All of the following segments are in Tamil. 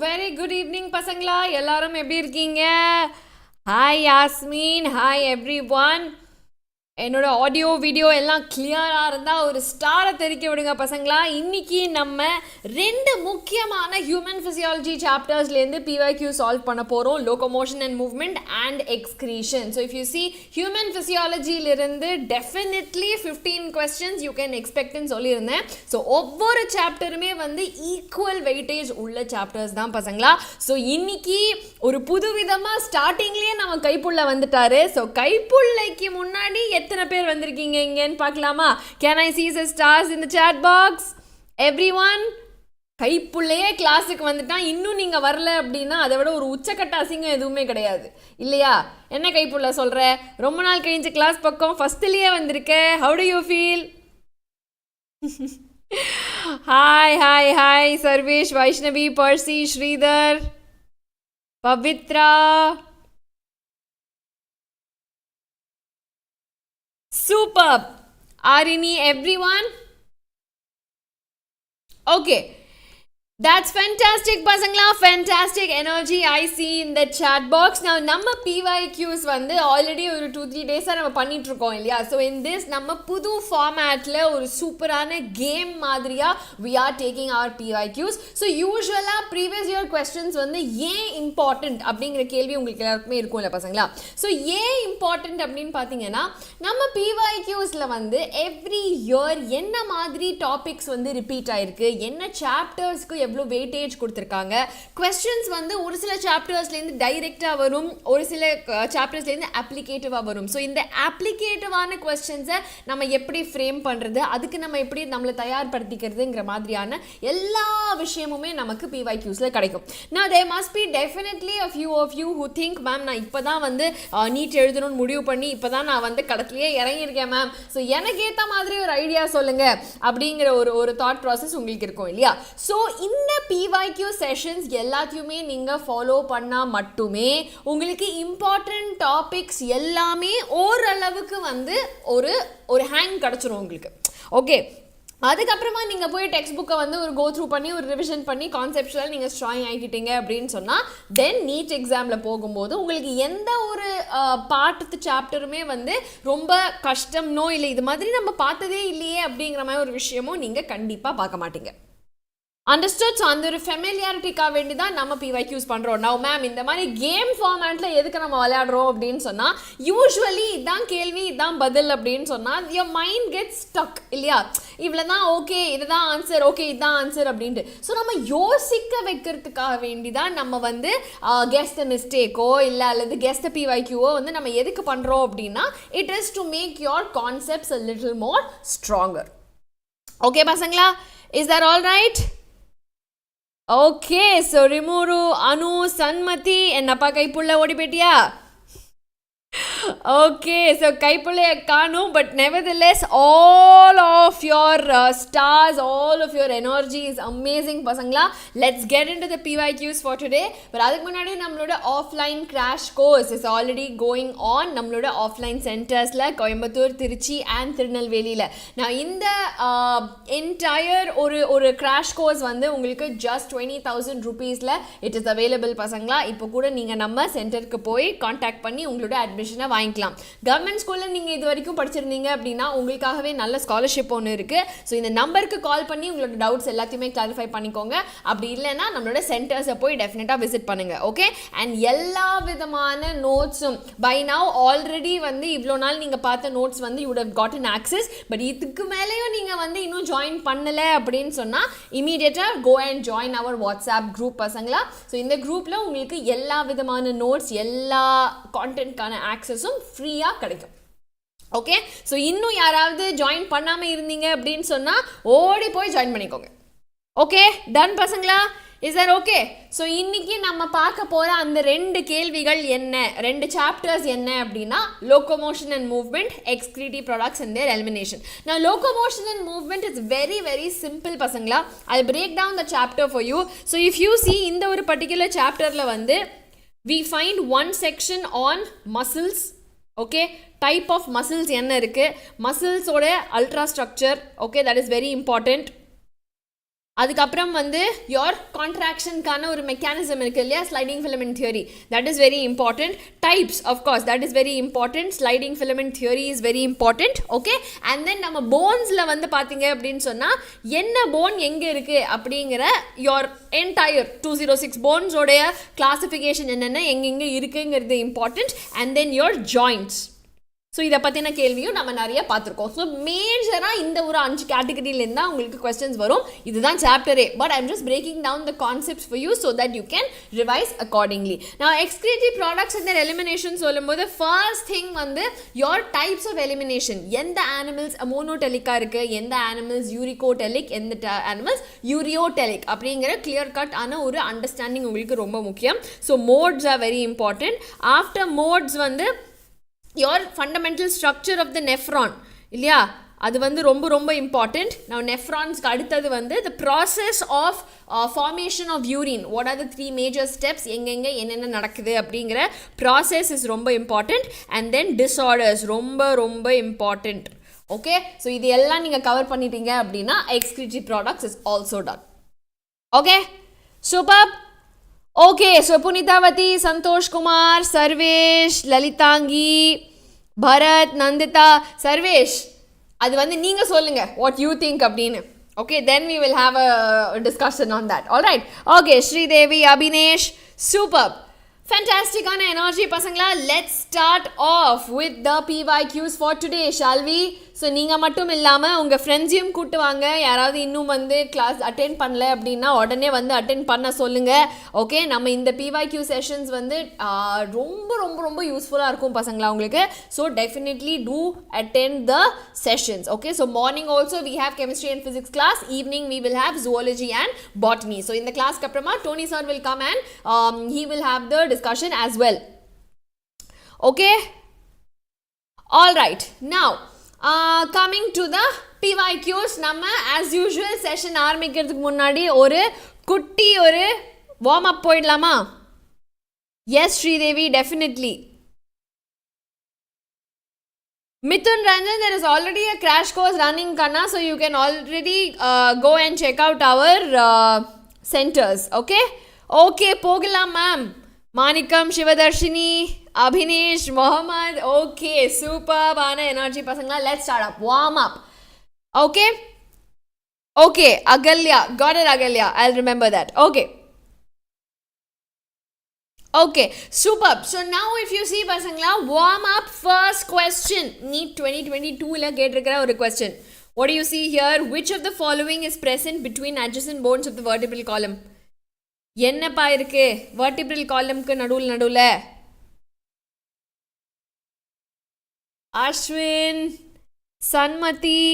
very good evening பசங்களா எல்லாரும் எப்படி இருக்கீங்க? Hi Yasmin, hi everyone. என்னோட ஆடியோ வீடியோ எல்லாம் கிளியராக இருந்தால் ஒரு ஸ்டாரை தெரிக்க விடுங்க பசங்களா. இன்றைக்கி நம்ம ரெண்டு முக்கியமான ஹியூமன் ஃபிசியாலஜி சாப்டர்ஸ்லேருந்து PYQ சால்வ் பண்ண போகிறோம். Locomotion and movement and excretion. So if you see human ஃபிசியாலஜியிலிருந்து டெஃபினெட்லி 15 questions யூ கேன் எக்ஸ்பெக்ட்னு சொல்லியிருந்தேன். ஸோ ஒவ்வொரு சாப்டருமே வந்து ஈக்குவல் வெயிட்டேஜ் உள்ள சாப்டர்ஸ் தான் பசங்களா. ஸோ இன்னைக்கு ஒரு புதுவிதமாக ஸ்டார்டிங்லேயே நம்ம கைப்புள்ள வந்துட்டாரு. ஸோ கைப்புள்ளைக்கு முன்னாடி எத்தனை பேர் வந்திருக்கீங்க இங்கன்னு பார்க்கலாமா? Can I see the stars in the chat box? Everyone? கைப்புள்ளையே கிளாஸுக்கு வந்துட்டான், இன்னும் நீங்கள் வரல அப்படின்னா அதை விட ஒரு உச்சக்கட்ட அசிங்கம் எதுவுமே கிடையாது இல்லையா? என்ன கைப்புள்ள சொல்கிற? ரொம்ப நாள் கழிஞ்ச கிளாஸ் பக்கம் ஃபஸ்ட்லேயே வந்திருக்க. How do you feel? Hi hi hi Sarvesh, Vaishnavi, Bercy, Sridhar, Pavithra, superb. Arini, everyone? Okay. That's fantastic pasangla, fantastic energy I see in the chat box. Now நம்ம PYQs வந்து already ஒரு 2-3 days நம்ம பண்ணிட்டு இருக்கோம் இல்லையா? So in this நம்ம புது ஃபார்மேட்ல ஒரு சூப்பரான கேம் மாதிரியா we are taking our PYQs. So usually previous year questions வந்து ஏன் important அப்படிங்கிற கேள்வி உங்களுக்கு எல்லாருக்குமே இருக்கும்ல பசங்களா. So ஏன் important அப்படின்னு பார்த்தீங்கன்னா நம்ம PYQsல வந்து every year என்ன மாதிரி டாபிக்ஸ் வந்து ரிப்பீட் ஆயிருக்கு, என்ன சாப்டர்ஸ்க்கு எவ்வளோ வெயிட்டேஜ் கொடுத்துருக்காங்க, கொஸ்டின்ஸ் வந்து ஒரு சில சாப்டர்ஸ்லேருந்து டைரெக்டாக வரும், ஒரு சில சாப்டர்ஸ்லேருந்து அப்ளிகேட்டிவாக வரும். ஸோ இந்த அப்ளிகேட்டிவான கொஸ்டின்ஸை நம்ம எப்படி ஃப்ரேம் பண்ணுறது, அதுக்கு நம்ம எப்படி நம்மளை தயார்படுத்திக்கிறதுங்கிற மாதிரியான எல்லா விஷயமுமே நமக்கு PYQஸில் கிடைக்கும். Now there must be definitely a few of you who think, ma'am நான் இப்போ தான் வந்து நீட் எழுதணும்னு முடிவு பண்ணி இப்போ தான் நான் வந்து கடத்துலையே இறங்கியிருக்கேன் மேம், ஸோ எனக்கு ஏற்ற மாதிரி ஒரு ஐடியா சொல்லுங்கள் அப்படிங்கிற ஒரு தாட் ப்ராசஸ் உங்களுக்கு இருக்கும் இல்லையா? ஸோ இந்த PYQ செஷன்ஸ் எல்லாத்தையுமே நீங்கள் ஃபாலோ பண்ணால் மட்டுமே உங்களுக்கு இம்பார்ட்டன்ட் டாபிக்ஸ் எல்லாமே ஓரளவுக்கு வந்து ஒரு ஹேங் கிடச்சிரும் உங்களுக்கு. ஓகே, அதுக்கப்புறமா நீங்கள் போய் டெக்ஸ்ட் புக்கை வந்து ஒரு கோ த்ரூ பண்ணி ஒரு ரிவிஷன் பண்ணி கான்செப்டுவல் நீங்கள் ஸ்ட்ராங் ஆகிக்கிட்டீங்க அப்படின்னு சொன்னால் தென் நீட் எக்ஸாமில் போகும்போது உங்களுக்கு எந்த ஒரு பாட்டு சாப்டருமே வந்து ரொம்ப கஷ்டம்னோ இல்லை இது மாதிரி நம்ம பார்த்ததே இல்லையே அப்படிங்கிற மாதிரி ஒரு விஷயமும் நீங்கள் கண்டிப்பாக பார்க்க மாட்டீங்க. அண்டர்ஸ்டுட்? ஸோ அந்த ஒரு ஃபெமிலியாரிட்டிக்காக வேண்டி தான் நம்ம PYQs பண்ணுறோம். நவ் மேம் இந்த மாதிரி கேம் ஃபார்மேட்டில் எதுக்கு நம்ம விளையாடுறோம் அப்படின்னு சொன்னால் யூஸ்வலி இதான் கேள்வி இதான் பதில் அப்படின்னு சொன்னால் யோர் மைண்ட் கெட்ஸ் ஸ்டக் இல்லையா? இவ்வளோ தான் ஓகே, இதுதான் ஆன்சர், ஓகே இதுதான் ஆன்சர் அப்படின்ட்டு. ஸோ நம்ம யோசிக்க வைக்கிறதுக்காக வேண்டி தான் நம்ம வந்து கெஸ்ட் மிஸ்டேக்கோ இல்லை அல்லது கெஸ்ட் PYQவோ வந்து நம்ம எதுக்கு பண்ணுறோம் அப்படின்னா it is to make your concepts a little more stronger. Okay பசங்களா, is that all right? Okay, so Rimuru, Anu, Sanmathi, என்னப்பா கைப்புள்ள ஓடி போயிட்டியா? ஓகே, ஸோ கைப்புள்ளைய காணும், but nevertheless all of your stars, all of your energy is amazing பசங்களா. Let's get into the PYQs for today. But அதுக்கு முன்னாடி நம்மளோட offline crash course is already going on நம்மளோட ஆஃப்லைன் சென்டர்ஸில் கோயம்புத்தூர், திருச்சி அண்ட் திருநெல்வேலியில். நான் இந்த என்டையர் ஒரு கிராஷ் கோர்ஸ் வந்து உங்களுக்கு ஜஸ்ட் 20,000 rupeesல இட் இஸ் அவைலபிள் பசங்களா. இப்போ கூட நீங்கள் நம்ம சென்டருக்கு போய் கான்டாக்ட் பண்ணி உங்களோட அட்மிஷனை வாங்கிக்கலாம். கவர்மெண்ட் ஸ்கூலில் நீங்கள் இது வரைக்கும் படிச்சிருந்தீங்க அப்படின்னா உங்களுக்காகவே நல்ல ஸ்காலர்ஷிப் ஒன்று இருக்குது. ஸோ இந்த நம்பருக்கு கால் பண்ணி உங்களோட டவுட்ஸ் எல்லாத்தையுமே கிளாரிஃபை பண்ணிக்கோங்க. அப்படி இல்லைன்னா நம்மளோட சென்டர்ஸை போய் டெஃபினட்டாக விசிட் பண்ணுங்கள். ஓகே, அண்ட் எல்லா விதமான நோட்ஸும் பை நவ் ஆல்ரெடி வந்து இவ்வளோ நாள் நீங்கள் பார்த்த நோட்ஸ் வந்து you would have gotten access. But இதுக்கு மேலேயும் நீங்கள் வந்து இன்னும் ஜாயின் பண்ணலை அப்படின்னு சொன்னால் இமீடியட்டாக go and join our WhatsApp group பசங்களா. ஸோ இந்த குரூப்பில் உங்களுக்கு எல்லா விதமான நோட்ஸ் எல்லா கான்டென்ட்கான ஆக்சஸும் ஃப்ரீயாக கிடைக்கும். ஓகே, ஸோ இன்னும் யாராவது ஜாயின் பண்ணாமல் இருந்தீங்க அப்படின்னு சொன்னால் ஓடி போய் ஜாயின் பண்ணிக்கோங்க. ஓகே, டன் பசங்களா? Is that okay? ஸோ இன்றைக்கி நம்ம பார்க்க போகிற அந்த ரெண்டு கேள்விகள் என்ன, ரெண்டு சாப்டர்ஸ் என்ன அப்படின்னா locomotion and movement, excretory products and their elimination. நான் locomotion and movement is very very simple பசங்களா. I break down the chapter for you. So if you see இந்த ஒரு பர்டிகுலர் சாப்டரில் வந்து we find one section on muscles. Okay, type of muscles என்ன இருக்கு, muscles ஓட ultra structure. Okay, that is very important. அதுக்கப்புறம் வந்து your contractionக்கான ஒரு மெக்கானிசம் இருக்கு இல்லையா, sliding filament theory, that is very important. Types, of course, that is very important. Sliding filament theory is very important. Okay, and then நம்ம போன்ஸ்ல வந்து பாத்தீங்க அப்படின்னு சொன்னா என்ன போன் எங்க இருக்கு அப்படிங்கிற your entire 206 bones உடைய கிளாசிஃபிகேஷன் என்னென்ன எங்கெங்க இருக்குங்கிறது important. And then your joints. So இதை பற்றின கேள்வியும் நம்ம நிறைய பார்த்துருக்கோம். ஸோ மேஜராக இந்த ஒரு 5 கேட்டகரியிலேருந்து தான் உங்களுக்கு கொஸ்டின்ஸ் வரும். இதுதான் சாப்டரே, but I'm just breaking down the concepts for you so that you can revise accordingly. நான் எக்ஸ்கிரேட்டரி ப்ராடக்ட்ஸ் இந்த எலிமினேஷன் சொல்லும்போது ஃபர்ஸ்ட் திங் வந்து யோர் டைப்ஸ் ஆஃப் எலிமினேஷன். எந்த ஆனிமல்ஸ் மோனோடெலிக்காக இருக்குது, எந்த ஆனிமல்ஸ் யூரிகோடெலிக், எந்த ஆனிமல்ஸ் யூரியோடெலிக் அப்படிங்கிற கிளியர் கட் ஆன ஒரு அண்டர்ஸ்டாண்டிங் உங்களுக்கு ரொம்ப முக்கியம். So modes are very important. After modes வந்து your fundamental structure of the nephron இல்லையா, அது வந்து ரொம்ப ரொம்ப இம்பார்ட்டண்ட். நான் நெஃப்ரான்ஸ்க்கு அடுத்தது வந்து the process of formation of urine, what are the 3 major steps, எங்கெங்க என்னென்ன நடக்குது அப்படிங்கிற process is ரொம்ப இம்பார்ட்டண்ட். and then disorders ரொம்ப ரொம்ப இம்பார்ட்டண்ட். ஓகே, ஸோ இது எல்லாம் நீங்கள் கவர் பண்ணிட்டீங்க அப்படின்னா excretory products is also done. Okay, super. Okay, so Punithavathi, Santhosh Kumar, Sarvesh, Lalithangi, Bharath, Nandhitha. Sarvesh, அது வந்து நீங்கள் சொல்லுங்கள் வாட் யூ திங்க் அப்படின்னு. Okay, then we will have a discussion on that. Alright. Okay, Sridevi, Abinesh, super. ஃபேண்டாஸ்டிக்கான எனர்ஜி பசங்களா. Let's start off with the PYQs for today, shall we? So நீங்கள் மட்டும் இல்லாமல் உங்கள் ஃப்ரெண்ட்ஸையும் கூப்பிட்டு வாங்க. யாராவது இன்னும் வந்து கிளாஸ் அட்டென்ட் பண்ணல அப்படின்னா உடனே வந்து அட்டென்ட் பண்ண சொல்லுங்கள். ஓகே, நம்ம இந்த PYQ செஷன்ஸ் வந்து ரொம்ப ரொம்ப ரொம்ப யூஸ்ஃபுல்லாக இருக்கும் பசங்களா உங்களுக்கு. So definitely do attend the sessions. Okay, so morning also we have chemistry and physics class, evening we will have zoology and botany. So இந்த கிளாஸ்க்கு அப்புறமா Dhoni sir will come and he will have the discussion as well. Okay, all right. Now coming to the PYQs, நம்ம as usual session ஆரம்பிக்கிறதுக்கு முன்னாடி ஒரு குட்டி ஒரு வார்ம் அப் போயிடலாமா? Yes Sridevi, definitely. Mithun Ranjan, there is already a crash course running Kanna, so you can already go and check out our centers. Okay, okay, pogala ma'am. Manikam, Shivadarshini, Abhinesh, Mohammed. Okay, superb ana energy pasangla. Let's start up. Warm up. Okay, okay, Agalya, got it, Agalya, I'll remember that. Okay, okay, superb. So now if you see pasangla, warm up. First question, NEET 2022 la ketirukra oru question. What do you see here? Which of the following is present between adjacent bones of the vertebral column? என்னப்பா இருக்கு வெர்டிபிரல் காலம்க்கு நடுவுல? Ashwin, Sanmathi,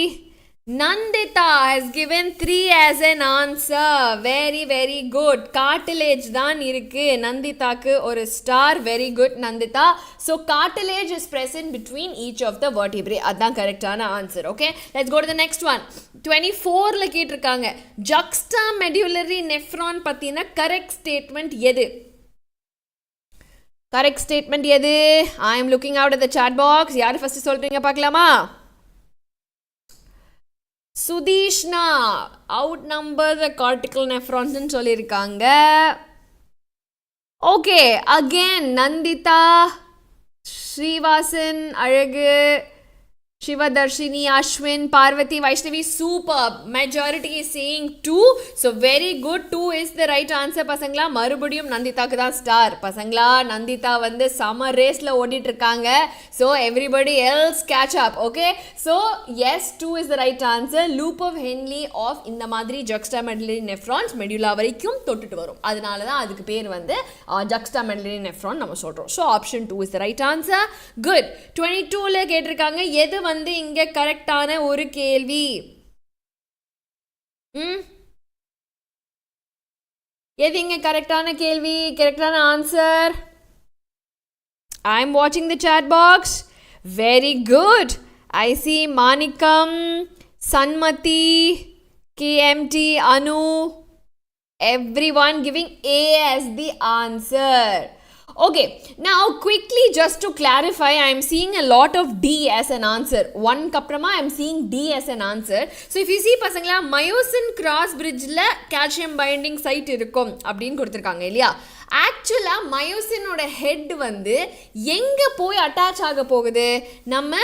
Nandita has given 3 as an answer. Very very good. Cartilage தான் இருக்கு நந்திதாக்கு ஒரு star. Very good Nandita. So cartilage is present between each of the vertebrae. அதான் கரெக்டான answer. Okay, let's go to the next one. 24ல கேட்டிருக்காங்க juxtamedullary nephron பத்தின கரெக்ட் ஸ்டேட்மெண்ட் எது? கரெக்ட் ஸ்டேட்மெண்ட் எது? I am looking out at the chat box. யார் ஃபர்ஸ்ட் சொல்றீங்க பார்க்கலாமா? சுதீஷ்னா, அவுட் நம்பர் த கார்டிகல் நெஃப்ரான்ஸ்னு சொல்லியிருக்காங்க. ஓகே, அகேன் நந்திதா, ஸ்ரீவாசன், அழகு, Shivadarshini, Ashwin, Parvati, Vaishnavi, superb. Majority is saying 2. So very good. 2 is the right answer பசங்களா. மறுபடியும் நந்திதாக்கு தான் ஸ்டார் பசங்களா. நந்திதா வந்து சம்மர் ரேஸ்ல ஓடிட்டு இருக்காங்க. So everybody else catch up. Okay, so yes, 2 is the right answer. Loop of Henle of இந்த மாதிரி juxtamedullary nephrons medulla வரைக்கும் தொட்டுட்டு வரும். அதனால தான் அதுக்கு பேர் வந்து juxtamedullary nephron நம்ம சொல்றோம். So option 2 is the right answer. Good. 22ல கேட்டிருக்காங்க எது வந்து இங்க கரெக்டான ஒரு கேள்வி? எது இங்க கரெக்டான கேள்வி? கரெக்டான answer? I am watching the chat box. Very good. I see Manikam, Sanmati, KMT, Anu, everyone giving A as the answer. Okay, now quickly just to clarify, I am seeing a lot of D as an answer. One kaprama I am seeing D as an answer. So if you see pasangla, myosin cross bridge la calcium binding site irukum அப்படினு கொடுத்திருக்காங்க இல்லையா. ஆக்சுவலா மயோசினோட ஹெட் வந்து எங்க போய் அட்டாச் ஆக போகுது, நம்ம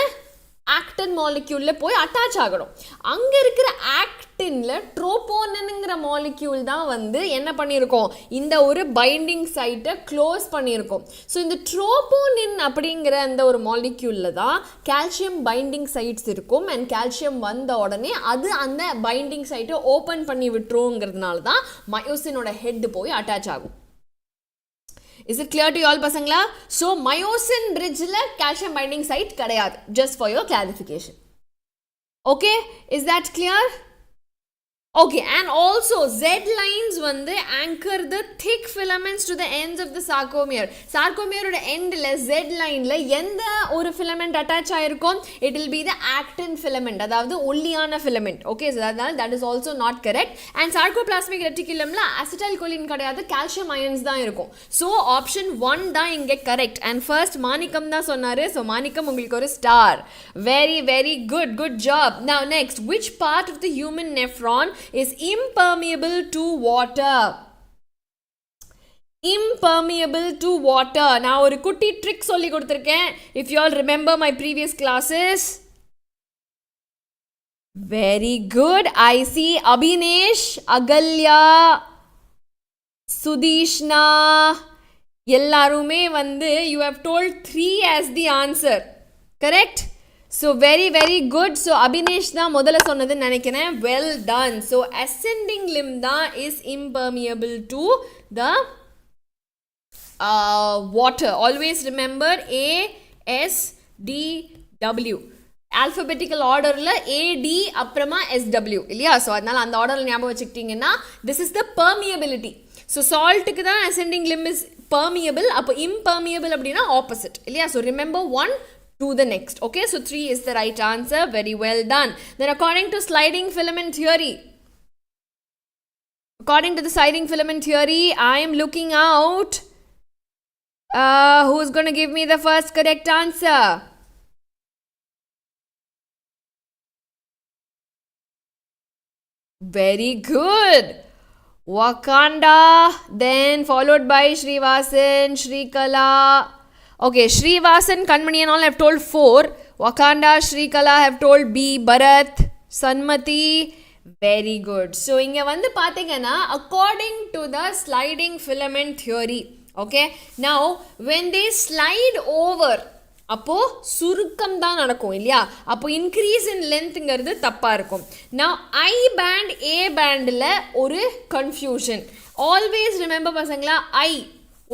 ஆக்டின் மாலிக்யூல்ல போய் அட்டாச் ஆகணும். அங்க இருக்கிற ஆக்டின்ல ட்ரோபோனின்ங்கிற மாலிக்யூல் தான் வந்து என்ன பண்ணியிருக்கோம், இந்த ஒரு பைண்டிங் சைட்டை க்ளோஸ் பண்ணியிருக்கோம். ஸோ இந்த ட்ரோபோனின் அப்படிங்கிற அந்த ஒரு மாலிக்யூல்ல தான் கால்சியம் பைண்டிங் சைட்ஸ் இருக்கும். அண்ட் கால்சியம் வந்த உடனே அது அந்த பைண்டிங் சைட்டை ஓப்பன் பண்ணி விட்டுருங்கிறதுனால தான் மயோசினோட ஹெட் போய் அட்டாச் ஆகும். Is it clear to you all pasangla? So myosin bridge la calcium binding site kadayadu, just for your clarification. Okay, is that clear? Okay, and also Z lines வந்து anchor the thick filaments to the ends of the sarcomere. Sarcomere oda end la Z line la எந்த ஒரு filament attach ஆயிருக்கும், it will be the actin filament, அதாவது ஒல்லியான filament. Okay, so that is also not correct. And sarcoplasmic reticulum la acetylcholine கிடையாது, calcium ions தான் இருக்கும். So option 1 தான் இங்க correct. And first மாணிக்கம் தான் சொன்னாரு. So மாணிக்கம் உங்களுக்கு ஒரு star. Very very good job. Now next, which part of the human nephron is impermeable to water? Impermeable to water. நான் ஒரு குட்டி ட்ரிக் சொல்லி கொடுத்திருக்கேன். If you all remember my previous classes. Very good. I see Abhinesh, Agalya, Sudishna எல்லாருமே வந்து you have told 3 as the answer. Correct? So very very good. So Abhinesh da modala sonnadhu nenikiren. Well done. So ascending limb da is impermeable to the water. Always remember A S D W. Alphabetical order la A D apprama S W இல்லையா. So அதனால அந்த ஆர்டர்ல ஞாபகம் வச்சுக்கிட்டீங்கன்னா this is the permeability. So salt க்கு தான் ascending limb is permeable, அப்போ impermeable அப்படினா opposite இல்லையா. So remember one to the next. Okay, so 3 is the right answer. Very well done. Then according to sliding filament theory, I am looking out who's going to give me the first correct answer. Very good. Wakanda, then followed by Srivasan, Shrikala. Okay, Srivasan, Kanmani and all have told 4. Wakanda, Shrikala have told B. Bharat, Sanmati. Very good. So inga vandu pathina, according to the sliding filament theory, okay, now when they slide over, அப்போ சுருக்கம் தான் நடக்கும் இல்லையா. அப்போ இன்க்ரீஸ் இன் லென்த்ங்கிறது தப்பா இருக்கும். Now I band A bandல ஒரு கன்ஃபியூஷன். ஆல்வேஸ் ரிமெம்பர் பசங்களா, I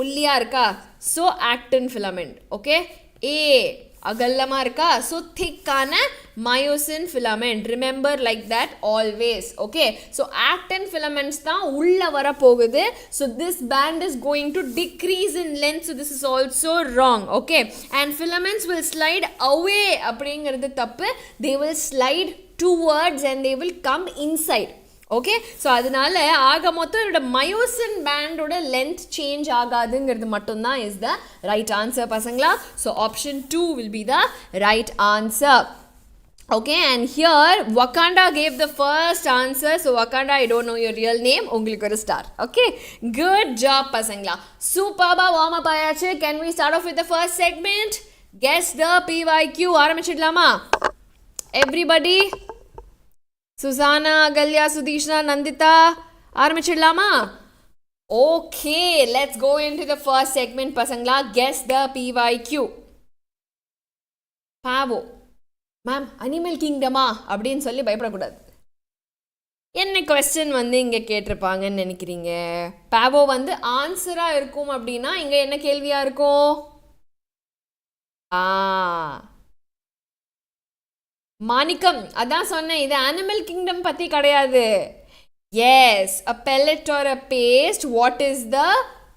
ஒல்லியா இருக்கா, so actin filament. Okay, A அகல்லமா இருக்கா, so thick-ஆன myosin filament. Remember like that always. Okay, so actin filaments தான் உள்ள வர போகுது. So this band is going to decrease in length. So this is also wrong. Okay, and filaments will slide away அப்படிங்கிறது தப்பு. They will slide towards and they will come inside. Okay, so அதனால ஆக மொத்தம் இதோட மயோசின் பேண்டோட லென்த் சேஞ்ச் ஆகாதுங்கிறது மட்டும்தான் is the right answer பசங்களா. So option 2 will be the right answer. Okay, and here Wakanda gave the first answer. So Wakanda, I don't know your real name, உங்களுக்கு ஒரு star. Okay, good job பசங்களா. Superba warm up ஆயாச்சு. Can we start off with the first segment? Guess the PYQ. ஆரம்பிச்சிடலாமா? Everybody, Susanna, Agalya, Sudishna, Nandita, ஆரம்பிச்சிடலாமா? Okay, let's go into the first segment பசங்களா. Guess the PYQ. Pavo. Ma'am, animal கிங்டமா அப்படின்னு சொல்லி பயப்படக்கூடாது. என்ன கொஸ்டின் வந்து இங்கே கேட்டிருப்பாங்கன்னு நினைக்கிறீங்க? பாவோ வந்து ஆன்சராக இருக்கும் அப்படின்னா இங்கே என்ன கேள்வியாக இருக்கும்? மாணிக்கம், அதான் சொன்னேன், இது அனிமல் கிங்டம் பற்றி கிடையாது. Yes, a pellet or a paste, what is the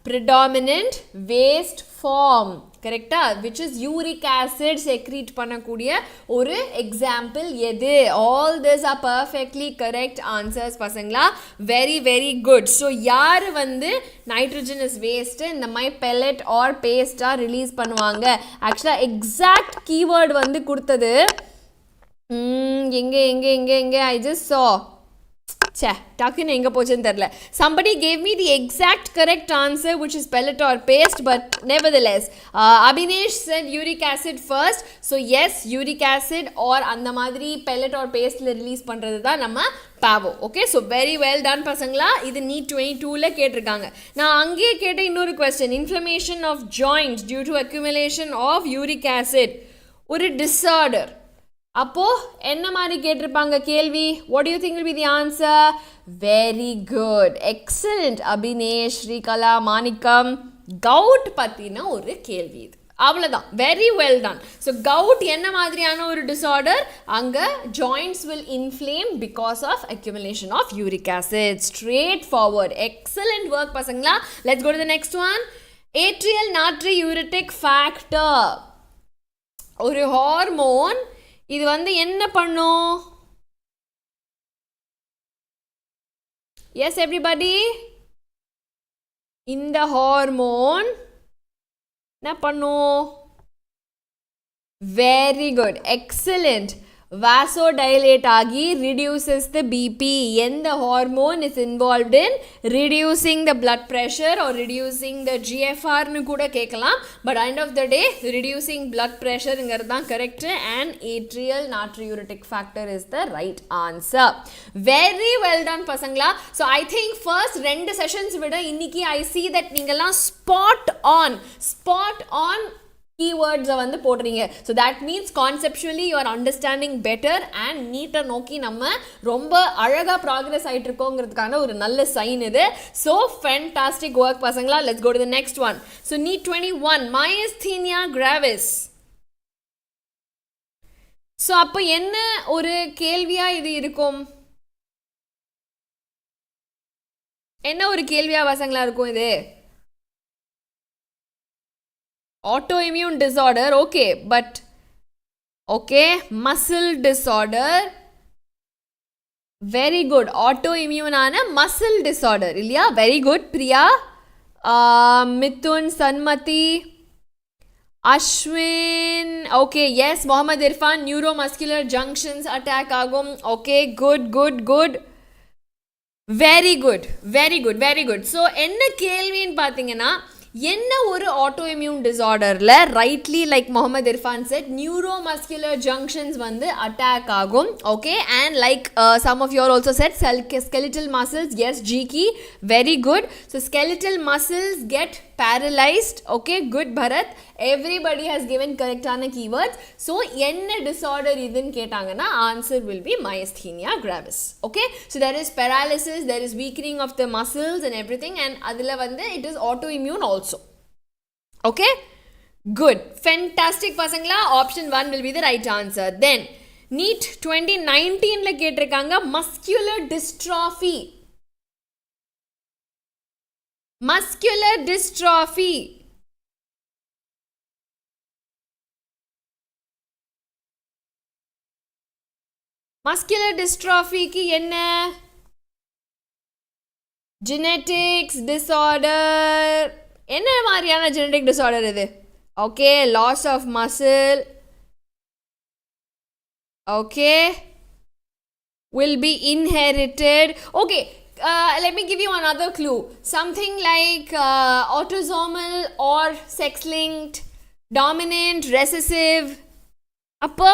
predominant waste form? கரெக்டா, which is uric acid secrete பண்ணக்கூடிய ஒரு எக்ஸாம்பிள் எது? All these are perfectly correct answers பசங்களா. Very very good. So யார் வந்து nitrogen is waste இந்த மாதிரி pellet or paste ரிலீஸ் பண்ணுவாங்க? ஆக்சுவலா எக்ஸாக்ட் கீவேர்ட் வந்து கொடுத்தது எங்க I just saw. டக்குன்னு எங்கே போச்சுன்னு தெரில. Somebody gave me the exact correct answer which is pellet or paste, but nevertheless Abhinesh said uric acid first. So yes, uric acid or அந்த மாதிரி pellet or pasteல ரிலீஸ் பண்ணுறது தான் நம்ம PAVO. Okay, so very well done பசங்களா. இது NEET 22ல கேட்டிருக்காங்க. நான் அங்கேயே கேட்ட இன்னொரு question, inflammation of joints due to accumulation of uric acid ஒரு disorder. அப்போ என்ன மாதிரி கேட்டிருப்பாங்க கேள்வி? what do you think will be the answer? very good, excellent Abhinesh, Shrikala, Manikam. gout பத்தின ஒரு கேள்வி இது, அவ்வளவுதான். very well done. so gout என்ன மாதிரியான ஒரு disorder? அங்க joints will inflame because of accumulation of uric acid. straight forward, excellent work பசங்களா. let's go to the next one. atrial natriuretic factor ஒரு ஹார்மோன். இது வந்து என்ன பண்ணும்? yes everybody, இந்த ஹார்மோன் என்ன பண்ணும்? very good, excellent. vasodilate ஆகி reduces the BP. எந்த hormone is involved in reducing the blood pressure or reducing the GFR னு கூட கேட்கலாம். but end of the day reducing blood pressure ங்கிறது தான் correct and atrial natriuretic factor is the right answer. very well done பசங்களா. so I think first 2 sessions விட இன்னைக்கு I see that நீங்கெல்லாம் spot on keywords வந்து போடுறீங்க. so that means conceptually you are understanding better and neat நோக்கி நம்ம ரொம்ப அழகா progress ஆயிட்டு இருக்கோங்கிறதுக்கான ஒரு நல்ல சைன் இது. so fantastic work பசங்களா. let's go to the next one. so NEET 21 myasthenia gravis. so அப்போ என்ன ஒரு கேள்வியா இது இருக்கும்? என்ன ஒரு கேள்வியா பசங்களா இருக்கும் இது? autoimmune disorder, okay, but okay, muscle disorder, very good. autoimmune ஆன muscle disorder இல்லையா? very good Priya, Mithun, Sanmati, Ashwin, okay, yes, Mohammed Irfan, neuromuscular junctions attack ஆகும். okay, good, very good. so என்ன கேள்வின்னு பார்த்தீங்கன்னா, என்ன ஒரு autoimmune disorderல rightly like Mohammed Irfan said neuromuscular junctions வந்து attack ஆகும். okay, and like some of you all also said skeletal muscles, yes G-key, very good. so skeletal muscles get paralyzed. okay, good Bharat, everybody has given correct ஆன keywords. so என்ன disorder இதுன்னு கேட்டாங்கன்னா answer will be myasthenia gravis. okay, so there is paralysis, there is weakening of the muscles and everything, and அதுல வந்து it is autoimmune also. okay, good, fantastic பசங்களா. option 1 will be the right answer. then NEET 2019ல கேட்டிருக்காங்க muscular dystrophy. muscular dystrophy க்கு என்ன? genetics disorder. என்ன மாதிரியான genetic disorder இது? okay, loss of muscle, okay, will be inherited. okay, let me give you another clue. something like autosomal or sex-linked, dominant, recessive. அப்போ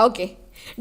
okay,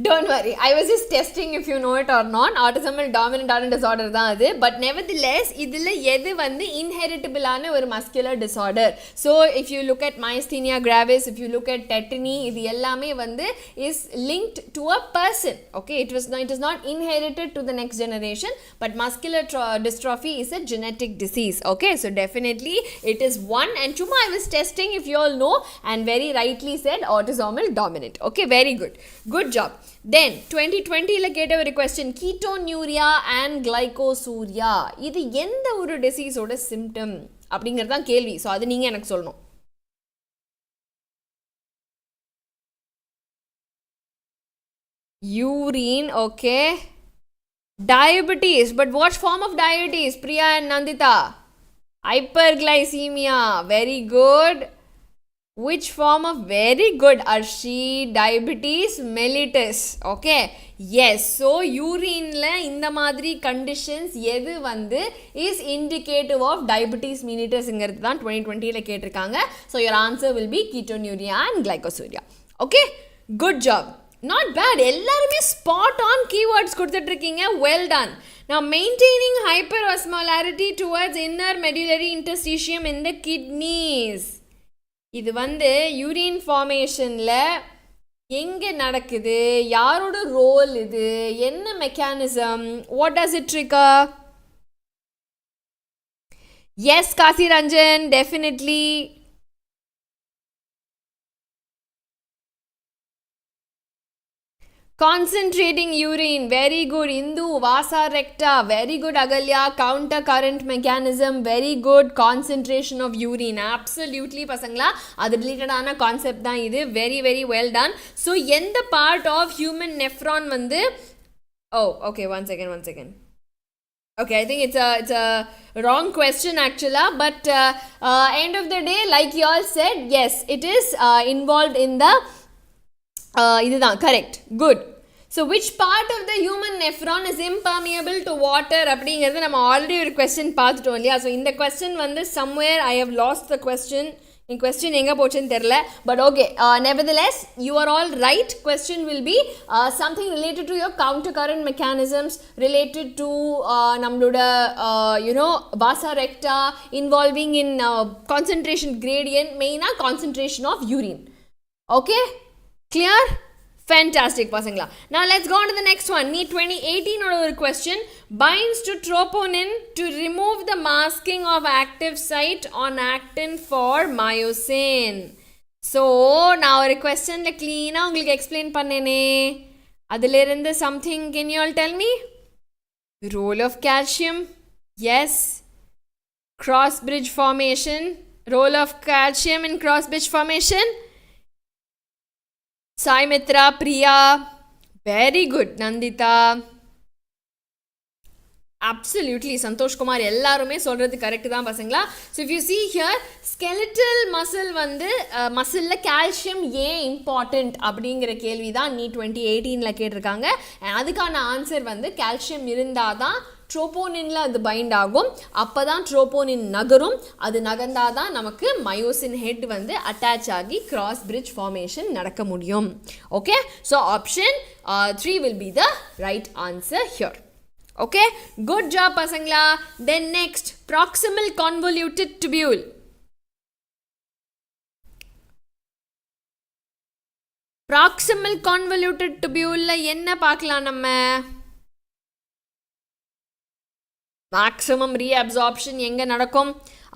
don't worry, I was just testing if you know it or not. autosomal dominant disorder தான் அது. but nevertheless இதில் எது வந்து inheritable ஆன ஒரு muscular disorder? so if you look at myasthenia gravis, if you look at tetany, இது எல்லாமே வந்து is linked to a person. okay, it is not inherited to the next generation, but muscular dystrophy is a genetic disease. okay, so definitely it is one, and chuma I was testing if you all know, and very rightly said autosomal dominant. okay, very good job job. Then 2020 la keta oru question, ketonuria and glycosuria இது எந்த ஒரு disease ஓட symptom அப்படிங்கிறது தான் கேள்வி. ஸோ அது நீங்கள் எனக்கு சொல்லணும். Urine, okay. Diabetes, but what form of diabetes? Priya and Nandita. Hyperglycemia, very good. Which form of very good? Arshi, diabetes mellitus, okay. Yes, so urine la இந்த மாதிரி conditions எது வந்து is indicative of diabetes mellitus இங்கிறது தான் 2020 ல கேட்டிருக்காங்க. So your answer will be ketonuria and glycosuria. Okay, good job. Not bad. எல்லாருமே spot on keywords கொடுத்துட்டு இருக்கீங்க. Well done. Now maintaining hyperosmolarity towards inner medullary interstitium in the kidneys. இது வந்து யூரின் ஃபார்மேஷனில் எங்கே நடக்குது, யாரோட ரோல் இது, என்ன mechanism, what does it trigger? Yes Kasi Ranjan, definitely. Concentrating urine, very good. Indu, vasa recta, very good. Agalya, counter current mechanism, very good. Concentration of urine, absolutely pasangla. Adu related ana concept da idu, very very well done. So எந்த part of human nephron வந்து, oh okay, one second. Okay, I think it's a wrong question actually, but end of the day, like you all said, yes, it is involved in the இதுதான் correct, good. So which part of the human nephron is impermeable to water அப்படிங்கிறது நம்ம ஆல்ரெடி ஒரு கொஸ்டின் பார்த்துட்டோம் இல்லையா. ஸோ இந்த கொஸ்டின் வந்து somewhere I have lost the question. இந்த கொஸ்டின் எங்கே போச்சுன்னு தெரில, but okay, nevertheless you are all right. Question will be something related to your counter current mechanisms, related to நம்மளோட vasa recta, involving in concentration gradient, மெயினாக concentration of urine. Okay, clear? Fantastic pasangla. Now let's go on to the next one. NEET 2018 oda oru question, binds to troponin to remove the masking of active site on actin for myosin. So now oru question la clean ah ungalku explain pannene, adile irundha something, can you all tell me? Role of calcium, yes. Cross bridge formation, role of calcium in cross bridge formation. Sai Mitra, Priya, very good. Nandita, absolutely. Santosh Kumar, எல்லாருமே சொல்றது கரெக்ட் தான் பசங்களா. So if you see here, skeletal muscle வந்து மசில்ல கால்சியம் ஏன் இம்பார்ட்டன்ட் அப்படிங்கிற கேள்வி தான் NEET 2018ல கேட்டிருக்காங்க. அதுக்கான ஆன்சர் வந்து கால்சியம் இருந்தால் தான் ட்ரோபோனின்ல அது பைண்ட் ஆகும், அப்போ தான் ட்ரோபோனின் நகரும், அது நகர்ந்தால் தான் நமக்கு மயோசின் ஹெட் வந்து அட்டாச் ஆகி கிராஸ் பிரிட்ஜ் ஃபார்மேஷன் நடக்க முடியும். Okay, so option 3 will be the right answer here. Okay, good job pasangla. Then next, proximal convoluted tubule. Proximal convoluted tubule la enna paakalam namme? Maximum reabsorption எங்க நடக்கும்?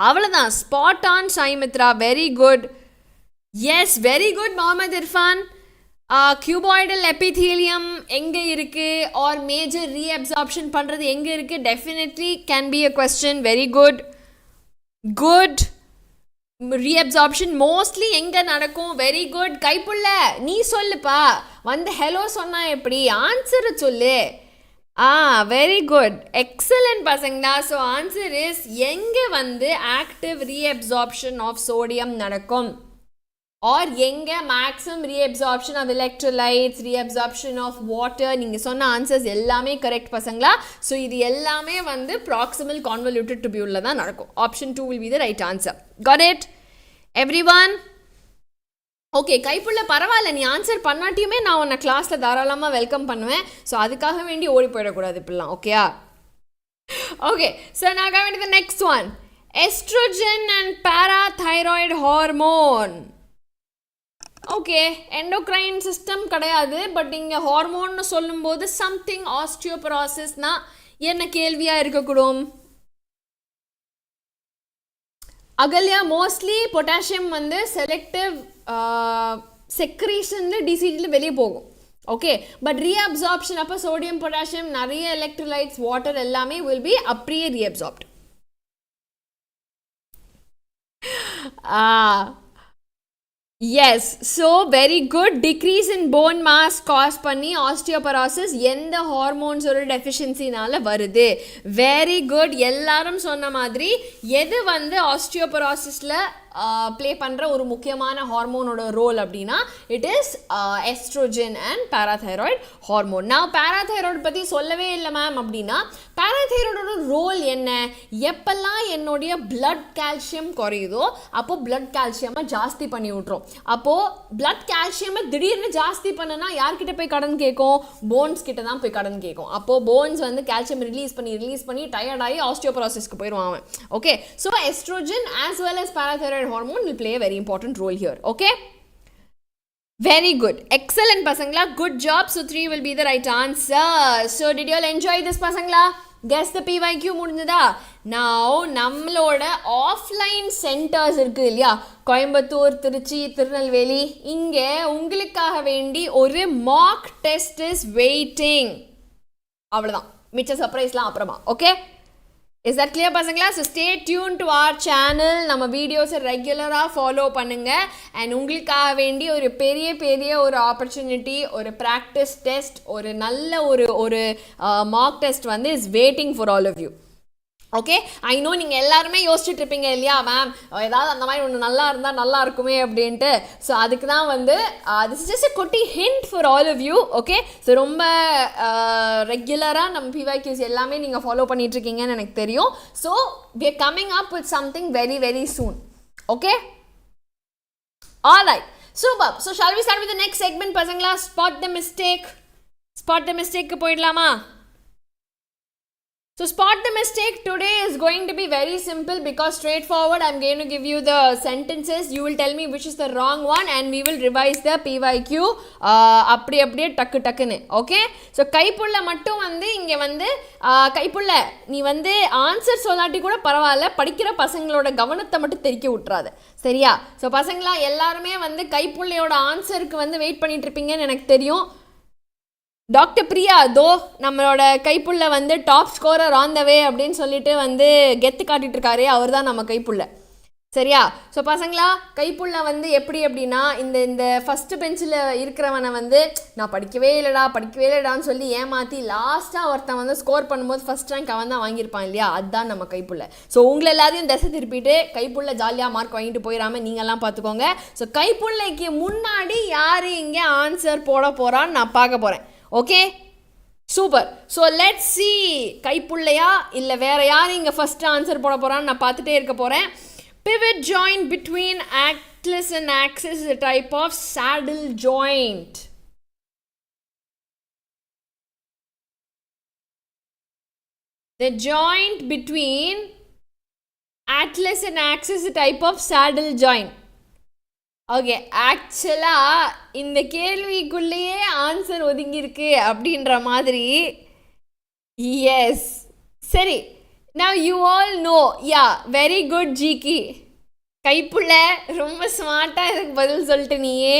அவ்வளவுதான். Spot on Sai Mitra, very good. Yes, very good Mohammed Irfan. Cuboidal epithelium எங்க இருக்கு, or major reabsorption பண்றது எங்க இருக்கு? Definitely can be a question. Very good. Good. Reabsorption mostly எங்க நடக்கும்? Very good. கைப்புள்ள நீ சொல்லுப்பா, வந்து ஹலோ சொன்னா எப்படி, ஆன்சர் சொல்லு. Very good, excellent pasangla. So answer is எங்க வந்து active reabsorption of sodium நடக்கும், or எங்க maximum reabsorption of electrolytes, reabsorption of water. நீங்க சொன்ன answers எல்லாமே correct pasangla. So இது எல்லாமே வந்து proximal convoluted tubule தான் நடக்கும். Option 2 will be the right answer. Got it everyone? Okay, Kaipulla பரவாயில்ல, நீ ஆன்சர் பண்ணாட்டியுமே நான் உன்னை கிளாஸில் தாராளமாக வெல்கம் பண்ணுவேன். ஸோ அதுக்காக வேண்டி ஓடி போயிடக்கூடாது இப்படிலாம். ஓகேயா? ஓகே, ஸோ நான் coming to the next one, estrogen and parathyroid hormone. Okay, endocrine system கிடையாது, பட் இங்கே ஹார்மோன்னு சொல்லும்போது சம்திங் ஆஸ்டியோபரோசிஸ்னா என்ன கேள்வியாக இருக்கக்கூடும்? அகல்யா, மோஸ்ட்லி பொட்டாசியம் வந்து செலக்டிவ் செக்ரீஷனில் டிசிஜியில் வெளியே போகும். okay, but reabsorption அப்போ sodium potassium நிறைய electrolytes water எல்லாமே will be அப்படியே reabsorbed. Yes, so very good. Decrease in bone mass cause பண்ணி osteoporosis எந்த ஹார்மோன்ஸ் ஒரு டெஃபிஷியன்சினால வருது. Very good. எல்லாரும் சொன்ன மாதிரி எது வந்து ஆஸ்டியோபரோசிஸில் ப்ளே பண்ணுற ஒரு முக்கியமான ஹார்மோனோட ரோல் அப்படின்னா it is estrogen and parathyroid hormone. நான் பேராதைராய்டு பற்றி சொல்லவே இல்லை மேம் அப்படின்னா பேராதைராய்டோட ரோல் என்ன? எப்பெல்லாம் என்னுடைய பிளட் கால்சியம் குறையுதோ அப்போது பிளட் கால்சியமை ஜாஸ்தி பண்ணி விட்ரும். அப்போது பிளட் கால்சியமை திடீர்னு ஜாஸ்தி பண்ணுனா யார்கிட்ட போய் கடன் கேட்கும்? போன்ஸ் கிட்ட தான் போய் கடன் கேட்கும். அப்போது போன்ஸ் வந்து கால்சியம் ரிலீஸ் பண்ணி டயர்டாகி ஆஸ்டியோபரோசிஸ்க்கு போயிடுவான் அவன். Okay, so estrogen as well as parathyroid hormone will play a very important role here. Okay, very good, excellent pasangla, good job. So 3 will be the right answer. So did you all enjoy this pasangla? Guess the PYQ முடிஞ்சதா? Now நம்மளோட ஆஃப்லைன் சென்டர்ஸ் இருக்குது இல்லையா, கோயம்புத்தூர், திருச்சி, திருநெல்வேலி, இங்கே உங்களுக்காக வேண்டி ஒரு மாக் டெஸ்ட் இஸ் வெயிட்டிங். அவ்வளோதான், மிச்ச சர்ப்ரைஸ்லாம் அப்புறமா. Okay, is that clear pasangla? So stay tuned to our channel. நம்ம வீடியோஸை ரெகுலராக ஃபாலோ பண்ணுங்கள். அண்ட் உங்களுக்காக வேண்டி ஒரு பெரிய ஒரு ஆப்பர்ச்சுனிட்டி, ஒரு ப்ராக்டிஸ் டெஸ்ட், ஒரு நல்ல ஒரு மார்க் டெஸ்ட் வந்து is waiting for all of you. Okay, I know நீங்கள் எல்லாருமே யோசிச்சுட்டு இருப்பீங்க இல்லையா, மேம் ஏதாவது அந்த மாதிரி ஒன்று நல்லா இருந்தால் நல்லா இருக்குமே அப்படின்ட்டு. ஸோ அதுக்கு தான் வந்து திஸ் இஸ் ஜஸ்ட் a குட்டி hint for all of you. Okay, so ரொம்ப ரெகுலராக நம்ம PYQs எல்லாமே நீங்கள் ஃபாலோ பண்ணிகிட்ருக்கீங்கன்னு எனக்கு தெரியும். So we are coming up with something very very soon. Okay, alright, superb. So shall we start with the next segment பசங்களா? Spot the mistake போயிடலாமா? So spot the mistake today is going to be very simple because straightforward. I'm going to give you the sentences. You will tell me which is the wrong one and we will revise the PYQ அப்படியே டக்குன்னு. ஓகே, ஸோ கைப்புள்ள மட்டும் வந்து இங்கே வந்து கைப்புள்ள நீ வந்து ஆன்சர் சொல்லாட்டி கூட பரவாயில்ல, படிக்கிற பசங்களோட கவனத்தை மட்டும் தெறிக்க விட்டுறாது, சரியா? ஸோ பசங்களா எல்லாருமே வந்து கைப்புள்ளையோட ஆன்சருக்கு வந்து வெயிட் பண்ணிட்டு இருப்பீங்கன்னு எனக்கு தெரியும். டாக்டர் பிரியா தோ நம்மளோட கைப்புள்ள வந்து டாப் ஸ்கோரர் ஆன் த வே அப்படின்னு சொல்லிட்டு வந்து கெத்து காட்டிட்டு இருக்காரு, அவர் தான் நம்ம கைப்புள்ள, சரியா? ஸோ பசங்களா கைப்புள்ள வந்து எப்படி அப்படின்னா இந்த ஃபஸ்ட்டு பெஞ்சில் இருக்கிறவனை வந்து நான் படிக்கவே இல்லைடான்னு சொல்லி ஏமாற்றி லாஸ்ட்டாக ஒருத்தன் வந்து ஸ்கோர் பண்ணும்போது ஃபஸ்ட் ரேங்க் அவன் தான் வாங்கியிருப்பான் இல்லையா, அதுதான் நம்ம கைப்புள்ள. ஸோ உங்களை எல்லாத்தையும் திசை திருப்பிட்டு கைப்புள்ள ஜாலியாக மார்க் வாங்கிட்டு போயிடாமல் நீங்கள்லாம் பார்த்துக்கோங்க. ஸோ கைப்புள்ளைக்கு முன்னாடி யார் இங்கே ஆன்சர் போட போகிறான்னு நான் பார்க்க போகிறேன். Okay, super. So let's see கைப்புள்ளையா இல்லை வேற யார் இங்கே ஃபர்ஸ்ட் ஆன்சர் போட போகிறான்னு நான் பார்த்துட்டே இருக்க போகிறேன். Pivot joint between atlas and axis is a type of saddle joint. The joint between atlas and axis is a type of saddle joint. Okay, ஆக்சுவலாக இந்த கேள்விக்குள்ளேயே ஆன்சர் ஒதுங்கியிருக்கு அப்படின்ற மாதிரி. எஸ், சரி. Now you all know, yeah, very good ஜிகி. Kaipulla ரொம்ப ஸ்மார்ட்டாக இதுக்கு பதில் சொல்லிட்டு நீயே.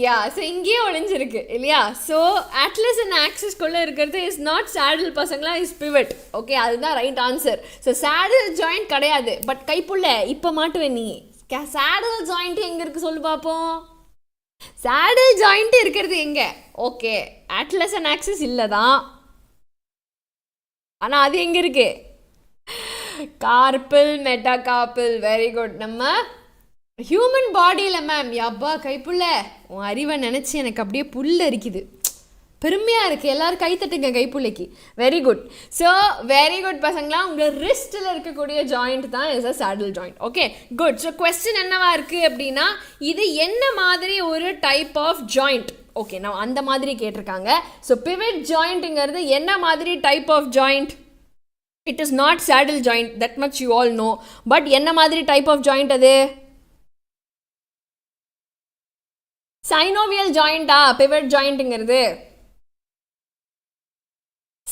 யா, ஸோ இங்கேயே ஒளிஞ்சிருக்கு இல்லையா? ஸோ அட்லஸ் அண்ட் ஆக்சிஸ்குள்ளே இருக்கிறது இஸ் நாட் சேடில் பசங்களா, இஸ் பிவட். ஓகே, அதுதான் right answer. So saddle joint கிடையாது, பட் கைப்புள்ள இப்போ மாட்டுவேன் நீ. சேடில் ஜாயிண்ட் எங்கே இருக்குது சொல்லு பார்ப்போம். சேடில் ஜாயிண்ட் இருக்கிறது எங்கே? ஓகே, அட்லஸ் அண்ட் ஆக்சிஸ் இல்லை தான், ஆனால் அது எங்கே இருக்கு? Carpal, metacarpal. Very good. நம்ம ஹியூமன் பாடியில் மேம். யப்பா கைப்புள்ள, உன் அறிவை நினச்சி எனக்கு அப்படியே புல் அரிக்குது, பெருமையாக இருக்குது. எல்லோரும் கைத்தட்டுங்க கைப்புள்ளைக்கு. Very good. So very good பசங்களா, உங்கள் ரிஸ்ட்டில் இருக்கக்கூடிய ஜாயிண்ட் தான் is a saddle joint. Okay, good. So question என்னவா இருக்குது அப்படின்னா, இது என்ன மாதிரி ஒரு டைப் ஆஃப் ஜாயிண்ட்? ஓகே, நான் அந்த மாதிரி கேட்டிருக்காங்க. ஸோ பிவட் ஜாயிண்ட்டுங்கிறது என்ன மாதிரி type of joint? It is not saddle joint, that much you all know. But என்ன மாதிரி type of joint அது? Synovial joint ஆ pivot jointங்கிறது?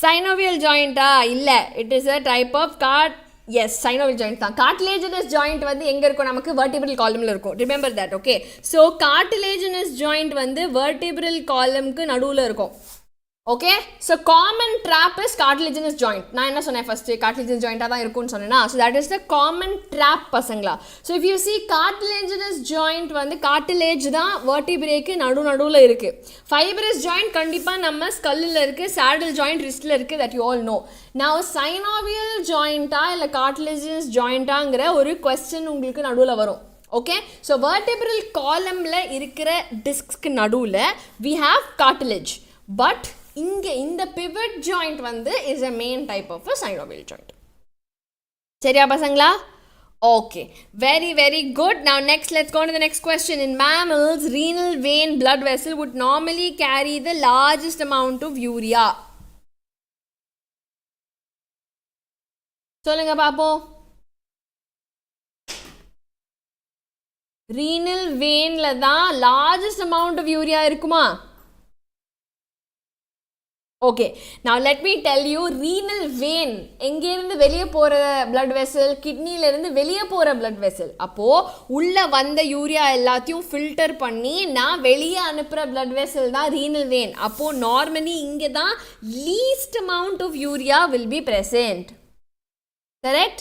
Synovial joint ஆ? இல்லை, it is a type of yes, synovial joint தான். Cartilaginous joint வந்து எங்க இருக்கும்? நமக்கு vertebral columnல இருக்கும். Remember that, okay? So cartilaginous joint வந்து vertebral columnக்கு நடுவுல இருக்கும். Okay? So common trap is cartilaginous joint. நான் என்ன சொன்னேன் first? Cartilaginous joint தான் இருக்கும்னு சொன்னேனா? So that is the common trap பசங்களா. So if you see cartilaginous joint வந்து cartilage தான் vertebraeக்கு நடுவுல இருக்கு. Fibrous joint கண்டிப்பா நம்ம skullல இருக்கு, saddle joint wristல இருக்கு, that you all know. Now synovial joint இல்ல cartilaginous joint ஆங்கற ஒரு question உங்களுக்கு நடுவுல வரும். Okay? So vertebral columnல இருக்கிற discக்கு நடுவுல we have cartilage. But இங்க இந்த pivot joint வந்து is a main type of a synovial joint. சரியா பசங்களா? Okay, very good. Now next, let's go to the next question. In mammals, renal vein blood vessel would normally carry the largest amount of urea. சொல்லுங்க பாப்போம். renal veinல தான் largest amount of urea இருக்குமா? Okay, now let me tell you, renal vein எங்க இருந்து வெளிய போற blood vessel, kidneyல இருந்து வெளிய போற blood vessel. அப்போ உள்ள வந்த யூரியா எல்லாத்தையும் ஃபில்டர் பண்ணி நான் வெளிய அனுப்புற blood vessel தான் renal vein. அப்போ நார்மலி இங்க தான் least amount of urea will be present. Correct?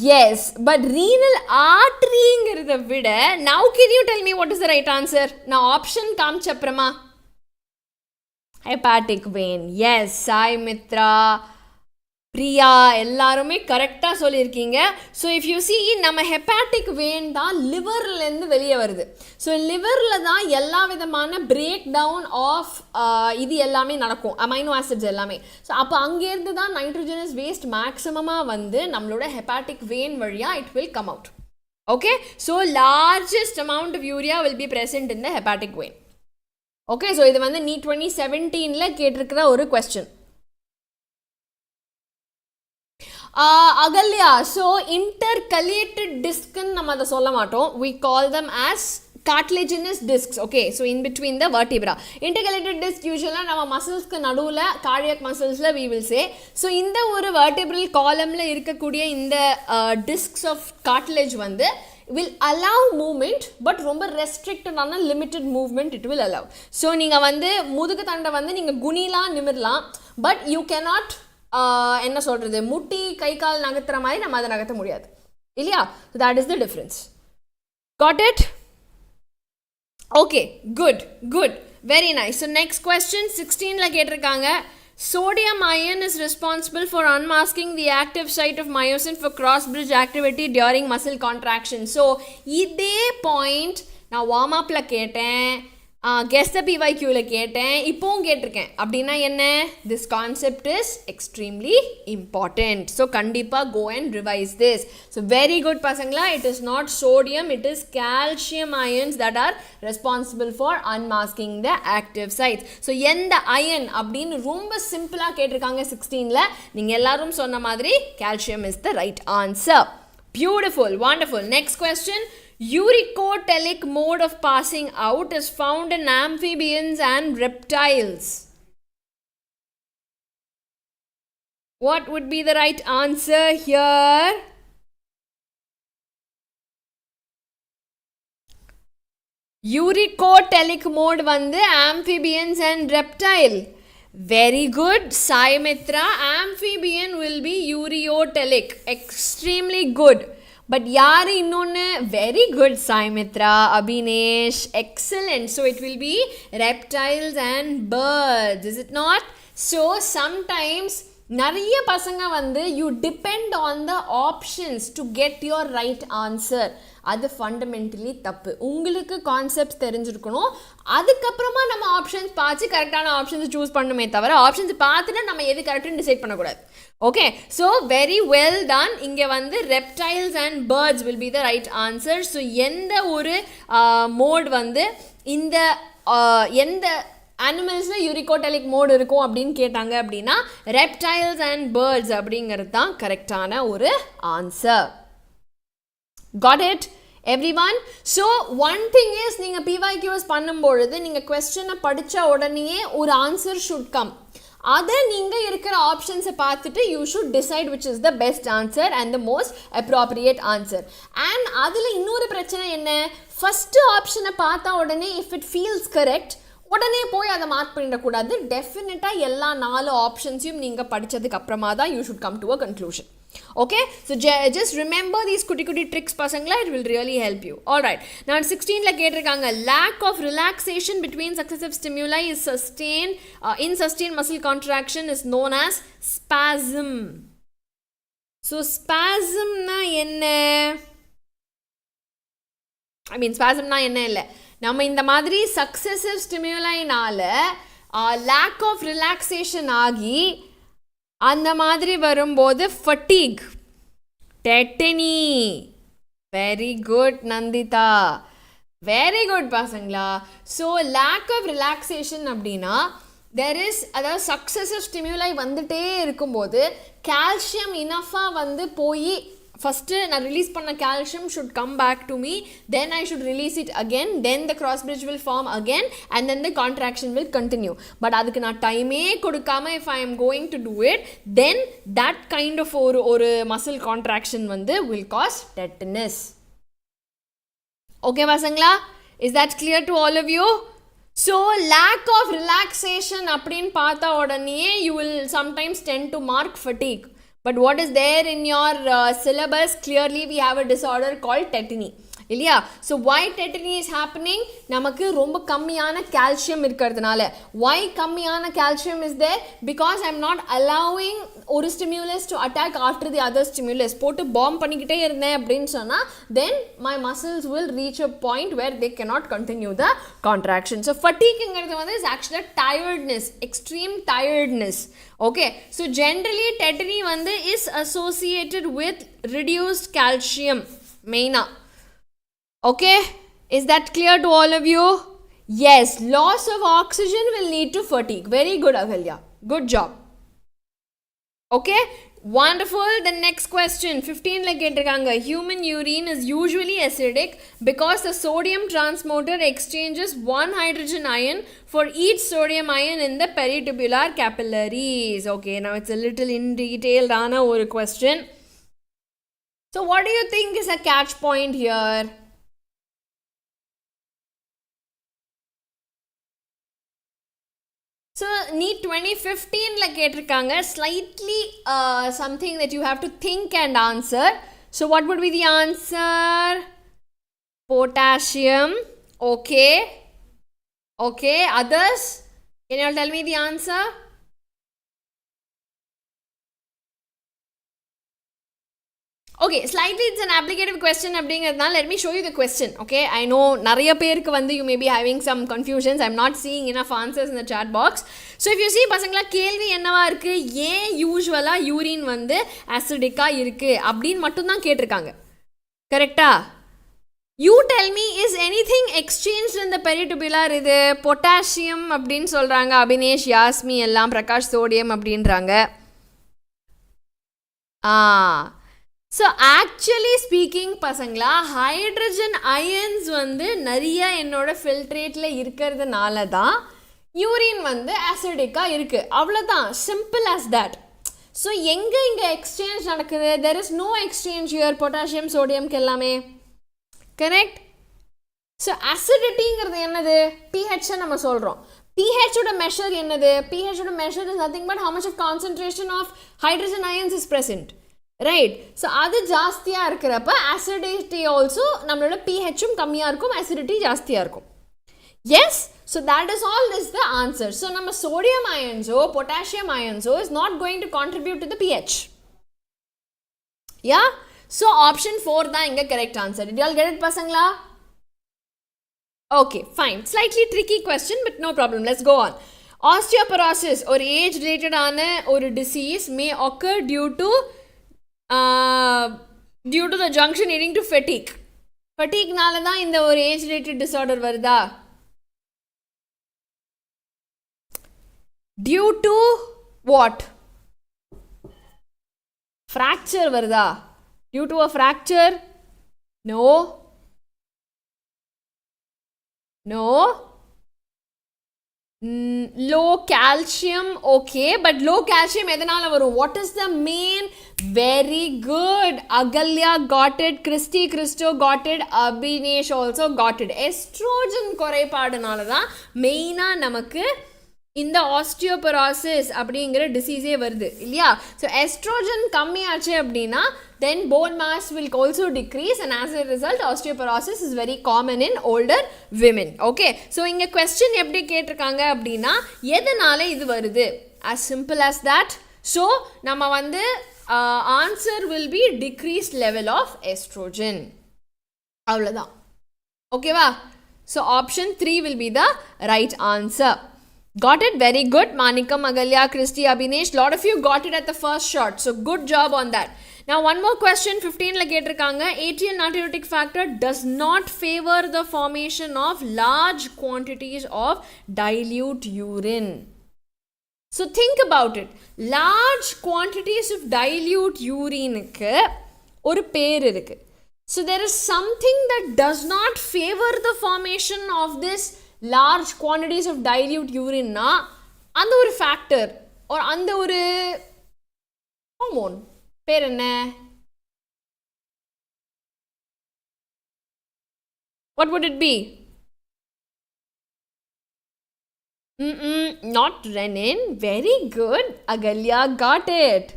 Yes, but renal artery ங்கிறத விட, now can you tell me what is the right answer? நான் option காமிச்சப்றமா hepatic vein. Yes, Sai Mitra, Priya, எல்லாருமே கரெக்டா சொல்லிருக்கீங்க. So if you see, நம்ம hepatic vein தான் liverல இருந்து வெளிய வருது. So liverல தான் எல்லா விதமான breakdown of இது எல்லாமே நடக்கும், amino acids எல்லாமே. So அப்ப அங்க இருந்து தான் nitrogenous waste maximum வந்து நம்மளோட hepatic vein வழியா it will come out. Okay? So largest amount of urea will be present in the hepatic vein. Okay, so இது வந்து NEET 2017ல கேட்டிருக்கிற ஒரு question. Ahalya, so intercalated disc நம்ம அதை சொல்ல மாட்டோம். We call them as cartilaginous discs. Okay, so in between the vertebra. Intercalated disc usually நம்ம musclesக்கு நடுவுல cardiac musclesல we will say. So இந்த ஒரு vertebral columnல இருக்கக்கூடிய இந்த discs of cartilage வந்து will allow movement, but ரொம்ப restricted ஆன limited movement it will allow. So நீங்க வந்து முதுகு தண்டை வந்து நீங்க குனிலாம் நிமிரலாம், but you cannot என்ன சொல்றது, முட்டி கை கால் நகத்துற மாதிரி நம்ம அதை நகத்த முடியாது இல்லையா? So that is the difference. Got it? Okay, good, very nice. So next question 16ல கேட்டிருக்காங்க, sodium ion is responsible for unmasking the active site of myosin for cross bridge activity during muscle contraction. So இதே point நான் warm upல கேட்டேன், guess the PYQல கேட்டேன், இப்போவும் கேட்டிருக்கேன். அப்படின்னா என்ன? This concept is extremely important. So கண்டிப்பா go and revise this. So very good பசங்களா, it is not sodium, it is calcium ions that are responsible for unmasking the active sites. So எந்த ion அப்படின்னு ரொம்ப சிம்பிளா கேட்டிருக்காங்க 16ல. நீங்க எல்லாரும் சொன்ன மாதிரி calcium is the right answer. Beautiful, wonderful. Next question. Uricotelic mode of passing out is found in amphibians and reptiles. What would be the right answer here? Uricotelic mode வந்து amphibians and reptile. Very good, Sai Mitra. Amphibian will be ureotelic. Extremely good. But யாரு இன்னொன்னு? Very good, Sai Mitra, Abhinesh, excellent. So it will be reptiles and birds, is it not? So sometimes நிறைய பசங்க வந்து you depend on the options to get your right answer. அது ஃபண்டமெண்டலி தப்பு. உங்களுக்கு கான்செப்ட்ஸ் தெரிஞ்சிருக்கணும், அதுக்கப்புறமா நம்ம ஆப்ஷன்ஸ் பார்த்து கரெக்டான ஆப்ஷன்ஸ் சூஸ் பண்ணுமே தவிர ஆப்ஷன்ஸ் பார்த்துட்டு நம்ம எது கரெக்டுன்னு டிசைட் பண்ணக்கூடாது. Okay, so very well ton. இங்கே வந்து reptiles and birds will be the right answer. So எந்த ஒரு மோட் வந்து இந்த எந்த அனிமல்ஸில் யூரிகோட்டலிக் மோட் இருக்கும் அப்படின்னு கேட்டாங்க அப்படின்னா ரெப்டைல்ஸ் அண்ட் பேர்ட்ஸ் அப்படிங்கிறது தான் கரெக்டான ஒரு answer. Got it? Everyone? So one thing is, நீங்கள் PYQs பண்ணும்பொழுது நீங்கள் கொஸ்டினை படித்த உடனேயே ஒரு ஆன்சர் should come. அதை நீங்கள் இருக்கிற ஆப்ஷன்ஸை பார்த்துட்டு you should decide which is the best answer and the most appropriate answer. And அதில் இன்னொரு பிரச்சனை என்ன, ஃபஸ்ட்டு ஆப்ஷனை பார்த்தா உடனே if it feels correct உடனே போய் அதை மார்க் பண்ணிடக்கூடாது. டெஃபினட்டாக எல்லா 4 ஆப்ஷன்ஸையும் நீங்கள் படித்ததுக்கு அப்புறமா தான் you should come to a conclusion. Okay, so just remember these kuti tricks pasangla, it will really help you. Alright, now 16 la ketirukanga, lack of relaxation between successive stimuli is sustained in sustained muscle contraction is known as spasm. So spasm na enna, I mean spasm na enna illa, நம்ம இந்த மாதிரி successive stimuli நால lack of relaxation ஆகி அந்த மாதிரி வரும்போது fatigue, tetany. Very good Nandita, very good pasangla. So lack of relaxation அப்படினா there is அதாவது successive stimuli வந்துட்டே இருக்கும்போது calcium enough-ஆ வந்து போய் ஃபஸ்ட்டு நான் ரிலீஸ் பண்ண calcium should come back to me, then I should release it again, then the cross bridge will form again and then the contraction will continue. But அதுக்கு நான் டைமே கொடுக்காம if I am going to do it, then that kind of ஒரு muscle contraction வந்து will cause tetanus. Okay pasangla, is that clear to all of you? So lack of relaxation அப்படின் பார்த்தா உடனே you will sometimes tend to mark fatigue. But what is there in your syllabus? Clearly we have a disorder called tetany. இல்லையா? So why tetany is happening? நமக்கு ரொம்ப கம்மியான calcium இருக்கிறதுனால. Why கம்மியான calcium is there? Because I am not allowing ஒரு stimulus to attack after the other stimulus. போட்டு bomb பண்ணிக்கிட்டே இருந்தேன் அப்படின்னு சொன்னா, then my muscles will reach a point where they cannot continue the contraction. So fatigue is actually tiredness, extreme tiredness. Okay, so generally tetany is associated with reduced calcium maina. Okay, is that clear to all of you? Yes, loss of oxygen will lead to fatigue. Very good Ahalya, good job. Okay, wonderful. The next question 15 la ketirukanga, human urine is usually acidic because the sodium transporter exchanges one hydrogen ion for each sodium ion in the peritubular capillaries. Okay, now it's a little in detail rana or question. So what do you think is a catch point here? So NEET 2015 la ketirukanga, slightly something that you have to think and answer. So what would be the answer? Potassium. Okay. Okay, others? Can you all tell me the answer? Okay, slightly it's an applicative question அப்படிங்கிறதுனால let me show you the question. Okay, I know நிறைய பேருக்கு வந்து you may be having some confusions. I'm not seeing enough answers in the chat box. So if you see பசங்களா, கேள்வி என்னவா இருக்கு, ஏன் யூசுவலா யூரின் வந்து அசிடிக்கா இருக்கு அப்படின்னு மட்டும் தான் கேட்டிருக்காங்க. கரெக்டா? You tell me, is anything exchanged in the peritubular? இது பொட்டாசியம் அப்படின்னு சொல்றாங்க, அபினேஷ், யாஸ்மி எல்லாம், பிரகாஷ் சோடியம் அப்படின்றாங்க. So actually speaking பசங்களா, ஹைட்ரஜன் அயன்ஸ் வந்து நிறைய என்னோட ஃபில்ட்ரேட்டில் இருக்கிறதுனால தான் யூரின் வந்து அசிடிக்காக இருக்குது. அவ்வளோதான், சிம்பிள் as that. ஸோ எங்கே இங்கே எக்ஸ்சேஞ்ச் நடக்குது? there is no exchange here, potassium சோடியம்க்கு எல்லாமே. கரெக்ட்? ஸோ அசிடிட்டிங்கிறது என்னது? pH நம்ம சொல்கிறோம். pH ஓட மெஷர் என்னது? pH ஓட measure is nothing but how much of concentration of hydrogen ions is present. Right, so அது ஜாஸ்தியா இருக்கிறப்ப acidity also நம்மளோட pHம் கம்மியா இருக்கும், acidity ஜாஸ்தியா இருக்கும். Yes, so that is all is the answer. So நம்ம sodium ions or potassium ions is not going to contribute to the pH. Yeah, so option 4 தான் இங்க correct answer. Did you all get it pasangla? Okay, fine. Slightly tricky question but no problem. Let's go on. Osteoporosis or age related ஆன ஒரு disease may occur due to the junction leading to fatigue. Fatigue நால தான் இந்த ஒரு age related disorder வருதா? Due to what? Fracture வருதா? Due to a fracture? No. No. Low calcium, okay, but low calcium எதனால வரும்? What is the main? Very good. Agalya got it. Christo got it. Abhinesh also got it. Estrogen குறைபாடுனால தான் மெயினா நமக்கு இந்த osteoporosis அப்படிங்கிற டிசீஸே வருது இல்லையா? ஸோ எஸ்ட்ரோஜன் கம்மியாச்சு அப்படின்னா then bone mass will also decrease and as a result osteoporosis is very common in older women. Okay, so இங்க question எப்படி கேட்டிருக்காங்க அப்படின்னா எதனால இது வருது? As simple as that. So நம்ம வந்து answer will be decreased level of estrogen. அவ்வளவுதான். ஓகேவா? So option 3 will be the right answer. Got it? Very good. Manikam, Agalya, Christy, Abhinesh. Lot of you got it at the first shot. So good job on that. Now one more question. 15 la ketirukanga. Atrial natriuretic factor does not favor the formation of large quantities of dilute urine. So think about it. Large quantities of dilute urine ku oru per irukku. So there is something that does not favor the formation of this large quantities of dilute urine na அந்த ஒரு factor or அந்த ஒரு hormone பேர் என்ன? What would it be? Not renin. Very good. Agalya got it.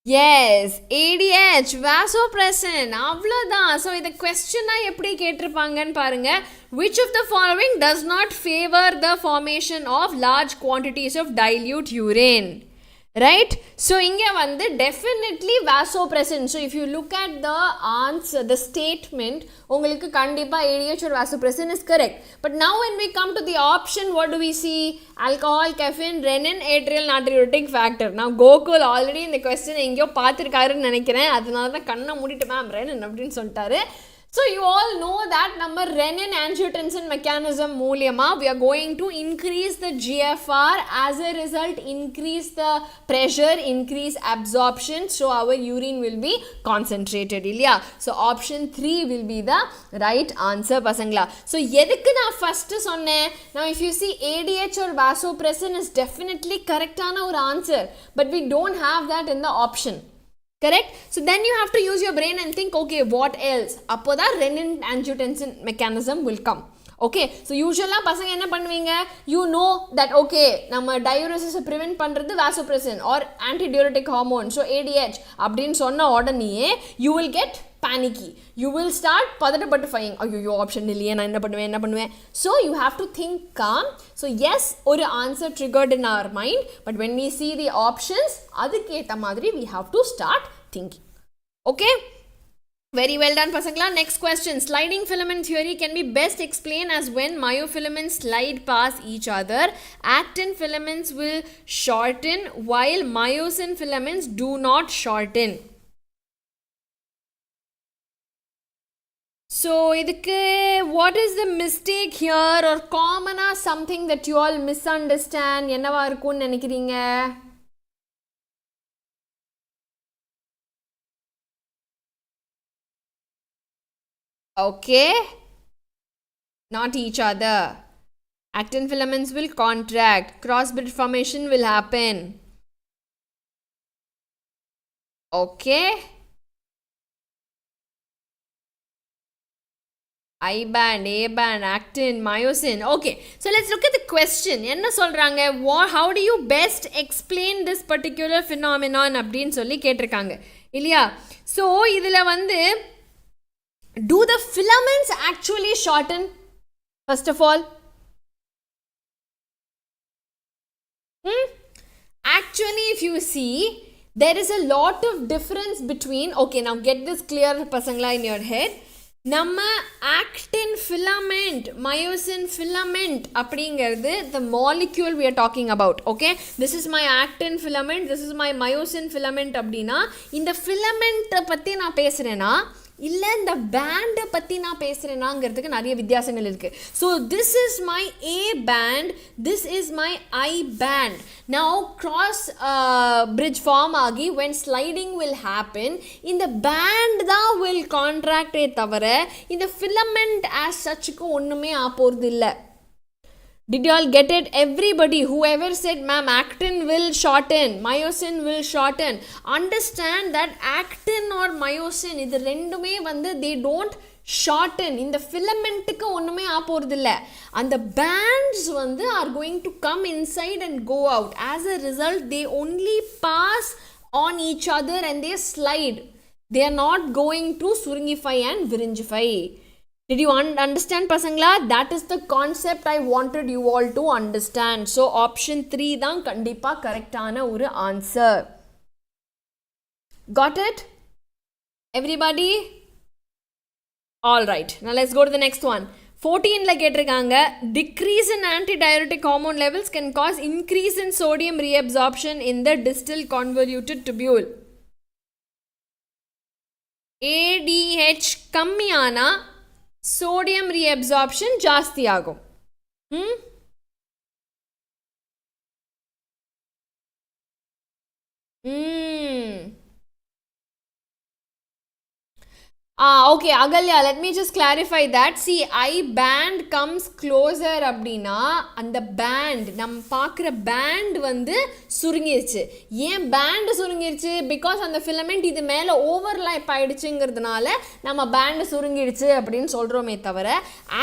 Yes, ADH, vasopressin, avladhaan. So, இந்த question எப்படி கேட்டிருப்பாங்கன்னு பாருங்க. Which of the following does not favor the formation of large quantities of dilute urine? Right? So, இங்க வந்து definitely vasopressin. So, if you look at the answer, the statement, உங்களுக்கு கண்டிப்பா ADH or vasopressin is correct. But now when we come to the option, what do we see? Alcohol, caffeine, renin, atrial natriuretic factor. Now, Gokul already இந்த question எங்கயோ பார்த்திருக்காருன்னு நினைக்கிறேன். அதனால தான் கண்ணை மூடிட்டு மேம் renin அப்படின்னு சொல்லிட்டாரு. So, you all know that number renin angiotensin mechanism மூலியமா we are going to increase the GFR, as a result increase the pressure, increase absorption, so our urine will be concentrated இல்லையா? So, option 3 will be the right answer பசங்களா. So, எதுக்கு நான் first சொன்னேன்? Now, if you see ADH or vasopressin is definitely correctான ஒரு answer, but we don't have that in the option. Correct? So then you have to use your brain and think, okay, what else? அப்போதா renin angiotensin mechanism will come. Okay, so usually பசங்க என்ன பண்ணுவீங்க? You know that okay, நம்ம diuresis prevent பண்றது vasopressin or antidiuretic hormone, so ADH அப்படின்னு சொன்ன உடனே you will get panicky. You will start பதட்டப்பட்டு ஐயோ ஆப்ஷன் இல்லையே நான் என்ன பண்ணுவேன். So you have to think calm. So yes, ஒரு answer triggered in our mind, but when we see the options, அதுக்கேத்த மாதிரி we have to start thinking. Okay? Very well done pasangla. Next question. Sliding filament theory can be best explained as when myofilaments slide past each other, actin filaments will shorten while myosin filaments do not shorten. So, what is the mistake here or common something that you all misunderstand? என்னவா இருக்கும்னு நினைக்கிறீங்க? Okay, not each other. Actin filaments will contract, cross-bridge formation will happen. Okay. I-band, A-band, actin, myosin. Okay, so let's look at the question. என்ன சொல்றாங்க? How do you best explain this particular phenomenon அப்படின்னு சொல்லி கேட்டிருக்காங்க இல்லையா? So இதுல வந்து do the filaments actually shorten? First of all, actually if you see, there is a lot of difference between, okay, now get this clear pasangla in your head. நம்ம actin filament, myosin filament அப்படிங்கிறது the molecule we are talking about. Okay, this is my actin filament, this is my myosin filament அப்படின்னா இந்த filament பற்றி நான் பேசுகிறேன்னா இல்லை இந்த பேண்டை பற்றி நான் பேசுகிறேனாங்கிறதுக்கு நிறைய வித்தியாசங்கள் இருக்குது. So this is my A band, this is my I band. Now cross bridge form ஆகி when sliding will happen, இந்த band தான் will contract தவிர இந்த filament as suchக்கு ஒன்றுமே ஆப்போறது இல்லை. Did you all get it? Everybody, whoever said, ma'am, actin will shorten, myosin will shorten, understand that actin or myosin, இது ரெண்டுமே வந்து they don't shorten. இந்த filamentuக்கு ஒண்ணுமே ஆப்போறதில்ல. அந்த bands வந்து are going to come inside and go out. As a result, they only pass on each other and they slide. They are not going to surungify and viringify. Did you understand, pasangla? That is the concept I wanted you all to understand. So option 3 தான் கண்டிப்பா கரெக்டான ஒரு answer. Got it? Everybody? All right. Now let's go to the next one. 14 la கேட்டிருக்காங்க, decrease in antidiuretic hormone levels can cause increase in sodium reabsorption in the distal convoluted tubule. ADH கம்மியானா sodium reabsorption ಜಾಸ್ತಿ ಆகும். Okay, Agalya, let me just clarify that. See, I band comes closer அப்படினா அந்த band நம்ம பார்க்குற band வந்து சுருங்கிருச்சு. ஏன் band சுருங்கிருச்சு? Because அந்த filament இது மேலே overlap ஆயிடுச்சுங்கிறதுனால நம்ம band சுருங்கிடுச்சு அப்படின்னு சொல்கிறோமே தவிர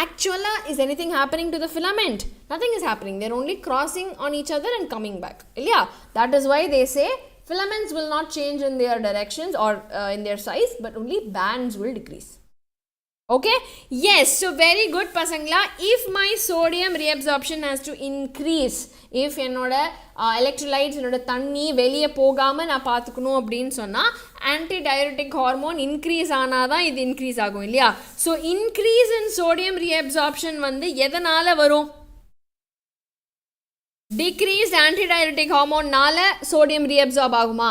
actually is anything happening to the filament? Nothing is happening. They're only crossing on each other and coming back. இல்லையா? That is why they say filaments will not change in their directions or in their size, but only bands will decrease. Okay? Yes, so very good, pasangla. If my sodium reabsorption has to increase, if என்னோட electrolytes என்னோட தண்ணி வெளியே போகாமல் நான் பார்த்துக்கணும் அப்படின்னு சொன்னால் antidiuretic hormone increase ஆனாதான் இது increase ஆகும் இல்லையா? So increase in sodium reabsorption வந்து எதனால் வரும்? Decreased antidiuretic hormone நால sodium reabsorb ஆகுமா?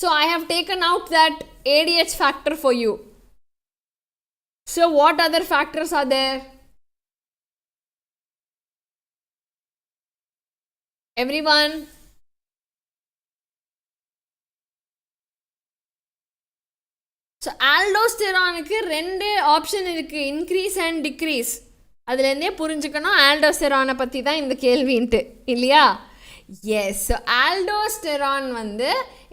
So I have taken out that ADH factor for you. So what other factors are there? Everyone? So aldosteronuக்கு ரெண்டு ஆப்ஷன் இருக்கு, increase and decrease. அதுலேருந்தே புரிஞ்சுக்கணும் ஆல்டோஸ்டெரானை பற்றி தான் இந்த கேள்வின்ட்டு இல்லையா? எஸ், ஸோ ஆல்டோஸ்டெரான் வந்து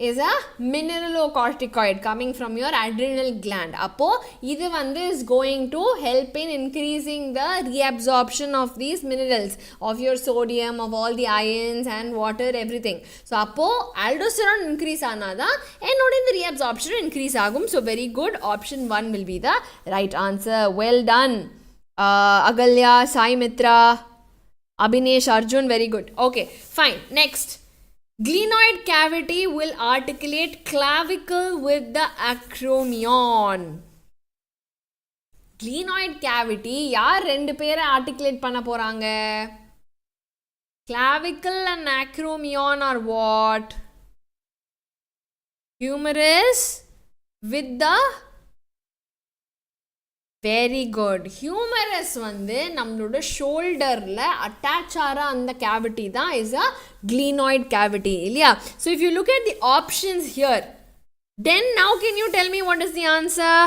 is a mineralocorticoid coming from your adrenal gland. அப்போது இது வந்து is going to help in increasing the reabsorption of these minerals, of your sodium, of all the ions and water, everything. So அப்போது ஆல்டோஸ்டெரான் இன்க்ரீஸ் ஆனால் தான் என்னோட இந்த ரீஅப்சார்ப்ஷன் இன்க்ரீஸ் ஆகும். So very good, option 1 will be the right answer. Well done Agalya, Sai Mitra, Abhinesh, Arjun, very good. Okay, fine. Next, glenoid cavity will articulate clavicle with the acromion. Glenoid cavity யார் ரெண்டு பேரை articulate பண்ண போறாங்க? Clavicle and acromion are what? Humerus with the very good. Humorous வந்து நம்மளோட ஷோல்டரில் அட்டாச் ஆகிற அந்த கேவிட்டி தான் இஸ் அ glenoid cavity இல்லையா? So if you look at the options here, then now can you tell me what is the answer?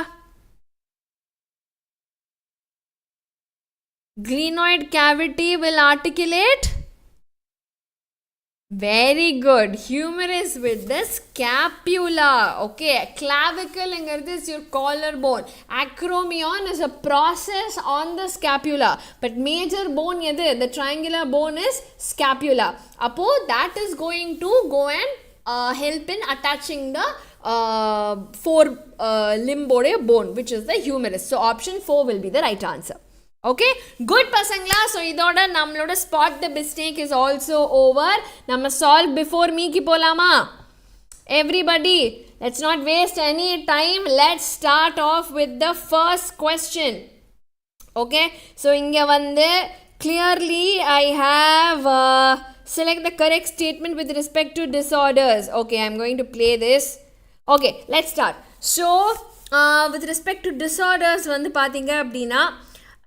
Glenoid cavity will articulate. Very good. Humerus with the scapula. Okay, clavicle is your collarbone. Acromion is a process on the scapula. But major bone yadu, the triangular bone is scapula. Apo that is going to go and help in attaching the four limb bone, which is the humerus. So option 4 will be the right answer. Okay, good pasangla. So idoda nammaloda spot the mistake is also over. Namma solve before me ki polama. Everybody, let's not waste any time. Let's start off with the first question. Okay, so inga vande clearly I have select the correct statement with respect to disorders. Okay, I'm going to play this. Okay, let's start. So with respect to disorders vandu pathinga appadina,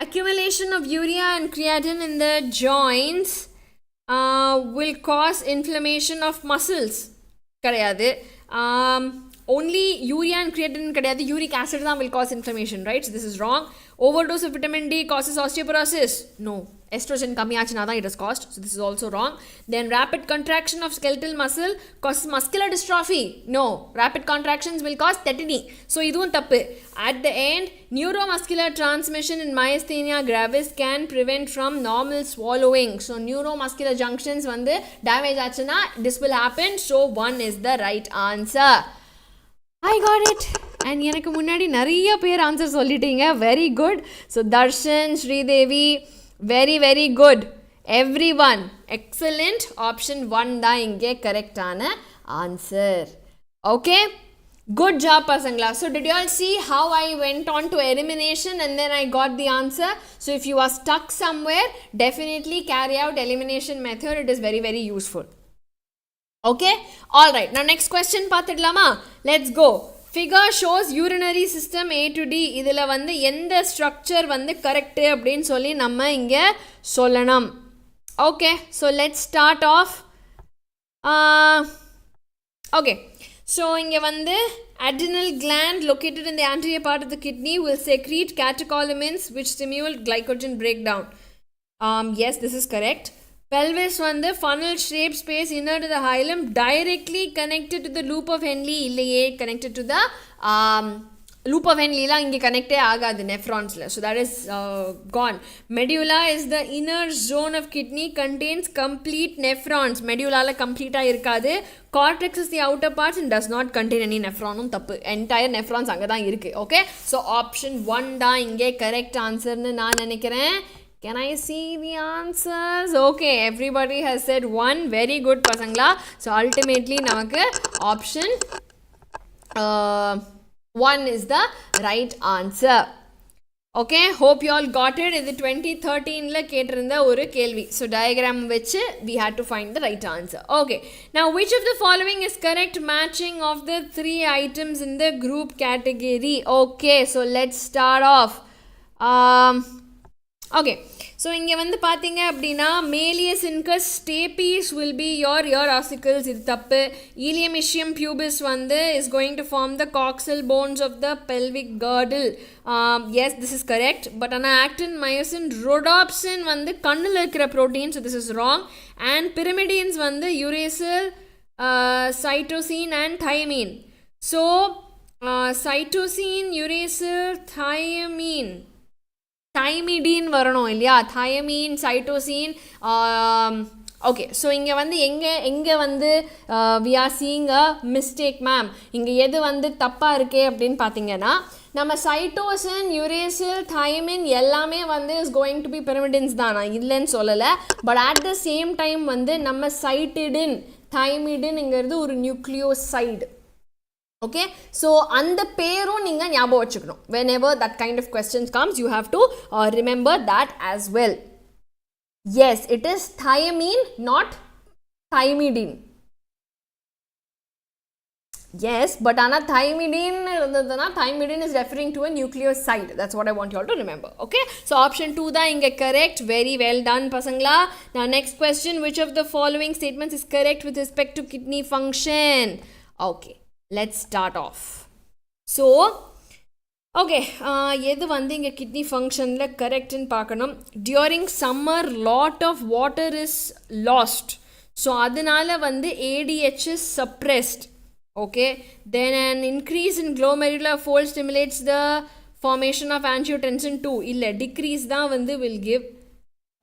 accumulation of urea and creatine in the joints will cause inflammation of muscles. கிடையாது. only urea and creatinine kadiyadu, uric acid தான் will cause inflammation, right? So this is wrong. Overdose of vitamin D causes osteoporosis. No. Estrogen kamiyachina தான் it is caused. So this is also wrong. Then rapid contraction of skeletal muscle causes muscular dystrophy. No. Rapid contractions will cause tetany. So idhun tappu. At the end, neuromuscular transmission in myasthenia gravis can prevent from normal swallowing. So neuromuscular junctions வந்து damage ஆச்சுனா this will happen. So 1 is the right answer. I got it. And எனக்கு முன்னாடி நிறைய பேர் ஆன்சர் சொல்லிட்டீங்க. Very good. So Darshan, Sridevi, very good. Everyone, excellent. Option 1 தான் இங்கே கரெக்டான answer. Okay? Good job, pasangla. So did you all see how I went on to elimination and then I got the answer? So if you are stuck somewhere, definitely carry out elimination method. It is very useful. Okay? Alright. Now next question pathidlama. Let's go. Figure shows urinary system A to D. இதில் வந்து எந்த structure வந்து correct அப்படின்னு சொல்லி நம்ம இங்கே சொல்லணும். Okay. So let's start off. Okay. So இங்கே வந்து adrenal gland located in the anterior part of the kidney will secrete catecholamines which stimulate glycogen breakdown. Yes, this is correct. Pelvis வந்து funnel shape space inner to the hilum directly connected to the loop of Henle இல்லையே connected to the loop of Henle la inge connect ஆகாது nephrons la. So that is gone. Medulla is the inner zone of kidney, contains complete nephrons. Medulla la complete இருக்காது. Cortex is the outer part and does not contain any nephron. தப்பு. Entire nephrons அங்க தான் இருக்கு. Okay? So option 1 தான் இங்கே correct answer னு நான் நினைக்கிறேன். Can I see the answers? Okay, everybody has said 1. Very good, pasangla. So ultimately, namakku option 1 is the right answer. Okay, hope you all got it. This 2013 la ketirundha oru kelvi. So diagram vechu we had to find the right answer. Okay, now which of the following is correct matching of the 3 items in the group category? Okay, so let's start off. Okay, so இங்கே வந்து பார்த்தீங்க அப்படின்னா Malleus incus stapes will be your ear ossicles. இது தப்பு. Elimination pubis வந்து is going to form the coxal bones of the pelvic girdle. Yes, this is correct. But ஆனால் actin, myosin, rhodopsin வந்து கண்ணில் இருக்கிற protein. So this is wrong. And pyrimidines வந்து uracil, cytosine and thiamine. So cytosine, uracil, thiamine. Thymidine வரணும் இல்லையா? Thiamine, cytosine. Okay, so இங்கே வந்து எங்கே வந்து we are seeing a mistake, ma'am. இங்கே எது வந்து தப்பாக இருக்கே அப்படின்னு பார்த்தீங்கன்னா நம்ம cytosine, uracil, thiamine எல்லாமே வந்து is going to be pyrimidines தான், நான் இல்லைன்னு சொல்லலை. But at the same time வந்து நம்ம cytidine, thymidine ஒரு நியூக்ளியோசைடு. Okay, so அந்த பேரும் நீங்க ஞாபகம் வச்சுக்கணும். Whenever that kind of questions comes, you have to remember that as well. Yes, it is thiamine, not thymidine. Yes, but thymidine is referring to a nucleoside. That's what I want you all to remember. Okay, so option 2 da inge correct. Very well done, pasangla. Now next question, which of the following statements is correct with respect to kidney function? Okay, let's start off. So okay, எது வந்து இங்கே kidney functionல correctன்னு பார்க்கணும். During summer lot of water is lost. So அதனால வந்து ADH is suppressed. Okay, then an increase in glomerular fold stimulates the formation of angiotensin 2. இல்ல decrease தான் வந்து will give.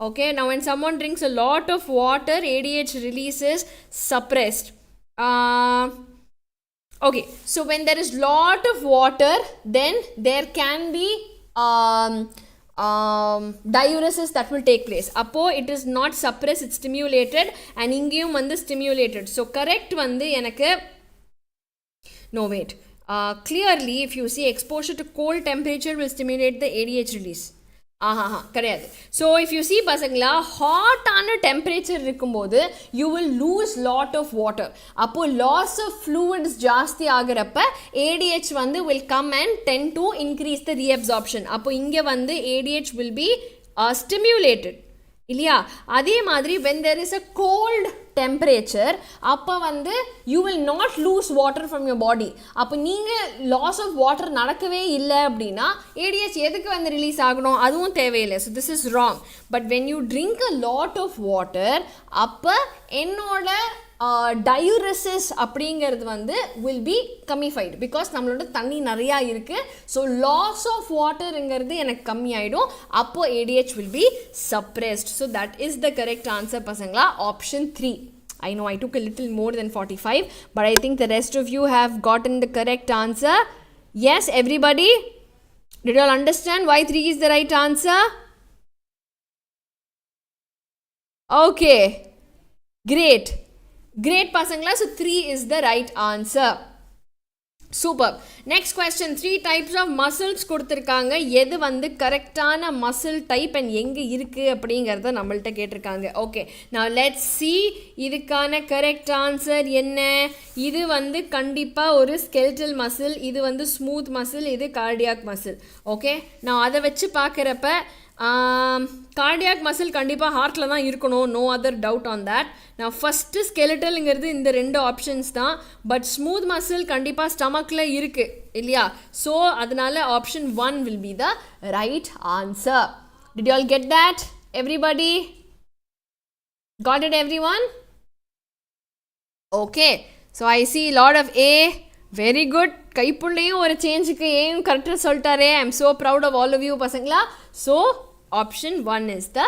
Okay, now when someone drinks a lot of water, ADH release is suppressed. Okay, so when there is lot of water, then there can be diuresis that will take place. Appo it is not suppressed, it's stimulated, and ingiyum vandu stimulated. So correct vandu enakku no wait. Clearly if you see exposure to cold temperature will stimulate the ADH release. கிடையாது. ஸோ இஃப் யூ சி பசங்களா ஹாட்டான டெம்பரேச்சர் இருக்கும்போது you will lose lot of water. அப்போது லாஸ் ஆஃப் ஃப்ளூயிட்ஸ் ஜாஸ்தி ஆகிறப்ப ஏடிஹெச் வந்து will come and tend to increase the reabsorption. அப்போ இங்கே வந்து ஏடிஹெச் வில் பி ஸ்டிம்யூலேட்டட். இல்லையா? அதே மாதிரி when there is a cold temperature அப்போ வந்து you will not lose water from your body. அப்போ நீங்கள் loss of water நடக்கவே இல்லை அப்படின்னா ADH எதுக்கு வந்து ரிலீஸ் ஆகணும்? அதுவும் தேவையில்லை. So this is wrong. But when you drink a lot of water அப்போ என்னோட diuresis அப்படிங்கிறது வந்து will be கம்மிஃபைடு பிகாஸ் நம்மளோட தண்ணி நிறையா இருக்குது. ஸோ லாஸ் ஆஃப் வாட்டருங்கிறது எனக்கு கம்மி ஆகிடும். அப்போ ADH will be suppressed. So that is the correct answer பசங்களா. Option 3. I know I took a little more than 45, but I think the rest of you have gotten the correct answer. Yes, everybody? Did you all understand why 3 is the right answer? Okay. Great pasangla. So 3 is the right answer. Super. Next question. 3 types of muscles கொடுத்திருக்காங்க. எது வந்து கரெக்டான muscle type and எங்க இருக்கு அப்படிங்கறத நம்மள்ட்ட கேட்டிருக்காங்க. Okay. Now let's see இதுக்கான correct answer என்ன? இது வந்து கண்டிப்பா ஒரு skeletal muscle, இது வந்து smooth muscle, இது cardiac muscle. Okay. நான் அதை வச்சு பார்க்கறப்ப cardiac muscle கண்டிப்பாக ஹார்ட்டில் தான் இருக்கணும். No other doubt on that. நான் ஃபஸ்ட்டு ஸ்கெலிட்டலுங்கிறது இந்த 2 ஆப்ஷன்ஸ் தான். பட் ஸ்மூத் மசில் கண்டிப்பாக ஸ்டமக்கில் இருக்குது இல்லையா? ஸோ அதனால option 1 will be the right answer. Did you all get that? Everybody got it? Everyone? Okay. So I see lot of A. Very good. கைப்புள்ளையும் ஒரு சேஞ்சுக்கு ஏயும் கரெக்டாக சொல்லிட்டாரே. I am so proud of all of you பசங்களா. So option 1 is the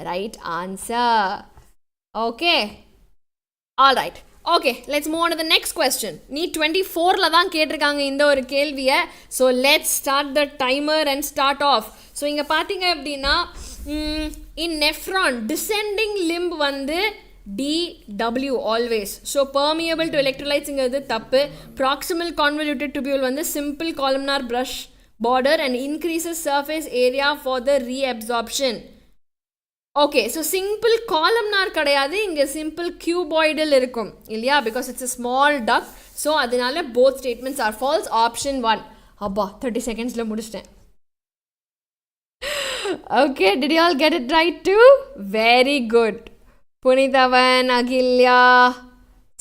right answer. Okay. All right. Okay, let's move on to the next question. NEET 24 la dhaan கேட்டிருக்காங்க இந்த ஒரு கேள்வியை. So let's start the timer and start off. So இங்க பார்த்தீங்க அப்படின்னா in nephron descending limb வந்து DW always. So permeable to electrolytes இங்கிறது தப்பு. Proximal convoluted tubule வந்து simple columnar brush border and increases surface area for the reabsorption. Okay, so simple columnar கிடையாது, இங்க simple cuboidal இருக்கும் இல்லையா? Because it's a small duct. So அதனால both statements are false. Option 1. அப்பா 30 secondsல முடிச்சிட்டேன். Okay, did you all get it right too? Very good. Punithavan, Agilya,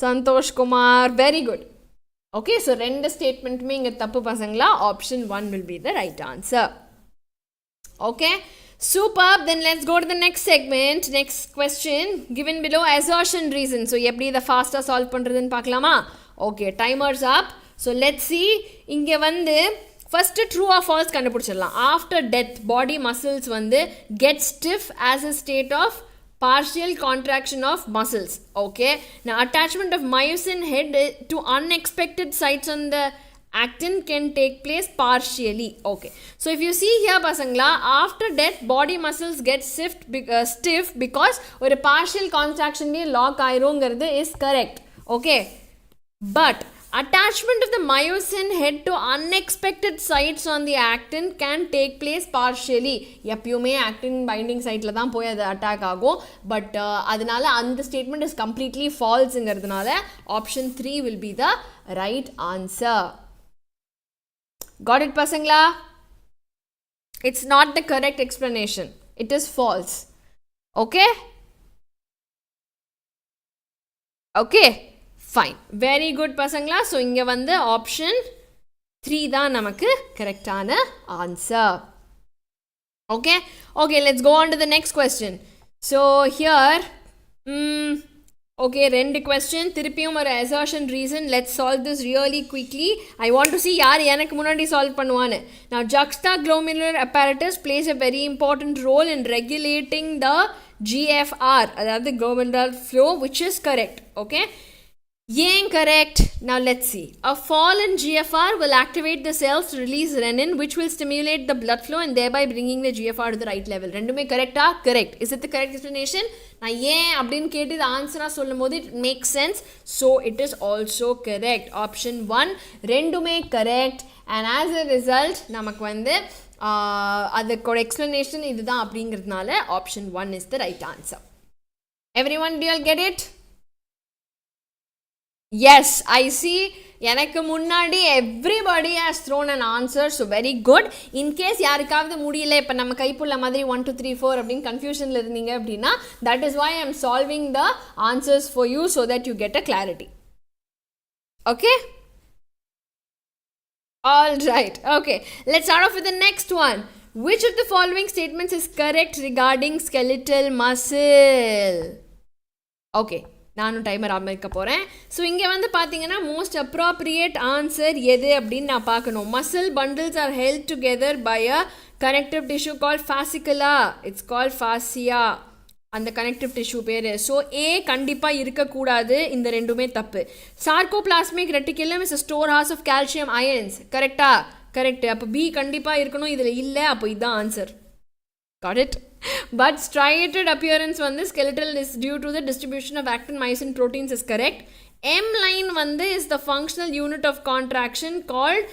Santosh Kumar, very good. Okay, so ரெண்டு ஸ்டேட்மெண்ட்டுமே இங்கே தப்பு பசங்களா. Option 1 will be the right answer. Okay, super. Then let's go to the next segment. Next question given below assertion reason. So எப்படி இதை ஃபாஸ்ட்டாக சால்வ் பண்ணுறதுன்னு பார்க்கலாமா? Okay, timers up. So let's see. இங்கே வந்து ஃபஸ்ட்டு ட்ரூ ஆர் ஃபால்ஸ் கண்டுபிடிச்சிடலாம். ஆஃப்டர் டெத் பாடி மசில்ஸ் வந்து get stiff as a state of partial contraction of muscles. Okay, now attachment of myosin head to unexpected sites on the actin can take place partially. Okay, so if you see here pasangla, after death body muscles get stiff because ஒரு partial contraction லே lock ஆயிருங்கிறது is correct. Okay, but attachment of the myosin head to unexpected sites on the actin can take place partially. எப்பயுமே actin binding siteல தான் போய் அது அட்டாக் ஆகும். பட் அதனால அந்த ஸ்டேட்மெண்ட் இஸ் கம்ப்ளீட்லி ஃபால்ஸுங்கிறதுனால option 3 will be the right answer. Got it பசங்களா? It's not the correct explanation. It is false. Okay? Okay. Fine. Very good பசங்களா. ஸோ இங்கே வந்து ஆப்ஷன் 3 தான் நமக்கு கரெக்டான answer. Okay okay, let's go on to the next question. So here okay, 2 question திருப்பியும் ஒரு assertion reason. Let's solve this really quickly. I want to see யார் எனக்கு முன்னாடி சால்வ் பண்ணுவான்னு. Now juxtaglomerular apparatus plays a very important role in regulating the GFR, அதாவது glomerular flow, which is correct. Okay. Incorrect. Now let's see. A fall in GFR will activate the cells to release renin, which will stimulate the blood flow and thereby bringing the GFR to the right level. ரெண்டுமே கரெக்டா? Correct. Is it the correct explanation? நான் ஏன் அப்படின்னு கேட்டு இது ஆன்சராக சொல்லும் போது it makes sense. So it is also correct. Option 1 ரெண்டுமே correct. And as a result நமக்கு வந்து அதுக்கோட explanation இதுதான் அப்படிங்கிறதுனால option 1 is the right answer. Everyone, do you all get it? Yes, I see. எனக்கு முன்னாடி everybody has thrown an answer, so very good. In case யாருக்காவது முடியல, இப்போ நம்ம கைப்புள்ள மாதிரி 1 2 3 4 அப்படின்னு கன்ஃபியூஷனில் இருந்தீங்க அப்படின்னா, that is why I am solving the answers for you so that you get a clarity. Okay? All right. Okay. Let's start off with the next one. Which of the following statements is correct regarding skeletal muscle? Okay. நானும் டைமர் அமைக்க போகிறேன். ஸோ இங்கே வந்து பார்த்தீங்கன்னா மோஸ்ட் அப்ராப்ரியேட் ஆன்சர் எது அப்படின்னு நான் பார்க்கணும். Muscle bundles are held together by a connective tissue call fascicula. It's call fascia, அந்த கனெக்டிவ் டிஷ்யூ பேர். ஸோ ஏ கண்டிப்பாக இருக்கக்கூடாது, இந்த ரெண்டுமே தப்பு. Sarcoplasmic reticulum is a store house of calcium ions. கரெக்டா? கரெக்ட். அப்போ பி கண்டிப்பாக இருக்கணும், இதில் இல்லை. அப்போ இதுதான் answer. Got it? But striated appearance வந்து skeletal is due to the distribution of actin myosin proteins is correct. M line வந்து is the functional unit of contraction called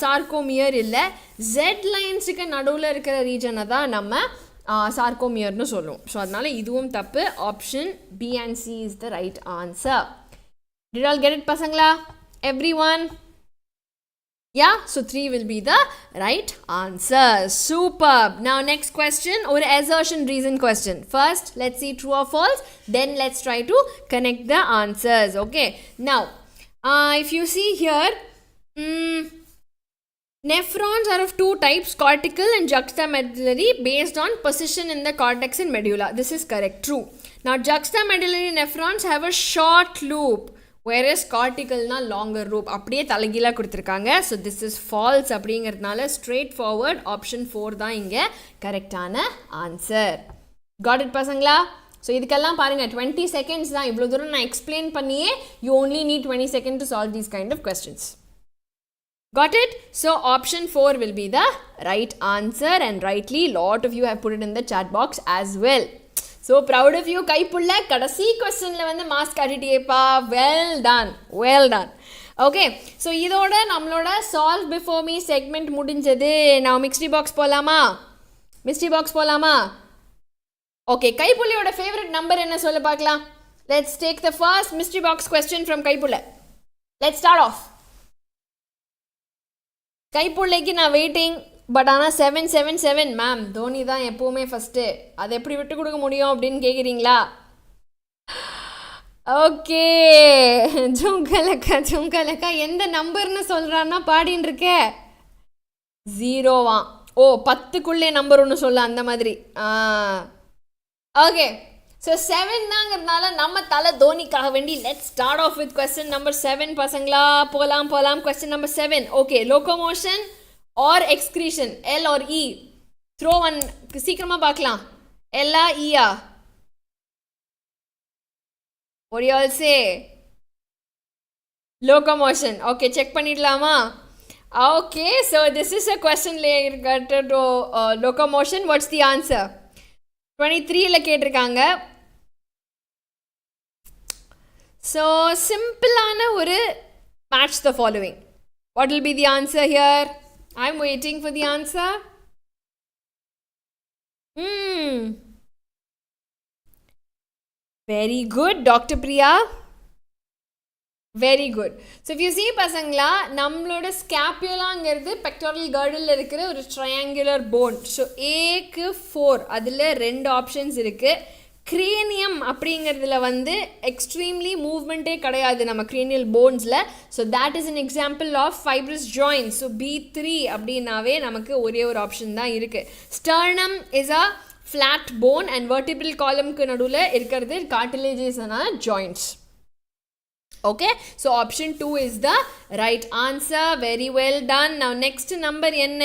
sarcomere இல்லை. Z linesக்கு நடுவில் இருக்கிற ரீஜனை தான் நம்ம sarcomereனு சொல்லுவோம். ஸோ அதனால இதுவும் தப்பு. Option B and C is the right answer. Did you all get it பசங்களா? Everyone? Yeah, so 3 will be the right answer. Superb. Now next question, or assertion reason question. First, let's see true or false. Then let's try to connect the answers. Okay. Now, if you see here, nephrons are of two types, cortical and juxtamedullary, based on position in the cortex and medulla. This is correct. True. Now, juxtamedullary nephrons have a short loop, whereas cortical na longer loop. அப்படியே தலைகீழா கொடுத்திருக்காங்க. So this is false அப்படிங்கிறதுனால straight forward option 4 தான் இங்க கரெக்டான ஆன்சர். Got it பசங்களா? ஸோ இதுக்கெல்லாம் பாருங்க 20 seconds தான். இவ்வளோ தூரம் நான் எக்ஸ்பிளைன் பண்ணியே you only need 20 seconds to solve these kind of questions. Got it? So option 4 will be the right answer, and rightly lot of you have put it in the chat box as well. So proud of you. Kaipulla கடைசி கொஸ்டினில் வந்து மாஸ்க் காட்டிட்டேப்பா. Well done, well done. Okay, so இதோட நம்மளோட சால்வ் பிஃபோர் மீ செக்மெண்ட் முடிஞ்சது. நான் மிக்ஸ்டி பாக்ஸ் போகலாமா? மிஸ்டி பாக்ஸ் போகலாமா? ஓகே, கைப்புள்ளியோட ஃபேவரட் நம்பர் என்ன சொல்ல பார்க்கலாம். Let's take the first mystery box question from Kaipulla. Let's start off. கைப்புள்ளைக்கு நான் வெயிட்டிங். பட் ஆனால் 777 மேம் தோனி தான் எப்போவுமே ஃபஸ்ட்டு, அதை எப்படி விட்டு கொடுக்க முடியும் அப்படின்னு கேட்குறீங்களா? ஓகே, ஜுங்கலக்கா ஜுங்கலக்கா எந்த நம்பர்னு சொல்கிறான்னா பாடின்னு இருக்கே. 0வா? ஓ 10க்குள்ளே நம்பர் ஒன்று சொல்ல, அந்த மாதிரி. ஓகே, ஸோ 7 தாங்கிறதுனால நம்ம தலை தோனிக்காக வேண்டி let's start off with question number 7 பசங்களா. போகலாம் போகலாம். Question number 7. Okay, locomotion or excretion, L or E? Throw one. சீக்கிரமா பார்க்கலாம். L ah E ah? What do you all say? Locomotion. Okay, check பண்ணிடலாமா? Okay, so this is a question related to locomotion. What's the answer? 23ல கேட்டிருக்காங்க. So சிம்பிளான ஒரு match the following. What will be the answer here? I'm waiting for the answer. Very good, Dr. Priya. Very good. So if you see பசங்களா, நம்மளோட ஸ்கேப்புலாங்கிறது பெக்டோரல் கர்டில் இருக்கிற ஒரு ட்ரையாங்குலர் போன். ஸோ ஏக்கு 4, அதில் 2 ஆப்ஷன்ஸ் இருக்குது. கிரேனியம் அப்படிங்கிறதுல வந்து எக்ஸ்ட்ரீம்லி மூவ்மெண்ட்டே கிடையாது நம்ம கிரேனியல் போன்ஸில். So that is an example of fibrous joints. So B3 அப்படின்னாவே நமக்கு ஒரே ஒரு ஆப்ஷன் தான் இருக்குது. Sternum is a flat bone and vertebral காலம்க்கு நடுவில் இருக்கிறது கார்டிலேஜஸான joints. Okay, so option 2 is the right answer. Very well done. Now next number என்ன?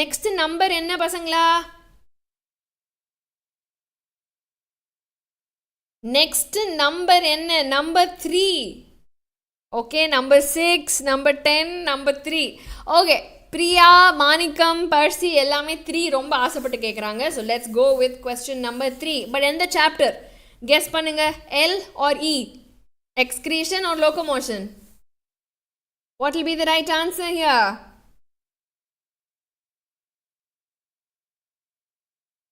நெக்ஸ்ட் நம்பர் என்ன பசங்களா? Next number என்ன? Number 3. Okay, number 6, number 10, number 3. Okay, Priya, Manikam, Percy எல்லாமே 3 ரொம்ப ஆசைப்பட்டு கேட்குறாங்க. So let's go with question number 3. But எந்த chapter? Guess பண்ணுங்க. L or E? Excretion or locomotion? What will be the right answer here?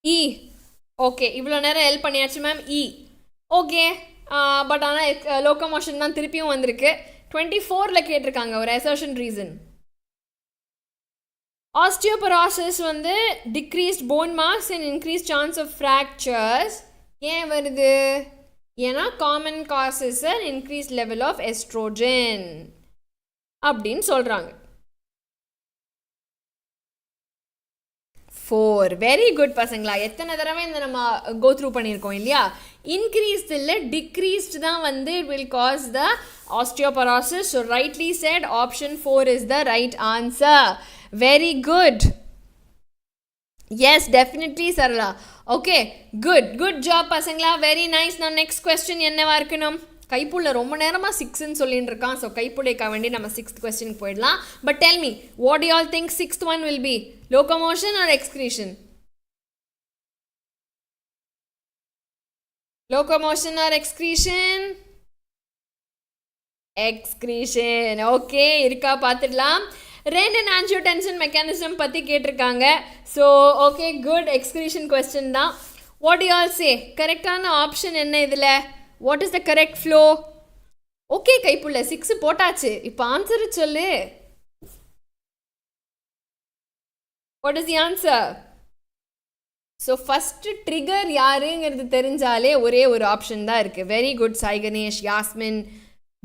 E. Okay, இவ்வளோ நேரம் L பண்ணியாச்சு மேம். E. Okay, பட் ஆனால் லோக்கோமோஷன் தான் திருப்பியும் வந்திருக்கு. 24ல் கேட்டிருக்காங்க ஒரு assertion reason. Osteoporosis வந்து decreased bone mass and increased chance of fractures. ஏன் வருது? ஏன்னா common causes an increased level of estrogen அப்படின்னு சொல்கிறாங்க. 4 வெரி குட் பசங்களா. எத்தனை தடவை இந்த நம்ம கோ த்ரூ பண்ணியிருக்கோம் இல்லையா? இன்க்ரீஸ்ட் இல்லை டிக்ரீஸ்ட் தான் வந்து it will cause the osteoporosis. So rightly said option 4 is the right answer. Very good. Yes definitely Sarala. Okay good job பசங்களா. Very nice. நான் நெக்ஸ்ட் கொஸ்டின் என்னவா இருக்கணும்? கைப்புள்ள ரொம்ப நேரமாக 6ன்னு சொல்லிட்டு இருக்கான். ஸோ கைப்புள்ளைக்காக வேண்டி நம்ம 6th கொஸ்டினுக்கு போயிடலாம். But tell me, what do all think 6th one will be? Locomotion or excretion? Locomotion or excretion? Excretion. Okay இருக்கா பார்த்துடலாம். ரெனின் ஆஞ்சியோடென்சின் மெக்கானிசம் பற்றி கேட்டிருக்காங்க. So okay good. Excretion question தான். What do all say? கரெக்டான ஆப்ஷன் என்ன இதில்? What is the correct flow? Okay Kaipulla 6 போட்டாச்சு. இப்போ ஆன்சர் சொல்லு. What is the answer? So first trigger யாருங்கிறது தெரிஞ்சாலே ஒரே ஒரு ஆப்ஷன் தான் இருக்குது. Very good Sai Ganesh, Yasmin,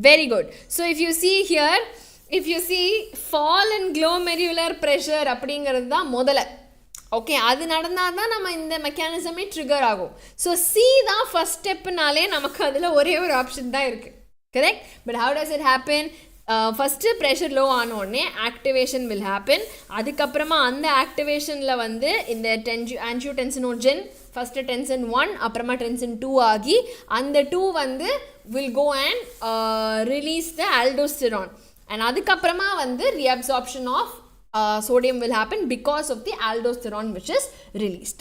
very good. So if you see here, if you see fall and க்ளோமெருலர் pressure அப்படிங்கிறது தான் முதல்ல. ஓகே, அது நடந்தால் தான் நம்ம இந்த மெக்கானிசமே ட்ரிகர் ஆகும். ஸோ சி தான் ஃபஸ்ட் ஸ்டெப்புனாலே நமக்கு அதில் ஒரே ஒரு ஆப்ஷன் தான் இருக்குது. Correct. But how does it happen? First pressure low ஆனோடனே ஆக்டிவேஷன் வில் ஹேப்பன். அதுக்கப்புறமா அந்த ஆக்டிவேஷனில் வந்து இந்த ஆன்ஜியோடென்சினோஜன் ஃபஸ்ட்டு டென்சன் 1 அப்புறமா டென்சன் 2 ஆகி அந்த 2 வந்து will go and release the aldosterone. And அதுக்கப்புறமா வந்து reabsorption of sodium will happen because of the aldosterone which is released.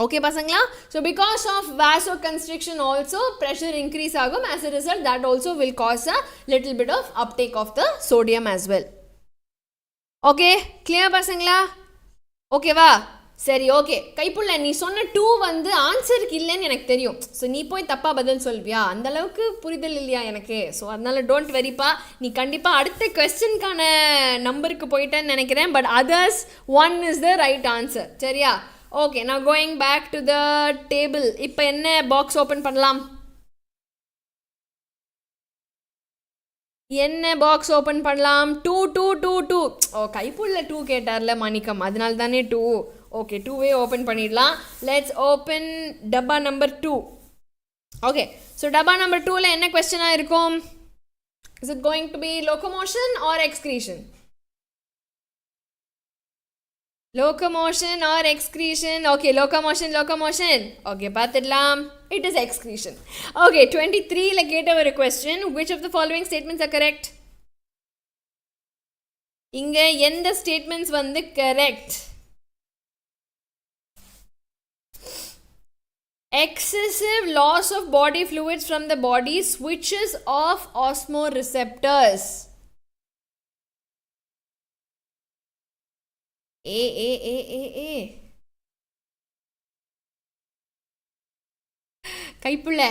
Okay pasangla. So because of vasoconstriction also pressure increase agum. As a result that also will cause a little bit of uptake of the sodium as well. Okay, clear pasangla? Okay va? சரி ஓகே கைப்புள்ள, நீ சொன்ன 2 வந்து ஆன்சருக்கு இல்லைன்னு எனக்கு தெரியும். ஸோ நீ போய் தப்பாக பதில் சொல்வியா? அந்தளவுக்கு புரிதல் இல்லையா எனக்கு? ஸோ அதனால் டோன்ட் வெரிப்பா. நீ கண்டிப்பாக அடுத்த கொஸ்டினுக்கான நம்பருக்கு போயிட்டேன்னு நினைக்கிறேன். But others 1 is the right answer. சரியா? ஓகே, நான் going back to the table. இப்போ என்ன பாக்ஸ் ஓப்பன் பண்ணலாம்? என்ன பாக்ஸ் ஓப்பன் பண்ணலாம்? 2 2 2 2. ஓ கைப்புள்ள 2 கேட்டார்ல மணிக்கம், அதனால தானே 2. ஓகே, 2வே ஓப்பன் பண்ணிடலாம். லெட்ஸ் ஓப்பன் டப்பா நம்பர் 2. ஓகே, ஸோ டப்பா நம்பர் 2ல என்ன கொஸ்டினாக இருக்கும்? Is it going to be locomotion or excretion? Locomotion or excretion? Okay, locomotion. Okay, பார்த்துடலாம். It is excretion. Okay, 23ல கேட்ட ஒரு question. Which of the following statements are correct? இங்க எந்த statements வந்து correct? Excessive loss of body fluids from the body switches off osmoreceptors. Kaipulla,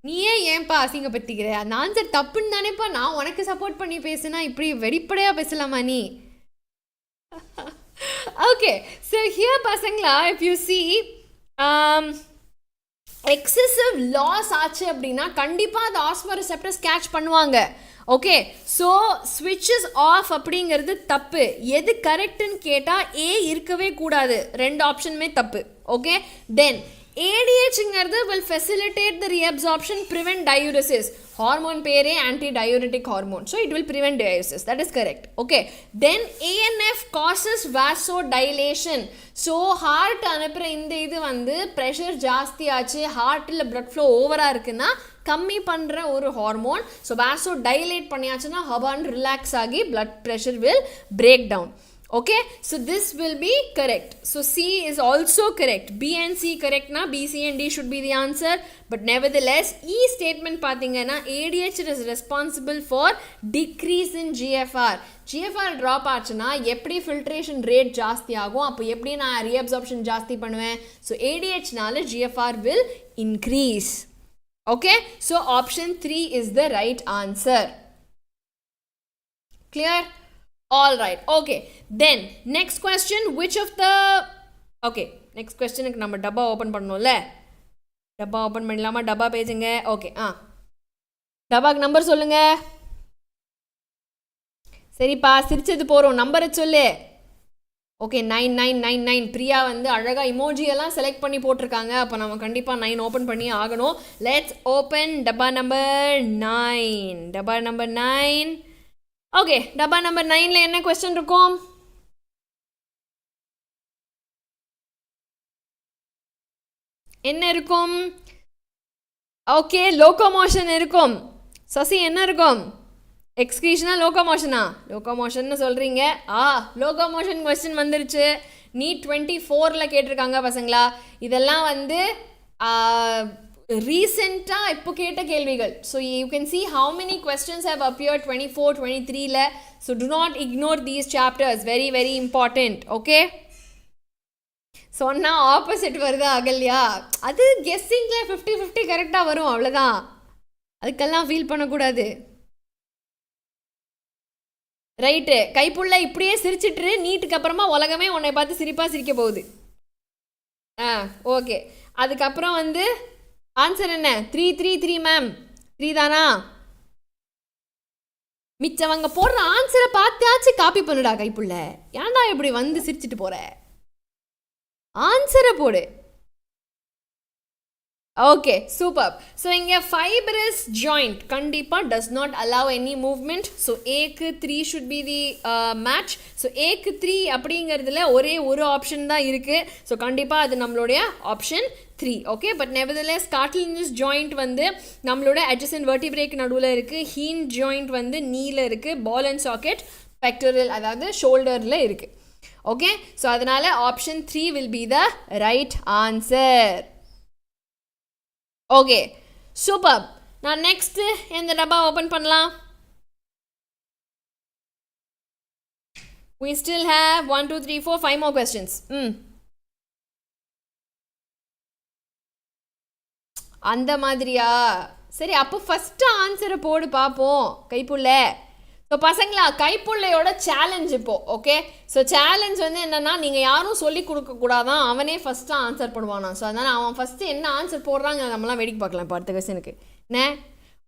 நீயே ஏன்பா அசிங்கப்படுத்திக்கிற? அந்த ஆன்சர் தப்புன்னு தானேப்பா நான் உனக்கு சப்போர்ட் பண்ணி பேசுனா இப்படி வெடிப்படையா பேசலாமா நீ? ஓகே, ஸோ ஹியர் பசங்களா, if you see excessive loss ஆச்சு அப்படின்னா கண்டிப்பாக அது ஆஸ்மோரெசெப்டர்ஸ் கேட்ச் பண்ணுவாங்க. ஓகே, ஸோ ஸ்விட்சஸ் ஆஃப் அப்படிங்கிறது தப்பு. எது கரெக்டுன்னு கேட்டால் ஏ இருக்கவே கூடாது. 2 ஆப்ஷனுமே தப்பு. ஓகே, தென் ADHங்கிறது will facilitate the reabsorption, prevent diuresis. Hormone பேரே anti diuretic hormone. So it will prevent diuresis. That is correct. Okay, then ANF causes vasodilation. ஸோ ஹார்ட் அனுப்புகிற இந்த இது வந்து ப்ரெஷர் ஜாஸ்தி ஆச்சு, ஹார்ட்டில் பிளட் ஃப்ளோ ஓவராக இருக்குன்னா கம்மி பண்ணுற ஒரு ஹார்மோன். ஸோ வாசோ டைலேட் பண்ணியாச்சுன்னா ஹபான் ரிலாக்ஸ் ஆகி blood pressure will break down. Okay, so this will be correct. So C is also correct. B and C correct na, B, C and D should be the answer. But nevertheless, E statement pathingana ADH is responsible for decrease in GFR. GFR drop ஆச்சுன்னா எப்படி filtration rate ஜாஸ்தி ஆகும், அப்போ எப்படி நான் reabsorption ஜாஸ்தி பண்ணுவேன்? So ADH நால GFR will increase. Okay, so option 3 is the right answer. Clear? All right. Okay, then next question, which of the okay, next question க்கு நம்ம டப்பா ஓபன் பண்ணனும்ல, டப்பா ஓபன் பண்ணலாமா? டப்பா பேஜுங்க. ஓகே, டப்பாக்கு நம்பர் சொல்லுங்க. சரிப்பா, சிரிச்சது போறோம், நம்பரை சொல்லு. ஓகே, 9999. பிரியா வந்து அழகா இமோஜி எல்லாம் செலக்ட் பண்ணி போட்டிருக்காங்க. அப்போ நம்ம கண்டிப்பாக 9 ஓப்பன் பண்ணி ஆகணும். லெட்ஸ் ஓப்பன் டப்பா நம்பர் 9. டப்பா நம்பர் 9. ஓகே, டப்பா நம்பர் 9ல என்ன கொஸ்டின் இருக்கும்? என்ன இருக்கும்? ஓகே, லோகோமோஷன் இருக்கும். சசி என்ன இருக்கும்? எக்ஸ்கிரீஷனா லோகோமோஷனா? லோகோமோஷன் சொல்கிறீங்க. லோகோமோஷன் கொஸ்டின் வந்துருச்சு. நீட் 24ல் கேட்டிருக்காங்க பசங்களா. இதெல்லாம் வந்து ரீசெண்டாக இப்போ கேட்ட கேள்விகள். So you can see how many questions have appear 24, 23ல். So do not ignore these chapters, very very important. Okay, சொன்னால் ஆப்போசிட் வருதா அகல்யா? அது கெஸ்ஸிங்கில் 50-50 கரெக்டாக வரும், அவ்வளோதான். அதுக்கெல்லாம் ஃபீல் பண்ணக்கூடாது. ரைட்டு, கைப்புள்ள இப்படியே சிரிச்சிட்டு நீட்டுக்கு அப்புறமா உலகமே உன்னை பார்த்து சிரிப்பாக சிரிக்க போகுது. ஓகே, அதுக்கப்புறம் வந்து ஆன்சர் என்ன? 333 மேம். 3 தானா? மிச்சவங்க போடுற ஆன்சரை பார்த்தாச்சு காப்பி பண்ணுடா கைப்புள்ள. ஏன்டா இப்படி வந்து சிரிச்சிட்டு போற? ஆன்சரை போடு. Okay, super. ஸோ இங்கே ஃபைபரஸ் ஜாயிண்ட் கண்டிப்பாக does not allow any movement. So ஏக்கு 3 should be the match. So ஏக்கு 3 அப்படிங்கிறதுல ஒரே ஒரு ஆப்ஷன் தான் இருக்குது. ஸோ கண்டிப்பாக அது நம்மளுடைய option 3. Okay, but nevertheless cartilages joint வந்து நம்மளோட அட்ஜசன்ட் வெர்டிப்ரேக்கு நடுவில் இருக்குது. ஹீன் ஜாயிண்ட் வந்து நீல இருக்குது. பால் அண்ட் சாக்கெட் பெக்டோரல், அதாவது ஷோல்டரில் இருக்குது. ஓகே, ஸோ அதனால் option 3 will be the right answer. Okay, super. நான் நெக்ஸ்ட் இந்த டப்பா ஓப்பன் பண்ணலாம். We still have 1 2 3 4 5 more questions. அந்த மாதிரியா? சரி, அப்போ ஃபஸ்ட்டு ஆன்சரை போடு பார்ப்போம் கைப்புள்ள. ஸோ பசங்களா, கைப்புள்ளையோட சேலஞ்ச் இப்போது. ஓகே, ஸோ சேலஞ்ச் வந்து என்னென்னா, நீங்கள் யாரும் சொல்லி கொடுக்கக்கூடாதான், அவனே ஃபஸ்ட்டு ஆன்சர் பண்ணுவானா. ஸோ அதனால் அவன் ஃபஸ்ட்டு என்ன ஆன்சர் போடுறாங்க நம்மளாம் வேடிக்கை பார்க்கலாம் இப்போ அடுத்த கொஸ்டினுக்கு. என்ன?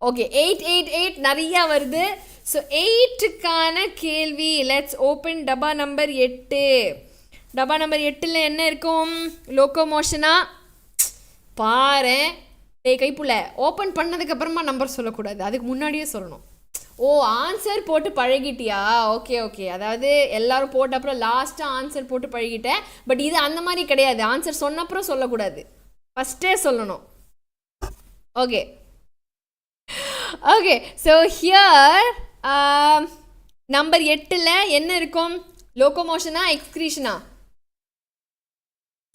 ஓகே, 888 நிறையா வருது. ஸோ 8க்கான கேள்வி. லெட்ஸ் ஓப்பன் டப்பா நம்பர் 8. டப்பா நம்பர் 8ல் என்ன இருக்கும்? லோகோமோஷனா? பாரு கைப்புள்ள, ஓப்பன் பண்ணதுக்கப்புறமா நம்பர் சொல்லக்கூடாது, அதுக்கு முன்னாடியே சொல்லணும். ஓ, ஆன்சர் போட்டு பழகிட்டியா? ஓகே ஓகே, அதாவது எல்லாரும் போட்ட அப்புறம் லாஸ்ட்டாக ஆன்சர் போட்டு பழகிட்டேன். பட் இது அந்த மாதிரி கிடையாது. ஆன்சர் சொன்ன அப்புறம் சொல்லக்கூடாது, ஃபஸ்ட்டே சொல்லணும். Okay okay, so here number 8ல் என்ன இருக்கும்? லோகோமோஷனா எக்ஸ்கிரீஷனா?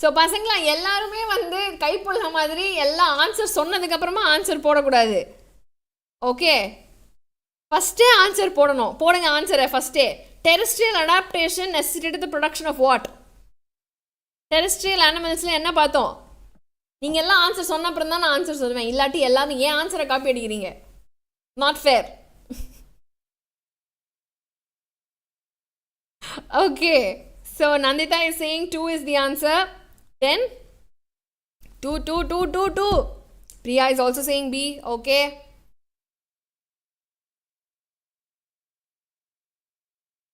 ஸோ பசங்களா, எல்லாருமே வந்து கைப்புள்ள மாதிரி எல்லாம் ஆன்சர் சொன்னதுக்கப்புறமா ஆன்சர் போடக்கூடாது. ஓகே, ஃபஸ்ட்டே ஆன்சர் போடணும். போடுங்க ஆன்சரை ஃபஸ்ட்டே. Terrestrial adaptation necessitate the production of what? Terrestrial அனிமல்ஸில் என்ன பார்த்தோம்? நீங்கள் எல்லாம் ஆன்சர் சொன்ன அப்புறம் தான் நான் ஆன்சர் சொல்லுவேன். இல்லாட்டி எல்லாரும் ஏன் ஆன்சரை காப்பி அடிக்கிறீங்க? Not fair. Okay, so Nandita is saying 2 is the answer. Then 2 2 2 2 2. Priya is also saying B. Okay.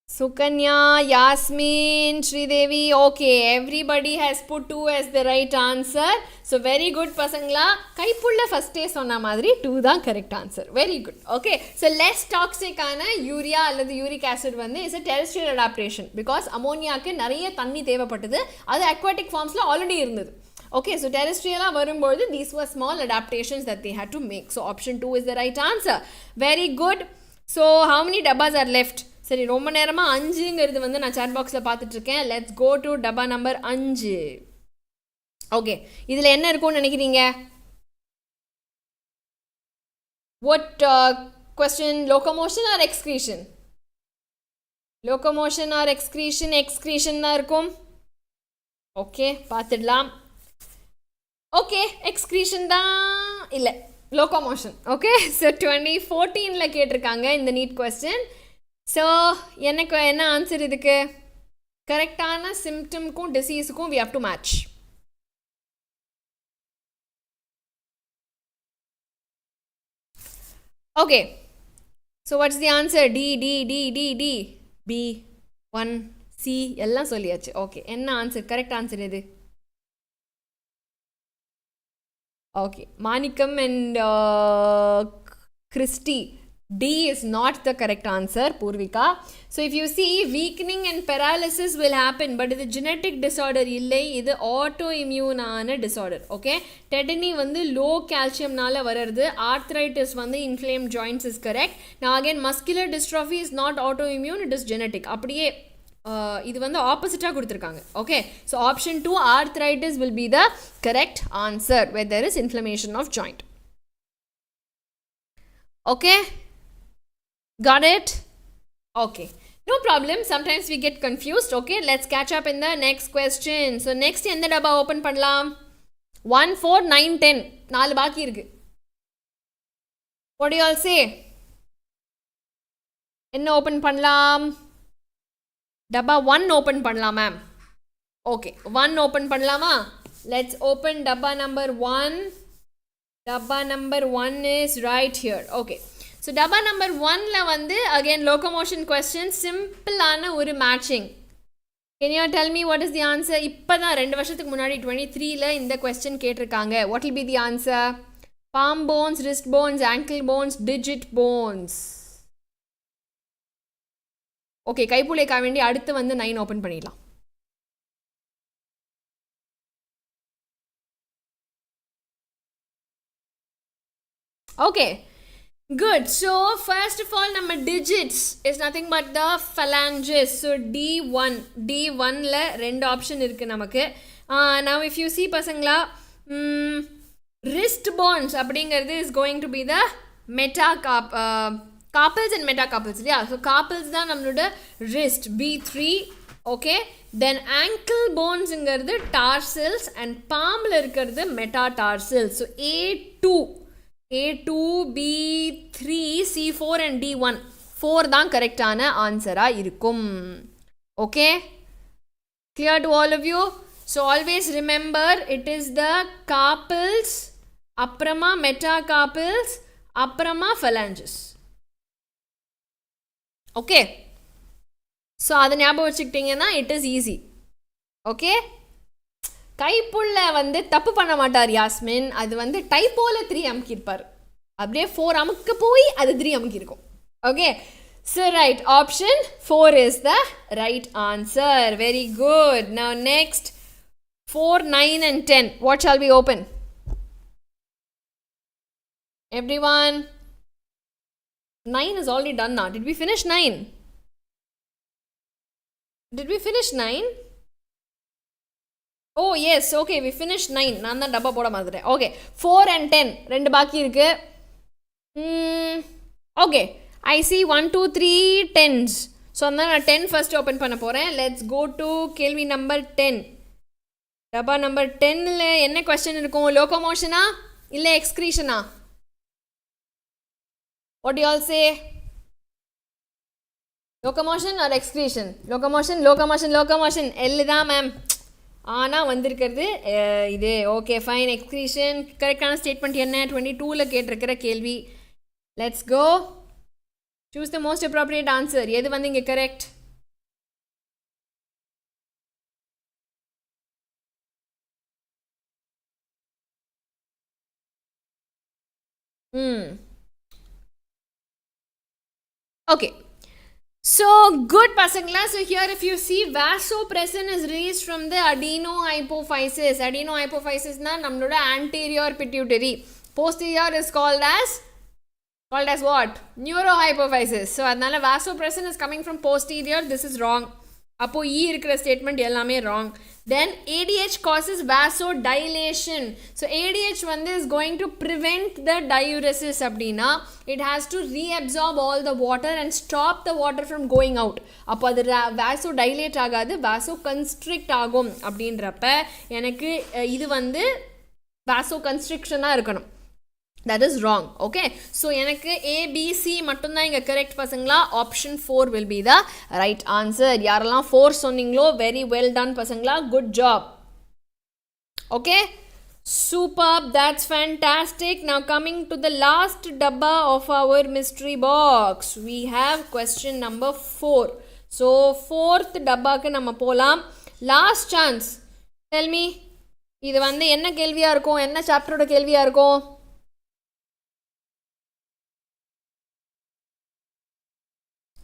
Sukanya, Yasmin, Sridevi, okay, everybody has put 2 as the right answer. So very good pasangla. Kaipulla first day sonna madri 2 தான் correct answer. Very good. Okay, so less toxic ஆன urea அல்லது uric acid வந்து is a terrestrial adaptation because அமோனியாக்கு நிறைய தண்ணி தேவைப்பட்டது. அது aquatic formsல already இருந்தது. Okay, so terrestrial வரும்போது these were small adaptations that they had to make. So option 2 is the right answer. Very good. So how many dabbas are left? சரி, ரொம்ப நேரமாக 5ங்கிறது வந்து நான் சாட் பாக்ஸில் பார்த்துட்ருக்கேன். லெட்ஸ் கோ டு டப்பா நம்பர் 5. ஓகே, இதில் என்ன இருக்கும்னு நினைக்கிறீங்க? What question? Locomotion or excretion? Locomotion or excretion? Excretion தான் இருக்கும். ஓகே, பார்த்துடலாம். ஓகே, எக்ஸ்க்ரீஷன் தான். இல்லை, locomotion. Okay, so 2014 la கேட்டிருக்காங்க இந்த NEET question. So எனக்கு என்ன ஆன்சர் இதுக்கு? கரெக்டான சிம்டம்க்கும் டிசீஸுக்கும் we have to match. Okay, so what's the answer? D. B, 1, C எல்லாம் சொல்லியாச்சு. Okay, என்ன ஆன்சர்? கரெக்ட் ஆன்சர் எது? Okay, Manikam and Christy. D is not the correct answer, Purvika. So if you see, weakening and paralysis will happen, but it's a genetic disorder illai, இது autoimmune ஆன disorder. Okay, tetany வந்து low calcium நால வரது, arthritis வந்து inflamed joints is correct. Now again, muscular dystrophy is not autoimmune, it is genetic. அப்படியே இது வந்து ஆப்போசிட்டா கொடுத்திருக்காங்க. Okay, so option 2, arthritis will be the correct answer where there is inflammation of joint. Okay, got it? Okay, no problem, sometimes we get confused. Okay, let's catch up in the next question. So next எந்த டப்பா ஓபன் பண்ணலாம்? 1, 4, 9, 10 4 பாக்கி இருக்கு. What do you all say? என்ன ஓபன் பண்ணலாம்? டப்பா 1 ஓபன் பண்ணலாம் மேம். Okay, 1 ஓபன் பண்ணலாமா? Let's open டப்பா number 1. டப்பா number 1 is right here. Okay, so டப்பா number 1ல வந்து again locomotion question, simple ஆன ஒரு matching. Can you tell me what is the answer? இப்பதான் 2 வருஷத்துக்கு முன்னாடி 23ல இந்த question கேட்டிருக்காங்க. What will be the answer? Palm bones, wrist bones, ankle bones, digit bones. Okay, கைப்புள்ளைக்கா வேண்டி அடுத்து வந்து 9 ஓப்பன் பண்ணிடலாம். Okay, good. So first of all, நம்ம digits is nothing but the phalanges. So D1ல 2 option இருக்கு நமக்கு. Now if you see பசங்களா, wrist bones அப்படிங்கிறது is going to be the carpals and metacarpals. Yeah, so carpals தான் நம்மளோட wrist, B3. Okay, then ankle bones இங்கிறது tarsals and palmல இருக்கிறது metatarsals. So A2, B3, C4 and D1 4 தான் கரெக்டான ஆன்சரா இருக்கும். Okay, clear to all of you? So always remember, it is the carpals, அப்புறமா metacarpals, அப்புறமா phalanges. Okay, so அதை ஞாபகம் வச்சுக்கிட்டீங்கன்னா it is easy. Okay, Kaipulla வந்து தப்பு பண்ண மாட்டார் யாஸ்மின், அது வந்து டைப்போல 3 அமுக்கியிருப்பார், அப்படியே 4 அமுக்க போய் அது 3 அமுக்கியிருக்கும். Okay, so right, option 4 is the right answer. Very good. Now next, 4, 9 and 10. What shall we open? Everyone, 9 is already done now. Did we finish 9? Did we finish 9? Oh yes, okay, we finished 9. நான் தான் டப்பா போட மாதிரி. Okay, 4 and 10 ரெண்டு பாக்கி இருக்கு. Okay, I see 1, 2, 3 10s. So நான் 10 first open பண்ண போறேன். Let's go to கேள்வி number 10. டப்பா number 10ல என்ன question இருக்கும்? லோகோமோஷனா இல்ல எக்ஸ்கிரீஷனா? What do you all say? Locomotion or excretion? Locomotion. L தான் மேம். ஆனால் வந்திருக்கிறது இது. Okay fine, excretion. கரெக்டான ஸ்டேட்மெண்ட் என்ன? 22ல கேட்டிருக்கிற கேள்வி. Let's go. Choose the most appropriate answer. எது வந்து இங்கே correct? Okay, so good pasangla. So here if you see, vasopressin is released from the adenohypophysis. Adenohypophysis na nammaloda anterior pituitary. Posterior is called as what? Neurohypophysis. So adnala vasopressin is coming from posterior. This is wrong. அப்போ E இருக்கிற ஸ்டேட்மெண்ட் எல்லாமே wrong. Then ADH causes vasodilation. So ADH வந்து is going to prevent the diuresis அப்படின்னா it has to reabsorb all the water and stop the water from going out. அப்போ அது vasodilate ஆகாது, vasoconstrict ஆகும். அப்படின்றப்ப எனக்கு இது வந்து vasoconstriction இருக்கணும். That is wrong. Okay, so எனக்கு A B C மட்டும்தான் இங்க correct பசங்களா. Option 4 will be the right answer. யாரெல்லாம் 4 சொன்னீங்களோ very well done பசங்களா, good job. Okay, superb, that's fantastic. Now coming to the last dabba of our mystery box, we have question number 4. So fourth dabbaக்கு நம்ம போலாம். Last chance, tell me, இது வந்து என்ன கேள்வியா இருக்கும், என்ன சாப்டரோட கேள்வியா இருக்கும்?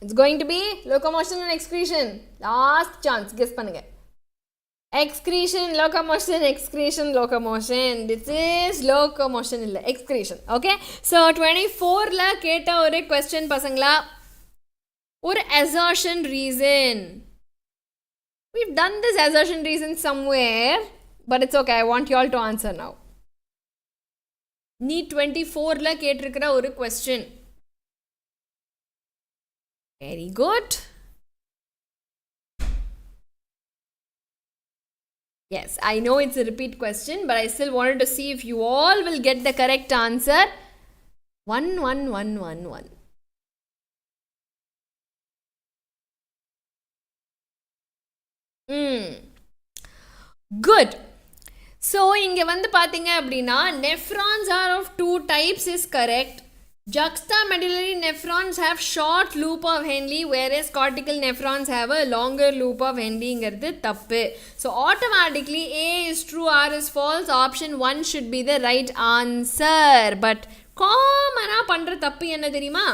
It's going to be locomotion and excretion. Last chance, guess பண்ணுங்க. Excretion, locomotion, excretion, locomotion. This is locomotion இல்ல, excretion. Okay, so 24ல கேட்ட ஒரு question பசங்களா, ஒரு assertion reason. We've done this assertion reason somewhere, but it's okay, I want you all to answer now. NEET 24ல கேட்டிருக்கிற ஒரு question. Very good. Yes, I know it's a repeat question, but I still wanted to see if you all will get the correct answer. 11111. Good. So இங்க வந்து பாத்தீங்க அப்படின்னா nephrons are of two types is correct. Juxtamedullary nephrons have short loop of Henle, whereas cortical nephrons have a longer loop of Henle. இங்கிறது தப்பு. So automatically A is true, R is false. Option 1 should be the right answer. But காமனா பண்ற தப்பு என்ன தெரியுமா?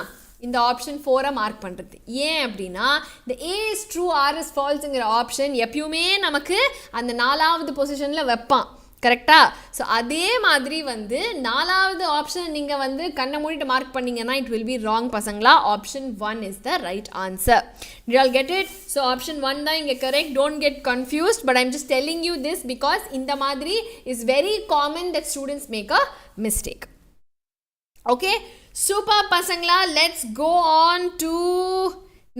இந்த ஆப்ஷன் 4 மார்க் பண்ணுறது. ஏன் அப்படின்னா இந்த A is true, R is falseங்கிற ஆப்ஷன் எப்பயுமே நமக்கு அந்த 4வது பொசிஷனில் வைப்பான். கரெக்டா? ஸோ அதே மாதிரி வந்து 4வது ஆப்ஷன் நீங்கள் வந்து கண்ணை மூடிட்டு மார்க் பண்ணிங்கன்னா இட் வில் பி ராங் பசங்களா. Option 1 is the right answer. You all get it? So option 1 தான் இங்கே correct. Don't get confused, but I'm just telling you this because இந்த மாதிரி is very common that students make a mistake. Okay, super பசங்களா. லெட்ஸ் கோ ஆன் டு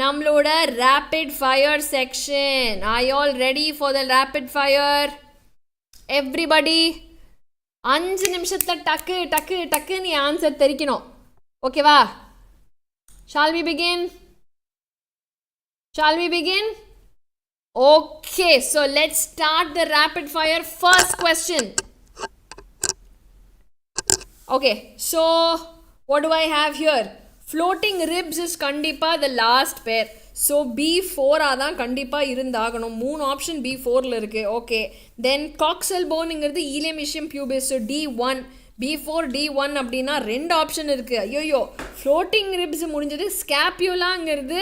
நம்மளோட rapid fire section. Are you all ready for the rapid fire? Everybody 5 நிமிஷத்தில் டக்கு டக்கு டக்குன்னு ஆன்சர் தெரிக்கணும். ஓகேவா? Shall we begin? Shall we begin? Okay, so let's start the rapid fire. First question. Okay, so what do I have here? Floating ribs is kandipa the last pair. So B4 ஆதான் கண்டிப்பா இருந்தாகணும். 3 ஆப்ஷன் B4ல இருக்கு. ஓகே, தென் காக்சல் போனுங்கிறது ilium ischium pubis. So D1, B4 D1 அப்படின்னா 2 ஆப்ஷன் இருக்கு. ஐயோயோ, ஃப்ளோட்டிங் ரிப்ஸ் முடிஞ்சது. ஸ்கேப்யூலாங்கிறது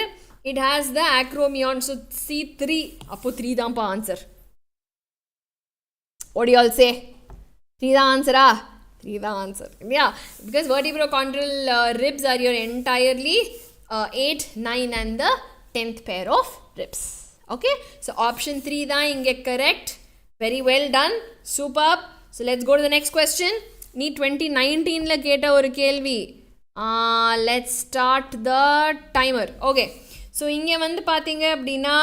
it has the acromion. So C3. அப்போ 3 தான்ப்பா answer. what do you all say? 3 தான் ஆன்சரா? 3 தான் ஆன்சர் இல்லையா? Because vertebrochondral ribs are your entirely 8, 9 and the 10th pair of ribs. Okay, so option 3 தான் இங்கே correct. Very well done, superb. So let's go to the next question. NEET 2019ல கேட்ட ஒரு கேள்வி. Let's start the timer. Okay, so இங்கே வந்து பார்த்தீங்க அப்படின்னா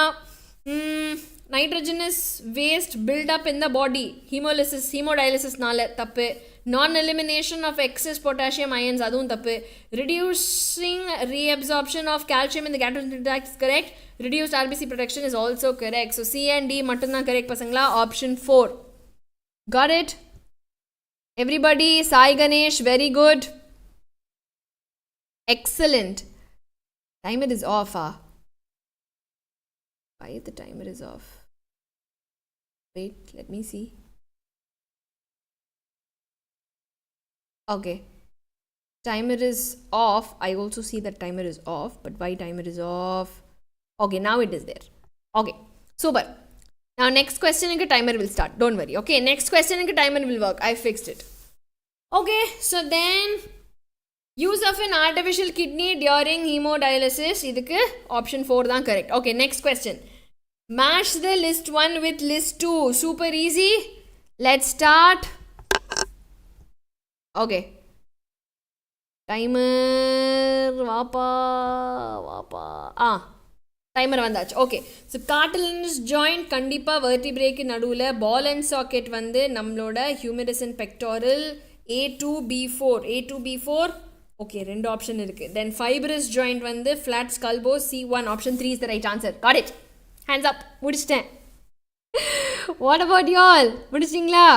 nitrogenous waste build up in the body, hemodialysisனால தப்பு. Non-elimination of excess potassium ions, அதுவும் தப்பு. Reducing reabsorption of calcium in the gastrointestinal tract is correct. Reduced RBC production is also correct. So C and D மட்டும்தான் correct பசங்களா. Option 4. Got it? Everybody, Sai Ganesh, very good. Excellent. Timer is off. Why the timer is off? Wait, let me see. Okay, timer is off. I also see that timer is off, but why timer is off? Okay, now it is there. Okay, super. Now next question timer will start. Don't worry. Okay, next question timer will work. I fixed it. Okay, so then use of an artificial kidney during hemodialysis. இதுக்கு option 4 தான் correct. Okay, next question. Match the list 1 with list 2. Super easy. Let's start. Okay, timer வாப்பா டைமர் வந்தாச்சு. ஓகே, ஸோ கார்டிலனஸ் ஜாயிண்ட் கண்டிப்பாக வெர்டிப்ரேக்கு நடுவில் பால் அண்ட் சாக்கெட் வந்து நம்மளோட ஹியூமெரஸ் அண்ட் பெக்டாரல் A2B4. A2B4. Okay, ரெண்டு option இருக்கு. Then fibrous joint வந்து flat skull bone C1. Option 3 is the right answer. Got it. Hands up. முடிச்சிட்டேன். What about y'all? முடிச்சிங்களா?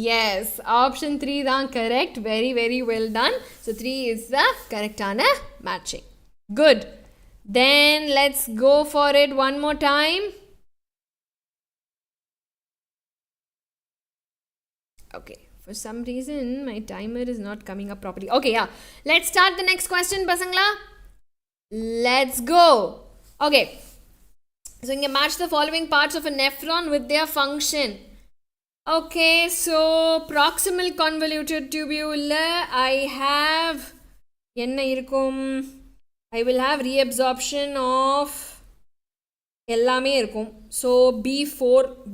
Yes, option 3 தான் correct. Very, very well done. So 3 is the correct matching. Good. Then let's go for it one more time. Okay, for some reason my timer is not coming up properly. Okay, yeah. Let's start the next question, pasangla. Let's go. Okay. So you match the following parts of a nephron with their function. Okay, so proximal convoluted tubule, I have enna irukum. I will have reabsorption of எல்லாமே இருக்கும். ஸோ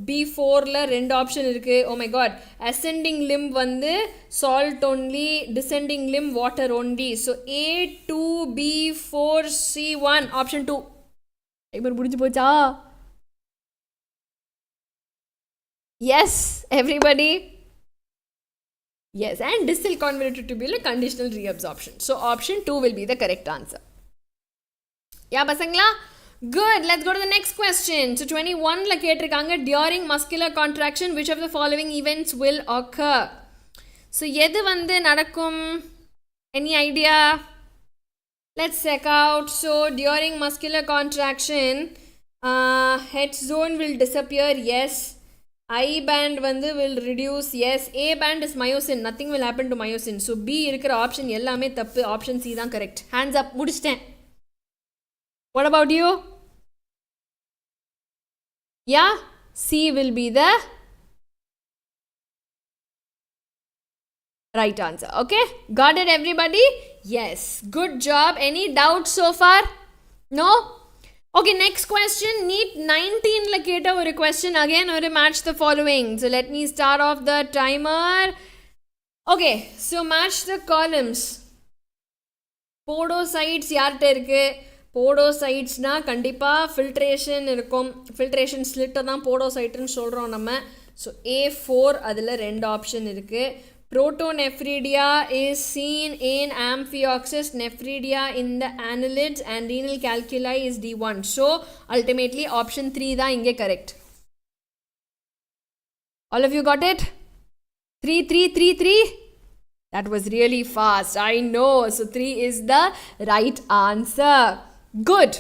B4ல ரெண்டு ஆப்ஷன் இருக்குது. Oh my god, ascending limb வந்து salt only, descending limb water only. So A2B4C1 option 2. Timer முடிஞ்சு போச்சா? Yes everybody? Yes, and distal convoluted tubule conditional reabsorption. So option 2 will be the correct answer. Yeah, pasangla? Good. Let's go to the next question. So 21 la ketirukanga, during muscular contraction which of the following events will occur? So எது வந்து நடக்கும்? Any idea? Let's check out. So during muscular contraction, H zone will disappear. Yes. I band வந்து will reduce. Yes. A band is myosin. Nothing will happen to myosin. So B இருக்கிற ஆப்ஷன் எல்லாமே தப்பு. ஆப்ஷன் C தான் கரெக்ட். Hands up. முடிச்சிட்டேன். What about you? Yeah, C will be the right answer. Okay, got it everybody? Yes, good job. Any doubts so far? No? Okay, next question. NEET 19 la keta oru question again or match the following. So let me start off the timer. Okay, so match the columns. Podocytes யார்கிட்ட இருக்கு? போடோசைட்ஸ்னால் கண்டிப்பாக ஃபில்ட்ரேஷன் இருக்கும். ஃபில்ட்ரேஷன் ஸ்லிட்டை தான் போடோசைட்டுன்னு சொல்கிறோம் நம்ம. ஸோ A4 அதில் ரெண்டு ஆப்ஷன் இருக்குது. Protonephrida is seen in Amphioxus, Nephridia in the annelids, and renal calculi is D1. So ultimately option 3 தான் இங்கே correct. All of you got it? 3, 3, 3, 3? That was really fast. I know. So 3 is the right answer. Good.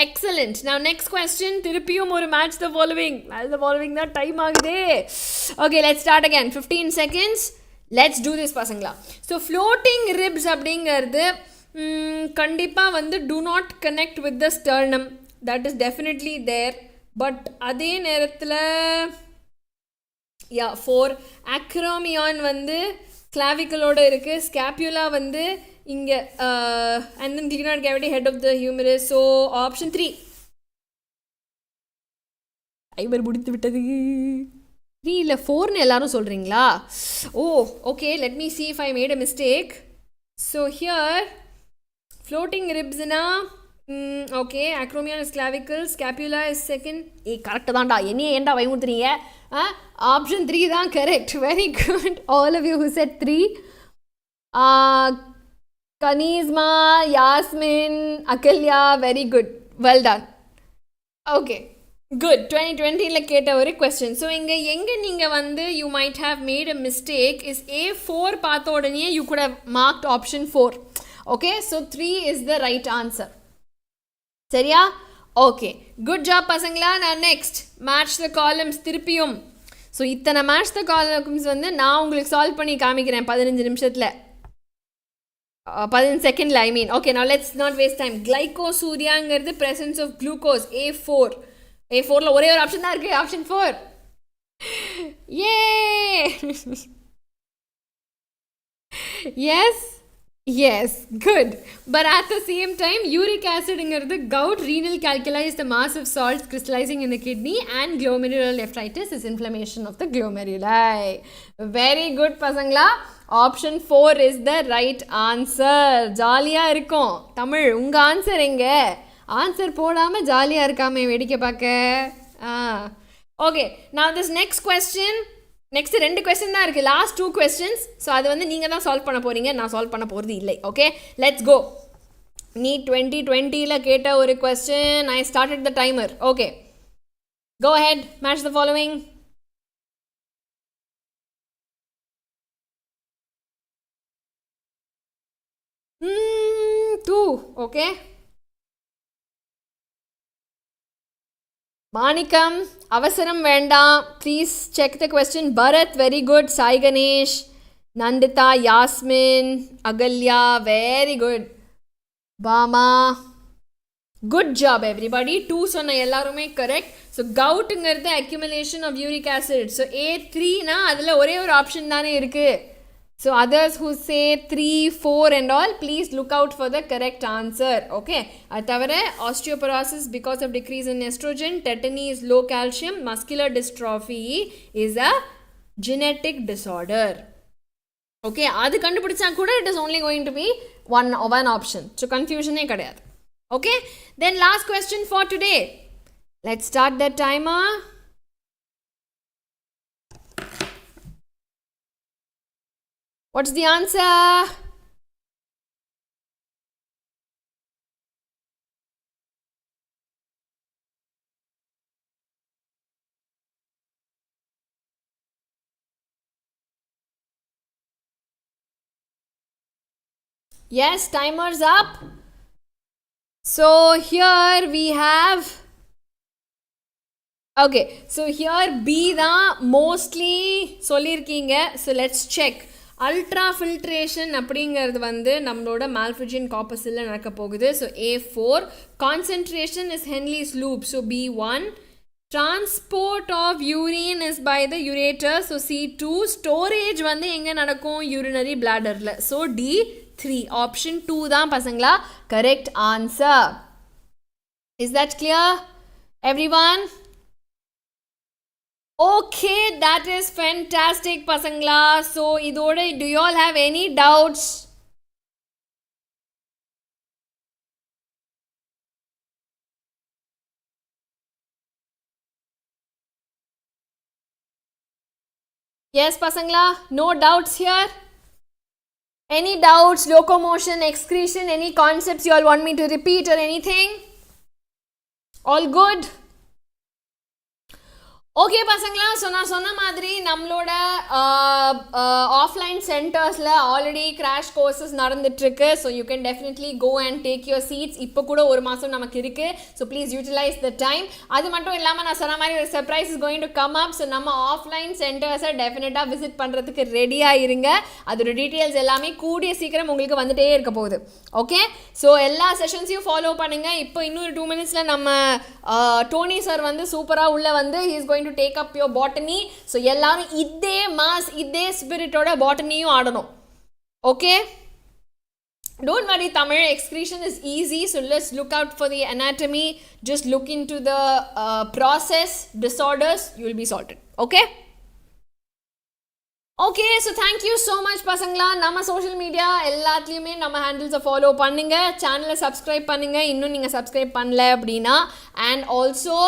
Excellent. Now next question. Tirupiyum or match the following. Match the following that time agde. Okay, let's start again. 15 seconds. Let's do this pasangla. So floating ribs அப்படிங்கிறது கண்டிப்பாக வந்து do not connect with the sternum. That is definitely there. But அதே நேரத்தில் for acromion வந்து clavicle-ஓட இருக்குது. Scapula வந்து இங்கே and then glenoid cavity, head of the humerus. So option 3. ஐவர் முடித்து விட்டது. 3 இல்லை 4ன்னு எல்லாரும் சொல்கிறீங்களா? Oh, okay, let me see if I made a mistake. So here floating ribsனா okay, acromion is clavicle, scapula is second. கரெக்டாக தான்டா, என்னையே ஏன்டா பயமுறுத்துறீங்க? Option 3 தான் correct. Very good. All of you who said 3. Kanisma, Yasmin, Akalya, very good. Well done. Okay, good. 2020 la keta oru question. So inga enga neenga vandu you might have made a mistake is A4 paatha odane you could have marked option 4. Okay, so 3 is the right answer. Seriya? Okay, good job pasangla. Now next, match the columns திருப்பியும். So இத்தனை match the columns வந்து நான் உங்களுக்கு சால்வ் பண்ணி காமிக்கிறேன் 15 நிமிஷத்தில். 15 செகண்டில் I mean. Okay, now let's not waste time. Glycosuria-ங்கிறது presence of glucose. A4. A4ல ஒரே ஒரு ஆப்ஷன் தான் இருக்குது. Option 4. Yay! Yes? Yes, good. But at the same time, uric acid ingaradu gout, renal calculi is the mass of salts crystallizing in the kidney, and glomerular nephritis is inflammation of the glomeruli. Very good pasangla. Option 4 is the right answer. ஜாலியா இருக்கும் தமிழ். உங்க ஆன்சர் எங்க? ஆன்சர் போடாம ஜாலியா இருக்காமே வேடிக்கை பார்க்க. Okay, now this next question next 2 question தான் இருக்குது, லாஸ்ட் 2 questions. ஸோ அது வந்து நீங்கள் தான் சால்வ் பண்ண போகிறீங்க, நான் சால்வ் பண்ண போகிறது இல்லை. Okay, let's go. NEET 2020ல கேட்ட ஒரு question. I started the timer. Okay, go ahead, match the following. Two. Okay, Manikam, Avasaram Venda, please check the question. Bharat, very good. Sai Ganesh, Nandita, Yasmin, Agalya, very good. Bama, good job everybody. 2 சொன்ன எல்லாருமே correct. So goutங்கிறது accumulation of uric acid. So A3 na அதுல ஒரே ஒரு ஆப்ஷன் தானே இருக்கு. So others who say 3, 4 and all, please look out for the correct answer. Okay, அது தவிர osteoporosis because of decrease in estrogen, tetany is low calcium, muscular dystrophy is a genetic disorder. Okay, அது கண்டுபிடிச்சா கூட it is only going to be one option. So confusion ஏ கிடையாது. Okay, then last question for today. Let's start the timer. What's the answer? Yes, timer's up. So here we have, okay, so here B da mostly sollirkeenga. So let's check. Ultra filtration அப்படிங்கிறது வந்து நம்மளோட malphizian corpuscle நடக்க போகுது. So A4, concentration is Henle's loop. So B1, transport of urine is by the ureter. So C2, storage வந்து எங்க நடக்கும், urinary bladderல. So D3, option 2 தான் பசங்களா correct answer. Is that clear everyone? Okay, that is fantastic pasangla. So idode, do you all have any doubts? Yes pasangla, no doubts here. Any doubts? Locomotion, excretion, any concepts you all want me to repeat or anything? All good? Okay பசங்களா, ஸோ நான் சொன்ன மாதிரி நம்மளோட ஆஃப்லைன் சென்டர்ஸில் ஆல்ரெடி கிராஷ் கோர்சஸ் நடந்துட்டுருக்கு. So you can definitely go and take your seats. இப்போ கூட ஒரு மாதம் நமக்கு இருக்குது. So please utilise the time. அது மட்டும் இல்லாமல் நான் சொன்ன மாதிரி ஒரு surprise is going to come up. So நம்ம ஆஃப்லைன் சென்டர்ஸை டெஃபினட்டாக விசிட் பண்ணுறதுக்கு ரெடியாக இருங்க. அதோட டீட்டெயில்ஸ் எல்லாமே கூடிய சீக்கிரம் உங்களுக்கு வந்துட்டே இருக்க போகுது. ஓகே, ஸோ எல்லா செஷன்ஸையும் ஃபாலோ பண்ணுங்கள். இப்போ இன்னொரு 2 minutesல நம்ம டோனி சார் வந்து சூப்பராக உள்ள வந்து he is going to take up your botany. So எல்லாரும் இதே மாஸ் இதே ஸ்பிரிட்டோட பாட்டனியும் ஆடணும். Okay, don't worry Tamil, excretion is easy. So let's look out for the anatomy, just look into the process disorders, you will be sorted. Okay, okay, so thank you so much pasangla. நம்ம சோஷியல் மீடியா எல்லாத்துலேயுமே நம்ம ஹேண்டில்ஸை ஃபாலோ பண்ணுங்க, சேனலை சப்ஸ்கிரைப் பண்ணுங்க இன்னும் நீங்கள் சப்ஸ்கிரைப் பண்ணல அப்படின்னா. And also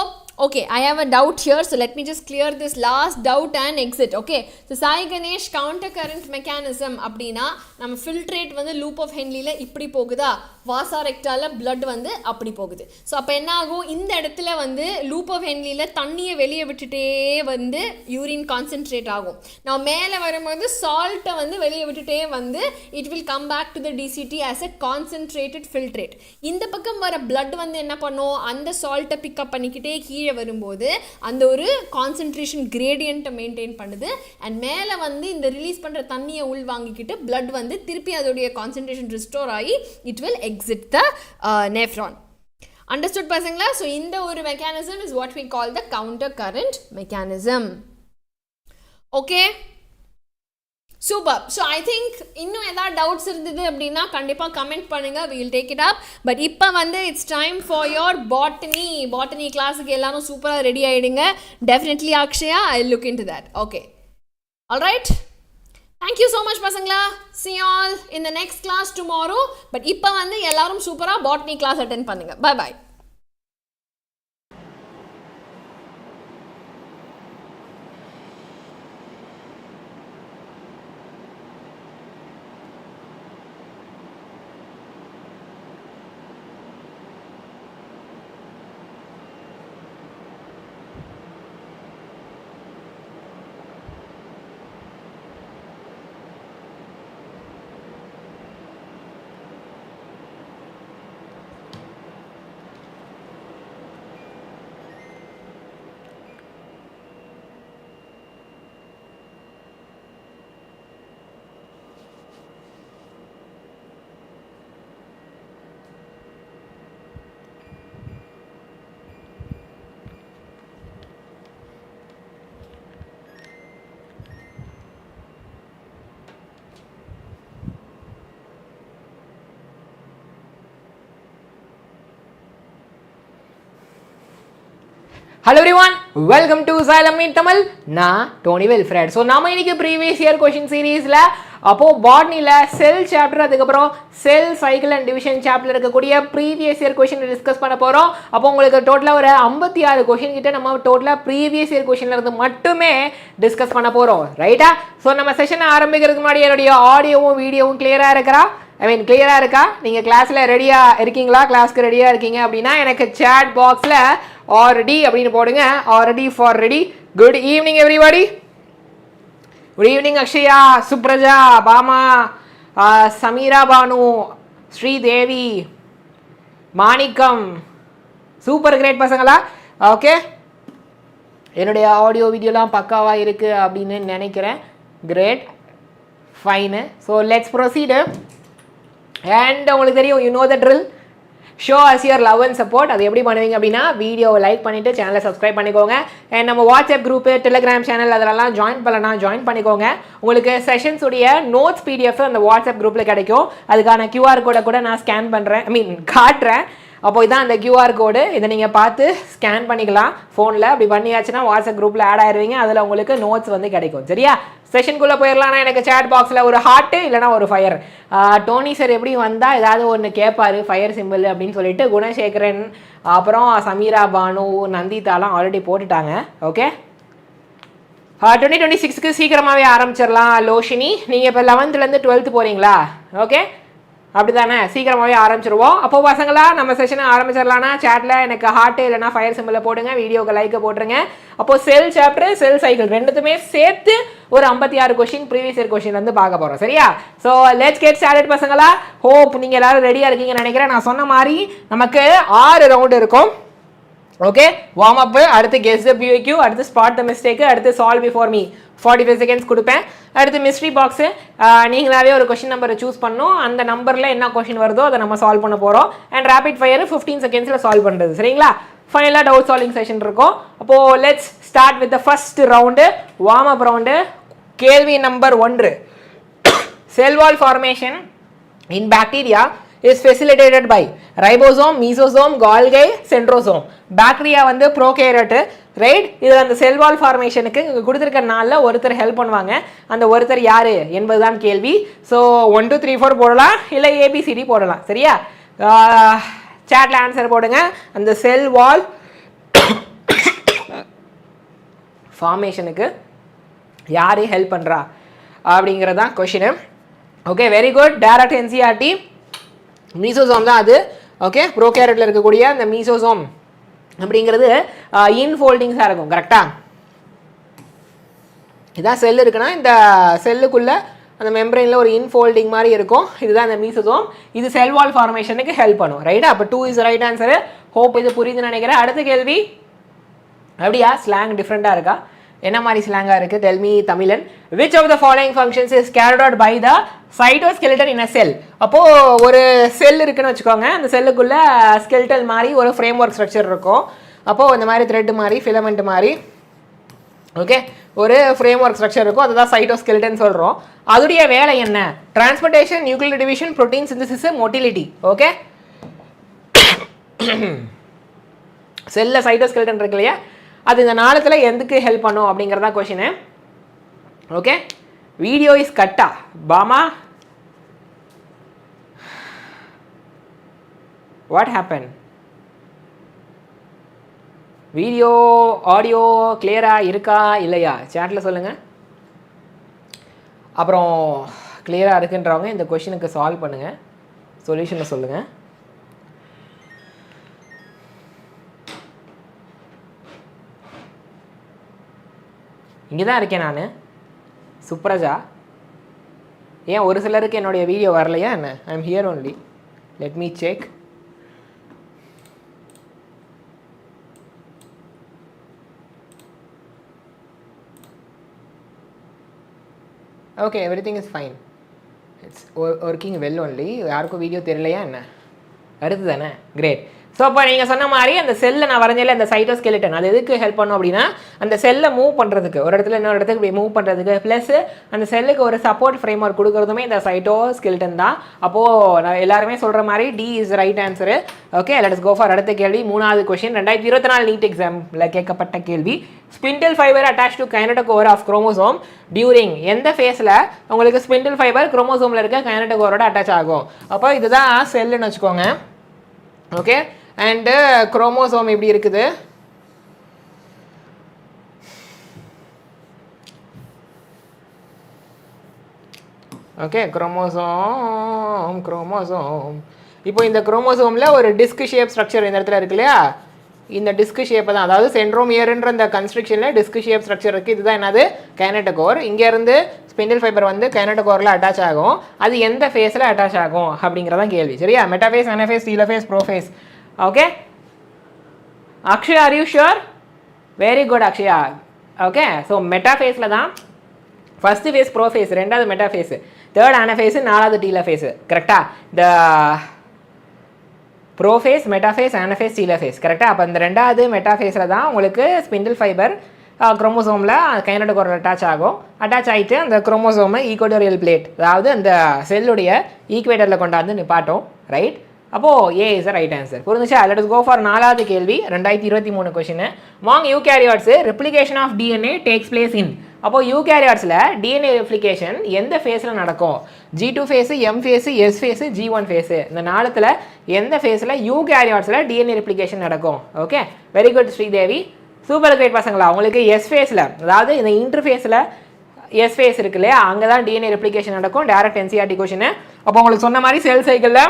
okay, I have a doubt here, so let me just clear this last doubt and exit. Okay, so Sai Ganesh, counter current mechanism அப்படின்னா நம்ம ஃபில்ட்ரேட் வந்து லூப் ஆஃப் ஹென்லியில் இப்படி போகுதா, வாசா ரெக்டால பிளட் வந்து அப்படி போகுது. ஸோ அப்போ என்ன ஆகும், இந்த இடத்துல வந்து லூப் ஆஃப் ஹென்லியில் தண்ணியை வெளியே விட்டுட்டே வந்து யூரின் கான்சென்ட்ரேட் ஆகும். நான் மேலே வரும்போது சால்ட்டை வந்து வெளியே விட்டுட்டே வந்து it will come back to the DCT as a concentrated filtrate. இந்த பக்கம் வர பிளட் வந்து என்ன பண்ணும், அந்த சால்ட்டை பிக்கப் பண்ணிக்கிட்டே கீழே வரும்போது அந்த ஒரு கான்சென்ட்ரேஷன் கிரேடியன்ட்டை மெயின்டைன் பண்ணுது. அண்ட் மேலே வந்து இந்த ரிலீஸ் பண்ணுற தண்ணியை உள் வாங்கிக்கிட்டு பிளட் வந்து திருப்பி அதோடைய கான்சென்ட்ரேஷன் ரிஸ்டோர் ஆகி it will exit the nephron. Understood pasangla? So இந்த ஒரு mechanism is what we call the counter current mechanism. Okay, super. So I think இன்னும் ஏதாவது டவுட்ஸ் இருந்தது அப்படின்னா கண்டிப்பாக கமெண்ட் பண்ணுங்க, we will take it up. But இப்போ வந்து it's time for your botany கிளாஸுக்கு எல்லாரும் சூப்பராக ரெடி ஆகிடுங்க. Definitely Akshaya, I look into that. Okay, alright, thank you so much pasangla. See you all in the next class tomorrow. But இப்போ வந்து எல்லாரும் சூப்பராக பாட்டனி கிளாஸ் அட்டென்ட் பண்ணுங்க. Bye bye. Hello everyone, welcome to Xylem NEET Tamil. நான் டோனி வெல்ஃப்ரெட். ஸோ நம்ம இன்னைக்கு ப்ரீவியஸ் இயர் கொஷின் சீரீஸில் அப்போது பாட்னியில் செல் சாப்டர் அதுக்கப்புறம் cell cycle and division chapter இருக்கக்கூடிய ப்ரீவியஸ் இயர் கொஷின் டிஸ்கஸ் பண்ண போகிறோம். அப்போ உங்களுக்கு டோட்டலாக ஒரு 56 கொஷின் கிட்ட நம்ம டோட்டலாக ப்ரீவியஸ் இயர் கொஷினில் இருந்து மட்டுமே டிஸ்கஸ் பண்ண போகிறோம், ரைட்டா? ஸோ நம்ம செஷனை ஆரம்பிக்கிறதுக்கு முன்னாடி என்னுடைய ஆடியோவும் வீடியோவும் கிளியராக கிளியராக இருக்கா? நீங்கள் கிளாஸில் ரெடியாக இருக்கீங்களா? கிளாஸ்க்கு ரெடியாக இருக்கீங்க அப்படின்னா எனக்கு சேட் பாக்ஸில் already அப்படின்னு போடுங்க. already for ready. good evening everybody. good evening Akshaya, Supraja, Bama, Sameera Banu, Sridevi, Manickam, super great பசங்களா. ஓகே, என்னுடைய ஆடியோ வீடியோலாம் பக்காவாக இருக்குது அப்படின்னு நினைக்கிறேன். Great, fine. So let's proceed. And உங்களுக்கு தெரியும், you know the drill. Show us your love and support. அது எப்படி பண்ணுவீங்க அப்படின்னா வீடியோவை லைக் பண்ணிவிட்டு சேனலை சப்ஸ்கிரைப் பண்ணிக்கோங்க. அண்ட் நம்ம வாட்ஸ்அப் குரூப்பு, டெலிகிராம் சேனல் அதெல்லாம் ஜாயின் பண்ணலாம், ஜாயின் பண்ணிக்கோங்க. உங்களுக்கு செஷன்ஸ் உடைய நோட்ஸ் பிடிஎஃப் அந்த வாட்ஸ்அப் குரூப்பில் கிடைக்கும். அதுக்கான QR கோடை கூட நான் ஸ்கேன் பண்ணுறேன், காட்டுறேன். அப்போ இதான் அந்த QR கோடு. இதை நீங்கள் பார்த்து ஸ்கேன் பண்ணிக்கலாம் ஃபோனில். அப்படி பண்ணியாச்சுன்னா வாட்ஸ்அப் குரூப்பில் ஆட் ஆயிடுவீங்க. அதில் உங்களுக்கு நோட்ஸ் வந்து கிடைக்கும், சரியா? செஷனுக்குள்ளே போயிடலாம்னா எனக்கு சேட் பாக்ஸில் ஒரு ஹார்ட்டு இல்லைனா ஒரு ஃபயர். டோனி சார் எப்படி வந்தால் ஏதாவது ஒன்று கேட்பார், ஃபயர் சிம்பிள் அப்படின்னு சொல்லிட்டு குணசேகரன், அப்புறம் சமீரா பானு, நந்திதாலாம் ஆல்ரெடி போட்டுட்டாங்க. ஓகே, 2026க்கு சீக்கிரமாகவே ஆரம்பிச்சிடலாம். லோஷினி, நீங்கள் இப்போ 11th 12th போகிறீங்களா? ஓகே, அப்படி தானே, சீக்கிரமாகவே ஆரம்பிச்சிருவோம். அப்போ பசங்களா நம்ம செஷனை ஆரம்பிச்சிடலாம்னா சேட்டில் எனக்கு ஹார்ட்டு இல்லைனா ஃபயர் சிம்பிளை போடுங்க, வீடியோக்கு லைக்கை போட்டுருங்க. அப்போது செல் சாப்டர், செல் சைக்கிள் ரெண்டுத்துமே சேர்த்து ஒரு 56 கொஷின் ப்ரீவியஸ் இயர் கொஷின் வந்து பார்க்க போகிறோம், சரியா? ஸோ லெட்ஸ் கெட் ஸ்டார்டட் பசங்களா. ஹோப் நீங்கள் எல்லாரும் ரெடியாக இருக்கீங்கன்னு நினைக்கிறேன். நான் சொன்ன மாதிரி நமக்கு 6 ரவுண்டு இருக்கும். ஓகே, வார்ம் அப்பு, அடுத்து கெஸ் த PYQ, அடுத்து ஸ்பாட் த மிஸ்டேக்கு, அடுத்து சால்வ் பிஃபோர் மீ 45 செகண்ட்ஸ் கொடுப்பேன். அடுத்து மிஸ்ட்ரி பாக்ஸு, நீங்களாவே ஒரு கொஷின் நம்பரை சூஸ் பண்ணணும். அந்த நம்பரில் என்ன கொஷின் வருதோ அதை நம்ம சால்வ் பண்ண போகிறோம். அண்ட் ரேபிட் ஃபயர் 15 செகண்ட்ஸில் சால்வ் பண்ணுறது, சரிங்களா? ஃபைனலாக டவுட் சால்விங் செஷன் இருக்கும். அப்போது let's start with the first round, warm up round. கேள்வி number 1, cell wall formation in bacteria is facilitated by ribosome, mesosome, Golgi, centrosome. Bacteria வந்து ப்ரோகேரியட், ரைட்? இதில் அந்த செல் வால் ஃபார்மேஷனுக்கு கொடுத்துருக்க நாளில் ஒருத்தர் ஹெல்ப் பண்ணுவாங்க. அந்த ஒருத்தர் யார் என்பதுதான் கேள்வி. ஸோ 1 2 3 4 போடலாம், இல்லை ABCD போடலாம், சரியா? சேட்டில் ஆன்சர் போடுங்க. அந்த செல் வால் ஃபார்மேஷனுக்கு யார் ஹெல்ப் பண்ணுறா அப்படிங்கிறதான் question. Okay, very good. Direct NCERT. மீசோசோம் தான் அது. ஓகே, ப்ரோகேரியட்டில் இருக்கக்கூடிய அந்த மீசோசோம் அப்படிங்கிறது இன்ஃபோல்டிங்ஸாக இருக்கும், கரெக்டாக? இதான் செல் இருக்குன்னா இந்த செல்லுக்குள்ளே அந்த மெம்பரைனில் ஒரு இன்ஃபோல்டிங் மாதிரி இருக்கும். இதுதான் இந்த மீசோசோம். இது செல் வால் ஃபார்மேஷனுக்கு ஹெல்ப் பண்ணும், ரைட்டா? அப்போ 2 இஸ் ரைட் ஆன்சரு. ஹோப் இது புரியுதுன்னு நினைக்கிறேன். அடுத்த கேள்வி, அப்படியா ஸ்லாங் டிஃப்ரெண்ட்டாக இருக்கா? என்ன மாதிரி ஸ்லாங்காக இருக்குது? Tell me Tamizhan. Which of the following functions is carried out by the cytoskeleton in a cell? அப்போது ஒரு செல் இருக்குன்னு வச்சுக்கோங்க. அந்த செல்லுக்குள்ளே ஸ்கெலிட்டல் மாதிரி ஒரு ஃப்ரேம் ஒர்க் ஸ்ட்ரக்சர் இருக்கும். அப்போது இந்த மாதிரி த்ரெட் மாதிரி, ஃபிலமெண்ட் மாதிரி, ஓகே, ஒரு ஃப்ரேம் ஒர்க் ஸ்ட்ரக்சர் இருக்கும். அதுதான் சைட்டோஸ்கெலிட்டன் சொல்கிறோம். அதோடைய வேலை என்ன? Transportation, nuclear division, protein synthesis, motility. Okay, செல்லில் சைட்டோஸ்கெலிட்டன் இருக்கு இல்லையா, அது இந்த நாளத்தில் எதுக்கு ஹெல்ப் பண்ணும் அப்படிங்கிறதா கொஷினு. ஓகே, வீடியோ இஸ் கட்டா Bhama, what happen? Video audio கிளியராக இருக்கா இல்லையா? சேட்டில் சொல்லுங்கள். அப்புறம் கிளியராக இருக்குன்றவங்க இந்த கொஷினுக்கு சால்வ் பண்ணுங்கள், சொல்யூஷனை சொல்லுங்கள். இங்கே தான் இருக்கேன் நான். சுப்ரஜா, ஏன் ஒரு சிலருக்கு என்னுடைய வீடியோ வரலையா என்ன? I am here only. Let me check. Okay, everything is fine. It's working well only. யாருக்கும் வீடியோ தெரியலையா என்ன? வருது தானே? கிரேட். ஸோ அப்போ நீங்கள் சொன்ன மாதிரி அந்த செல்லை நான் வரைஞ்சல அந்த சைட்டோஸ்கெலிட்டன் அது எதுக்கு ஹெல்ப் பண்ணும் அப்படின்னா அந்த செல்லை மூவ் பண்ணுறதுக்கு ஒரு இடத்துல இன்னொரு இடத்துக்கு இப்படி மூவ் பண்ணுறதுக்கு ப்ளஸ் அந்த செல்லுக்கு ஒரு சப்போர்ட் ஃப்ரேம் ஒர்க் கொடுக்குறதுமே இந்த சைட்டோஸ்கெலிட்டன் தான். அப்போது நான் எல்லாருமே சொல்கிற மாதிரி D is right answer. Okay, let's go for அடுத்த கேள்வி. 3வது கொஸ்டின் 2024 நீட் எக்ஸாமில் கேட்கப்பட்ட கேள்வி. Spindle fibre attach to kinetochore of chromosome during எந்த ஃபேஸில் உங்களுக்கு ஸ்பிண்டில் ஃபைபர் குரோமோசோமில் இருக்க கைனடோகோரோட அட்டாச் ஆகும்? அப்போ இதுதான் செல்லுன்னு வச்சுக்கோங்க. ஓகே, அண்டு குரோமோசோம் எப்படி இருக்குது? ஓகே, குரோமோசோம் இப்போ இந்த குரோமோசோமில் ஒரு டிஸ்க் ஷேப் ஸ்ட்ரக்சர் இந்த இடத்துல இருக்கு இல்லையா? இந்த டிஸ்க் ஷேப்பை தான், அதாவது சென்ட்ரோமியர்ன்ற இந்த கன்ஸ்ட்ரக்ஷனில் டிஸ்க் ஷேப் ஸ்ட்ரக்சர் இருக்குது. இதுதான் என்னது? கைனடோகோர். இங்கேருந்து ஸ்பிண்டில் ஃபைபர் வந்து கைனடோகோரில் அட்டாச் ஆகும். அது எந்த ஃபேஸில் அட்டாச் ஆகும் அப்படிங்கிறதான் கேள்வி. சரியா? Metaphase, anaphase, telophase, prophase. Okay, Akshay, are you sure? Very good, Akshay. Okay, so மெட்டாஃபேஸில் தான் ஃபஸ்ட்டு ஃபேஸ் ப்ரோஃபேஸ், ரெண்டாவது மெட்டாஃபேஸு, தேர்ட் அனஃபேஸு, நாலாவது டீலோஃபேஸு. கரெக்டாக? இந்த ப்ரோஃபேஸ், மெட்டாஃபேஸ், அனஃபேஸ், டீலோஃபேஸ். கரெக்டாக? அப்போ இந்த ரெண்டாவது மெட்டாஃபேஸில் தான் உங்களுக்கு ஸ்பிண்டில் ஃபைபர் குரோமோசோமில் கைனடோகோரில் அட்டாச் ஆகிட்டு அந்த குரோமோசோமை ஈக்குவட்டோரியல் பிளேட், அதாவது அந்த செல்லுடைய ஈக்குவேட்டரில் கொண்டாந்து நிப்பாட்டும். ரைட்? அப்போது ஏ இஸ் ரைட் ஆன்சர். புரிஞ்சுச்சா? லெட் அஸ் கோ ஃபார் 4வது கேள்வி. 2023 question. Among eukaryotes replication of DNA takes place in. அப்போது யூகேரியாட்ஸில் டிஎன்ஏ ரெப்ளிகேஷன் எந்த ஃபேஸில் நடக்கும்? G2 phase, M phase, S phase, G1 phase. இந்த 4த்தில் எந்த ஃபேஸில் யூகேரியாட்ஸில் டிஎன்ஏ ரெப்ளிகேஷன் நடக்கும்? Okay, very good Sridevi, super great பசங்களா. உங்களுக்கு எஸ் ஃபேஸில், அதாவது இந்த இன்டர்ஃபேஸில் எஸ் ஃபேஸ் இருக்கு இல்லையா, அங்கே தான் டிஎன்ஏ ரெப்ளிகேஷன் நடக்கும். Direct NCERT question. அப்போ உங்களுக்கு சொன்ன மாதிரி செல் சைக்கிளில்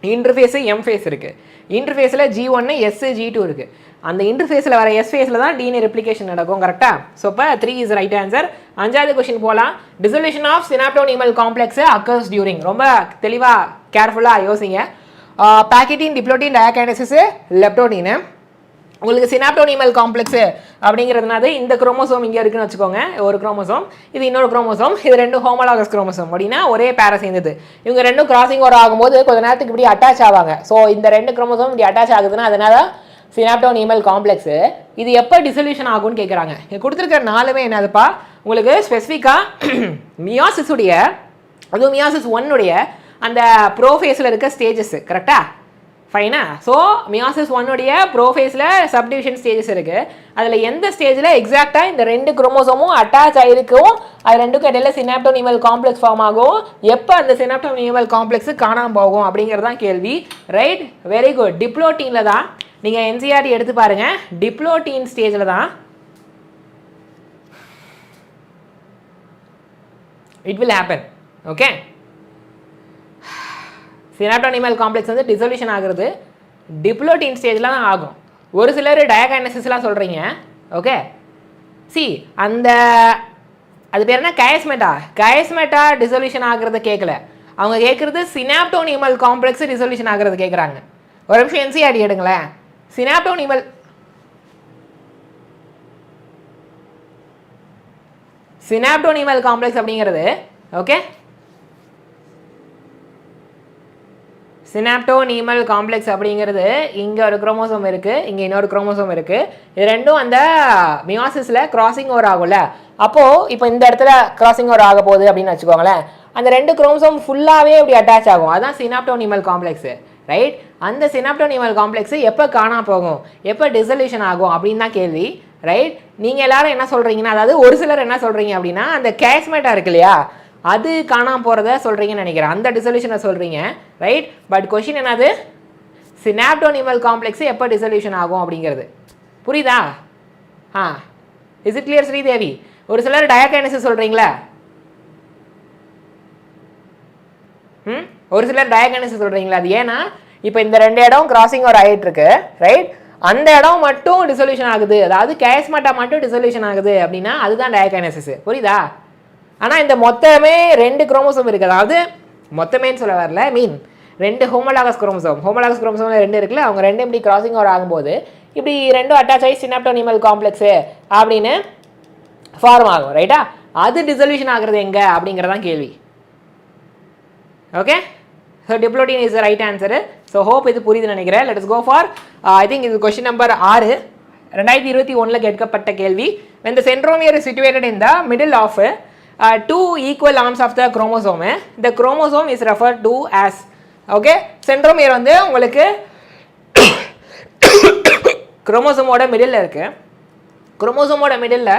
இன்டர்ஃபேஸு எம் ஃபேஸ் இருக்குது, இன்டர்ஃபேஸில் G1 எஸ் G2 இருக்குது. அந்த இன்டர்ஃபேஸில் வர எஸ் ஃபேஸில் தான் டிஎன்ஏ ரெப்ளிகேஷன் நடக்கும். கரெக்டாக? ஸோ இப்போ 3 இஸ் ரைட் ஆன்சர். 5வது கொஸ்டின் போகலாம். Dissolution of synaptonemal complex occurs during. ரொம்ப தெளிவாக கேர்ஃபுல்லாக யோசிங்க. Pachytene, diplotene, diakinesis, leptotene. உங்களுக்கு சினாப்டோனிமல் காம்ப்ளெக்ஸு அப்படிங்கிறதுனால இந்த குரோமோசோம் இங்கே இருக்குன்னு வச்சுக்கோங்க, ஒரு குரோமோசோம், இது இன்னொரு குரோமோசோம், இது ரெண்டும் ஹோமோலாகஸ் குரோமோசோம் அப்படின்னா ஒரே பேரை சேர்ந்தது. இவங்க ரெண்டும் கிராசிங் ஓவர் ஆகும்போது கொஞ்ச நேரத்துக்கு இப்படி அட்டாச் ஆவாங்க. ஸோ இந்த ரெண்டு குரோமோசோம் இப்படி அட்டாச் ஆகுதுன்னா அதனால சினாப்டோனிமல் காம்ப்ளெக்ஸு. இது எப்போ டிசல்யூஷன் ஆகும்னு கேட்குறாங்க. கொடுத்துருக்கிற 4மே என்னதுப்பா உங்களுக்கு ஸ்பெசிஃபிக்காக மியாசிஸுடைய, அதுவும் மியாசிஸ் 1 அந்த ப்ரோஃபேஸில் இருக்க ஸ்டேஜஸ். கரெக்டாக? ஃபைனா? ஸோ மியாசிஸ் 1 ப்ரோஃபேஸில் சப்டிவிஷன் ஸ்டேஜஸ் இருக்குது. அதில் எந்த ஸ்டேஜில் எக்ஸாக்டாக இந்த ரெண்டு குரோமோசோமும் அட்டாச் ஆகிருக்கும், அது ரெண்டுக்கும் இடையில சினாப்டோனிமல் காம்ப்ளெக்ஸ் ஃபார்ம் ஆகும், எப்போ அந்த சினாப்டோனிமல் காம்ப்ளெக்ஸ் காணாமல் போகும் அப்படிங்கிறதான் கேள்வி. ரைட்? Very good. டிப்ளோட்டீனில் தான். நீங்கள் என்சிஆர்டி எடுத்து பாருங்கள், டிப்ளோட்டீன் ஸ்டேஜில் தான் it will happen. Okay, synaptonemal complex வந்து டிசல்யூஷன் ஆகுறது டிப்ளோட்டின் ஸ்டேஜில் தான் ஆகும். ஒரு சிலர் டயாகைனசிஸ்லாம் சொல்கிறீங்க. ஓகே, சி அந்த அது பேர் என்ன, கயஸ்மெட்டா டிசல்யூஷன் ஆகுறத கேட்கல, அவங்க கேட்குறது சினாப்டோனிமல் காம்ப்ளெக்ஸ் டிசல்யூஷன் ஆகுறது கேட்குறாங்க. ஒரு நிமிஷம் என்சிஆர்டி எடுங்களேன். சினாப்டோனிமல் காம்ப்ளெக்ஸ் அப்படிங்கிறது, ஓகே, சினாப்டோனிமல் காம்ப்ளெக்ஸ் அப்படிங்கிறது இங்கே ஒரு குரோமோசோம் இருக்குது, இங்கே இன்னொரு குரோமோசோம் இருக்குது. இது ரெண்டும் அந்த மியாசிஸில் கிராசிங் ஓவர் ஆகும்ல, அப்போது இப்போ இந்த இடத்துல கிராசிங் ஓவர் ஆக போகுது அப்படின்னு வச்சுக்கோங்களேன். அந்த ரெண்டு குரோமோசோம் ஃபுல்லாகவே இப்படி அட்டாச் ஆகும், அதுதான் சினாப்டோனிமல் காம்ப்ளெக்ஸு. ரைட்? அந்த சினாப்டோனிமல் காம்ப்ளெக்ஸு எப்போ காணா போகும், எப்போ டிசல்யூஷன் ஆகும் அப்படின்னு தான் கேள்வி. ரைட்? நீங்கள் எல்லாரும் என்ன சொல்கிறீங்கன்னா, அதாவது ஒரு சிலர் என்ன சொல்கிறீங்க அப்படின்னா, அந்த கேஸ்மேட்டாக இருக்கு இல்லையா, அது காணாமல் போகிறத சொல்கிறீங்கன்னு நினைக்கிறேன், அந்த டிசல்யூஷனை சொல்கிறீங்க. ரைட்? பட் கொஷின் என்னது, சினாப்டோனிமல் காம்ப்ளெக்ஸ் எப்போ டிசல்யூஷன் ஆகும் அப்படிங்கிறது. புரியுதா? Is it clear Sridevi? ஒரு சிலர் டயாகைனசிஸ் சொல்கிறீங்களா? ஒரு சிலர் டயாகைனசிஸ் சொல்கிறீங்களா? அது ஏன்னா இப்போ இந்த ரெண்டு இடம் கிராசிங் ஒரு ஆகிட்டு இருக்கு. ரைட்? அந்த இடம் மட்டும் டிசல்யூஷன் ஆகுது, அதாவது கேஸ்மேட்டா மட்டும் டிசல்யூஷன் ஆகுது அப்படின்னா அதுதான் டயாகைனசிஸ். புரியுதா? ஆனால் இந்த மொத்தமே ரெண்டு குரோமோசோம் இருக்குது, அதாவது மொத்தமேன்னு சொல்ல வரல, ரெண்டு ஹோமோலாகஸ் குரோமோசோம் ரெண்டு இருக்குல்ல, அவங்க ரெண்டும் இப்படி கிராசிங் ஓவர் ஆகும்போது இப்படி ரெண்டும் அட்டாச் ஆகி சினாப்டோனிமல் காம்ப்ளெக்ஸு அப்படின்னு ஃபார்ம் ஆகும். ரைட்டா? அது டிசல்யூஷன் ஆகுறது எங்கே அப்படிங்கிறதான் கேள்வி. Okay, so diplotene is the right answer. So hope இது புரியுதுன்னு நினைக்கிறேன். Let is go for I think இது கொஸ்டின் நம்பர் 6 2021 கேட்கப்பட்ட கேள்வி. when the centromere is situated in the middle of two equal arms of the chromosome, the chromosome is referred to as okay. centromere வந்து உங்களுக்கு குரோமோசோமோட மிடில் இருக்கு. குரோமோசோமோட மிடில்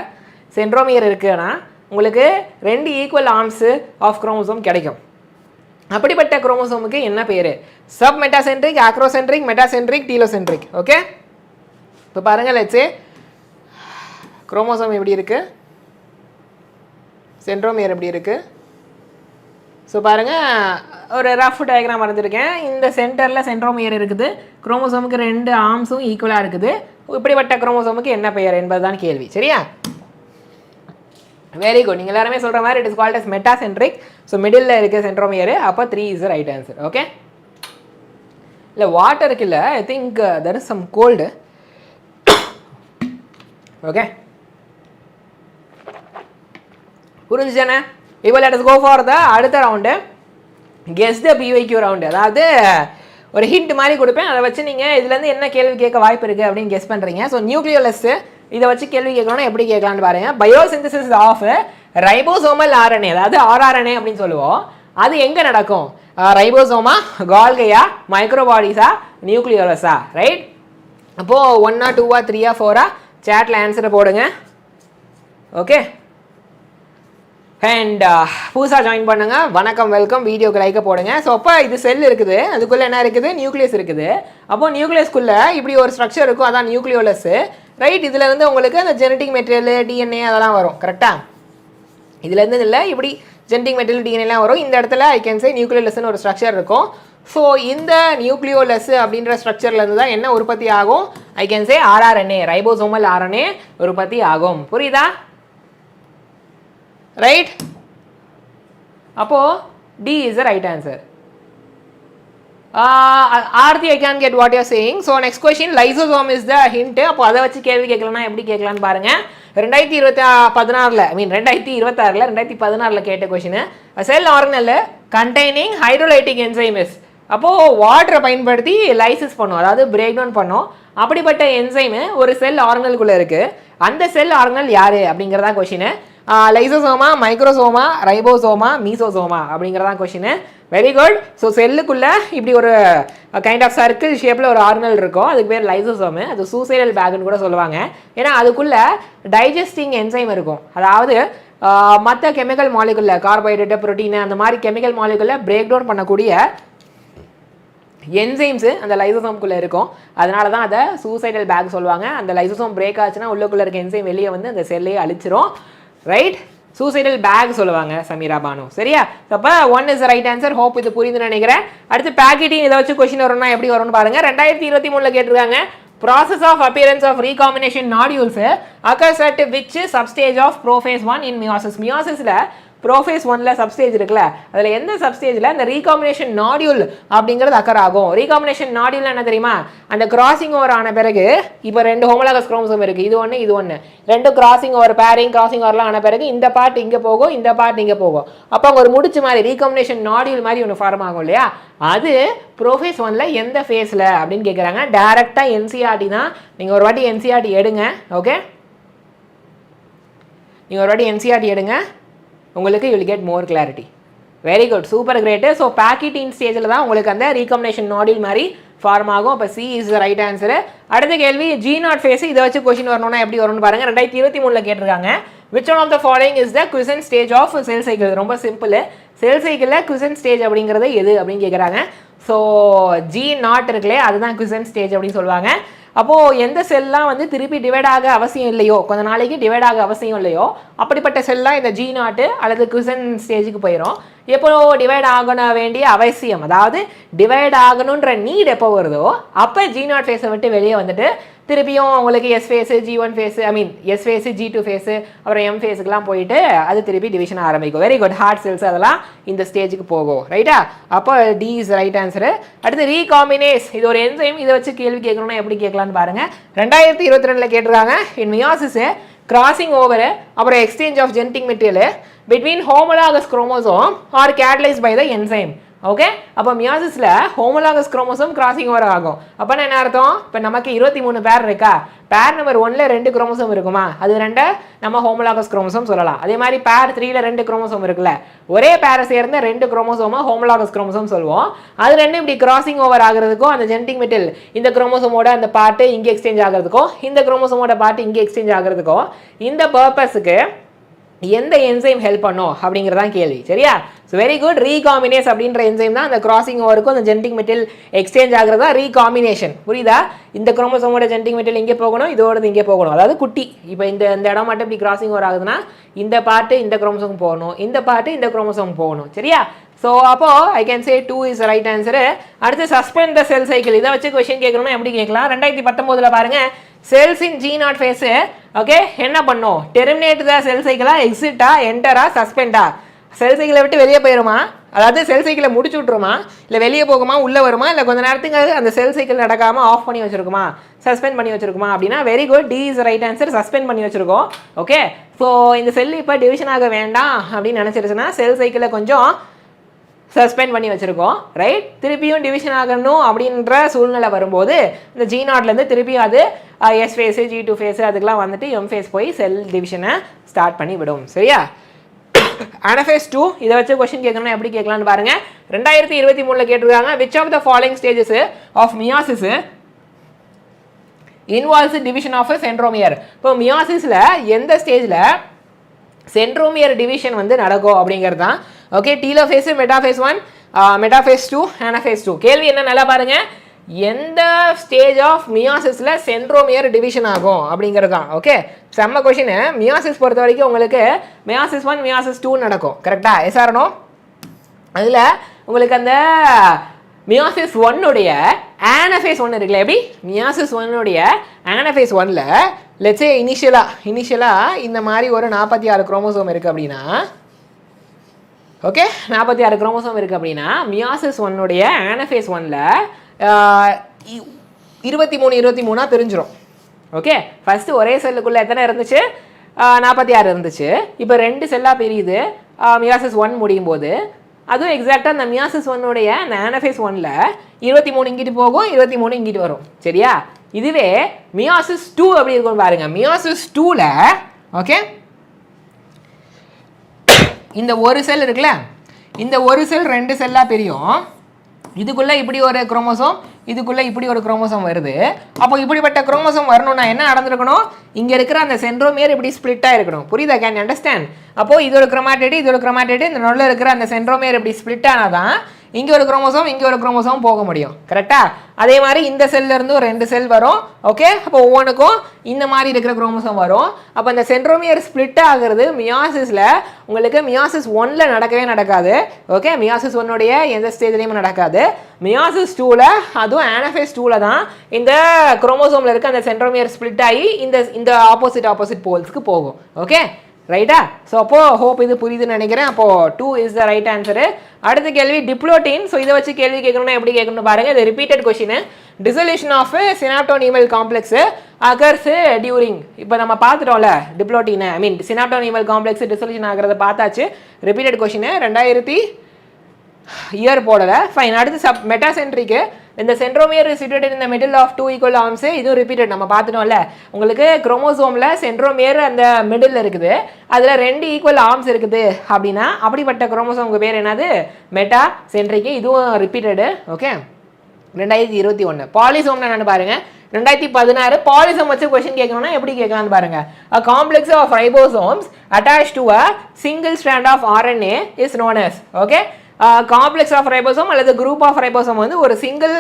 சென்ட்ரோமியர் இருக்குன்னா உங்களுக்கு 2 ஈக்குவல் ஆர்ம்ஸ் ஆஃப் குரோமோசோம் கிடைக்கும். அப்படிப்பட்ட குரோமோசோமுக்கு என்ன பேர்? Submetacentric, acrocentric, metacentric, telocentric. Okay, இப்போ பாருங்கள், லெட்ஸ் குரோமோசோம் எப்படி இருக்குது, சென்ட்ரோமியர் எப்படி இருக்குது. ஸோ பாருங்கள், ஒரு ரஃப் டயக்ராம் வரைஞ்சிருக்கேன். இந்த சென்டரில் சென்ட்ரோமியர் இருக்குது, குரோமோசோமுக்கு 2 ஆர்ம்ஸும் ஈக்குவலாக இருக்குது. இப்படிப்பட்ட குரோமோசோமுக்கு என்ன பெயர் என்பது தான் கேள்வி. சரியா? Very good. நீங்கள் எல்லாருமே சொல்கிற மாதிரி it is called as metacentric. So middle இருக்குது சென்ட்ரோமியர், அப்போ 3 இஸ் ரைட் ஆன்சர். ஓகே, இல்லை வாட்டர் இருக்குல்ல, I think there is some cold. Okay, புரிஞ்சுச்சானே? இப்போ let us go for the அடுத்த round, guess the PYQ round. அதாவது ஒரு ஹிண்ட் மாதிரி கொடுப்பேன், அதை வச்சு நீங்கள் இதுலேருந்து என்ன கேள்வி கேட்க வாய்ப்பு இருக்குது அப்படின்னு கெஸ் பண்ணுறீங்க. ஸோ நியூக்ளியோலஸ்ஸு இதை வச்சு கேள்வி கேட்கணும்னா எப்படி கேட்கலான்னு பாருங்க. பயோசிந்தசிஸ் ஆஃப் ரைபோசோமல் RNA, அதாவது rRNA அப்படின்னு சொல்லுவோம், அது எங்கே நடக்கும்? ரைபோசோமா, கால்கையா, மைக்ரோபாடிஸா, நியூக்ளியோலஸா? ரைட். அப்போது 1 2 3 4 சேட்டில் ஆன்சரை போடுங்க. ஓகே, அண்ட் புதுசாக ஜாயின் பண்ணுங்க, வணக்கம், வெல்கம். வீடியோக்கு லைக்கை போடுங்க. ஸோ அப்போ இது செல் இருக்குது, அதுக்குள்ளே என்ன இருக்குது? நியூக்ளியஸ் இருக்குது. அப்போது நியூக்ளியஸ்குள்ளே இப்படி ஒரு ஸ்ட்ரக்சர் இருக்கும், அதான் நியூக்ளியோலஸ். ரைட். இதில் இருந்து உங்களுக்கு அந்த ஜெனட்டிக் மெட்டீரியல், DNA அதெல்லாம் வரும். கரெக்டாக? இதுலேருந்து இல்லை, இப்படி ஜெனட்டிக் மெட்டீரியல், DNAலாம் வரும். இந்த இடத்துல ஐ கேன் சே நியூக்ளியோலஸ்னு ஒரு ஸ்ட்ரக்சர் இருக்கும். ஸோ இந்த நியூக்ளியோலஸ் அப்படின்ற ஸ்ட்ரக்சர்லேருந்து தான் என்ன உற்பத்தி ஆகும்? ஐ can say rRNA, ribosomal RNA உற்பத்தி ஆகும். புரியுதா? ரைட். அப்போது D is the right answer. Aarthi, I can get what you are saying. So next question, lysosome is the hint. அப்போ அதை வச்சு கேள்வி கேட்கலன்னா எப்படி கேட்கலான்னு பாருங்கள். 2016 ஐ மீன் 2026 2016 கேட்ட கொஷின். செல் ஆர்கனல் கண்டெய்னிங் ஹைட்ரோலைட்டிக் என்சைம்ஸ். அப்போது வாட்டரை பயன்படுத்தி லைசிஸ் பண்ணும், அதாவது பிரேக் டவுன் பண்ணும். அப்படிப்பட்ட என்சைமு ஒரு செல் ஆர்கனலுக்குள்ளே இருக்குது. அந்த செல் ஆர்கனல் யார் அப்படிங்கிறதான் கொஷின். லைசோசோமா, மைக்ரோசோமா, ரைபோசோமா, மீசோசோமா அப்படிங்கிறதான் கொஷின். Very good. ஸோ செல்லுக்குள்ளே இப்படி ஒரு கைண்ட் ஆஃப் சர்க்கிள் ஷேப்பில் ஒரு ஆர்கனல் இருக்கும், அதுக்கு பேர் லைசோசோமு. அது சூசைடல் பேக்குன்னு கூட சொல்லுவாங்க. ஏன்னா அதுக்குள்ளே டைஜஸ்டிங் என்சைம் இருக்கும், அதாவது மற்ற கெமிக்கல் மாலிகுல்ல, கார்போஹைட்ரேட்டு, ப்ரோட்டீனு, அந்த மாதிரி கெமிக்கல் மாலிகுல்ல பிரேக் டவுன் பண்ணக்கூடிய என்சைம்ஸு அந்த லைசோசோம்குள்ளே இருக்கும். அதனால தான் அதை சூசைடல் பேக் சொல்லுவாங்க. அந்த லைசோசோம் பிரேக் ஆச்சுன்னா உள்ளுக்குள்ளே இருக்க என்சைம் வெளியே வந்து அந்த செல்லையே அழிச்சிரும். ரைட். சூசைடல் பேக் சொல்லுவாங்க சமீரா பானு. சரியா? அப்போ 1 இஸ் ரைட் ஆன்சர். ஹோப் இது புரியுதுன்னு நினைக்கிறேன். அடுத்து பேக்கெட்டிங் இதை வச்சு கொஸ்டின் வரும்னா எப்படி வரும்னு பாருங்க. 2023 கேட்டிருக்காங்க. Process of appearance of recombination nodules occurs at which substage of prophase 1 in meiosis. மியாசிஸில் ப்ரோஃபேஸ் 1ல சப்ஸ்டேஜ் இருக்குல்ல, அதில் எந்த சப்ஸ்டேஜில் இந்த ரீகாம்பினேஷன் நாடியூல் அப்படிங்கிறது அக்கர் ஆகும்? ரீகாம்பினேஷன் நாடியூல் என்ன தெரியுமா? அந்த கிராசிங் ஓவர் ஆன பிறகு, இப்போ 2 ஹோமோலாகஸ் குரோமோசோம் இருக்குது, இது ஒன்று இது ஒன்று, 2 கிராசிங் ஓவர், பேரிங் கிராசிங் ஓவர்லாம் ஆன பிறகு இந்த பார்ட் இங்கே போகும், இந்த பார்ட் இங்கே போகும். அப்போ அங்கே ஒரு முடிச்சு மாதிரி ரீகாம்பினேஷன் நாடியூல் மாதிரி ஒன்று ஃபார்ம் ஆகும் இல்லையா? அது ப்ரோஃபேஸ் 1ல எந்த ஃபேஸில் அப்படின்னு கேட்குறாங்க. டேரெக்டாக NCERT தான். நீங்கள் ஒரு வாட்டி NCERT எடுங்க. ஓகே, நீங்கள் ஒரு வாட்டி NCERT எடுங்க, உங்களுக்கு you will get more clarity. Very good, super great. So pachytene ஸ்டேஜில் தான் உங்களுக்கு அந்த ரீகாம்பினேஷன் நாடியூல் மாதிரி ஃபார்ம் ஆகும். அப்போ C இஸ் ரைட் ஆன்சரு. அடுத்த கேள்வி, G0 ஃபேஸ். இதை வச்சு கொஸ்டின் வரணும்னா எப்படி வரும்னு பாருங்கள். 2023 கேட்டிருக்காங்க. Which one of the following is the quiescent stage of cell cycle? ரொம்ப சிம்பிள். செல் சைக்கிளில் குவிசன்ட் ஸ்டேஜ் அப்படிங்கிறது எது அப்படின்னு கேட்குறாங்க. ஸோ G0 இருக்குல்லே, அதுதான் குவிசன்ட் ஸ்டேஜ் அப்படின்னு சொல்லுவாங்க. அப்போது எந்த செல்லாம் வந்து திருப்பி டிவைட் ஆக அவசியம் இல்லையோ, கொஞ்ச நாளைக்கு டிவைட் ஆக அவசியம் இல்லையோ, அப்படிப்பட்ட செல்லாம் இந்த G0 அல்லது குவிசன்ட் ஸ்டேஜுக்கு போயிடும். எப்போ டிவைட் ஆகணும் வேண்டிய அவசியம், அதாவது டிவைட் ஆகணுன்ற நீட் எப்போ வருதோ அப்போ G0 ஃபேஸை விட்டு வெளியே வந்துட்டு திருப்பியும் உங்களுக்கு S ஃபேஸு, G1 ஃபேஸு, ஐ மீன் S ஃபேஸு, G2 ஃபேஸு, அப்புறம் M ஃபேஸுக்கெலாம் போயிட்டு அது திருப்பி டிவிஷன் ஆரம்பிக்கும். Very good. ஹார்ட் செல்ஸ் அதெல்லாம் இந்த ஸ்டேஜுக்கு போகும். ரைட்டா? அப்போ D இஸ் ரைட் ஆன்சரு. அடுத்து ரீகாம்பினேஸ், இது ஒரு என்சைம். இதை வச்சு கேள்வி கேட்கணும்னா எப்படி கேட்கலான்னு பாருங்கள். 2022 கேட்டிருக்காங்க. இன் மியாசிஸ் கிராசிங் ஓவர், அப்புறம் exchange of genetic material between homologous chromosome are catalyzed by the enzyme. Okay அப்போ மியாசிஸில் ஹோமோலாகஸ் குரோமோசோம் கிராசிங் ஓவர் ஆகும். அப்போனா என்ன அர்த்தம்? இப்போ நமக்கு 23 பேர் இருக்கா, பேர் நம்பர் 1ல் 2 குரோமோசோம் இருக்குமா, அது 2 நம்ம ஹோமோலாகஸ் குரோமோசோம் சொல்லலாம். அதே மாதிரி பேர் 3ல் 2 குரோமோசோம் இருக்குல்ல, ஒரே பேரை சேர்ந்த 2 குரோமோசோமா ஹோமோலாகஸ் குரோமோசோம் சொல்லுவோம். அது 2 இப்படி கிராசிங் ஓவர் ஆகிறதுக்கும் அந்த ஜெனடிக் மெட்டீரியல் இந்த குரோமோசோமோட அந்த பார்ட்டு இங்கே எக்ஸ்சேஞ்ச் ஆகிறதுக்கும் இந்த குரோமோசோமோட பார்ட்டு இங்கே எக்ஸ்சேஞ்ச் ஆகிறதுக்கும் இந்த பர்பஸுக்கு எந்த என்சைம் ஹெல்ப் பண்ணும் அப்படிங்கிறதான் கேள்வி. சரியா? So very good. ரீகாம்பினேஸ் அப்படின்ற என்சைம் தான் அந்த கிராசிங் ஓவருக்கும் அந்த ஜெனடிக் மெட்டீரியல் எக்ஸ்சேஞ்ச் ஆகிறதா ரீகாம்பினேஷன். புரியுதா? இந்த குரோமோசோமோட ஜெனடிக் மெட்டீரியல் இங்கே போகணும், இதோடது இங்கே போகணும், அதாவது குட்டி. இப்போ இந்த இடம் மட்டும் இப்படி கிராசிங் ஓவர் ஆகுதுன்னா இந்த பார்ட்டு இந்த குரோமோசோம் போகணும், இந்த பார்ட்டு இந்த குரோமோசோம் போகணும். சரியா? ஸோ அப்போ I can say 2 is right answer. அடுத்து சஸ்பெண்ட் த செல் சைக்கிள். இதை வச்சு கொஸ்டின் கேட்கணும்னா எப்படி கேட்கலாம்? 2019 பாருங்க, செல்ஸ் இன் G0 ஃபேஸ் ஓகே என்ன பண்ணும்? டெர்மினேட் த செல் சைக்கிளா, எக்ஸிட்டா, என்டரா, சஸ்பெண்டா? செல் சைக்கிளை விட்டு வெளியே போயிடுமா, அதாவது செல் சைக்கிளை முடிச்சு விட்ருமா, இல்லை வெளியே போகுமா, உள்ளே வருமா, இல்லை கொஞ்சம் நேரத்துக்கு அந்த செல் சைக்கிள் நடக்காமல் ஆஃப் பண்ணி வச்சிருக்குமா, சஸ்பெண்ட் பண்ணி வச்சிருக்குமா அப்படின்னா very good, D is right answer. Suspend பண்ணி வச்சிருக்கோம். ஓகே ஸோ இந்த செல் இப்போ டிவிஷன் ஆக வேண்டாம் அப்படின்னு நினச்சிருச்சுன்னா செல் சைக்கிளை கொஞ்சம் சஸ்பெண்ட் பண்ணி வச்சுருக்கோம். ரைட்? திருப்பியும் டிவிஷன் ஆகணும் அப்படின்ற சூழ்நிலை வரும்போது இந்த G0லேருந்து திருப்பியும் அது S ஃபேஸு G2 ஃபேஸு அதுக்கெலாம் வந்துட்டு M ஃபேஸ் போய் செல் டிவிஷனை ஸ்டார்ட் பண்ணி விடும். சரியா? அனஃபேஸ் 2 இதை வச்சு கொஸ்டின் கேட்கணும்னா எப்படி கேட்கலான்னு பாருங்கள். 2023 கேட்டிருக்காங்க, which of the following stages of meiosis involves division of centromere. இப்போ மியாசிஸில் எந்த ஸ்டேஜில் சென்ட்ரோமியர் டிவிஷன் வந்து நடக்கும் அப்படிங்கிறது தான். Okay telophase, metaphase 1, metaphase 2, anaphase 2. கேள்வி என்ன நல்லா பாருங்க, எந்த ஸ்டேஜ் ஆஃப் மியாசிஸில் சென்ட்ரோமியர் டிவிஷன் ஆகும் அப்படிங்கிறது தான். ஓகே செம்ம கொஷின். மியாசிஸ் பொறுத்த வரைக்கும் உங்களுக்கு மியாசிஸ் 1 மியாசிஸ் 2 நடக்கும். கரெக்டாக? எஸ்ஆர்னோ? அதில் உங்களுக்கு அந்த மியாசிஸ் 1உடைய ஆனஃபேஸ் 1 இருக்குல்ல, எப்படி மியாசிஸ் 1உடைய ஆனஃபேஸ் 1ல் லெட்ஸே இனிஷியலாக இந்த மாதிரி ஒரு 46 குரோமோசோம் இருக்குது அப்படின்னா, ஓகே 46 குரோமோசோம் இருக்குது அப்படின்னா மியாசிஸ் 1உடைய ஆனஃபேஸ் 1ல் 23 பிரிஞ்சிரும். ஓகே ஃபஸ்ட்டு ஒரே செல்லுக்குள்ளே எத்தனை இருந்துச்சு? 46 இருந்துச்சு. இப்போ 2 செல்லாக பிரியுது மியாசிஸ் 1 முடியும் போது. அதுவும் எக்ஸாக்டாக அந்த மியாசிஸ் 1உடைய அந்த ஆனஃபேஸ் 1ல் 23 இங்கிட்டு போகும், 23 இங்கிட்டு வரும். சரியா? இதுவே மியாசிஸ் 2 அப்படி இருக்கும் பாருங்க. மியாசிஸ் 2ல் ஓகே இந்த ஒரு செல் இருக்குல்ல, இந்த ஒரு செல் 2 செல்லாக பிரியும். இதுக்குள்ளே இப்படி ஒரு குரோமோசோம், இதுக்குள்ளே இப்படி ஒரு குரோமோசோம் வருது. அப்போ இப்படிப்பட்ட குரோமோசோம் வரணும்னா என்ன நடந்திருக்கணும்? இங்கே இருக்கிற அந்த சென்ட்ரோமியர் இப்படி ஸ்ப்ளிட்டாக இருக்கணும். புரியுதா? Can you understand? அப்போது இது ஒரு குரோமாட்டிட், இது ஒரு குரோமாட்டிட், இந்த நடுவில் இருக்கிற அந்த சென்ட்ரோமியர் இப்படி ஸ்ப்ளிட் ஆனால் தான் இங்கே ஒரு குரோமோசோம் இங்கே ஒரு குரோமோசோம் போக முடியும். கரெக்டாக? அதே மாதிரி இந்த செல்லேருந்து ஒரு 2 செல் வரும். ஓகே அப்போ ஒவ்வொன்றுக்கும் இந்த மாதிரி இருக்கிற குரோமோசோம் வரும். அப்போ அந்த சென்ட்ரோமியர் ஸ்ப்ளிட் ஆகிறது மியாசிஸில் உங்களுக்கு மியாசிஸ் 1ல் நடக்கவே நடக்காது. ஓகே மியாசிஸ் 1உடைய எந்த ஸ்டேஜ்லேயுமே நடக்காது. மியாசிஸ் 2ல் அதுவும் ஆனஃபேஸ் 2ல் தான் இந்த குரோமோசோமில் இருக்க அந்த சென்ட்ரோமியர் ஸ்ப்ளிட் ஆகி இந்த ஆப்போசிட் போல்ஸ்க்கு போகும். ஓகே ரைட்டா? ஸோ அப்போது ஹோப் இது புரியுதுன்னு நினைக்கிறேன். அப்போது 2 இஸ் த ரைட் ஆன்சரு. அடுத்த கேள்வி டிப்ளோட்டின். ஸோ இதை வச்சு கேள்வி கேட்கணும்னா எப்படி கேட்கணும்னு பாருங்கள். இது repeated question. Dissolution of synaptonemal complex occurs during. இப்போ நம்ம பார்த்துட்டோம்ல டிப்ளோட்டின், ஐ மீன் சினாப்டோனிமல் காம்ப்ளெக்ஸ் டிசொல்யூஷன் ஆகிறத பார்த்தாச்சு. ரிப்பீட்டட் கொஸ்டின் 2000 இயர் போடலை. ஃபைன். அடுத்து மெட்டாசென்ட்ரிக்கு இந்த centromere is situated in the middle of 2 equal arms. இதுவும் ரிப்பீட்டட் நம்ம பார்த்துட்டோம்ல. உங்களுக்கு குரோமோசோமில் சென்ட்ரோமியர் அந்த மிடில் இருக்குது, அதில் 2 ஈக்குவல் ஆர்ம்ஸ் இருக்குது அப்படின்னா அப்படிப்பட்ட குரோமோசோமுக்கு பேர் என்னது? மெட்டா சென்ட்ரிக்கு. இதுவும் ரிப்பீட்டடு. ஓகே 2021. பாலிசோம்னா என்னன்னு பாருங்க. 2016 பாலிசோம் வச்சு கொஸ்டின் கேட்கணும்னா எப்படி கேட்கலான்னு பாருங்க. A complex of ribosomes attached to a single strand of RNA is known as. Okay complex of ribosome அல்லது குரூப் ஆஃப் ரைபோசோம் வந்து ஒரு சிங்கிள்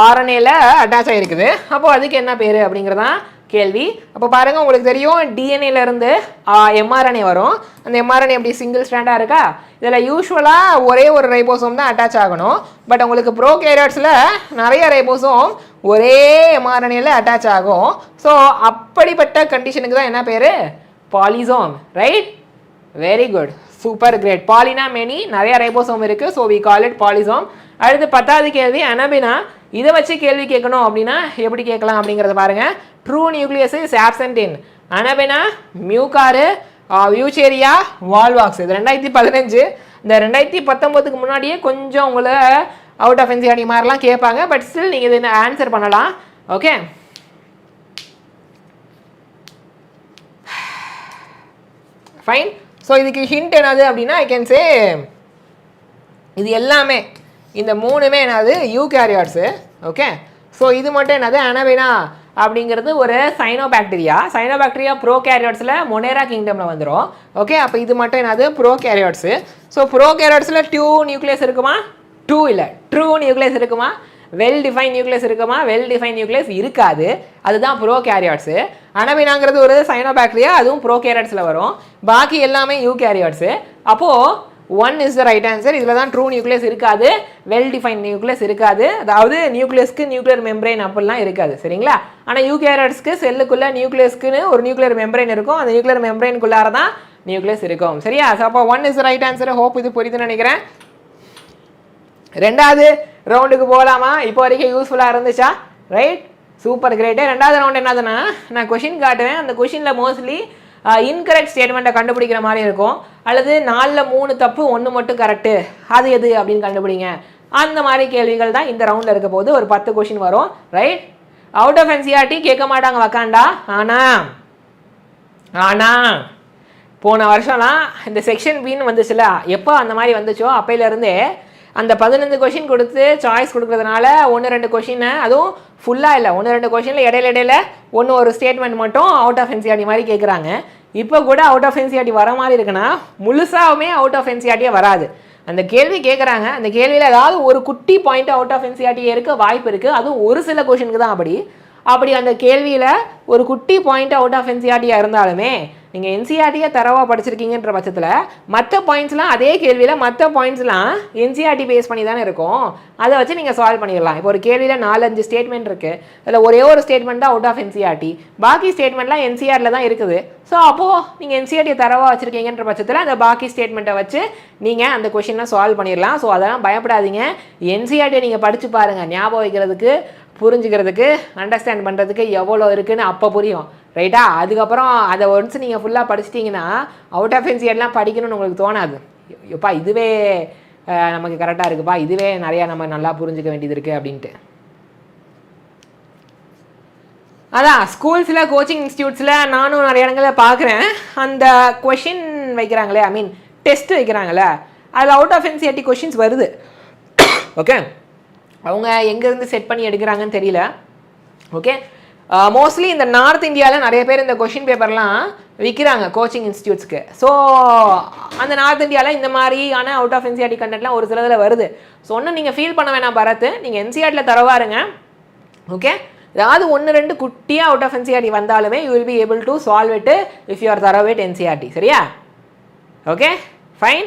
ஆர்என்ஏல அட்டாச் ஆகிருக்குது. அப்போது அதுக்கு என்ன பேர் அப்படிங்கிறதான் கேள்வி. அப்போ பாருங்கள் உங்களுக்கு தெரியும் டிஎன்ஏலேருந்து எம்ஆர்என்ஏ வரும். அந்த எம்ஆர்என்ஏ எப்படி சிங்கிள் ஸ்ட்ராண்டாக இருக்கா? இதில் யூஸ்வலாக ஒரே ஒரு ரைபோசோம் தான் அட்டாச் ஆகணும். பட் உங்களுக்கு ப்ரோகேரியாட்ஸில் நிறைய ரைபோசோம் ஒரே எம்ஆர்என்ஏல அட்டாச் ஆகும். ஸோ அப்படிப்பட்ட கண்டிஷனுக்கு தான் என்ன பேர்? Polysome. Right? Very good, super great. பாலினா மெனி, நிறைய ரைபோசோம் இருக்குது. So we call it polysome. அடுத்து 10வது கேள்வி அனபினா. இதை வச்சு கேள்வி கேட்கணும் அப்படின்னா எப்படி கேட்கலாம் அப்படிங்கிறத பாருங்கள். True nucleus is absent in Anabaena, Mucor, Wuchereria, Volvox. இது 2015. இந்த 2019க்கு முன்னாடியே கொஞ்சம் உங்களை அவுட் ஆஃப் என்சிஆர்டி மாதிரிலாம் கேட்பாங்க. பட் ஸ்டில் நீங்கள் இதை ஆன்சர் பண்ணலாம். Okay, fine. ஸோ இதுக்கு ஹிண்ட் என்னது அப்படின்னா ஐ கேன் சே இது எல்லாமே இந்த மூணுமே என்னது யூகேரியாட்ஸு. ஓகே, ஸோ இது மட்டும் என்னது அனபெனா அப்படிங்கிறது ஒரு சைனோபாக்டீரியா. சைனோபாக்டீரியா ப்ரோகேரியாட்ஸில் மொனேரா கிங்டமில் வந்துடும். ஓகே, அப்போ இது மட்டும் என்னது ப்ரோகேரியாட்ஸு. ஸோ ப்ரோகேரியாட்ஸில் டியூ நியூக்ளியஸ் இருக்குமா? டூ இல்லை, ட்ரூ நியூக்ளியஸ் இருக்குமா? வெல் டிஃபைன் நியூக்ளியஸ் இருக்குமா? வெல் டிஃபைன் நியூக்ளியஸ் இருக்காது. அதுதான் ப்ரோகேரியாட்ஸு. அனபெனாங்கிறது ஒரு சைனோபாக்டீரியா, அதுவும் ப்ரோகேரியாட்ஸில் வரும். பாக்கி எல்லாமே யூகேரியாட்ஸு. அப்போது 1 இஸ் த ரைட் ஆன்சர். இதில் தான் ட்ரூ நியூக்ளியஸ் இருக்காது, வெல் டிஃபைன் நியூக்ளியஸ் இருக்காது. அதாவது நியூக்ளியஸ்க்கு நியூக்ளியர் மெம்பரேன் அப்படிலாம் இருக்காது. சரிங்களா? ஆனால் யூகேரியாட்ஸ்க்கு செல்லுக்குள்ளே நியூக்ளியஸ்க்குன்னு ஒரு நியூக்ளியர் மெம்பரேன் இருக்கும். அந்த நியூக்ளியர் மெம்பரேனுக்குள்ளார தான் நியூக்ளியஸ் இருக்கும். சரியா? ஸோ அப்போ 1 is the right answer. Hope இது புரியுதுன்னு நினைக்கிறேன். ரெண்டாவது ரவுண்டுக்கு போகலாமா? இப்போ வரைக்கும் யூஸ்ஃபுல்லாக இருந்துச்சா? Right, super, great. ரெண்டாவது ரவுண்ட் என்னதுன்னா நான் கொஷின் காட்டுவேன். அந்த கொஷினில் மோஸ்ட்லி இன்கரெக்ட் ஸ்டேட்மெண்ட்டை கண்டுபிடிக்கிற மாதிரி இருக்கும். அல்லது 4ல் 3 தப்பு 1 மட்டும் கரெக்டு, அது எது அப்படின்னு கண்டுபிடிங்க. அந்த மாதிரி கேள்விகள் தான் இந்த ரவுண்டில் இருக்க போது. ஒரு 10 கொஷின் வரும். ரைட், அவுட் ஆஃப் என்சிஆர்டி கேட்க மாட்டாங்க வக்காண்டா. ஆனால் போன வருஷம்லாம் இந்த செக்ஷன் பின்னு வந்துச்சுல, எப்போ அந்த மாதிரி வந்துச்சோ அப்பையிலேருந்தே அந்த 15 கொஷின் கொடுத்து சாய்ஸ் கொடுக்குறதுனால 1-2 கொஷினை, அதுவும் ஃபுல்லாக இல்லை, 1-2 கொஷினில் இடையில ஒரு ஸ்டேட்மெண்ட் மட்டும் அவுட் ஆஃப் என்சிஆர்டி மாதிரி கேட்குறாங்க. இப்போ கூட அவுட் ஆஃப் என்சிஆர்டி வர மாதிரி இருக்குன்னா முழுசாகவுமே அவுட் ஆஃப் என்சிஆர்டியே வராது. அந்த கேள்வி கேட்குறாங்க, அந்த கேள்வியில் ஏதாவது ஒரு குட்டி பாயிண்ட் அவுட் ஆஃப் என்சிஆர்டியே இருக்க வாய்ப்பு இருக்குது. அதுவும் ஒரு சில கொஷினுக்கு தான் அப்படி அந்த கேள்வியில் ஒரு குட்டி பாயிண்ட் அவுட் ஆஃப் என்சிஆர்டியாக இருந்தாலுமே நீங்கள் என்சிஆர்டியை தரவாக படிச்சிருக்கீங்கன்ற பட்சத்தில் மற்ற பாயிண்ட்ஸ்லாம் அதே கேள்வியில் மற்ற பாயிண்ட்ஸ்லாம் என்சிஆர்டி பேஸ் பண்ணி தானே இருக்கும். அதை வச்சு நீங்கள் சால்வ் பண்ணிடலாம். இப்போ ஒரு கேள்வியில் 4-5 ஸ்டேட்மெண்ட் இருக்குது, அதில் ஒரே ஒரு ஸ்டேட்மெண்ட் தான் அவுட் ஆஃப் என்சிஆர்டி, பாக்கி ஸ்டேட்மெண்ட்லாம் என்சிஆரில் தான் இருக்குது. ஸோ அப்போது நீங்கள் என்சிஆர்டியை தரவாக வச்சுருக்கீங்கன்ற பட்சத்தில் அந்த பாக்கி ஸ்டேட்மெண்ட்டை வச்சு நீங்கள் அந்த கொஷினை சால்வ் பண்ணிடலாம். ஸோ அதெல்லாம் பயப்படாதீங்க. என்சிஆர்டியை நீங்கள் படித்து பாருங்கள், ஞாபகம் வைக்கிறதுக்கு, புரிஞ்சுக்கிறதுக்கு, அண்டர்ஸ்டாண்ட் பண்ணுறதுக்கு எவ்வளோ இருக்குதுன்னு அப்போ புரியும். ரைட்டா? அதுக்கப்புறம் அதை ஒன்ஸ் நீங்கள் ஃபுல்லாக படிச்சிட்டிங்கன்னா அவுட் ஆஃப் என்சிஆர்லாம் படிக்கணும்னு உங்களுக்கு தோணாது. எப்பா இதுவே நமக்கு கரெக்டாக இருக்குப்பா, இதுவே நிறையா நம்ம நல்லா புரிஞ்சுக்க வேண்டியது இருக்குது அப்படின்ட்டு. அதான் ஸ்கூல்ஸில், கோச்சிங் இன்ஸ்டியூட்ஸில் நானும் நிறைய இடங்களில் பார்க்குறேன். அந்த கொஷின் வைக்கிறாங்களே, ஐ மீன் டெஸ்ட் வைக்கிறாங்களே, அதில் அவுட் ஆஃப் என்சிஆர்டி கொஷின்ஸ் வருது. ஓகே, அவங்க எங்கேருந்து செட் பண்ணி எடுக்கிறாங்கன்னு தெரியல. ஓகே, மோஸ்ட்லி இந்த நார்த் இந்தியாவில் நிறைய பேர் இந்த கொஷின் பேப்பர்லாம் விற்கிறாங்க கோச்சிங் இன்ஸ்டியூட்ஸ்க்கு. ஸோ அந்த நார்த் இந்தியாவில் இந்த மாதிரியான அவுட் ஆஃப் என்சிஆர்டி கண்டென்ட்லாம் ஒரு சிலதில் வருது. ஸோ ஒன்றும் நீங்கள் ஃபீல் பண்ண வேணாம் பரத், நீங்கள் என்சிஆர்டியில் தரவாருங்க. ஓகே, ஏதாவது 1-2 குட்டியாக அவுட் ஆஃப் என்சிஆர்டி வந்தாலுமே you will be able to solve it if you are thorough it NCERT. சரியா? Okay, fine,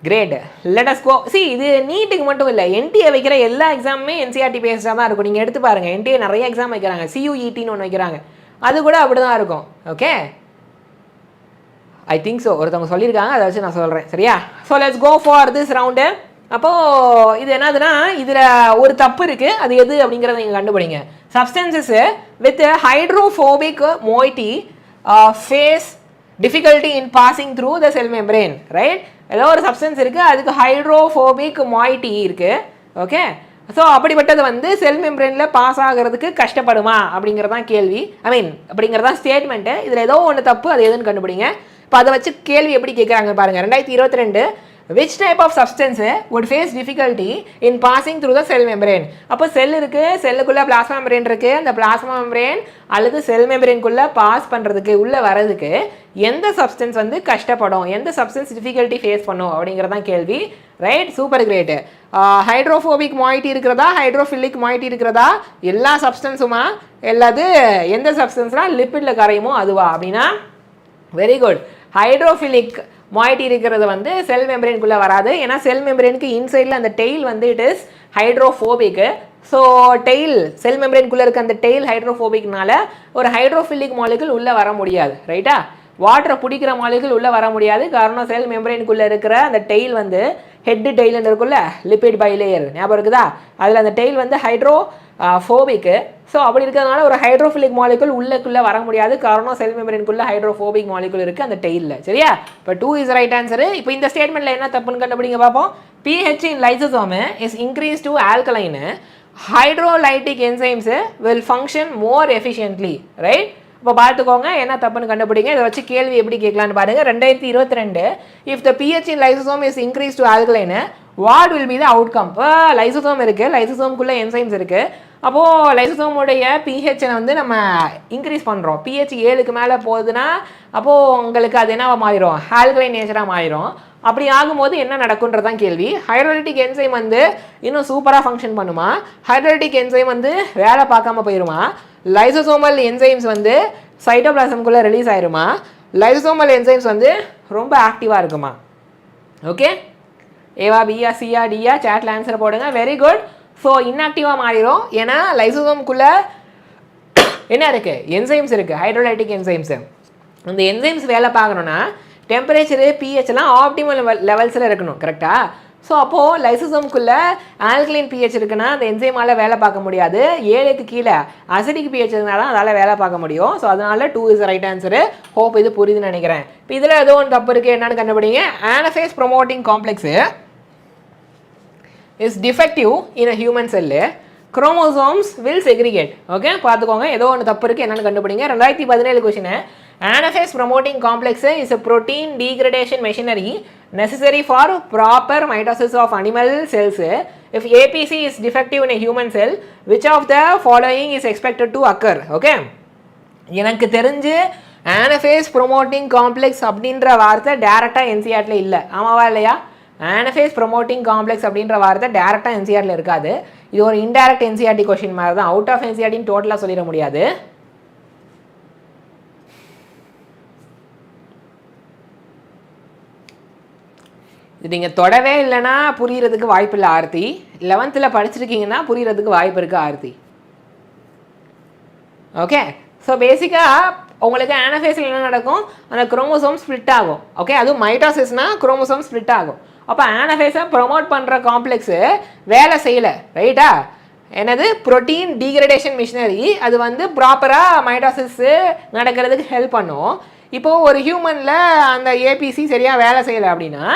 great. Let us go. C, இது நீட்டுக்கு மட்டும் இல்லை, என்டிஏ வைக்கிற எல்லா எக்ஸாமுமே என்சிஆர்டி பேஸ்டாக தான் இருக்கும். நீங்கள் எடுத்து பாருங்கள், என்டிஏ நிறைய எக்ஸாம் வைக்கிறாங்க, CUETன்னு ஒன்று வைக்கிறாங்க, அது கூட அப்படி தான் இருக்கும். ஓகே, ஐ திங்க் ஸோ, ஒருத்தவங்க சொல்லியிருக்காங்க, அதை வச்சு நான் சொல்கிறேன். சரியா? So let's go for this round. அப்போது இது என்னதுன்னா, இதில் ஒரு தப்பு இருக்குது, அது எது அப்படிங்கிறத நீங்கள் கண்டுபிடிங்க. Substances with hydrophobic moiety face difficulty in passing through the cell membrane. Right? ஏதோ ஒரு சப்ஸ்டன்ஸ் இருக்குது, அதுக்கு ஹைட்ரோஃபோபிக் மொய்ட்டி இருக்குது. ஓகே, ஸோ அப்படிப்பட்டது வந்து செல் மெம்பரேனில் பாஸ் ஆகிறதுக்கு கஷ்டப்படுமா அப்படிங்கிறதான் கேள்வி. ஐ மீன் அப்படிங்கிறதான் ஸ்டேட்மெண்ட்டு. இதில் ஏதோ ஒன்று தப்பு, அது எதுன்னு கண்டுபிடிங்க. இப்போ அதை வச்சு கேள்வி எப்படி கேட்குறாங்க பாருங்கள். 2022 which type of substance would face difficulty in passing through the cell membrane? அப்போ செல் இருக்குது, செல்லுக்குள்ளே பிளாஸ்மா மெம்பரேன் இருக்குது, அந்த பிளாஸ்மா மெம்பரேன் அல்லது செல் மெம்பரேனுக்குள்ளே பாஸ் பண்ணுறதுக்கு, உள்ளே வரதுக்கு எந்த சப்ஸ்டன்ஸ் வந்து கஷ்டப்படும், எந்த சப்ஸ்டன்ஸ் டிஃபிகல்ட்டி ஃபேஸ் பண்ணும் அப்படிங்கிறதான் கேள்வி. Right? Super, great. Hydrophobic moiety இருக்கிறதா, ஹைட்ரோஃபிலிக் மாய்ட்டி இருக்கிறதா, எல்லா சப்ஸ்டன்ஸுமா, எல்லாது எந்த சப்ஸ்டன்ஸ்லாம் லிப்பிடில் கரையுமோ அதுவா அப்படின்னா வெரி குட். ஹைட்ரோஃபிலிக் மாய்ட்டி இருக்கிறது வந்து செல் மெம்பரேனுக்குள்ளே வராது. ஏன்னா செல் மெம்பரேனுக்கு இன்சைடில் அந்த டெயில் வந்து இட் இஸ் ஹைட்ரோஃபோபிக்கு. ஸோ டெயில், செல் மெம்பரேனுக்குள்ளே இருக்க அந்த டெயில் ஹைட்ரோஃபோபிக்னால ஒரு ஹைட்ரோஃபிலிக் மாலிகுல் உள்ளே வர முடியாது. ரைட்டா? வாட்டரை பிடிக்கிற மாலிகுல் உள்ளே வர முடியாது. காரணம் செல் மெம்பரேனுக்குள்ளே இருக்கிற அந்த டெயில் வந்து ஹெட்டு டெயில்னு இருக்குல்ல, லிப்பிட் பைலேயர், ஞாபகம் இருக்குதா? அதில் அந்த டெயில் வந்து ஃபோபிக்கு. ஸோ அப்படி இருக்கிறதுனால ஒரு ஹைட்ரோஃபிலிக் மாலிகுல் உள்ளக்குள்ளே வர முடியாது. காரணம் செல் மெம்பரேனுக்குள்ளே ஹைட்ரோஃபோபிக் மாலிகுல் இருக்குது அந்த டெயிலில். சரியா? இப்போ 2 இஸ் ரைட் ஆன்சரு. இப்போ இந்த ஸ்டேட்மெண்ட்டில் என்ன தப்புன்னு கண்டுபிடிங்க பார்ப்போம். pH in lysosome is increased to alkaline. Hydrolytic enzymes will function more efficiently. Right? இப்போ பார்த்துக்கோங்க என்ன தப்புன்னு கண்டுபிடிங்க. இதை வச்சு கேள்வி எப்படி கேட்கலான்னு பாருங்க. 2022 if the pH in lysosome is increased to alkaline, what will be the outcome? இப்போ லைசோசோம் இருக்குது, லைசோசோம்குள்ளே என்சைம்ஸ் இருக்குது. அப்போது லைசோசோமுடைய pH வந்து நம்ம இன்க்ரீஸ் பண்ணுறோம். pH 7க்கு மேலே போகுதுன்னா அப்போது உங்களுக்கு அது என்னவா மாறிடும்? ஆல்கலைன் நேச்சராக மாறிடும். அப்படி ஆகும்போது என்ன நடக்குன்றதான் கேள்வி. ஹைட்ரோலிட்டிக் என்சைம் வந்து இன்னும் சூப்பராக ஃபங்க்ஷன் பண்ணுமா? ஹைட்ரோலிட்டிக் என்சைம் வந்து வேலை பார்க்காம போயிடுமா? லைசோசோமல் என்சைம்ஸ் வந்து சைட்டோபிளாசம்குள்ளே ரிலீஸ் ஆயிருமா? லைசோசோமல் என்சைம்ஸ் வந்து ரொம்ப ஆக்டிவாக இருக்குமா? ஓகே, ஏவா பியா சியா டியா சேட்டில் ஆன்சர் போடுங்க. Very good. ஸோ இன்ஆக்டிவாக மாறிடும். ஏன்னா லைசோசோம்குள்ளே என்ன இருக்குது? என்சைம்ஸ் இருக்குது, ஹைட்ரோலைட்டிக் என்சைம்ஸு. அந்த என்சைம்ஸ் வேலை பார்க்கணுன்னா டெம்பரேச்சரு பிஹெச்லாம் ஆப்டிமல் லெவல்ஸில் இருக்கணும். கரெக்டாக? ஸோ அப்போது லைசோசோம்குள்ளே ஆல்கலைன் pH இருக்குன்னா அந்த என்சைமால் வேலை பார்க்க முடியாது. 7க்கு கீழே அசிடிக் pH இருந்தால் தான் அதால் வேலை பார்க்க முடியும். ஸோ அதனால 2 இஸ் ரைட் ஆன்சரு. ஹோப் இது புரியுதுன்னு நினைக்கிறேன். இப்போ இதில் ஏதோ ஒன்று தப்பு இருக்குது. என்னன்னு கண்டுபிடிங்க. Anaphase promoting complex is defective in a human cell, chromosomes will segregate. Okay, பார்த்துக்கோங்க. ஏதோ ஒன்று தப்பு இருக்குது. என்னென்னு கண்டுபிடிங்க. 2017 question. Anaphase promoting complex is a protein degradation machinery necessary for proper mitosis of animal cells. If APC is defective in a human cell, which of the following is expected to occur? Okay, எனக்கு தெரிஞ்சு anaphase promoting complex அப்படின்ற வார்த்தை டேரெக்டாக என்சிஆர்டில் இல்லை. ஆமாவா இல்லையா? ஆனஃபேஸ் ப்ரொமோட்டிங் காம்ப்ளெக்ஸ் அப்படின்ற வார்த்தை டேரெக்டாக என்சிஆர்டில் இருக்காது. இது ஒரு இன்டைரக்ட் என்சிஆர்டி கொஷின் மாதிரி தான். அவுட் ஆஃப் என்சிஆர்டின்னு டோட்டலாக சொல்லிட முடியாது. இது நீங்கள் தொடவே இல்லைன்னா புரிகிறதுக்கு வாய்ப்பு இல்லை ஆர்த்தி. 11th படிச்சிருக்கீங்கன்னா புரிகிறதுக்கு வாய்ப்பு இருக்குது ஆர்த்தி. ஓகே, ஸோ பேசிக்காக உங்களுக்கு ஆனஃபேஸில் என்ன நடக்கும்? அந்த குரோமோசோம் ஸ்ப்ளிட் ஆகும். ஓகே, அதுவும் மைட்டாசிஸ்னால் குரோமோசோம் ஸ்ப்ளிட் ஆகும். அப்போ ஆனஃபேஸை ப்ரொமோட் பண்ணுற காம்ப்ளெக்ஸு வேலை செய்யலை. ரைட்டா? என்னது? Protein degradation machinery. அது வந்து ப்ராப்பராக மைட்டாசிஸு நடக்கிறதுக்கு ஹெல்ப் பண்ணும். இப்போது ஒரு ஹியூமனில் அந்த ஏபிசி சரியாக வேலை செய்யலை அப்படின்னா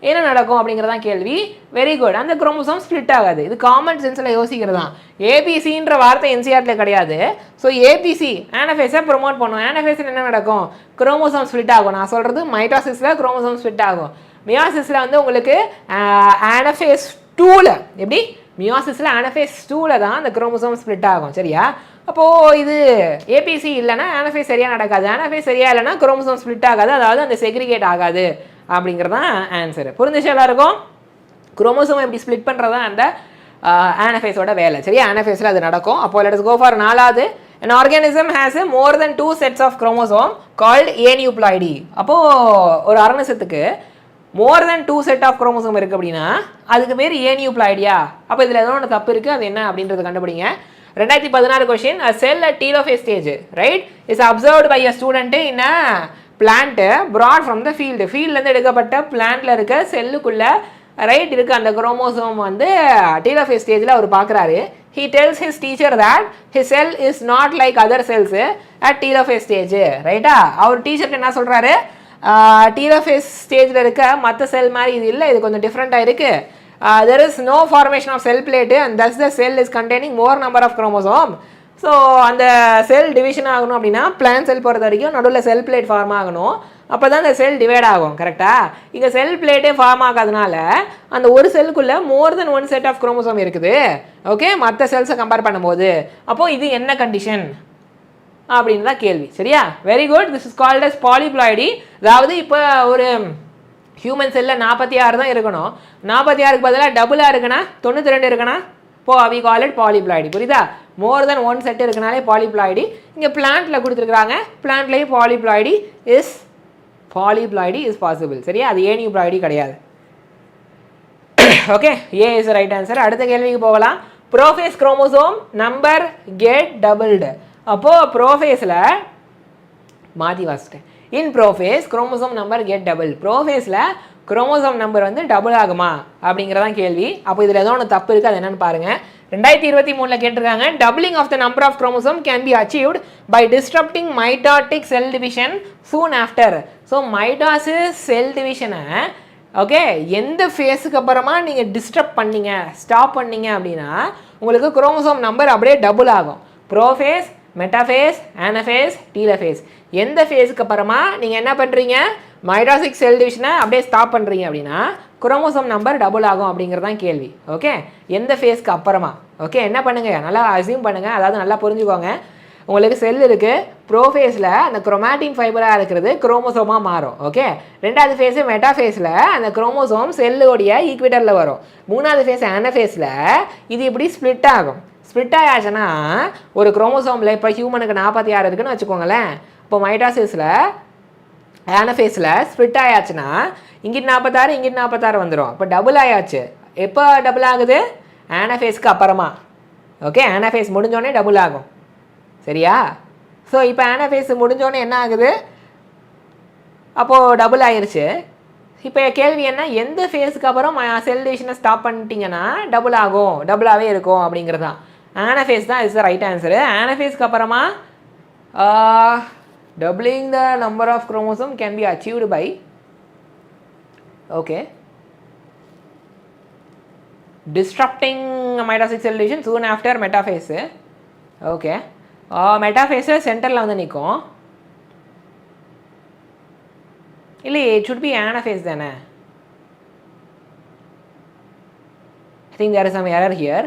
என்ன நடக்கும் அப்படிங்கிறதான் கேள்வி. Very good. அந்த குரோமோசோம் ஸ்ப்ளிட் ஆகாது. இது காமன் சென்ஸில் யோசிக்கிறது தான். ஏபிசின்ற வார்த்தை என்சிஆர்டில் கிடையாது. ஸோ ஏபிசி ஆனஃபேஸை ப்ரொமோட் பண்ணும். ஆனஃபேஸில் என்ன நடக்கும்? குரோமோசோம் ஸ்ப்ளிட் ஆகும். நான் சொல்கிறது மைட்டாசிஸில் குரோமோசோம் ஸ்ப்ளிட் ஆகும். மியாசிஸில் வந்து உங்களுக்கு ஆனஃபேஸ் 2ல் எப்படி? மியாசிஸில் ஆனஃபேஸ் 2ல் தான் அந்த குரோமோசோம் ஸ்ப்ளிட் ஆகும். சரியா? அப்போது இது ஏபிசி இல்லைன்னா ஆனஃபேஸ் சரியாக நடக்காது. ஆனஃபேஸ் சரியாக இல்லைன்னா குரோமோசோம் ஸ்ப்ளிட் ஆகாது. அதாவது அந்த செக்ரிகேட் ஆகாது அப்படிங்கிறது தான் ஆன்சரு. புரிஞ்சிச்சு எல்லாருக்கும்? குரோமோசோம் எப்படி ஸ்ப்ளிட் பண்ணுறது தான் அந்த ஆனஃபேஸோட வேலை. சரியா? ஆனஃபேஸில் அது நடக்கும். அப்போ லெட்ஸ் கோ ஃபார் 4வது. An organism has more than 2 sets of chromosome called aneuploidy. அப்போது ஒரு அரணிசத்துக்கு மோர் தென் 2 செட் ஆஃப் குரோமோசோம் இருக்குது அப்படின்னா அதுக்கு பேர் ஏனியூப்ளாய்டியா. அப்போ இதில் ஏதோ ஒன்று தப்பு இருக்குது. அது என்ன அப்படின்றத கண்டுபிடிங்க. 2016 question. A cell at telophase stage, right, is observed by a student in a plant brought from the field. ஃபீல்ட்லேருந்து எடுக்கப்பட்ட பிளான்ட்டில் இருக்க செல்லுக்குள்ளே ரைட் இருக்குது அந்த குரோமோசோம் வந்து டீலோஃபேஸ் ஸ்டேஜில் அவர் பார்க்குறாரு. He tells his teacher that his cell is not like other cells at telophase stage. ரைட்டா? அவர் டீச்சர்கிட்ட என்ன சொல்கிறாரு? டீலோஃபேஸ் ஸ்டேஜில் இருக்க மற்ற செல் மாதிரி இது இல்லை, இது கொஞ்சம் டிஃப்ரெண்ட்டாக இருக்குது. There is no formation of cell plate and thus the cell is containing more number of chromosome. So அந்த செல் டிவிஷன் ஆகணும் அப்படின்னா பிளான் செல் பொறுத்த வரைக்கும் நடுவில் செல் பிளேட் ஃபார்ம் ஆகணும். அப்போ தான் அந்த செல் டிவைட் ஆகும். கரெக்டாக? இங்கே செல் பிளேட்டே ஃபார்ம் ஆகாதனால அந்த ஒரு செல்லுக்குள்ளே மோர் தென் 1 செட் ஆஃப் குரோமோசோம் இருக்குது. ஓகே, மற்ற செல்ஸை கம்பேர் பண்ணும்போது அப்போது இது என்ன கண்டிஷன் அப்படின்னு தான் கேள்வி. சரியா? Very good. This is called as polyploidy. அதாவது இப்போ ஒரு ஹியூமன் செல்லில் 46 தான் இருக்கணும். 46க்கு பதிலாக டபுளாக இருக்குன்னா 92 இருக்குன்னா வி கால் இட் பாலிப்ளாய்டி. புரியுதா? மோர் தென் 1 செட் இருக்குனாலே பாலிப்ளாய்டி. இங்கே பிளான்ட்டில் கொடுத்துருக்குறாங்க. பிளான்ட்லேயும் பாலிப்ளாய்டி இஸ் பாசிபிள். சரியா? அது ஏனியூப்ளாய்டி கிடையாது. Okay, A is right answer. அடுத்த கேள்விக்கு போகலாம். Prophase chromosome number get doubled. அப்போது ப்ரோஃபேஸில் மாற்றி வாசிட்டேன். In prophase chromosome number get double. ப்ரோஃபேஸில் குரோமோசோம் நம்பர் வந்து டபுள் ஆகுமா அப்படிங்கிறதான் கேள்வி. அப்போ இதில் ஏதோ ஒன்று தப்பு இருக்குது, அது என்னென்னு பாருங்கள். 2023 கேட்டிருக்காங்க, doubling of the number of chromosome can be achieved by disturbing mitotic cell division soon after. So mitosis cell டிவிஷனை ஓகே எந்த ஃபேஸுக்கு அப்புறமா நீங்கள் டிஸ்டர்ப் பண்ணீங்க, ஸ்டாப் பண்ணீங்க அப்படின்னா உங்களுக்கு குரோமோசோம் நம்பர் அப்படியே டபுள் ஆகும். Prophase, metaphase, anaphase, telophase. எந்த ஃபேஸுக்கு அப்புறமா நீங்கள் என்ன பண்ணுறீங்க, மைட்டாசிக் செல் டிவிஷனை அப்படியே ஸ்டாப் பண்ணுறீங்க அப்படின்னா குரோமோசோம் நம்பர் டபுள் ஆகும் அப்படிங்கிறதான் கேள்வி. ஓகே, எந்த ஃபேஸ்க்கு அப்புறமா. ஓகே, என்ன பண்ணுங்கள், நல்லா அசியூம் பண்ணுங்கள், அதாவது நல்லா புரிஞ்சுக்கோங்க. உங்களுக்கு செல் இருக்குது, ப்ரோஃபேஸில் அந்த குரோமாட்டின் ஃபைபராக இருக்கிறது குரோமோசோமாக மாறும். ஓகே, ரெண்டாவது ஃபேஸு மெட்டாஃபேஸில் அந்த குரோமோசோம் செல்லுடைய ஈக்வேட்டரில் வரும். மூணாவது ஃபேஸ் ஆனஃபேஸில் இது இப்படி ஸ்ப்ளிட் ஆகும். ஸ்ப்ளிட் ஆயாச்சுன்னா ஒரு குரோமோசோமில் இப்போ ஹியூமனுக்கு 46 இருக்குன்னு வச்சுக்கோங்களேன். இப்போ மைட்டாசிஸில் ஆனஃபேஸில் ஸ்ப்ளிட் ஆயாச்சுன்னா இங்கிட்டு 46 இங்கிட்டு 46 வந்துடும். இப்போ டபுள் ஆயாச்சு. எப்போ டபுள் ஆகுது, ஆனஃபேஸ்க்கு அப்புறமா. ஓகே, ஆனஃபேஸ் முடிஞ்சோடனே டபுள் ஆகும். சரியா? ஸோ இப்போ ஆனஃபேஸ் முடிஞ்சோடனே என்ன ஆகுது, அப்போது டபுள் ஆயிடுச்சு. இப்போ கேள்வி என்ன, எந்த ஃபேஸுக்கு அப்புறம் செல் டிவிஷனை ஸ்டாப் பண்ணிட்டீங்கன்னா டபுள் ஆகும், டபுளாகவே இருக்கும் அப்படிங்கிறது தான். ஆனஃபேஸ் தான் இஸ் த ரைட் ஆன்சரு. ஆனஃபேஸ்க்கு அப்புறமா doubling the number of chromosome can be achieved by okay disrupting mitotic cell division soon after metaphase. Okay, metaphase சென்டரில் வந்து நிற்கும் இல்லையே, it should be anaphase தானே. I think there is some error here.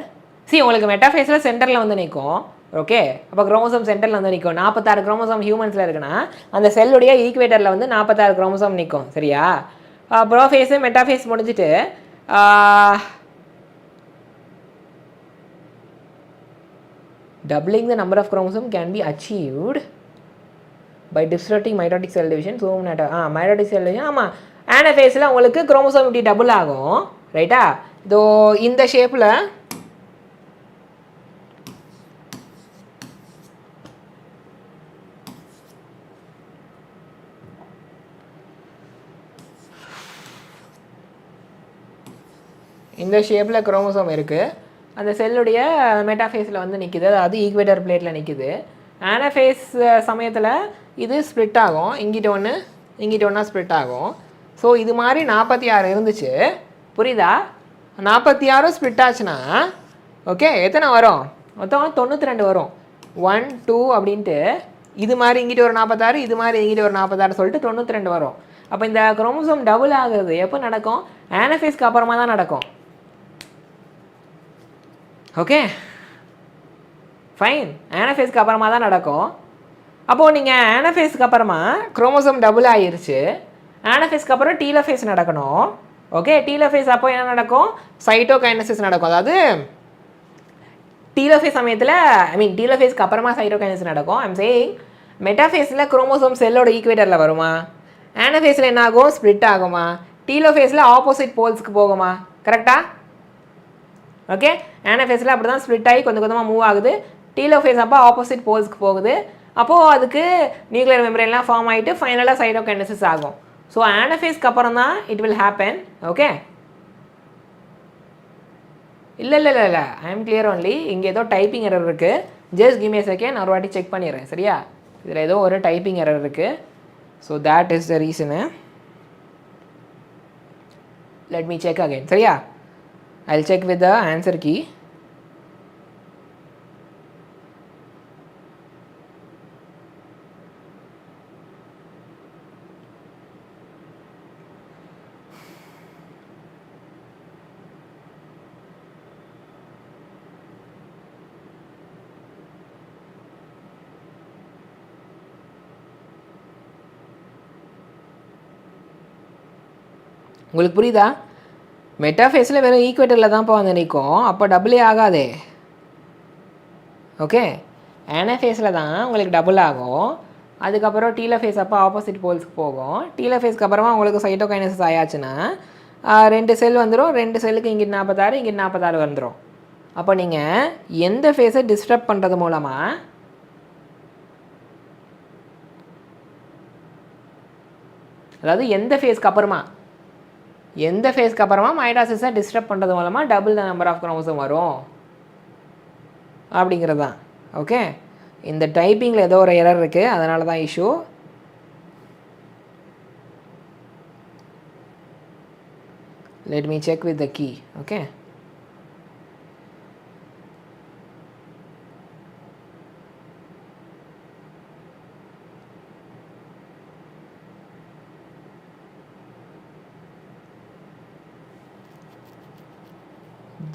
see உங்களுக்கு மெட்டாஃபேஸில் சென்டரில் வந்து நிற்கும். ஓகே, அப்போ குரோமோசோம் சென்டரில் வந்து நிற்கும். 46 குரோமோசோம் ஹியூமன்ஸில் இருக்குன்னா அந்த செல்லுடைய ஈக்குவேட்டரில் வந்து 46 குரோமோசோம் நிற்கும். சரியா? ப்ரோஃபேஸு மெட்டாஃபேஸ் முடிஞ்சிட்டு doubling the number of chromosome can be achieved by disrupting mitotic cell division. So mitotic cell division ஆமாம், ஆனஃபேஸில் உங்களுக்கு குரோமோசோம் இப்படி டபுள் ஆகும். ரைட்டா? இதோ இந்த ஷேப்பில் இந்த ஷேப்பில் குரோமோசோம் இருக்குது. அந்த செல்லுடைய மெட்டாஃபேஸில் வந்து நிற்கிது, அதாவது ஈக்வேட்டர் பிளேட்டில் நிற்கிது. ஆனஃபேஸ் சமயத்தில் இது ஸ்ப்ளிட் ஆகும், இங்கிட்ட ஒன்று இங்கிட்ட ஒன்றா ஸ்ப்ளிட் ஆகும். ஸோ இது மாதிரி 46 இருந்துச்சு, புரியுதா? 46 ஸ்ப்ளிட் ஆச்சுன்னா ஓகே எத்தனை வரும், மொத்தம் 92 வரும். 1 2 அப்படின்ட்டு இது மாதிரி இங்கிட்ட ஒரு 46, இது மாதிரி இங்கிட்ட ஒரு 46 சொல்லிட்டு 92 வரும். அப்போ இந்த குரோமோசோம் டபுள் ஆகுறது எப்போ நடக்கும், ஆனஃபேஸ்க்கு அப்புறமா தான் நடக்கும். ஓகே ஃபைன், ஆனஃபேஸ்க்கு அப்புறமா தான் நடக்கும். அப்போது நீங்கள் ஆனஃபேஸ்க்கு அப்புறமா குரோமோசோம் டபுள் ஆகிருச்சு, ஆனஃபேஸ்க்கு அப்புறம் டீலோஃபேஸ் நடக்கணும். ஓகே, டீலோஃபேஸ் அப்போ என்ன நடக்கும், சைட்டோகைனசிஸ் நடக்கும். அதாவது டீலோஃபேஸ் சமயத்தில் டீலோஃபேஸ்க்கு அப்புறமா சைட்டோகைனசிஸ் நடக்கும். ஐம் சேயிங் மெட்டாஃபேஸில் குரோமோசோம் செல்லோட ஈக்குவேட்டரில் வருமா, ஆனஃபேஸில் என்ன ஆகும், ஸ்ப்ளிட் ஆகுமா, டீலோஃபேஸில் ஆப்போசிட் போல்ஸ்க்கு போகுமா. கரெக்டாக? ஓகே, ஆனஃபேஸில் அப்படி தான் ஸ்ப்ளிட் ஆகி கொஞ்சம் கொஞ்சமாக மூவ் ஆகுது. டீலோஃபேஸ் அப்போ ஆப்போசிட் போல்ஸ்க்கு போகுது. அப்போது அதுக்கு நியூக்ளியர் மெம்பரேன்லாம் ஃபார்ம் ஆகிட்டு ஃபைனலாக சைட்டோகைனசிஸ் ஆகும். ஸோ ஆனஃபேஸ்க்கு அப்புறம் தான் இட் வில் ஹேப்பன். ஓகே, இல்லை ஐ எம் கிளியர் ஒன்லி. இங்கே ஏதோ டைப்பிங் எரர் இருக்குது, just give me a second, நான் ஒரு வாட்டி செக் பண்ணிடுறேன். சரியா? இதில் ஏதோ ஒரு டைப்பிங் எரர் இருக்குது. So that is the reason. Let me check again. சரியா? I'll check with the answer key. உங்களுக்கு புரியுதா? மெட்டாஃபேஸில் வெறும் ஈக்குவேட்டரில் தான்ப்பா வந்து நிற்கும், அப்போ டபுளே ஆகாதே. ஓகே, ஆனஃபேஸில் தான் உங்களுக்கு டபுள் ஆகும். அதுக்கப்புறம் டீலோஃபேஸ் அப்போ ஆப்போசிட் போல்ஸ்க்கு போகும். டீலோஃபேஸ்க்கு அப்புறமா உங்களுக்கு சைட்டோகைனசிஸ் ஆயாச்சுன்னா 2 செல் வந்துடும். 2 செல்லுக்கு இங்கிட்டு 46 இங்கிட்டு 46 வந்துடும். அப்போ நீங்கள் எந்த ஃபேஸை டிஸ்டர்ப் பண்ணுறது மூலமாக அதாவது எந்த ஃபேஸ்க்கு அப்புறமா எந்த ஃபேஸ்க்கு அப்புறமா மைட்டாசிஸை டிஸ்டர்ப் பண்ணுறது மூலமாக double the number of chromosome வரும் அப்படிங்கிறது தான். ஓகே, இந்த டைப்பிங்கில் ஏதோ ஒரு எரர் இருக்குது, அதனால தான் issue. Let me check with the key. Okay.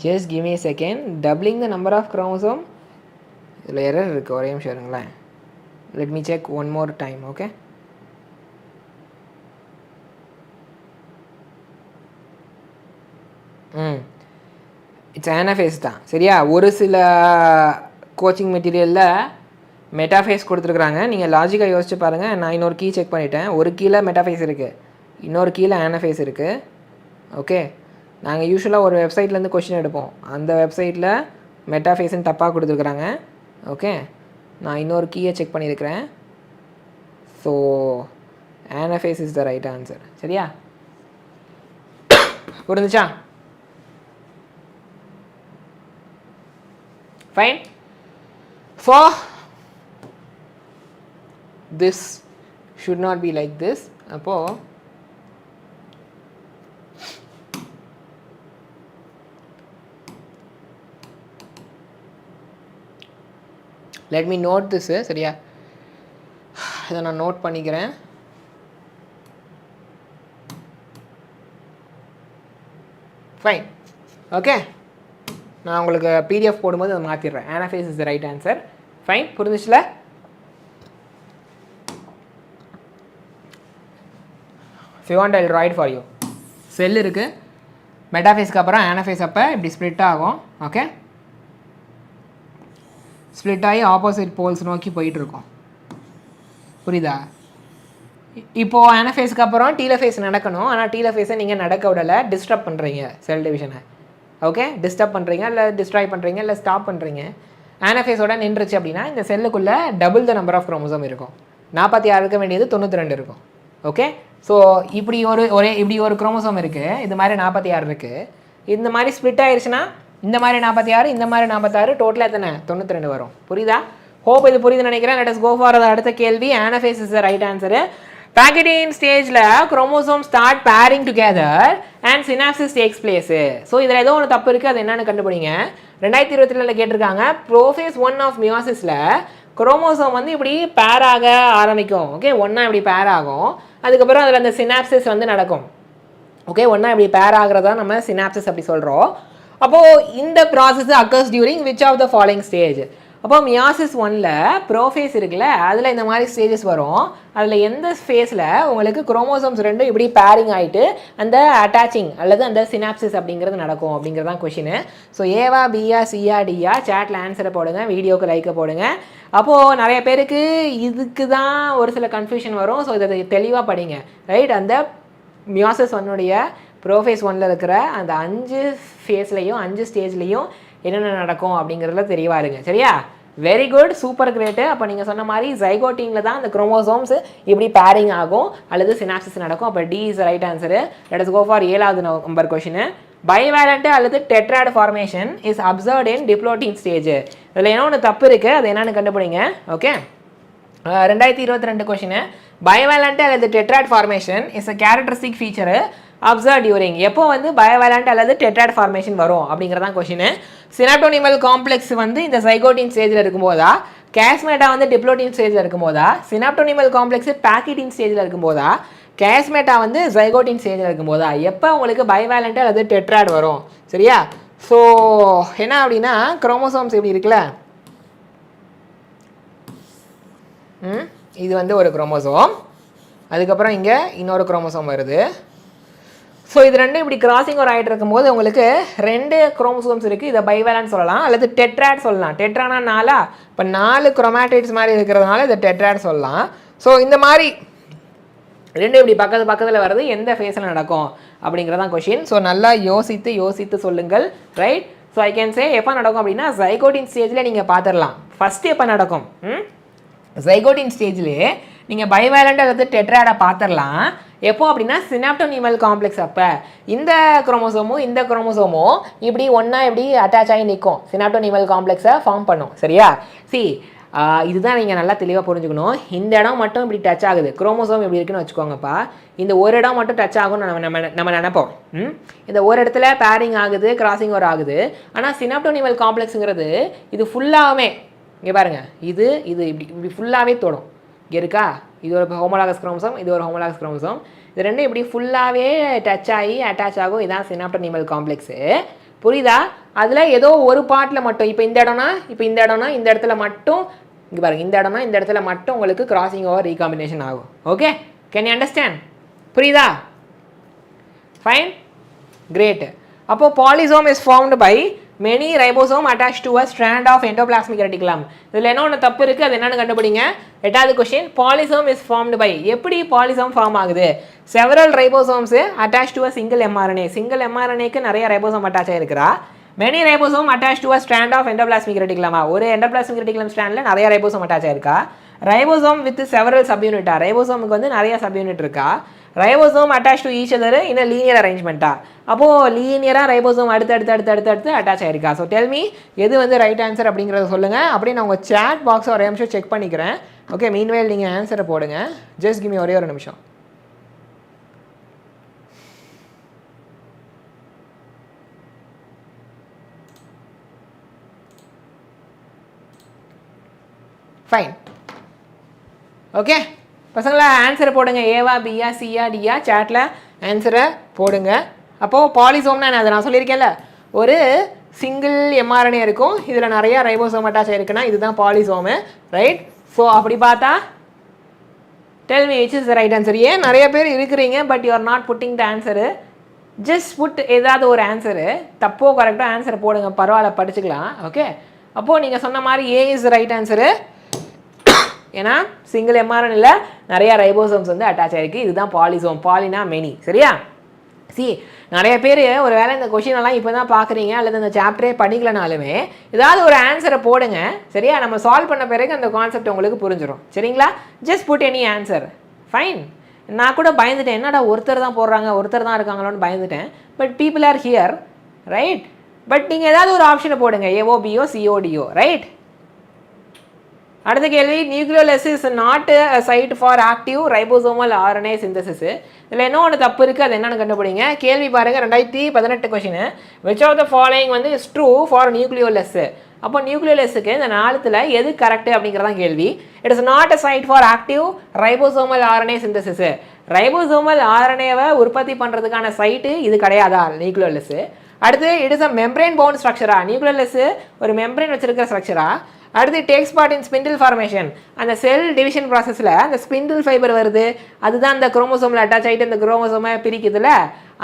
Just give me a second. Doubling the number of chromosome. Error இருக்கு, ஒரே நிமிஷம் இருங்களேன். Let me check one more time. Okay. It's anaphase தான், சரியா? ஒரு சில கோச்சிங் மெட்டீரியலில் மெட்டாஃபேஸ் கொடுத்துருக்குறாங்க. நீங்கள் லாஜிக்காக யோசிச்சு பாருங்கள். நான் இன்னொரு கீ செக் பண்ணிட்டேன். ஒரு கீழே மெட்டாஃபேஸ் இருக்குது, இன்னொரு கீழே ஆனாஃபேஸ் இருக்குது. ஓகே, நாங்கள் யூஸ்வலாக ஒரு வெப்சைட்லேருந்து கொஷின் எடுப்போம். அந்த வெப்சைட்டில் மெட்டாஃபேஸ்ன்னு தப்பாக கொடுத்துருக்குறாங்க. ஓகே, நான் இன்னொரு கீயை செக் பண்ணியிருக்கிறேன். So anaphase is the right answer. சரியா? புரிஞ்சுச்சா? Fine. So this should not be like this. Appo let me note this. சரியா? இதை நான் நோட் பண்ணிக்கிறேன். Fine. Okay. நான் உங்களுக்கு பிடிஎஃப் போடும்போது அதை மாற்றிடுறேன். Anaphase is the right answer. Fine, புரிஞ்சிச்சுல? if you want I'll write for you. Cell இருக்குது, மெட்டாஃபேஸ்க்கு அப்புறம் ஆனாஃபேஸ் அப்போ இப்படி ஸ்ப்ளிட் ஆகும். ஓகே, ஸ்ப்ளிட் ஆகி ஆப்போசிட் போல்ஸ் நோக்கி போயிட்டுருக்கோம். புரியுதா? இப்போது ஆனாஃபேஸ்க்கு அப்புறம் டீலோஃபேஸ் நடக்கணும். ஆனால் டீலோஃபேஸை நீங்கள் நடக்க விடலை, டிஸ்டர்ப் பண்ணுறீங்க செல் டிவிஷனை. ஓகே, டிஸ்டர்ப் பண்ணுறீங்க, இல்லை டிஸ்ட்ராய் பண்ணுறீங்க, இல்லை ஸ்டாப் பண்ணுறீங்க. ஆனாஃபேஸோட நின்றுச்சு அப்படின்னா இந்த செல்லுக்குள்ளே double the number of chromosome இருக்கும். 46 இருக்க வேண்டியது 92 இருக்கும். ஓகே, ஸோ இப்படி இப்படி ஒரு குரோமோசோம் இருக்குது, இது மாதிரி 46 இருக்குது. இந்த மாதிரி ஸ்ப்ளிட் ஆயிடுச்சுன்னா இந்த மாதிரி 46, இந்த மாதிரி 46, டோட்டலாக எத்தனை? 92 வரும். புரியுதா? ஹோப் இது புரியுதுன்னு நினைக்கிறேன். லெட் அஸ் கோ ஃபார் அடுத்த கேள்வி. Anaphase is the right answer. Pachytene ஸ்டேஜில் chromosome start pairing together and synapsis takes place. So இதில் ஏதோ ஒன்று தப்பு இருக்குது, அது என்னென்னு கண்டுபிடிங்க. 2022 கேட்டிருக்காங்க. ப்ரோஃபேஸ் 1 ஆஃப் மியாசிஸில் குரோமோசோம் வந்து இப்படி பேராக ஆரம்பிக்கும். ஓகே, ஒன்றா இப்படி பேர் ஆகும். அதுக்கப்புறம் அதில் அந்த சினாப்சிஸ் வந்து நடக்கும். ஓகே, ஒன்றா இப்படி பேர் ஆகிறதா நம்ம சினாப்சிஸ் அப்படி சொல்கிறோம். அப்போது இந்த process occurs during which of the following stage? அப்போ மியாசிஸ் 1ல் ப்ரோஃபேஸ் இருக்குல்ல, அதில் இந்த மாதிரி ஸ்டேஜஸ் வரும். அதில் எந்த ஃபேஸில் உங்களுக்கு குரோமோசோம்ஸ் ரெண்டும் இப்படி பேரிங் ஆகிட்டு அந்த அட்டாச்சிங் அல்லது அந்த சினாப்சிஸ் அப்படிங்கிறது நடக்கும் அப்படிங்கிறது தான் கொஷின். ஸோ ஏவா, பியா, சியா, டியா? சேட்டில் ஆன்சரை போடுங்க, வீடியோக்கு லைக்கை போடுங்க. அப்போது நிறைய பேருக்கு இதுக்கு தான் ஒரு சில கன்ஃபியூஷன் வரும். ஸோ இதை தெளிவாக படிங்க. ரைட்? அந்த மியாசிஸ் 1உடைய ப்ரோஃபேஸ் 1ல் இருக்கிற அந்த 5 ஃபேஸ்லையும் 5 ஸ்டேஜ்லேயும் என்னென்ன நடக்கும் அப்படிங்கிறதுல தெளிவாக இருங்க. சரியா? Very good, super great. அப்போ நீங்கள் சொன்ன மாதிரி ஜைகோட்டிங்கில் தான் அந்த குரோமோசோம்ஸ் இப்படி பேரிங் ஆகும் அல்லது சினாப்சிஸ் நடக்கும். அப்போ D is right answer. Let us go for 7வது நம்பர் கொஷின். பைவேலண்ட் அல்லது tetrad formation is observed in diplotene stage. இதில் என்ன ஒன்று தப்பு இருக்குது, அது என்னென்னு கண்டுபிடிங்க. ஓகே, 2022 கொஷின். பைவேலண்ட் அல்லது tetrad formation is a characteristic feature observe during. எப்போ வந்து பயோவேலண்ட் அல்லது டெட்ராய்டு ஃபார்மேஷன் வரும் அப்படிங்கிறதான் கொஷின். சினாப்டோனிமல் காம்ப்ளெக்ஸ் வந்து இந்த ஜைகோட்டின் ஸ்டேஜில் இருக்கும்போதா, கேஸ்மேட்டா வந்து டிப்ளோட்டின் ஸ்டேஜில் இருக்கும்போதா, சினாப்டோனிமல் காம்ப்ளெக்ஸ் பேக்கெட்டின் ஸ்டேஜில் இருக்கும்போதா, கேஸ்மேட்டா வந்து ஜைகோட்டின் ஸ்டேஜில் இருக்கும்போதா, எப்போ உங்களுக்கு பயோவேலண்ட் அல்லது டெட்ராய்டு வரும்? சரியா? ஸோ என்ன அப்படின்னா, குரோமோசோம்ஸ் எப்படி இருக்குல்ல, இது வந்து ஒரு குரோமோசோம், அதுக்கப்புறம் இங்கே இன்னொரு குரோமோசோம் வருது. ஸோ இது ரெண்டும் இப்படி கிராசிங் ஒரு ஆகிட்டு இருக்கும்போது உங்களுக்கு 2 குரோமோசோம்ஸ் இருக்குது. இதை பைவேலண்ட் சொல்லலாம் அல்லது டெட்ராய்டு சொல்லலாம். டெட்ரானா 4, இப்போ 4 குரோமேட்டிட்ஸ் மாதிரி இருக்கிறதுனால இதை டெட்ராய்டு சொல்லலாம். ஸோ இந்த மாதிரி 2 இப்படி பக்கத்தில் வர்றது எந்த ஃபேஸில் நடக்கும் அப்படிங்கிறதான் கொஷின். ஸோ நல்லா யோசித்து சொல்லுங்கள். ரைட்? ஸோ ஐ கேன் சே எப்போ நடக்கும் அப்படின்னா ஜைகோட்டின் ஸ்டேஜில் நீங்கள் பார்த்துடலாம். ஃபஸ்ட்டு எப்போ நடக்கும்? ஜைகோட்டின் ஸ்டேஜ்லேயே நீங்கள் பைவேலண்ட் அல்லது டெட்ராய்டை பார்த்துடலாம். எப்போ அப்படின்னா சினாப்டோனிமல் காம்ப்ளெக்ஸ் அப்போ இந்த குரோமோசோமும் இந்த குரோமோசோமும் இப்படி ஒன்றா இப்படி அட்டாச் ஆகி நிற்கும், சினாப்டோனிமல் காம்ப்ளெக்ஸை ஃபார்ம் பண்ணும். சரியா? இதுதான் நீங்கள் நல்லா தெளிவாக புரிஞ்சுக்கணும். இந்த இடம் மட்டும் இப்படி டச் ஆகுது, குரோமோசோம் இப்படி இருக்குன்னு வச்சுக்கோங்கப்பா. இந்த ஒரு இடம் மட்டும் டச் ஆகும்னு நம்ம நினைப்போம். இந்த ஒரு இடத்துல பேரிங் ஆகுது, கிராசிங் ஓவர் ஆகுது. ஆனால் சினாப்டோனிமல் காம்ப்ளெக்ஸுங்கிறது இது ஃபுல்லாகவே இங்கே பாருங்கள், இது இப்படி ஃபுல்லாகவே தொடும். இங்கே இருக்கா, இது ஒரு ஹோமோலாகஸ் குரோமோசோம், இது ஒரு ஹோமோலாகஸ் குரோமோசோம். இது ரெண்டும் இப்படி ஃபுல்லாகவே டச் ஆகி அட்டாச் ஆகும். இதுதான் சினாப்டோனிமல் காம்ப்ளெக்ஸு. புரியுதா? அதில் ஏதோ ஒரு பார்ட்டில் மட்டும், இப்போ இந்த இடம்னா இந்த இடத்துல மட்டும் இங்கே பாருங்கள், இந்த இடத்துல மட்டும் உங்களுக்கு கிராசிங் ஓவர் ரீகாம்பினேஷன் ஆகும். Okay, can you understand? புரியுதா? Fine, great. அப்போது polysome is formed by many ribosome attached to a strand of endoplasmic reticulum. இதில் என்ன ஒன்று தப்பு இருக்குது, அது என்னென்னு கண்டுபிடிங்க. 8வது question, polysome is formed by, எப்படி பாலிசோம் ஃபார்ம் ஆகுது? Several ribosomes attached to a single mRNA. Single mRNAக்கு நிறைய ரைபோசோம் அட்டாச் ஆகிருக்கிறா. many ribosome attached to a strand of endoplasmic reticulum. ஒரு endoplasmic reticulum ஸ்ட்ராண்டில் நிறைய ரைபோசோம் அட்டாச் ஆகிருக்கா. ரைபோசோம் வித் செவரல் சப்யூனிட்டா, ரைபோசோமுக்கு வந்து நிறைய சப்யூனிட் இருக்கா. Ribosome attach to each other in linear அரேஞ்ச்மெண்ட்டா, அப்போது லீனியராக ரைபோசோம் அடுத்து அட்டாச் ஆகிருக்கா. ஸோ டெல் மீ, எது வந்து ரைட் ஆன்சர் அப்படிங்கிறத சொல்லுங்கள். அப்படியே நான் உங்கள் சேட் பாக்ஸை ஒரே நிமிஷம் செக் பண்ணிக்கிறேன். ஓகே, மீன்வேல் நீங்கள் ஆன்சரை போடுங்க. ஜஸ்ட் கிவ் மீ ஒரே ஒரு நிமிஷம். ஃபைன், ஓகே பசங்களா, ஆன்சரை போடுங்க. ஏவா, பியா, சியா, டியா, சேட்டில் ஆன்சரை போடுங்க. அப்போது பாலிசோம்னா என்ன, அதை நான் சொல்லியிருக்கேன்ல, ஒரு சிங்கிள் mRNA இருக்கும், இதில் நிறையா ரைபோசோம் அட்டாச் ஆகிருக்குன்னா இதுதான் பாலிசோமு, ரைட்? ஸோ அப்படி பார்த்தா tell me which is the right answer. ஏன் நிறைய பேர் இருக்கிறீங்க but you are not putting the answer. Just put ஏதாவது ஒரு ஆன்சரு, தப்போ கரெக்டாக ஆன்சரை போடுங்க, பரவாயில்ல படிச்சுக்கலாம். ஓகே, அப்போது நீங்கள் சொன்ன மாதிரி ஏ இஸ் ரைட் ஆன்சரு. ஏன்னா சிங்கிள் mRNAல நிறையா ரைபோசோம்ஸ் வந்து அட்டாச் ஆகிருக்கு, இதுதான் பாலிசோம். பாலினா மெனி. சரியா? நிறைய பேர் ஒரு வேளை இந்த கொஷினெல்லாம் இப்போ தான் பார்க்குறீங்க அல்லது இந்த சாப்டரே படிக்கலனாலுமே ஏதாவது ஒரு ஆன்சரை போடுங்க. சரியா? நம்ம சால்வ் பண்ண பிறகு அந்த கான்செப்ட் உங்களுக்கு புரிஞ்சிடும். சரிங்களா? Just put any answer. Fine. நான் கூட பயந்துட்டேன், என்னடா ஒருத்தர் தான் போடுறாங்க, ஒருத்தர் தான் இருக்காங்களோன்னு பயந்துட்டேன். But people are here, right? But நீங்கள் ஏதாவது ஒரு ஆப்ஷனை போடுங்க, ஏஓ, பிஓ, சிஓடிஓ, ரைட்? அடுத்த கேள்வி, nucleolus is not a site for active ribosomal RNA synthesis. இதில் என்ன ஒன்று தப்பு இருக்குது, அது என்னென்னு கண்டுபிடிங்க. கேள்வி பாருங்கள், 2018 question. Which of the following வந்து இஸ் ட்ரூ ஃபார் நியூக்ளியோலஸ். அப்போ நியூக்ளியோலஸுக்கு இந்த 4ல் எது கரெக்டு அப்படிங்கிறதான் கேள்வி. It is not a site for active ribosomal RNA synthesis. Ribosomal RNAவை உற்பத்தி பண்ணுறதுக்கான சைட்டு இது கிடையாதா நியூக்ளியோலஸ்? அடுத்து, it is a membrane bound ஸ்ட்ரக்சரா, நியூக்ளியோலஸ் ஒரு மெம்ப்ரெயின் வச்சிருக்கிற ஸ்ட்ரக்சரா? அடுத்து, takes part in spindle formation, அந்த செல் டிவிஷன் ப்ராசஸில் அந்த ஸ்பிண்டில் ஃபைபர் வருது, அதுதான் அந்த குரோமோசோமில் அட்டாச் ஆகிட்டு அந்த குரோமோசோமை பிரிக்குதுல,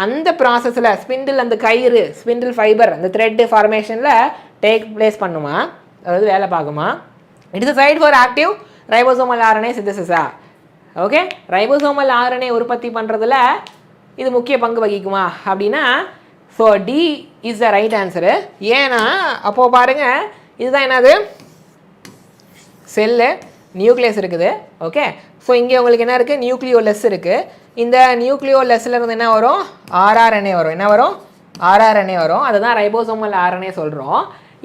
அந்த ப்ராசஸில் ஸ்பிண்டில், அந்த கயிறு ஸ்பிண்டில் ஃபைபர் அந்த த்ரெட் ஃபார்மேஷனில் டேக் பிளேஸ் பண்ணுமா, அதாவது வேலை பார்க்குமா? It is site for active ribosomal RNA சிந்தசிஸா? ஓகே, ரைபோசோமல் RNA உற்பத்தி பண்ணுறதுல இது முக்கிய பங்கு வகிக்குமா அப்படின்னா, so D is the right answer. ஏன்னா அப்போது பாருங்கள், இதுதான் என்னது, செல்லு நியூக்ளியஸ் இருக்குது. ஓகே, ஸோ இங்கே உங்களுக்கு என்ன இருக்குது, நியூக்ளியோலஸ் இருக்குது. இந்த நியூக்ளியோலஸ்ல இருந்து என்ன வரும், RRNA வரும். என்ன வரும், RRNA வரும். அதுதான் ரைபோசோமல் RNA சொல்கிறோம்.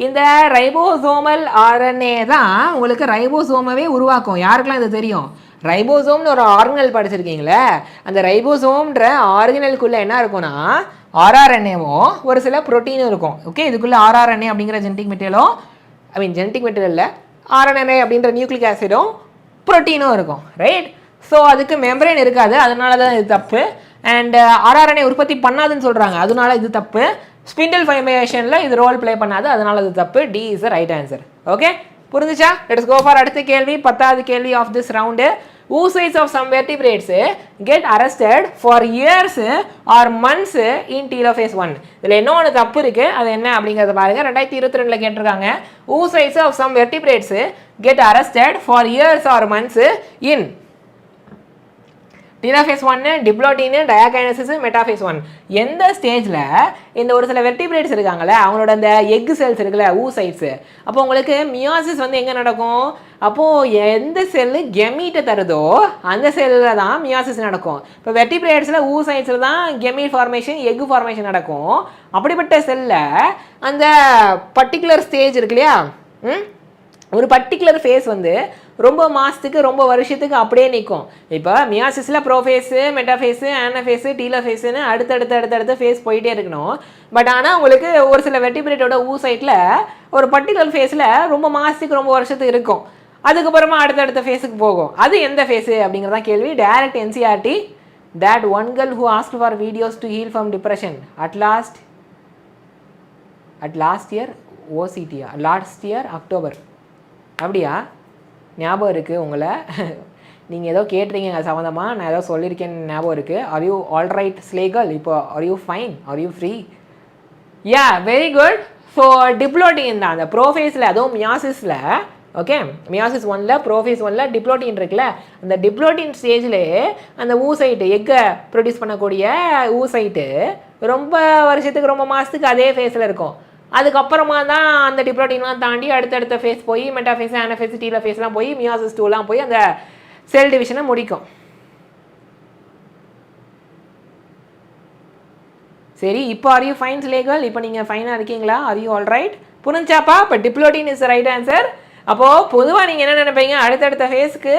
இந்த ரைபோசோமல் RNA தான் உங்களுக்கு ரைபோசோமாவே உருவாக்கும். யாருக்கெல்லாம் இது தெரியும்? ரைபோசோம்னு ஒரு ஆர்கனல் படிச்சிருக்கீங்களே, அந்த ரைபோசோம்ன்ற ஆர்கனலுக்குள்ளே என்ன இருக்கும்னா RRNAவும் ஒரு சில ப்ரோட்டீனும் இருக்கும். ஓகே, இதுக்குள்ளே RRNA அப்படிங்கிற ஜெனட்டிக் மெட்டீரியலும், ஜெனட்டிக் மெட்டீரியலில் RNA அப்படின்ற நியூக்ளிக் ஆசிடும் ப்ரோட்டீனும் இருக்கும், ரைட்? ஸோ அதுக்கு மெம்பரேன் இருக்காது, அதனால தான் இது தப்பு. அண்ட் RRNA உற்பத்தி பண்ணாதுன்னு சொல்கிறாங்க, அதனால இது தப்பு. ஸ்பிண்டில் ஃபைபரேஷனில் இது ரோல் ப்ளே பண்ணாது, அதனால இது தப்பு. D is the right answer. Okay, புரிஞ்சுச்சா? லெட்ஸ் கோ ஃபார் அடுத்த கேள்வி, 10வது கேள்வி of this round. oocytes of some vertebrates get arrested for years or months in telophase 1. இதில் என்ன ஒன்று தப்பு இருக்குது, அது என்ன அப்படிங்கிறத பாருங்கள். 2022 கேட்டிருக்காங்க. oocytes of some vertebrates get arrested for years or months in telophase 1, diplotene, diakinesis, metaphase 1. எந்த ஸ்டேஜில் இந்த ஒரு சில வெர்டிபிரேட்ஸ் இருக்காங்கல்ல அவங்களோட அந்த எக் செல்ஸ் இருக்குல்ல ஊசைட்ஸு, அப்போ உங்களுக்கு மியாசிஸ் வந்து எங்கே நடக்கும்? அப்போது எந்த செல்லு கெமீட்டை தருதோ அந்த செல்லில் தான் மியாசிஸ் நடக்கும். இப்போ வெர்டிபிரேட்ஸில் ஊசைட்ஸில் தான் கெமீட் ஃபார்மேஷன் எக் ஃபார்மேஷன் நடக்கும். அப்படிப்பட்ட செல்லில் அந்த பர்டிகுலர் ஸ்டேஜ் இருக்கு இல்லையா, ஒரு பர்டிகுலர் ஃபேஸ் வந்து ரொம்ப மாதத்துக்கு ரொம்ப வருஷத்துக்கு அப்படியே நிற்கும். இப்போ மியாசிஸில் ப்ரோஃபேஸு, மெட்டாஃபேஸு, ஆனஃபேஸு, டீலோஃபேஸுன்னு அடுத்தடுத்த ஃபேஸ் போயிட்டே இருக்கணும். பட் ஆனால் உங்களுக்கு ஒரு சில வெர்டிபிரேட்டோட ஊசைட்டில் ஒரு பர்டிகுலர் ஃபேஸில் ரொம்ப மாதத்துக்கு ரொம்ப வருஷத்துக்கு இருக்கும். அதுக்கப்புறமா அடுத்தடுத்த ஃபேஸுக்கு போகும். அது எந்த ஃபேஸு அப்படிங்கிறதான் கேள்வி. Direct NCERT. that one girl who asked for videos to heal from depression at last year OCT, last year October. அப்படியா? ஞாபகம் இருக்குது உங்களை? நீங்கள் ஏதோ கேட்டுறீங்க அது சம்மந்தமாக, நான் ஏதோ சொல்லியிருக்கேன்னு ஞாபகம் இருக்குது. Are you all right Slegal? இப்போ are you fine? Are you free? Yeah, very good. So diplotene தான் அந்த ப்ரோஃபேஸில், அதுவும் மியாசிஸில். ஓகே, மியாசிஸ் 1ல் ப்ரோஃபேஸ் 1ல் டிப்ளோட்டின் இருக்குல்ல, அந்த டிப்ளோட்டின் ஸ்டேஜில் அந்த ஊசைட்டு எக்கை ப்ரொடியூஸ் பண்ணக்கூடிய ஊசைட்டு ரொம்ப வருஷத்துக்கு ரொம்ப மாதத்துக்கு அதே ஃபேஸில் இருக்கும். அதுக்கப்புறமா தான் அந்த டிப்ளோட்டின்லாம் தாண்டி அடுத்தடுத்த ஃபேஸ் போய் மெட்டாஃபேஸ், ஆனஃபேஸ், டீலோஃபேஸ்லாம் போய் மியாசிஸ் 2லாம் போய் அந்த செல் டிவிஷனை முடிக்கும். சரி, இப்போ ஆர் யூ ஃபைன் ஸ்லேகல்? இப்போ நீங்கள் ஃபைனாக இருக்கீங்களா? Are you all right? புரிஞ்சாப்பா? இப்போ டிப்ளோட்டின் இஸ் ரைட் ஆன்சர். அப்போது பொதுவாக நீங்கள் என்ன நினைப்பீங்க, அடுத்தடுத்த ஃபேஸ்க்கு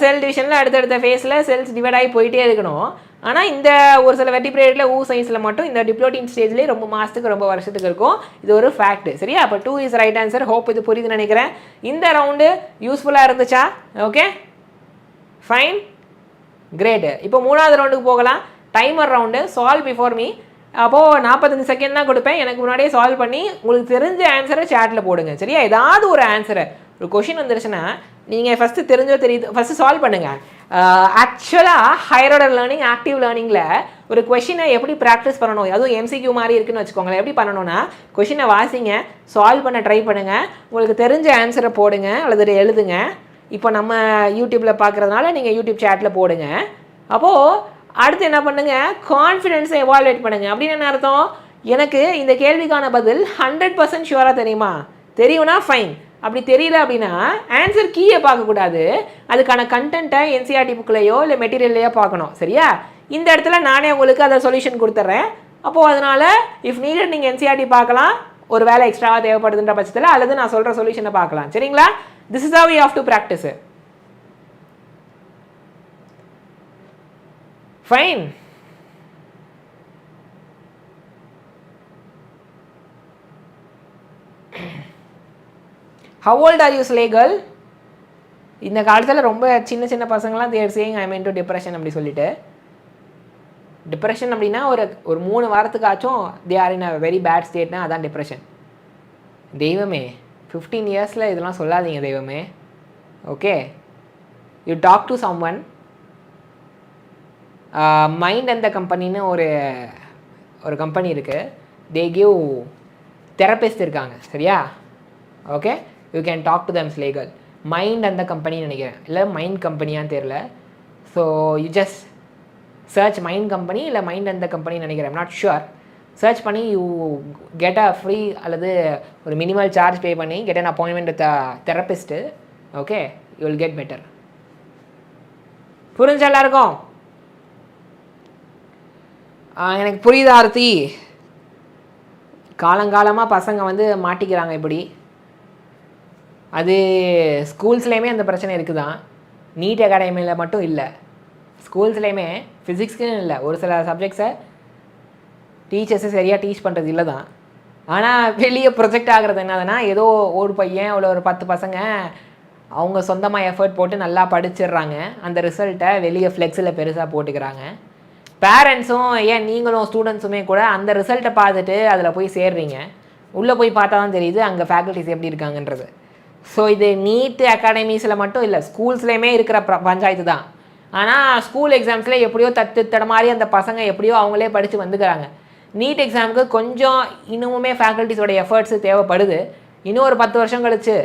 செல் டிவிஷனில் அடுத்தடுத்த ஃபேஸில் செல்ஸ் டிவைட் ஆகி போயிட்டே இருக்கணும். ஆனால் இந்த ஒரு சில வெர்டிபிரேட்டில் ஊசைஸில் மட்டும் இந்த டிப்ளோட்டின் ஸ்டேஜ்லேயே ரொம்ப மாதத்துக்கு ரொம்ப வருஷத்துக்கு இருக்கும். இது ஒரு ஃபேக்ட். சரியா? அப்போ 2 இஸ் ரைட் ஆன்சர். ஹோப் இது புரியுதுன்னு நினைக்கிறேன். இந்த ரவுண்டு யூஸ்ஃபுல்லாக இருந்துச்சா? Okay, fine, great. இப்போ 3வது ரவுண்டுக்கு போகலாம். Timer round. Solve before me. அப்போது 45 செகண்ட் தான் கொடுப்பேன். எனக்கு முன்னாடியே சால்வ் பண்ணி உங்களுக்கு தெரிஞ்ச ஆன்சரை சேட்டில் போடுங்க. சரியா? ஏதாவது ஒரு ஆன்சரை, ஒரு கொஷின் வந்துருச்சுன்னா நீங்கள் ஃபஸ்ட்டு தெரிஞ்சோ தெரியுது ஃபஸ்ட்டு சால்வ் பண்ணுங்கள். ஆக்சுவலாக ஹையர் ஆர்டர் லேர்னிங், ஆக்டிவ் லேர்னிங்கில் ஒரு கொஷினை எப்படி ப்ராக்டிஸ் பண்ணணும், அதுவும் MCQ மாதிரி இருக்குன்னு வச்சுக்கோங்களேன். எப்படி பண்ணணும்னா, கொஷினை வாசிங்க, சால்வ் பண்ண ட்ரை பண்ணுங்கள், உங்களுக்கு தெரிஞ்ச ஆன்சரை போடுங்க அல்லது எழுதுங்க. இப்போ நம்ம யூடியூப்பில் பார்க்குறதுனால நீங்கள் யூடியூப் சேட்டில் போடுங்க. அப்போது அடுத்து என்ன பண்ணுங்கள், கான்ஃபிடென்ஸை எவாலுவேட் பண்ணுங்கள். அப்படின்னு என்ன அர்த்தம்? எனக்கு இந்த கேள்விக்கான பதில் 100% ஷுவராக தெரியுமா? தெரியும்னா ஃபைன். அப்படி தெரியல அப்படின்னா ஆன்சர் கீயை பார்க்கக்கூடாது, அதுக்கான கண்டென்ட்டை NCERT புக்லையோ இல்லை மெட்டீரியல்லையோ பார்க்கணும். சரியா? இந்த இடத்துல நானே உங்களுக்கு அதை சொல்யூஷன் கொடுத்துட்றேன். அப்போது அதனால் இஃப் நீடட் நீங்கள் NCERT பார்க்கலாம், ஒரு வேலை எக்ஸ்ட்ராவாக தேவைப்படுதுன்ற பட்சத்தில், அல்லது நான் சொல்கிற சொல்யூஷனை பார்க்கலாம். சரிங்களா? This is how you have to practice. Fine. How old are you, slay girl? இந்த காலத்தில் ரொம்ப சின்ன சின்ன பசங்களாம் they're saying I mean to depression அப்படி சொல்லிட்டு. டிப்ரெஷன் அப்படின்னா ஒரு 3 வாரத்துக்காச்சும் they are in a very bad ஸ்டேட்னா அதான் டிப்ரெஷன். தெய்வமே, 15 இயர்ஸில் இதெல்லாம் சொல்லாதீங்க தெய்வமே. Okay, you talk to someone. Mind அந்த கம்பெனின்னு ஒரு கம்பெனி இருக்குது. தே கிவ் தெரபிஸ்ட் இருக்காங்க. சரியா? Okay, you can talk to them Slegal. Mind அந்த கம்பெனின்னு நினைக்கிறேன், இல்லை மைண்ட் கம்பெனியான்னு தெரில. So you just search mind company இல்லை மைண்ட் அந்த கம்பெனின்னு நினைக்கிறேன், ஐம் நாட் ஷுர். சர்ச் பண்ணி யூ கெட் அ ஃப்ரீ அல்லது ஒரு மினிமல் சார்ஜ் பே பண்ணி get an appointment with therapist. Okay, you will get better. புரிஞ்ச எல்லாருக்கும்? எனக்கு புரியுது ஆர்த்தி. காலங்காலமாக பசங்க வந்து மாட்டிக்கிறாங்க இப்படி. அது ஸ்கூல்ஸ்லேயுமே அந்த பிரச்சனை இருக்குது தான், நீட் அகாடமியில் மட்டும் இல்லை, ஸ்கூல்ஸ்லேயுமே ஃபிசிக்ஸ்க்குன்னு இல்லை, ஒரு சில சப்ஜெக்ட்ஸை டீச்சர்ஸை சரியாக டீச் பண்ணுறது இல்லை தான். ஆனால் வெளியே ப்ரொஜெக்ட் ஆகிறது என்னதுன்னா, ஏதோ ஒரு பையன் அவ்வளோ ஒரு 10 பசங்க அவங்க சொந்தமாக எஃபர்ட் போட்டு நல்லா படிச்சிடுறாங்க, அந்த ரிசல்ட்டை வெளியே ஃப்ளெக்ஸில் பெருசாக போட்டுக்கிறாங்க. பேரண்ட்ஸும் ஏன் நீங்களும் ஸ்டூடெண்ட்ஸுமே கூட அந்த ரிசல்ட்டை பார்த்துட்டு அதில் போய் சேர்றீங்க. உள்ளே போய் பார்த்தா தான் தெரியுது அங்கே ஃபேக்கல்ட்டிஸ் எப்படி இருக்காங்கன்றது. ஸோ இது நீட் அகாடமிஸில் மட்டும் இல்லை, ஸ்கூல்ஸ்லேயுமே இருக்கிற பஞ்சாயத்து தான். ஆனால் ஸ்கூல் எக்ஸாம்ஸில் எப்படியோ தடமாறி அந்த பசங்க எப்படியோ அவங்களே படித்து வந்துக்கிறாங்க. நீட் எக்ஸாமுக்கு கொஞ்சம் இன்னுமுமே ஃபேக்கல்ட்டிஸோட எஃபர்ட்ஸு தேவைப்படுது. இன்னும் ஒரு 10 வருஷம் கழிச்சு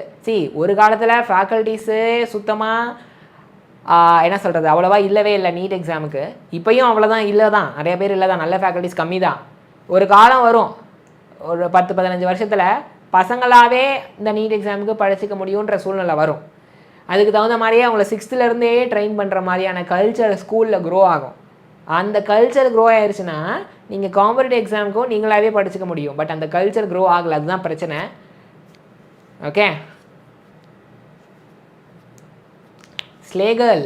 ஒரு காலத்தில் ஃபேக்கல்ட்டிஸு சுத்தமாக என்ன சொல்கிறது அவ்வளோவா இல்லவே இல்லை நீட் எக்ஸாமுக்கு. இப்போயும் அவ்வளோதான் இல்லை தான், நிறைய பேர் இல்லை தான், நல்ல ஃபேக்கல்ட்டிஸ் கம்மி தான். ஒரு காலம் வரும் ஒரு 10-15 வருஷத்தில் பசங்களாகவே இந்த நீட் எக்ஸாமுக்கு படிச்சிக்க முடியுன்ற சூழ்நிலை வரும். அதுக்கு தகுந்த மாதிரியே அவங்கள 6th ட்ரெயின் பண்ணுற மாதிரியான கல்ச்சர் ஸ்கூலில் க்ரோ ஆகும். அந்த கல்ச்சர் க்ரோ ஆயிடுச்சுன்னா நீங்கள் காம்படிட்டிவ் எக்ஸாமுக்கும் நீங்களாகவே படிச்சுக்க முடியும். பட் அந்த கல்ச்சர் க்ரோ ஆகலை, அதுதான் பிரச்சனை. ஓகே, ஸ்லேகல்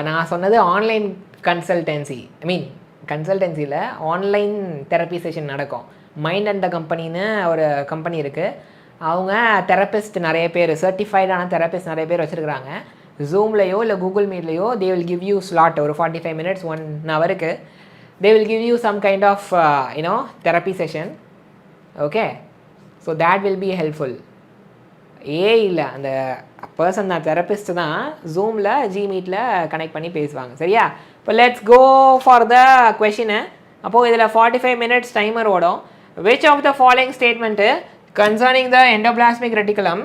நான் சொன்னது ஆன்லைன் கன்சல்டன்சி, கன்சல்டன்சியில் ஆன்லைன் தெரப்பி செஷன் நடக்கும். மைண்ட் அண்ட் த கம்பெனின்னு ஒரு கம்பெனி இருக்குது. அவங்க தெரப்பிஸ்ட் நிறைய பேர், சர்டிஃபைடான தெரப்பிஸ்ட் நிறைய பேர் வச்சுருக்குறாங்க. ஜூம்லேயோ இல்லை கூகுள் மீட்லேயோ they will give you slot ஒரு 45 minutes 1 hour-க்கு they will give you some kind of therapy session. Okay, so that will be helpful. இல்லை அந்த பர்சன் தான், தெரபிஸ்ட் தான், ஜூமில் ஜிமீட்டில் கனெக்ட் பண்ணி பேசுவாங்க. சரியா? இப்போ let's go for the question. அப்போது இதில் 45 minutes டைமர் ஓடும். which of the following statement concerning the endoplasmic reticulum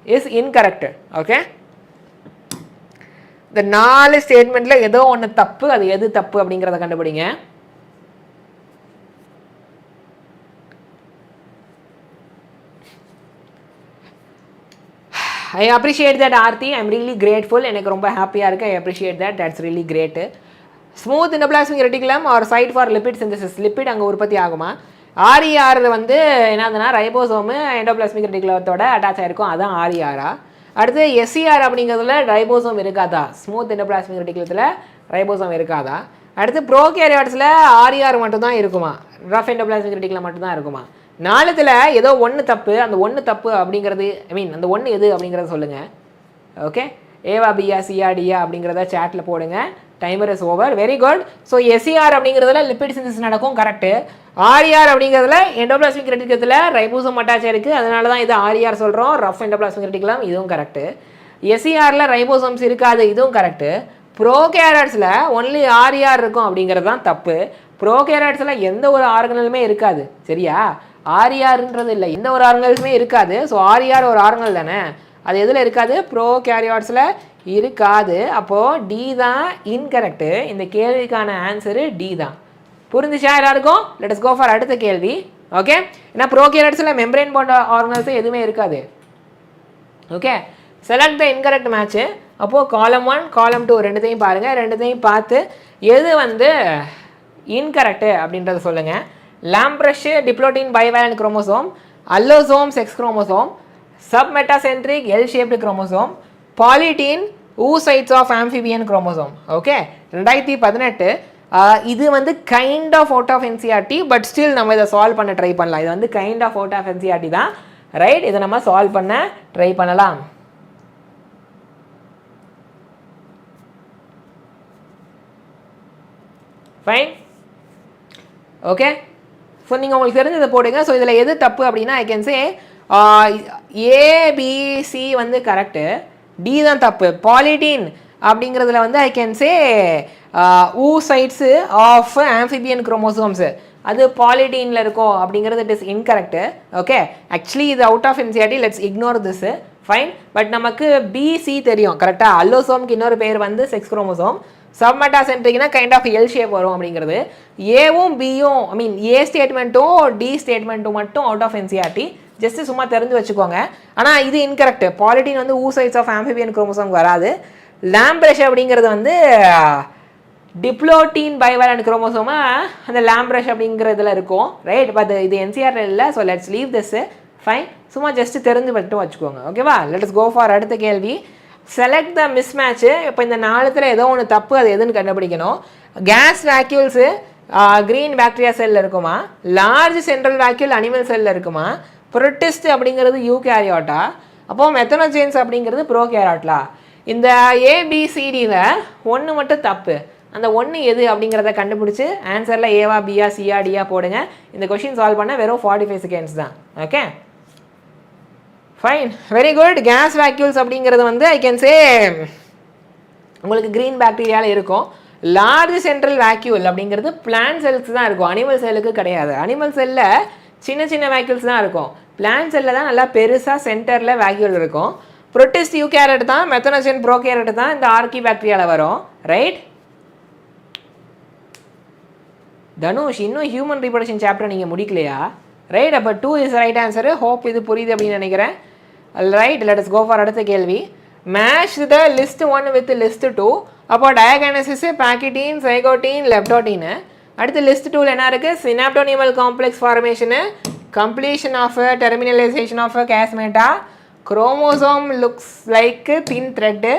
is incorrect? Okay, இந்த 4 ஸ்டேட்மெண்ட்டில் ஏதோ ஒன்று தப்பு, அது எது தப்பு அப்படிங்கிறத கண்டுபிடிங்க. I appreciate that Aarthi, I'm really grateful. எனக்கு ரொம்ப ஹாப்பியாக இருக்குது. I appreciate that, that's really great. Smooth endoplasmic reticulum or site for lipid synthesis, lipid அங்கே உற்பத்தி ஆகுமா? RER வந்து என்னதுன்னா ரைபோசோமு எண்டோபிளாஸ்மிக் ரெட்டிகுலத்தோட அட்டாச் ஆகிருக்கும், அதான் RER-ஆ. அடுத்து SER அப்படிங்கிறதுல ரைபோசோம் இருக்காதா? ஸ்மூத் எண்டோபிளாஸ்மிக் ரெட்டிகுலத்தில் ரைபோசோம் இருக்காதா? அடுத்து ப்ரோகேரியாட்ஸில் RER மட்டும்தான் இருக்குமா? ரஃப் எண்டோபிளாஸ்மிக் ரெட்டிகுலம் மட்டும்தான் இருக்குமா? 4ல் ஏதோ ஒன்று தப்பு, அந்த ஒன்று தப்பு அப்படிங்கிறது அந்த ஒன்று எது அப்படிங்கிறத சொல்லுங்கள். ஓகே, ஏவா பியா சியா டியா அப்படிங்கிறத சேட்டில் போடுங்க. Timer is over. Very good. So SER அப்படிங்கிறதுல லிப்பிட் சிந்தசிஸ் நடக்கும், கரெக்டு. RER அப்படிங்கிறதுல எண்டோபிளாஸ்மிக் ரெட்டிகுலத்தில் ரைபோசோம் அட்டாச் இருக்குது, அதனால தான் இது RER சொல்கிறோம், ரஃப் எண்டோபிளாஸ்மிக் ரெட்டிகுலம், இதுவும் கரெக்டு. SERல ரைபோசோம்ஸ் இருக்காது, இதுவும் கரெக்டு. ப்ரோகேரியாட்ஸில் ஒன்லி RER இருக்கும் அப்படிங்கிறது தான் தப்பு. ப்ரோகேரியாட்ஸில் எந்த ஒரு ஆர்கனலுமே இருக்காது. சரியா? RERன்றது இல்லை, எந்த ஒரு ஆர்கனல்ஸுமே இருக்காது. ஸோ RER ஒரு ஆர்கனல் தானே, அது எதில் இருக்காது? ப்ரோகேரியாட்ஸில் இருக்காது. அப்போது டி தான் இன்கரெக்டு. இந்த கேள்விக்கான ஆன்சரு டி தான். புரிஞ்சுச்சா எல்லாருக்கும்? லெட் அஸ் கோ ஃபார் அடுத்த கேள்வி. ஓகே, ஏன்னா ப்ரோகேரியாட்ஸில் மெம்பரேன் போன்ற ஆர்கனல்ஸும் எதுவுமே இருக்காது. Okay, select the incorrect match. அப்போது காலம் 1 காலம் 2 ரெண்டுத்தையும் பாருங்கள். ரெண்டுத்தையும் பார்த்து எது வந்து இன்கரெக்டு அப்படின்றத சொல்லுங்கள். Lampbrush diplotene bivalent chromosome, allosome sex chromosome, submetacentric L shaped chromosome, polytene oocytes of amphibian chromosome. Okay, 2018. இது வந்து kind of out of NCERT, but still நம்ம இதை சால்வ் பண்ண ட்ரை பண்ணலாம். இது வந்து kind of out of NCERT தான், ரைட்? இதை நம்ம சால்வ் பண்ண ட்ரை பண்ணலாம். ஃபைன். ஓகே, ஸோ நீங்கள் உங்களுக்கு தெரிஞ்சதை போடுங்க. ஸோ இதில் எது தப்பு அப்படின்னா ஐ கேன் சே ஏபிசி வந்து கரெக்டு, டி தான் தப்பு. பாலிடீன் அப்படிங்கிறதுல வந்து I can say oocytes of amphibian chromosomes, அது பாலிடீனில் இருக்கும் அப்படிங்கிறது it is incorrect. Okay, actually இது out of NCERT, let's ignore this. Fine. But நமக்கு பிசி தெரியும் கரெக்டாக. அல்லோசோம்க்கு இன்னொரு பேர் வந்து செக்ஸ் குரோமோசோம், சப்மெட்டாசென்ட்ரிக்னா கைண்ட் ஆஃப் எல் ஷேப் வரும் அப்படிங்கிறது. ஏவும் பியும் ஏ ஸ்டேட்மெண்ட்டும் டி ஸ்டேட்மெண்ட்டும் மட்டும் அவுட் ஆஃப் என்சிஆர்டி, ஜஸ்ட்டு சும்மா தெரிஞ்சு வச்சுக்கோங்க. ஆனால் இது இன்கரெக்ட். பாலிடீன் வந்து ஊசைட்ஸ் ஆஃப் ஆம்ஃபிபியன் குரோமோசோம் வராது. லாம்ப்ரஷ் அப்படிங்கிறது வந்து டிப்ளோட்டின் பைவேலண்ட் குரோமோசோமா அந்த லாம்ப்ரஷ் அப்படிங்கிறதுல இருக்கும், ரைட்? பட் இது என்சிஆர் இல்லை. So let's leave this. Fine, சும்மா ஜஸ்ட்டு தெரிஞ்சு மட்டும் வச்சுக்கோங்க. ஓகேவா? லெட்ஸ் கோ ஃபார் அடுத்த கேள்வி. Select the miss match. இப்போ இந்த 4ல் ஏதோ ஒன்று தப்பு, அது எதுன்னு கண்டுபிடிக்கணும். கேஸ் வேக்யூல்ஸு க்ரீன் பாக்டீரியா செல்லில் இருக்குமா? லார்ஜ் சென்ட்ரல் வேக்யூல் அனிமல் செல்லில் இருக்குமா? ப்ரொட்டிஸ்ட் அப்படிங்கிறது யூகேரியாட்டா? அப்போது மெத்தனோஜென்ஸ் அப்படிங்கிறது ப்ரோகேரியாட்லா? இந்த ஏபிசிடியில் ஒன்று மட்டும் தப்பு, அந்த ஒன்று எது அப்படிங்கிறத கண்டுபிடிச்சி ஆன்சரில் ஏவா பியா சியா டியா போடுங்க. இந்த கொஷின் சால்வ் பண்ண வெறும் 45 seconds தான். Okay, fine, very good. Gas vacuoles அப்படிங்கிறது வந்து ஐ கேன் சே உங்களுக்கு க்ரீன் பாக்டீரியாவில் இருக்கும். லார்ஜ் சென்ட்ரல் வேக்யூல் அப்படிங்கிறது பிளான்ட் செல்ஸ் தான் இருக்கும், அனிமல் செல்லுக்கு கிடையாது. அனிமல் செல்லில் சின்ன சின்ன வேக்யூல்ஸ் தான் இருக்கும், பிளான்ட் செல்லில் தான் நல்லா பெருசாக சென்டரில் வேக்யூல் இருக்கும். புரோட்டிஸ்ட் யூகேரியட் தான், மெத்தனோஜன் ப்ரோகேரியட் தான் இந்த ஆர்கி பாக்டீரியாவில் வரும். ரைட்? தனுஷ், இன்னும் ஹியூமன் ரீப்ரொடக்ஷன் சாப்டர் நீங்கள் முடிக்கலையா? ரைட், அப்போ 2 இஸ் ரைட் ஆன்சரு. ஹோப் இது புரியுது அப்படின்னு நினைக்கிறேன். Right, let us go for அடுத்த கேள்வி. Match the list 1 with list 2. அப்போ டயகைனசிஸ், பாக்கெட்டின், சைகோட்டின், லெப்டோட்டின். அடுத்து லிஸ்ட் 2ல என்ன இருக்குது? Synaptonemal complex formation, completion of terminalisation of chiasmata, chromosome looks like thin thread,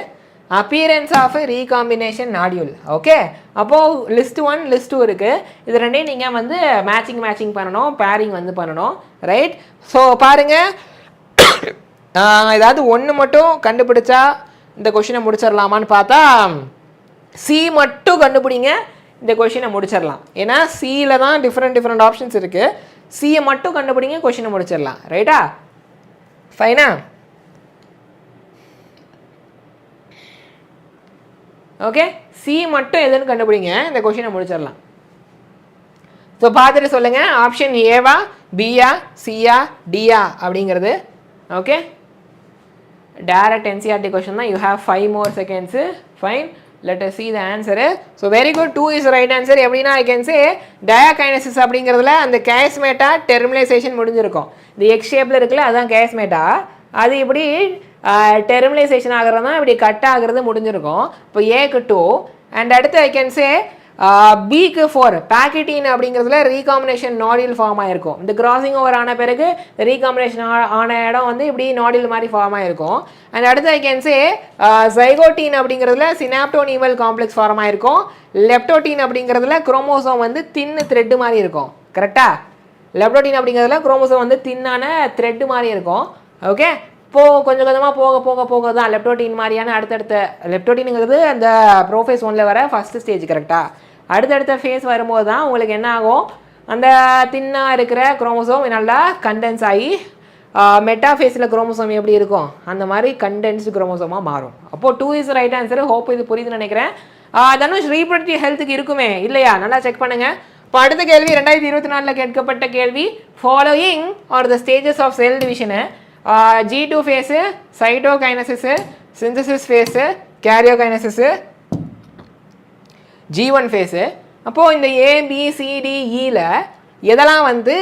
appearance of recombination nodule. Okay, அப்போது லிஸ்ட் 1 லிஸ்ட் 2 இருக்குது. இது ரெண்டையும் நீங்கள் வந்து மேட்சிங் பண்ணணும், பேரிங் வந்து பண்ணணும். ரைட், ஸோ பாருங்கள், ஏதாவது ஒன்று மட்டும் கண்டுபிடிச்சா இந்த கொஷினை முடிச்சிடலாமான்னு பார்த்தா சி மட்டும் கண்டுபிடிங்க, இந்த கொஷினை முடிச்சிடலாம். ஏன்னா சியில் தான் டிஃப்ரெண்ட் ஆப்ஷன்ஸ் இருக்குது. சியை மட்டும் கண்டுபிடிங்க, கொஷினை முடிச்சிடலாம். ரைட்டா? ஃபைனா? ஓகே, சி மட்டும் எதுன்னு கண்டுபிடிங்க, இந்த கொஷினை முடிச்சிடலாம். ஸோ பார்த்துட்டு சொல்லுங்கள், ஆப்ஷன் ஏவா, பியா, சியா, டியா அப்படிங்கிறது. ஓகே, டைரக்ட் NCERT கொஷின் தான். You have 5 more seconds. Fine, let us see the answer. So very good, 2 is right answer. எப்படின்னா I can say டயாகைனசிஸ் அப்படிங்கிறதுல அந்த கேஸ்மேட்டா டெர்மினலைசேஷன் முடிஞ்சிருக்கும். இந்த எக்ஸ் ஷேப்பில் இருக்குல்ல, அதுதான் கேஸ்மேட்டா. அது இப்படி டெர்மினலைசேஷன் ஆகிறது தான் இப்படி கட் ஆகிறது முடிஞ்சிருக்கும். இப்போ ஏக்கு 2 அண்ட் அடுத்து I can say பிக்கு 4 பாக்கெட்டின் அப்படிங்கிறதுல ரீகாம்பினேஷன் நாடியூல் ஃபார்ம் ஆகிருக்கும். இந்த கிராசிங் ஓவர் ஆன பிறகு ரீகாம்பினேஷன் ஆன இடம் வந்து இப்படி நாடியூல் மாதிரி ஃபார்ம் ஆகிருக்கும். அண்ட் அடுத்து ஐ கேன் சே ஜைகோட்டின் அப்படிங்கிறதுல சினாப்டோனிமல் காம்ப்ளெக்ஸ் ஃபார்ம் ஆகிருக்கும். லெப்டோட்டின் அப்படிங்கிறதுல குரோமோசோம் வந்து தின்னு த்ரெட்டு மாதிரி இருக்கும். கரெக்டாக? லெப்டோட்டின் அப்படிங்கிறதுல குரோமோசோம் வந்து தின்னான த்ரெட்டு மாதிரி இருக்கும். ஓகே, கொஞ்சம் கொஞ்சமாக போக தான் லெப்டோட்டின் மாதிரியான அடுத்தடுத்த லெப்டோட்டினுங்கிறது அந்த ப்ரோஃபேஸ் 1ல் வர ஃபஸ்ட்டு ஸ்டேஜ். கரெக்டாக? அடுத்தடுத்த ஃபேஸ் வரும்போது தான் உங்களுக்கு என்ன ஆகும், அந்த தின்னாக இருக்கிற குரோமோசோம் நல்லா கண்டென்ஸ் ஆகி மெட்டாஃபேஸில் குரோமோசோம் எப்படி இருக்கும், அந்த மாதிரி கண்டென்ஸ்டு குரோமோசோமாக மாறும். அப்போது 2 இஸ் ரைட் ஆன்சர். ஹோப் இது புரியுதுன்னு நினைக்கிறேன். தனுஷ், ரீப்ரொடக்டிவ் ஹெல்த்துக்கு இருக்குமே இல்லையா? நல்லா செக் பண்ணுங்கள். இப்போ அடுத்த கேள்வி 2024 கேட்கப்பட்ட கேள்வி. Following are the stages of cell division. G2 phase, cytokinesis, synthesis phase, karyokinesis, G1 phase. அப்போது இந்த ABCDEல எதெல்லாம் வந்து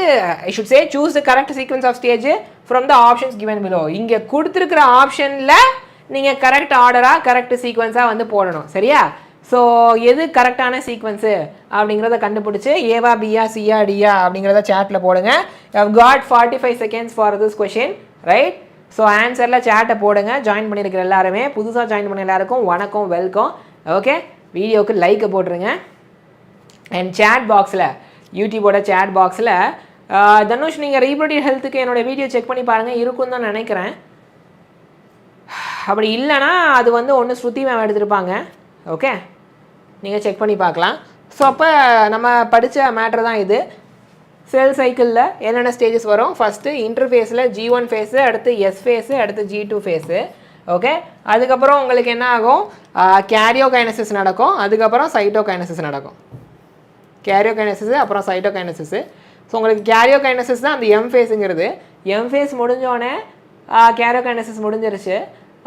I should say choose the correct sequence of stage from the options given below. இங்கே கொடுத்துருக்கிற ஆப்ஷனில் நீங்கள் கரெக்ட் ஆர்டராக கரெக்ட் சீக்வன்ஸாக வந்து போடணும். சரியா? ஸோ எது கரெக்டான சீக்வன்ஸு அப்படிங்கிறத கண்டுபிடிச்சி ஏவா, பியா, சியா, டியா அப்படிங்கிறத சேட்டில் போடுங்க. Got 45 seconds for this question. Right? So ஆன்சரில் சேட்டை போடுங்க. ஜாயின் பண்ணியிருக்கிற எல்லாருமே, புதுசாக ஜாயின் பண்ண எல்லாருக்கும் வணக்கம், வெல்கம். ஓகே, வீடியோவுக்கு லைக்கை போட்டுருங்க. அண்ட் சேட் பாக்ஸில், யூடியூபோட சேட் பாக்ஸில் தனுஷ், நீங்கள் ரீப்ரொடக்டிவ் ஹெல்த்துக்கு என்னோடய வீடியோ செக் பண்ணி பாருங்கள், இருக்குன்னு தான் நினைக்கிறேன். அப்படி இல்லைனா அது வந்து ஒன்று ஸ்ருதி மேம் எடுத்துருப்பாங்க. ஓகே, நீங்கள் செக் பண்ணி பார்க்கலாம். ஸோ அப்போ நம்ம படித்த மேட்ரு தான் இது. செல் சைக்கிளில் என்னென்ன ஸ்டேஜஸ் வரும்? ஃபஸ்ட்டு இன்டர்ஃபேஸில் G1 ஃபேஸு, அடுத்து S ஃபேஸு, அடுத்து G2 ஃபேஸு. ஓகே, அதுக்கப்புறம் உங்களுக்கு என்ன ஆகும், கேரியோகைனசிஸ் நடக்கும், அதுக்கப்புறம் சைட்டோகைனசிஸ் நடக்கும். கேரியோகைனசிஸ் அப்புறம் சைட்டோகைனசிஸ். ஸோ உங்களுக்கு கேரியோகைனசிஸ் தான் அந்த M ஃபேஸுங்கிறது. M ஃபேஸ் முடிஞ்சோடனே கேரியோகைனசிஸ் முடிஞ்சிருச்சு.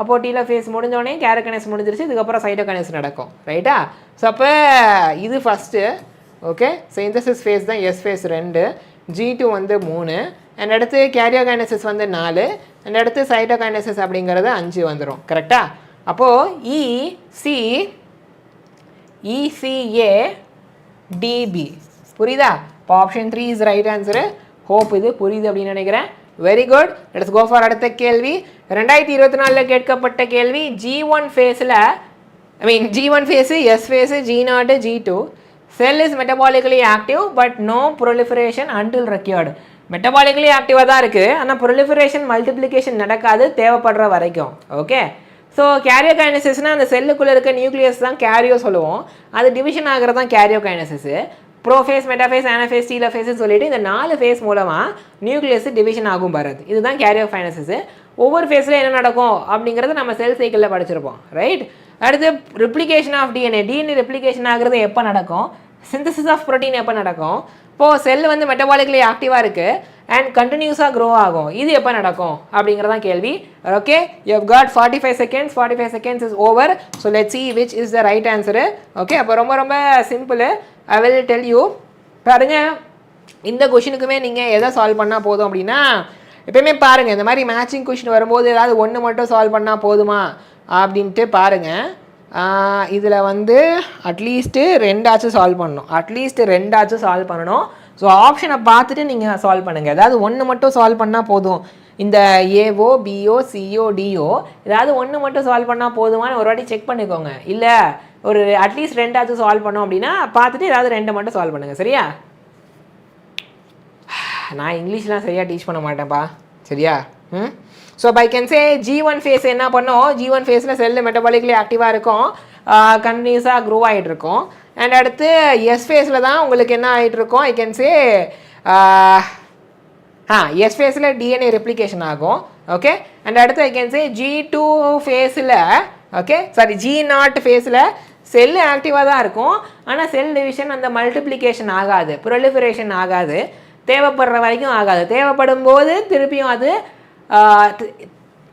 அப்போது டீல ஃபேஸ் முடிஞ்சோடனே கேரியோகைனசிஸ் முடிஞ்சிருச்சு. இதுக்கப்புறம் சைட்டோகைனசிஸ் நடக்கும். ரைட்டா? ஸோ அப்போ இது ஃபஸ்ட்டு. ஓகே, சிந்தசிஸ் ஃபேஸ் தான் S ஃபேஸ் 2, G2 வந்து 3, அண்ட் அடுத்து கேரியோகைனசிஸ் வந்து 4, அண்ட் அடுத்து சைட்டோகைனசிஸ் அப்படிங்கிறது 5 வந்துடும். கரெக்டாக? அப்போது ECA DB புரியுதா? இப்போ option 3 is right answer. Hope இது புரியுது அப்படின்னு நினைக்கிறேன். Very good, let's go for அடுத்த கேள்வி. 2024 கேட்கப்பட்ட கேள்வி. G1 ஃபேஸில் G1 phase, S phase, G0, G2. Cell is metabolically active but no proliferation until required. Metabolically ஆக்டிவாக தான் இருக்குது, ஆனால் ப்ரொலிஃபரேஷன் மல்டிப்ளிகேஷன் நடக்காது தேவைப்படுற வரைக்கும். ஓகே, ஸோ கேரியோகைனசிஸ்னால் அந்த செல்லுக்குள்ளே இருக்க நியூக்ளியஸ் தான் கேரியோ சொல்லுவோம். அது டிவிஷன் ஆகிறது தான் கேரியோகைனசிஸ். ப்ரோஃபேஸ், மெட்டாஃபேஸ், ஆனஃபேஸ், டீலோஃபேஸ்ன்னு சொல்லிட்டு இந்த 4 ஃபேஸ் மூலமாக நியூக்ளியஸ் டிவிஷன் ஆகும் வருது. இதுதான் கேரியோகைனசிஸ். ஒவ்வொரு ஃபேஸில் என்ன நடக்கும் அப்படிங்கிறது நம்ம செல் சைக்கிளில் படிச்சிருப்போம். ரைட்? அடுத்து ரெப்ளிகேஷன் ஆஃப் டிஎன்ஏ ரெப்ளிகேஷன் ஆகிறது எப்போ நடக்கும்? சிந்தசிஸ் ஆஃப் ப்ரோட்டீன் எப்போ நடக்கும்? இப்போது செல் வந்து மெட்டபாலிக்கலி ஆக்டிவாக இருக்குது, அண்ட் கண்டினியூஸாக க்ரோ ஆகும். இது எப்போ நடக்கும் அப்படிங்கிறதான் கேள்வி. Okay, you have got 45 seconds is over. So let see which is the right answer. Okay, அப்போ ரொம்ப ரொம்ப simple. I will tell you. பாருங்க, இந்த கொஷினுக்குமே நீங்கள் எதை சால்வ் பண்ணால் போதும் அப்படின்னா, எப்பயுமே பாருங்கள் இந்த மாதிரி மேட்சிங் கொஷின் வரும்போது ஏதாவது ஒன்று மட்டும் சால்வ் பண்ணால் போதுமா அப்படின்ட்டு பாருங்கள். இதில் வந்து அட்லீஸ்ட்டு ரெண்டாச்சும் சால்வ் பண்ணணும். ஸோ ஆப்ஷனை பார்த்துட்டு நீங்கள் சால்வ் பண்ணுங்கள். ஏதாவது ஒன்று மட்டும் சால்வ் பண்ணால் போதும். இந்த ஏஓ பிஓ சிஓ டிஓ ஏதாவது ஒன்று மட்டும் சால்வ் பண்ணால் போதுமான்னு ஒரு வாட்டி செக் பண்ணிக்கோங்க. இல்லை ஒரு அட்லீஸ்ட் ரெண்டாச்சும் சால்வ் பண்ணோம் அப்படின்னா பார்த்துட்டு ஏதாவது ரெண்டு மட்டும் சால்வ் பண்ணுங்கள். சரியா? நான் இங்கிலீஷ்லாம் சரியாக டீச் பண்ண மாட்டேன்ப்பா. சரியா? So I can say G1 phase என்ன பண்ணோம், G1 ஃபேஸில் செல்லு மெட்டபாலிக்லி ஆக்டிவாக இருக்கும், கண்டினியூஸாக க்ரோ ஆகிட்டு இருக்கும். அண்ட் அடுத்து எஸ் ஃபேஸில் தான் உங்களுக்கு என்ன ஆகிட்டு இருக்கும், ஐ கேன் சே எஸ் ஃபேஸில் டிஎன்ஏ ரெப்ளிகேஷன் ஆகும். ஓகே, அண்ட் அடுத்து ஐ கேன் சே G2 ஃபேஸில், ஓகே சாரி G0 ஃபேஸில் செல்லு ஆக்டிவாக தான் இருக்கும். ஆனால் செல் டிவிஷன் அந்த மல்டிப்ளிகேஷன் ஆகாது, ப்ரொலிஃபரேஷன் ஆகாது, தேவைப்படுற வரைக்கும் ஆகாது. தேவைப்படும் போது திருப்பியும் அது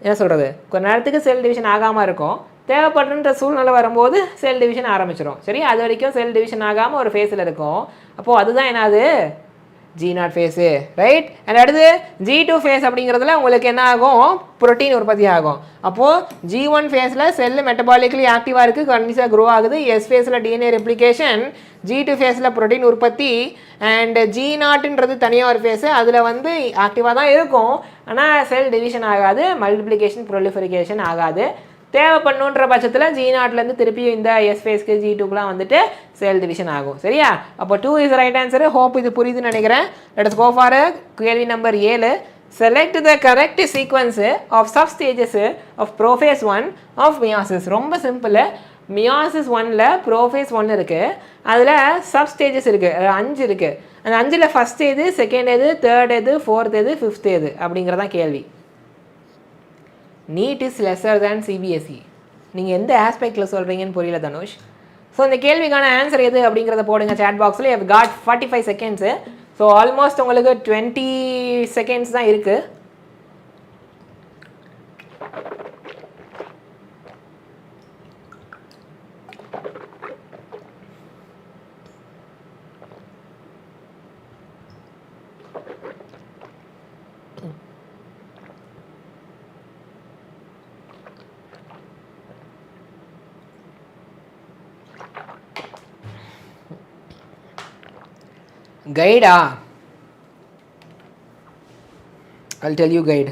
என்ன சொல்கிறது, கொஞ்ச நேரத்துக்கு செல் டிவிஷன் ஆகாமல் இருக்கும். தேவைப்படுற சூழ்நிலை வரும்போது செல் டிவிஷன் ஆரம்பிச்சிடும். சரி, அது வரைக்கும் செல் டிவிஷன் ஆகாமல் ஒரு ஃபேஸில் இருக்கும். அப்போது அதுதான் என்னது, G0 ஃபேஸு. ரைட். அண்ட் அடுத்து G2 ஃபேஸ் அப்படிங்கிறதுல உங்களுக்கு என்ன ஆகும், புரோட்டீன் உற்பத்தி ஆகும். அப்போது G1 ஃபேஸில் செல்லு மெட்டபாலிக்கலி ஆக்டிவாக இருக்குது, கண்டினியூஸாக க்ரோ ஆகுது. எஸ் ஃபேஸில் டிஎன்ஏ ரெப்ளிகேஷன், G2 ஃபேஸில் புரோட்டீன் உற்பத்தி. அண்ட் G0ன்றது தனியாக ஒரு ஃபேஸு, அதில் வந்து ஆக்டிவாக தான் இருக்கும், ஆனால் செல் டிவிஷன் ஆகாது, மல்டிப்ளிகேஷன் ப்ரொலிஃபரிகேஷன் ஆகாது. தேவைப்படணுன்ற பட்சத்தில் G0லேருந்து திருப்பியும் இந்த எஸ் ஃபேஸ்க்கு G2க்குலாம் வந்துட்டு செல் டிவிஷன் ஆகும். சரியா? அப்போ 2 இஸ் ரைட் ஆன்சர். ஹோப் இது புரியுதுன்னு நினைக்கிறேன். லெட் அஸ் கோ ஃபார் கேள்வி number 7. Select the correct sequence of sub stages of prophase 1 of meiosis. ரொம்ப சிம்பிள். மியாசிஸ் 1ல் ப்ரோஃபேஸ் 1 இருக்குது, அதில் சப் ஸ்டேஜஸ் இருக்குது, 5 இருக்குது. அந்த 5ல் ஃபஸ்ட் எது, செகண்ட் எது, தேர்ட் எது, ஃபோர்த் எது, ஃபிஃப்த் எது அப்படிங்கிறதான் கேள்வி. NEET is lesser than CBSE. நீங்கள் எந்த ஆஸ்பெக்டில் சொல்கிறீங்கன்னு புரியல தனுஷ். ஸோ இந்த கேள்விக்கான ஆன்சர் எது அப்படிங்கிறத போடுங்க சேட் பாக்ஸில். You have got 45 seconds. So almost உங்களுக்கு 20 செகண்ட்ஸ் தான் இருக்குது. கைடா, I'll tell you guide.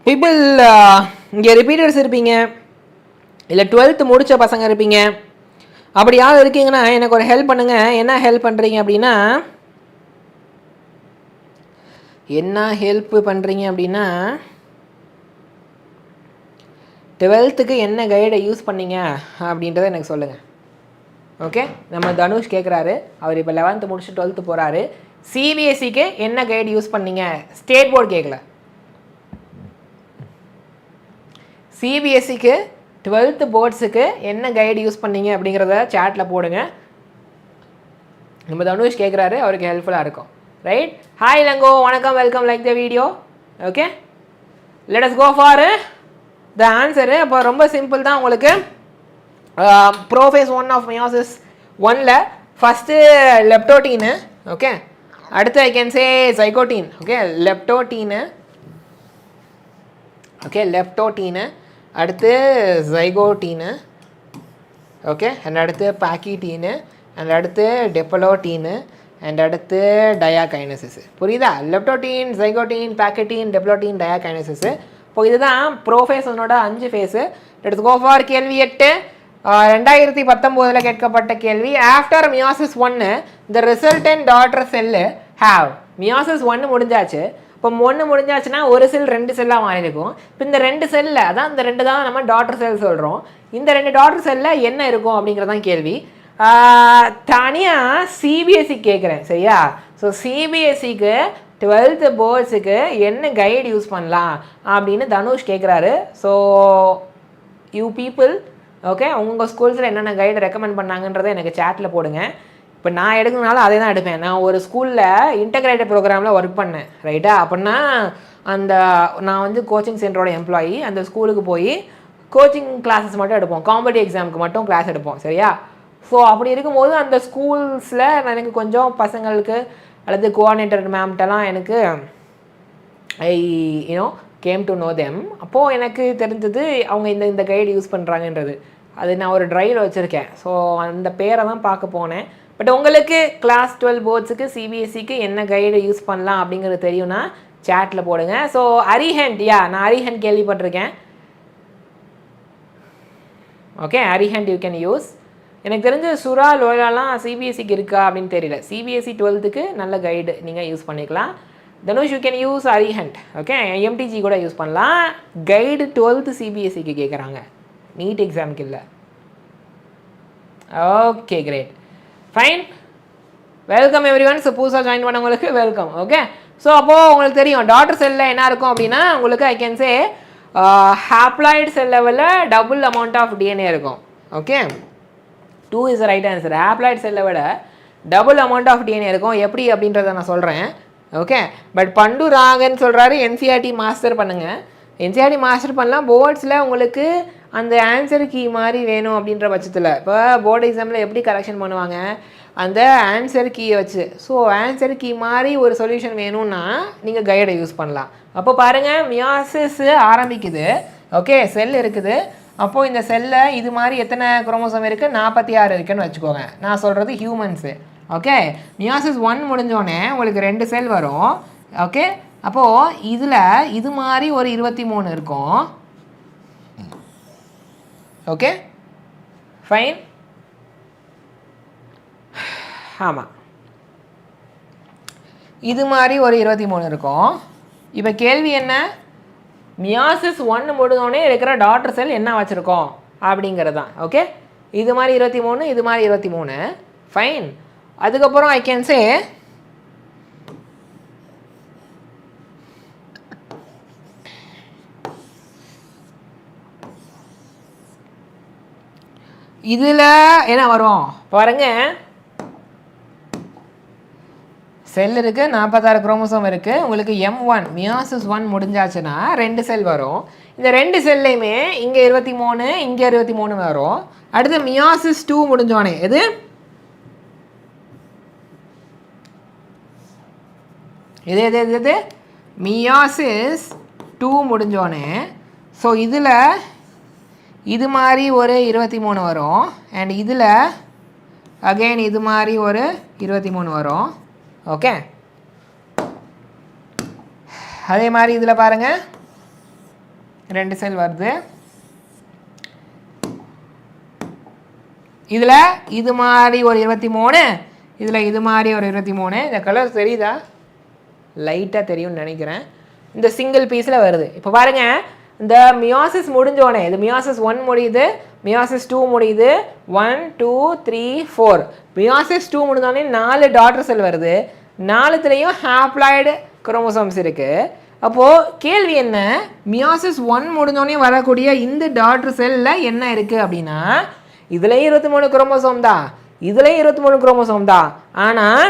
People, இங்கே ரிப்பீட்டர்ஸ் இருப்பீங்க, இல்லை 12th முடித்த பசங்க இருப்பீங்க. அப்படி யாரும் இருக்கீங்கன்னா எனக்கு ஒரு ஹெல்ப் பண்ணுங்கள். என்ன ஹெல்ப் பண்ணுறீங்க அப்படின்னா, என்ன ஹெல்ப் பண்ணுறீங்க அப்படின்னா 12th என்ன கைடை யூஸ் பண்ணீங்க அப்படின்றத எனக்கு சொல்லுங்கள். ஓகே, நம்ம தனுஷ் கேட்குறாரு, அவர் இப்போ 11th முடிச்சு 12th போகிறாரு. சிபிஎஸ்சிக்கு என்ன கைடு யூஸ் பண்ணீங்க, ஸ்டேட் போர்டு கேட்கல, சிபிஎஸ்சிக்கு 12th போர்ட்ஸுக்கு என்ன கைடு யூஸ் பண்ணீங்க அப்படிங்கிறத சேட்டில் போடுங்க. நம்ம தனுஷ் கேட்குறாரு, அவருக்கு ஹெல்ப்ஃபுல்லாக இருக்கும். ரைட். ஹாய் லங்கோ, வணக்கம், welcome, like the video. Okay, let us go for the answer. அப்போ ரொம்ப சிம்பிள் தான் உங்களுக்கு. ப்ரோஃபேஸ் 1 ஆஃப் மியாசிஸ் 1ல் ஃபஸ்ட்டு லெப்டோட்டீனு. ஓகே, அடுத்து I can say zygotene. Okay, leptotene. Okay, leptotene. அடுத்து ஜைகோட்டீனு. ஓகே, அண்ட் அடுத்து பாக்கிட்டீனு. அண்ட் அடுத்து டெப்பலோட்டீனு. அண்ட் அடுத்து டயாகைனசிஸ். புரியுதா? லெப்டோட்டீன், ஜைகோட்டீன், பாக்கெட்டீன், டெப்லோட்டீன், டயாகைனசிஸ். இப்போ இதுதான் ப்ரோஃபேஸ் 1ஓட 5 ஃபேஸு. லெட்ஸ் கோ ஃபார் கேள்வி 8. 2019 கேட்கப்பட்ட கேள்வி. After meiosis 1 the resultant daughter cell have. Meiosis 1 முடிஞ்சாச்சு. இப்போ 1 முடிஞ்சாச்சுன்னா ஒரு செல் 2 செல்லாக மாறி இருக்கும். இப்போ இந்த 2 செல்லில், அதான் இந்த 2 தான் நம்ம டாட்டர் செல் சொல்கிறோம். இந்த 2 டாட்டர் செல்லில் என்ன இருக்கும் அப்படிங்கிறதான் கேள்வி. தனியாக சிபிஎஸ்சி கேட்குறேன். சரியா? ஸோ சிபிஎஸ்சிக்கு 12th போர்ட்ஸுக்கு என்ன கைடு யூஸ் பண்ணலாம் அப்படின்னு தனுஷ் கேட்குறாரு. ஸோ யூ பீப்புள், ஓகே, உங்கள் ஸ்கூல்ஸில் என்னென்ன கைடு ரெக்கமெண்ட் பண்ணாங்கன்றதை எனக்கு சேட்டில் போடுங்க. இப்போ நான் எடுக்கிறதுனால அதே தான் எடுப்பேன். நான் ஒரு ஸ்கூலில் இன்டகிரேட்டட் ப்ரோக்ராமில் ஒர்க் பண்ணேன் ரைட்டா. அப்படின்னா அந்த நான் வந்து கோச்சிங் சென்டரோட எம்ப்ளாயி. அந்த ஸ்கூலுக்கு போய் கோச்சிங் கிளாஸஸ் மட்டும் எடுப்போம், காம்படிட்டிவ் எக்ஸாமுக்கு மட்டும் கிளாஸ் எடுப்போம் சரியா. ஸோ அப்படி இருக்கும்போது அந்த ஸ்கூல்ஸில் எனக்கு கொஞ்சம் பசங்களுக்கு அல்லது கோஆர்டினேட்டர் மேம்கிட்டலாம் எனக்கு you know came to know them. அப்போது எனக்கு தெரிஞ்சது அவங்க இந்த கைடு யூஸ் பண்ணுறாங்கன்றது. அது நான் ஒரு ட்ரைவில் வச்சுருக்கேன். ஸோ அந்த பேரை தான் பார்க்க போனேன். பட் உங்களுக்கு கிளாஸ் 12 போர்ட்ஸுக்கு சிபிஎஸ்சிக்கு என்ன கைடு யூஸ் பண்ணலாம் அப்படிங்கிறது தெரியும்னா சேட்டில் போடுங்க. ஸோ அரிஹண்ட், நான் அரிஹண்ட் கேள்விப்பட்டிருக்கேன். Okay, Arihant you can use. எனக்கு தெரிஞ்ச சுறா லோலாலாம் சிபிஎஸ்சிக்கு இருக்கா அப்படின்னு தெரியல. சிபிஎஸ்சி 12க்கு நல்ல கைடு நீங்கள் யூஸ் பண்ணிக்கலாம். Dhanush you can use Arihant. Okay, MTG கூட யூஸ் பண்ணலாம். கைடு 12th சிபிஎஸ்சிக்கு கேட்குறாங்க, நீட் எக்ஸாமுக்கு இல்லை. Okay great, fine. Welcome every one. So புதுசாக ஜாயின் பண்ணவங்களுக்கு வெல்கம். ஓகே, ஸோ அப்போது உங்களுக்கு தெரியும் டாட்டர் செல்லில் என்ன இருக்கும் அப்படின்னா உங்களுக்கு ஐ கேன் சே ஹாப்ளாய்டு செல் லெவலில் டபுள் அமௌண்ட் ஆஃப் டிஎன்ஏ இருக்கும். Okay, 2 is the right answer. Haploid செல்லை விட டபுள் அமௌண்ட் ஆஃப் டிஎன்ஏ இருக்கும். எப்படி அப்படின்றத நான் சொல்கிறேன். ஓகே, பட் பண்டு ராகன்னு சொல்கிறாரு என்சிஆர்டி மாஸ்டர் பண்ணுங்கள். என்சிஆர்டி மாஸ்டர் பண்ணலாம். போர்ட்ஸில் உங்களுக்கு அந்த ஆன்சர் கீ மாதிரி வேணும் அப்படின்ற பட்சத்தில் இப்போ போர்டு எக்ஸாமில் எப்படி கரெக்ஷன் பண்ணுவாங்க, அந்த ஆன்சர் கீயை வச்சு. ஸோ ஆன்சர் கீ மாதிரி ஒரு சொல்யூஷன் வேணும்னா நீங்கள் கைடை யூஸ் பண்ணலாம். அப்போ பாருங்கள், மியாசிஸ் ஆரம்பிக்குது. ஓகே, செல் இருக்குது. அப்போது இந்த செல்லில் இது மாதிரி எத்தனை குரோமோசோம் இருக்குது? 46 இருக்குதுன்னு வச்சுக்கோங்க. நான் சொல்கிறது ஹியூமன்ஸு. ஓகே, மியாசிஸ் 1 முடிஞ்சோடனே உங்களுக்கு 2 செல் வரும். ஓகே, அப்போது இதில் இது மாதிரி ஒரு 23 இருக்கும். Okay fine. ஆமாம், இது மாதிரி ஒரு 23 இருக்கும். இப்போ கேள்வி என்ன, மியாசிஸ் 1 முடிஞ்சோடனே இருக்கிற டாட்டர் செல் என்ன வச்சுருக்கோம் அப்படிங்கிறது தான். ஓகே, இது மாதிரி 23, இது மாதிரி 23. ஃபைன். அதுக்கப்புறம் ஐ கேன் சே இதில் என்ன வரும் பாருங்க, செல் இருக்குது, 46 குரோமோசோம் இருக்குது. உங்களுக்கு M1 மியாசிஸ் 1 முடிஞ்சாச்சுன்னா 2 செல் வரும். இந்த 2 செல்லையுமே இங்கே 23, இங்கே 23 வரும். அடுத்து மியாசிஸ் 2 முடிஞ்சோடனே இது இது மியாசிஸ் 2 முடிஞ்சோடனே ஸோ இதில் இது மாதிரி ஒரு 23 வரும். அண்ட் இதில் அகெயின் இது மாதிரி ஒரு 23 வரும். ஓகே, அதே மாதிரி இதில் பாருங்கள் 2 செல் வருது. இதில் இது மாதிரி ஒரு 23, இதில் இது மாதிரி ஒரு 23. இந்த கலர் தெரியுதா? லைட்டாக தெரியும்னு நினைக்கிறேன். இந்த சிங்கிள் பீஸில் வருது. இப்போ பாருங்கள், இந்த மியாசிஸ் முடிஞ்சோடனே இது மியாசிஸ் 1 முடியுது, மியாசிஸ் 2 முடியுது. 1 2 3 4. மியாசிஸ் 2 முடிஞ்சோடனே 4 டாட்டர் செல் வருது. 4த்துலேயும் ஹாப்ளாய்டு குரோமோசோம்ஸ் இருக்குது. அப்போது கேள்வி என்ன, மியாசிஸ் 1 முடிஞ்சோடனே வரக்கூடிய இந்த டாட்டர் செல்லில் என்ன இருக்குது அப்படின்னா இதுலேயும் 23 குரோமோசோம் தான், இதுலேயும் 23 குரோமோசோம் தான். ஆனால்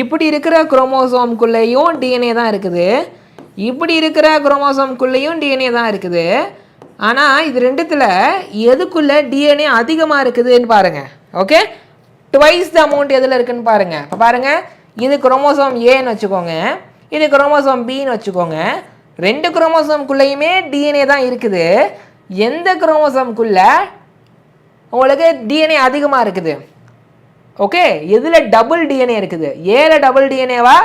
இப்படி இருக்கிற குரோமோசோம்குள்ளேயும் டிஎன்ஏ தான் இருக்குது, இப்படி இருக்கிற குரோமோசோம்குள்ளேயும் டிஎன்ஏ தான் இருக்குது. ஆனால் இது ரெண்டுத்தில் எதுக்குள்ளே டிஎன்ஏ அதிகமாக இருக்குதுன்னு பாருங்கள். ஓகே, ட்வைஸ் த அமௌண்ட் எதில் இருக்குதுன்னு பாருங்கள். இப்போ பாருங்கள், இது குரோமோசோம் ஏன்னு வச்சுக்கோங்க, இது குரோமோசோம் பின்னு வச்சுக்கோங்க. 2 குரோமோசோம்குள்ளேயுமே டிஎன்ஏ தான் இருக்குது. எந்த குரோமோசோம்குள்ளே உங்களுக்கு டிஎன்ஏ அதிகமாக இருக்குது? ஓகே, எதில் டபுள் டிஎன்ஏ இருக்குது? ஏல டபுள் டிஎன்ஏவா,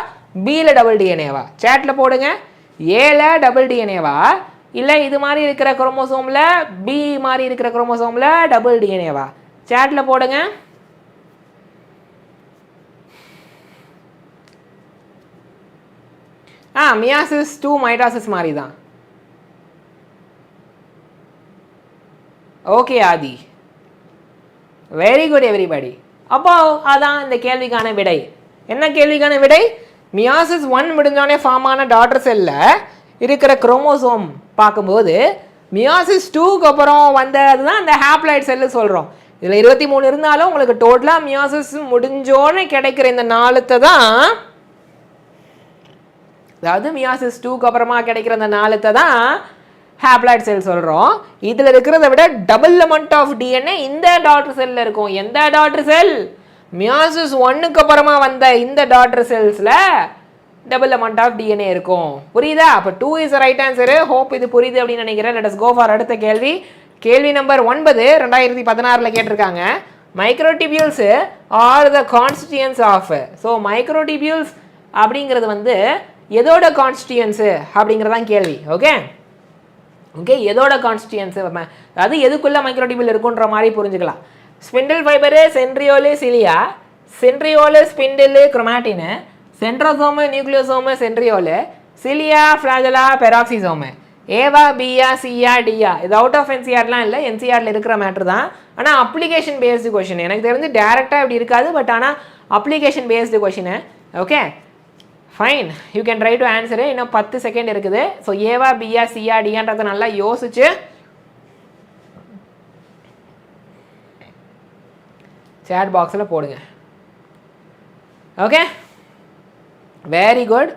பியில் டபுள் டிஎன்ஏவா? சேட்டில் போடுங்க. ஏல டபுள் டிஎன்ஏவா, இல்லை இது மாதிரி இருக்கிற குரோமோசோமில் பி மாதிரி இருக்கிற குரோமோசோமில் டபுள் டிஎன்ஏவா? சேட்டில் போடுங்க. மியாசிஸ் 2 மைட்டாசிஸ் மாதிரி தான். ஓகே ஆதி, வெரி குட் எவ்ரிபடி. அப்போ அதான் இந்த கேள்விக்கான விடை. என்ன கேள்விக்கான விடை? மியாசிஸ் 1 முடிஞ்சோடனே ஃபார்ம் ஆன டாட்டர் செல்லில் இருக்கிற குரோமோசோம் பார்க்கும்போது மியாசிஸ் 2க்கு அப்புறம் வந்தது தான் அந்த ஹாப்ளாய்டு செல்லு சொல்கிறோம். இதில் 23 இருந்தாலும் உங்களுக்கு டோட்டலாக மியாசிஸ் முடிஞ்சோன்னு கிடைக்கிற இந்த 4 தான், அதாவது மியாசிஸ் 2க்கு அப்புறமா கிடைக்கிற அந்த 4 தான் ஹேப்ளாய்ட் செல் சொல்கிறோம். இதில் இருக்கிறத விட டபுள் அமௌண்ட் ஆஃப் டிஎன்ஏ இந்த டாட்டர் செல்லில் இருக்கும். எந்த டாட்டர் செல்? மியாசிஸ் 1க்கு அப்புறமா வந்த இந்த டாட்டர் செல்ஸில் டபுள் அமௌண்ட் ஆஃப் டிஎன்ஏ இருக்கும். புரியுதா? அப்போ 2 இஸ் ரைட் ஆன்சரு. ஹோப் இது புரியுது அப்படின்னு நினைக்கிறேன். லெட் அஸ் கோ ஃபார் அடுத்த கேள்வி. கேள்வி நம்பர் 9 2016 கேட்டிருக்காங்க. மைக்ரோடிபியூல்ஸ் ஆர் த கான்ஸ்டிடியூன்ஸ் ஆஃப். ஸோ மைக்ரோடிபியூல்ஸ் அப்படிங்கிறது வந்து எதோட கான்ஸ்டிடியூன்ஸு அப்படிங்கிறதான் கேள்வி. ஓகே ஓகே, எதோட கான்ஸ்டிடியூன்ஸு, அதாவது எதுக்குள்ளே மைக்ரோடிபியூல் இருக்குன்ற மாதிரி புரிஞ்சுக்கலாம். ஸ்பிண்டில் ஃபைபரு, சென்ட்ரியோலு, சிலியா, சென்ட்ரியோலு, ஸ்பிண்டிலு, குரோமாட்டினு, சென்ட்ரோசோமு, நியூக்ளியோசோமு, சென்ட்ரியோலு, சிலியா, ஃப்ளாஜலா, பெராக்சிசோமு, ஏவா, பியா, சியா, டியா. இது அவுட் ஆஃப் என்சிஆர்லாம் இல்லை, என்சிஆரில் இருக்கிற மேட்ரு தான். ஆனால் அப்ளிகேஷன் பேஸ்டு கொஷின். எனக்கு தெரிஞ்சு டேரெக்டாக இப்படி இருக்காது, பட் ஆனால் application based question. Okay fine, you can try to answer. இன்னும் 10 செகண்ட் இருக்குது. ஸோ ஏவா, பியா, சியா, டியான்றதை நல்லா யோசிச்சு சேட் பாக்ஸில் போடுங்க. Okay very good.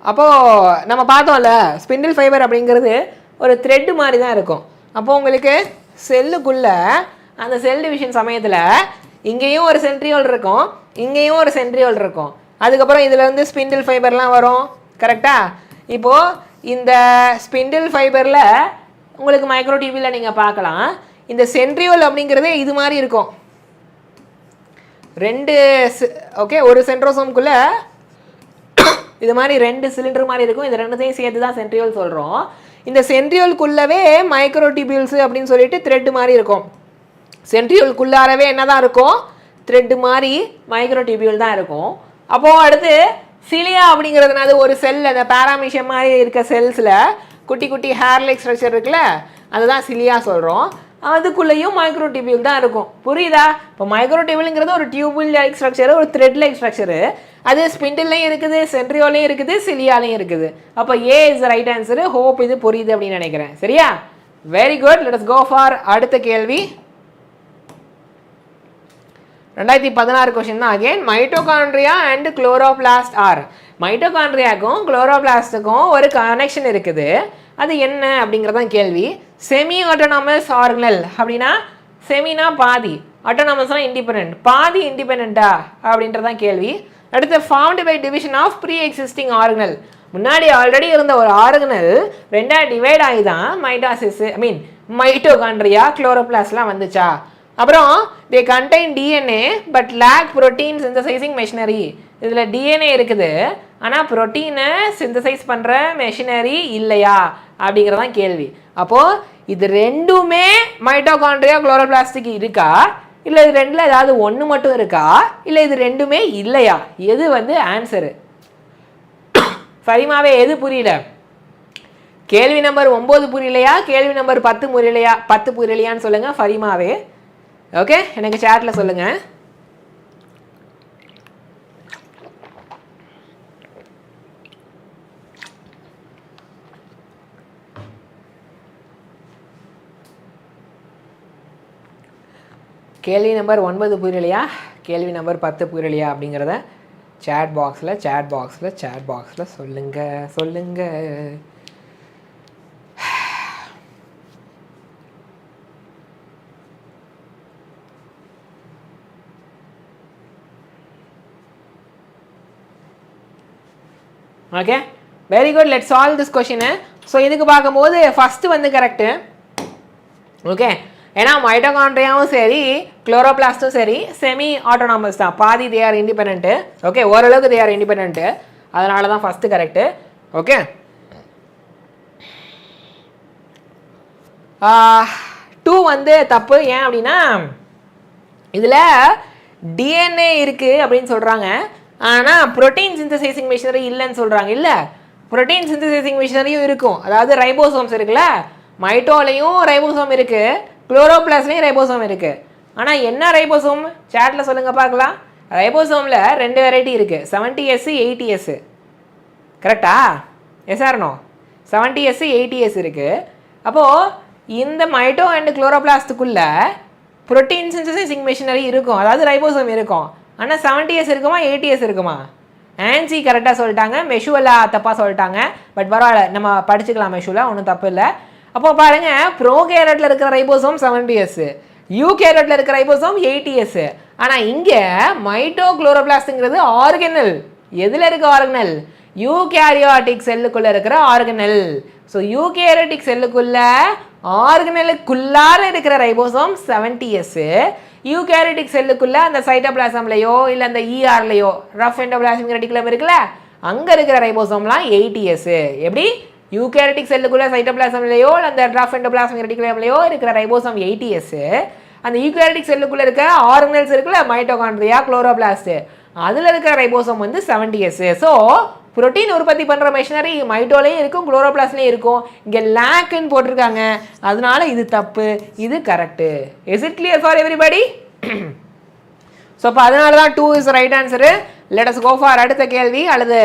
அப்போது நம்ம பார்த்தோம்ல, ஸ்பிண்டில் ஃபைபர் அப்படிங்கிறது ஒரு த்ரெட்டு மாதிரி தான் இருக்கும். அப்போது உங்களுக்கு செல்லுக்குள்ளே அந்த செல் டிவிஷன் சமயத்தில் இங்கேயும் ஒரு சென்ட்ரியோல் இருக்கும், இங்கேயும் ஒரு சென்ட்ரியோல் இருக்கும். அதுக்கப்புறம் இதில் வந்து ஸ்பிண்டில் ஃபைபர்லாம் வரும். கரெக்டாக? இப்போது இந்த ஸ்பிண்டில் ஃபைபரில் உங்களுக்கு மைக்ரோடிபியூலை நீங்கள் பார்க்கலாம். இந்த சென்ட்ரியோல் அப்படிங்கிறதே இது மாதிரி இருக்கும். 2 ஓகே, ஒரு சென்ட்ரோசோம்குள்ளே இது மாதிரி 2 சிலிண்டர் மாதிரி இருக்கும். இது 2த்தையும் சேர்த்து தான் சென்ட்ரியோல் சொல்கிறோம். இந்த சென்ட்ரியோல்குள்ளவே மைக்ரோடிபியூல்ஸு அப்படின்னு சொல்லிட்டு த்ரெட்டு மாதிரி இருக்கும். சென்ட்ரியோல்குள்ளாரவே என்ன தான் இருக்கும்? த்ரெட்டு மாதிரி மைக்ரோடிபியூல் தான் இருக்கும். அப்போது அடுத்து சிலியா அப்படிங்கிறதுனால ஒரு செல், அந்த பேராமிஷம் மாதிரி இருக்க செல்ஸில் குட்டி குட்டி ஹேர் லைக் ஸ்ட்ரக்சர் இருக்குல்ல, அதுதான் சிலியா சொல்கிறோம். அதுக்குள்ளேயும் மைக்ரோடிபியூல் தான் இருக்கும். புரியுதா? இப்போ மைக்ரோடிபியூலுங்கிறது ஒரு டியூபிள் லைக் ஸ்ட்ரக்சரு, ஒரு த்ரெட் லைக் ஸ்ட்ரக்சரு. அது ஸ்பிண்டில்லையும் இருக்குது, சென்ட்ரியோலையும் இருக்குது, சிலியாலையும் இருக்குது. அப்போ A is right answer. Hope இது புரியுது அப்படின்னு நினைக்கிறேன். சரியா? Very good. Let us go for அடுத்த கேள்வி. 2016 கொஸ்டின் தான். Again mitochondria and chloroplast are. மைட்டோகாண்ட்ரியாக்கும் குளோரோபிளாஸ்ட்டுக்கும் ஒரு கனெக்ஷன் இருக்குது. அது என்ன அப்படிங்கிறதான் கேள்வி. செமி ஆட்டோனாமஸ் ஆர்கனல் அப்படின்னா, செமினா பாதி, ஆட்டோனாமஸ்னா இண்டிபெண்ட், பாதி இண்டிபெண்டா அப்படின்றதான் கேள்வி. அடுத்து formed by division of pre existing organelle. முன்னாடி ஆல்ரெடி இருந்த ஒரு ஆர்கனல் 2ஆக டிவைட் ஆகி தான் மைட்டாசிஸ் மைட்டோகாண்ட்ரியா குளோரோபிளாஸ்ட்லாம் வந்துச்சா. அப்புறம் they contain DNA but lack protein synthesising machinery. இதில் டிஎன்ஏ இருக்குது, ஆனால் புரோட்டீனை சிந்தசைஸ் பண்ணுற மெஷினரி இல்லையா அப்படிங்கிறதான் கேள்வி. அப்போது இது ரெண்டுமே மைட்டோகாண்ட்ரியா குளோரோபிளாஸ்டிக் இருக்கா, இல்லை இது ரெண்டில் ஏதாவது ஒன்று மட்டும் இருக்கா, இல்லை இது ரெண்டுமே இல்லையா? எது வந்து ஆன்சரு? சரிமாவே எது புரியல? கேள்வி நம்பர் 9 புரியலையா, கேள்வி நம்பர் 10 புரியலையா? 10 புரியலையான்னு சொல்லுங்கள் ஃபரிமாவே. ஓகே, எனக்கு சேட்டில் சொல்லுங்கள். கேள்வி நம்பர் 9 புரியலையா, கேள்வி நம்பர் 10 புரியலையா அப்படிங்கிறத சேட் பாக்ஸில் சொல்லுங்கள். Okay very good. Let's solve this question. So இதுக்கு பார்க்கும்போது ஃபஸ்ட்டு வந்து கரெக்டு. ஓகே, ஏன்னா மைட்டோகாண்ட்ரியாவும் சரி குளோரோபிளாஸ்ட்டும் சரி செமி ஆட்டோனாமஸ் தான், பாதி தே ஆர் இண்டிபெண்ட்டு. ஓகே, ஓரளவுக்கு தே ஆர் இண்டிபெண்ட்டு, அதனால தான் ஃபஸ்ட்டு கரெக்டு. ஓகே 2 வந்து தப்பு. ஏன் அப்படின்னா இதில் டிஎன்ஏ இருக்குது அப்படின்னு சொல்கிறாங்க, ஆனால் புரோட்டீன் சிந்தசைசிங் மிஷினரி இல்லைன்னு சொல்கிறாங்க. இல்லை, புரோட்டீன் சிந்தசைசிங் மிஷினரியும் இருக்கும். அதாவது ரைபோசோம்ஸ் இருக்குல்ல, மைட்டோலையும் ரைபோசோம் இருக்குது, குளோரோபிளாஸ்ட்லேயும் ரைபோசோம் இருக்குது. ஆனால் என்ன ரைபோசோம் சேட்டில் சொல்லுங்கள் பார்க்கலாம். ரைபோசோமில் 2 வெரைட்டி இருக்குது, 70S 80S. கரெக்டா? S or no? 70S 80S இருக்குது. அப்போது இந்த மைட்டோ அண்ட் குளோரோபிளாஸ்டுக்குள்ளே புரோட்டீன் சிந்தசிசிங் மெஷினரி இருக்கும், அதாவது ரைபோசோம் இருக்கும். ஆனால் 70s இருக்குமா 80s இருக்குமா? ஆன்சி கரெக்டாக சொல்லிட்டாங்க, மெஷுவலா தப்பாக சொல்லிட்டாங்க. பட் பரவாயில்ல, நம்ம படிச்சுக்கலாம் மெஷுவலா, ஒன்றும் தப்பு இல்லை. அப்போ பாருங்க, ப்ரோகேரட்டில் இருக்கிற ரைபோசோம் 70s, யூகேரட்டில் இருக்கிற ரைபோசோம் 80s. ஆனால் இங்கே மைட்டோகுளோரோபிளாஸ்ட்ங்கிறது ஆர்கனல். எதில் இருக்க ஆர்கனல்? யூகேரியாட்டிக் செல்லுக்குள்ளே இருக்கிற ஆர்கனல். ஸோ யூகேரியாட்டிக் செல்லுக்குள்ள ஆர்கனலுக்குள்ளார இருக்கிற ரைபோசோம் 70s. யூகேரியாட்டிக் செல்லுக்குள்ள அந்த சைட்டோபிளாசம்லையோ இல்லை அந்த இஆர்லையோ ரஃப் எண்டோபிளாஸ்மிக் ரெட்டிகுலம் இருக்குல்ல, அங்கே இருக்கிற ரைபோசோம்லாம் 80s. எப்படி? யூகேரியாட்டிக் செல்லுக்குள்ள சைட்டோபிளாசம்லையோ இல்லை அந்த ரஃப் எண்டோபிளாஸ்மிக் ரெட்டிகுலம்லையோ இருக்கிற ரைபோசோம் 80s. அந்த யூகேரியாட்டிக் செல்லுக்குள்ள இருக்க ஆர்கனல்ஸ் இருக்குல்ல, மைட்டோகாண்ட்ரியா, குளோரோபிளாஸ்ட், அதில் இருக்கிற ரைபோசோம் வந்து 70s. ஸோ புரோட்டீன் உற்பத்தி பண்ணுற மெஷினரி மைட்டோலையும் இருக்கும், குளோரோபிளாஸ்ட்லேயும் இருக்கும். இங்கே லேக்குன்னு போட்டிருக்காங்க, அதனால இது தப்பு, இது correct. Is it clear for everybody? So அப்போ அதனால தான் 2 is right answer. Let us go for அடுத்த கேள்வி அல்லது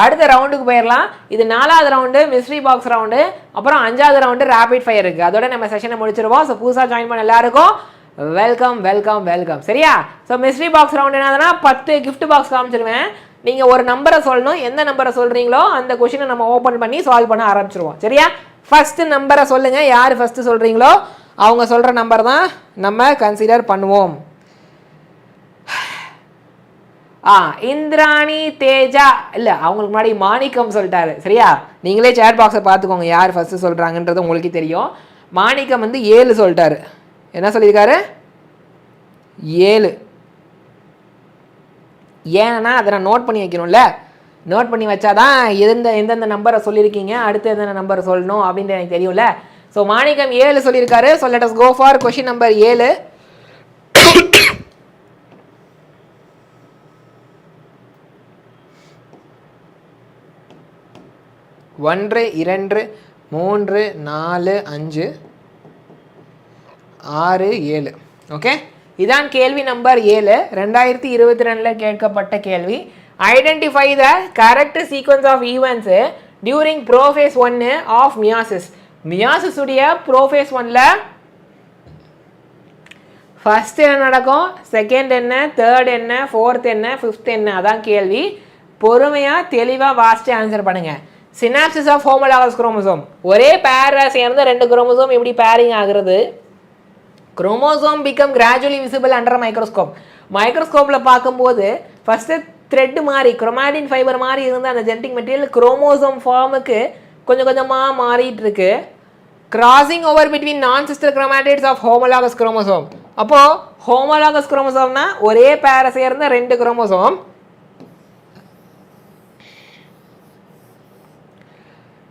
அடுத்த ரவுண்டுக்கு போயிடலாம். இது 4வது ரவுண்டு மிஸ்ட்ரி பாக்ஸ் ரவுண்டு, அப்புறம் 5வது ரவுண்டு ரேபிட் ஃபயர் இருக்குது. அதோட நம்ம செஷனை முடிச்சிருவோம். ஸோ புதுசாக ஜாயின் பண்ண எல்லாருக்கும் வெல்கம் வெல்கம் வெல்கம். சரியா? ஸோ மிஸ்ட்ரி பாக்ஸ் ரவுண்டு என்னதுன்னா 10 கிஃப்ட் பாக்ஸ் காமிச்சிருவேன். நீங்கள் ஒரு நம்பரை சொல்லணும், எந்த நம்பரை சொல்கிறீங்களோ அந்த கொஷினை நம்ம ஓப்பன் பண்ணி சால்வ் பண்ண ஆரம்பிச்சிருவோம். சரியா? ஃபஸ்ட்டு நம்பரை சொல்லுங்கள், யார் ஃபஸ்ட்டு சொல்கிறீங்களோ அவங்க சொல்கிற நம்பர் தான் நம்ம கன்சிடர் பண்ணுவோம். இந்திராணி தேஜா, இல்லை அவங்களுக்கு முன்னாடி மாணிக்கம் சொல்லிட்டாரு. சரியா? நீங்களே சேட் பாக்ஸை பார்த்துக்கோங்க, யார் ஃபஸ்ட்டு சொல்கிறாங்கன்றது உங்களுக்கு தெரியும். மாணிக்கம் வந்து 7 சொல்லிட்டாரு. என்ன சொல்லியிருக்காரு? 7. ஏன்னா அதை நான் நோட் பண்ணி வைக்கணும்ல, நோட் பண்ணி வச்சாதான் எந்தெந்த நம்பரை சொல்லியிருக்கீங்க, அடுத்து எந்தெந்த நம்பரை சொல்லணும் அப்படின்ட்டு எனக்கு தெரியும்ல. ஸோ மாணிக்கம் 7 சொல்லியிருக்காரு. So let us go for question number 7. 1 2 3 4 5 6 7. Okay, இதான் கேள்வி நம்பர் 7, 2022 கேட்கப்பட்ட கேள்வி. Identify the correct sequence of events during prophase 1 of meiosis. Meiosis உடைய ப்ரோஃபேஸ் 1ல ஃபர்ஸ்ட் என்ன நடக்கும், செகண்ட் என்ன, தேர்ட் என்ன, ஃபோர்த் என்ன, ஃபிஃப்த் என்ன, அதான் கேள்வி. பொறுமையாக தெளிவாக வாசித்து ஆன்சர் பண்ணுங்க. சினாப்சிஸ் ஆஃப் ஹோமோலாகஸ் குரோமோசோம், ஒரே பேரை சேர்ந்த 2 குரோமோசோம் எப்படி பேரிங் ஆகுறது? Chromosome become gradually visible under microscope. மைக்ரோஸ்கோப்பில் பார்க்கும்போது ஃபஸ்ட்டு த்ரெட் மாதிரி குரோமாட்டின் ஃபைபர் மாதிரி இருந்த அந்த ஜெனட்டிக் மெட்டீரியல் குரோமோசோம் ஃபார்முக்கு கொஞ்சம் கொஞ்சமாக மாறிட்டு இருக்கு. Crossing over between non sister chromatids of homologous chromosome. அப்போது ஹோமோலாகஸ் குரோமோசோம்னா ஒரே பேரை சேர்ந்த 2 குரோமோசோம்.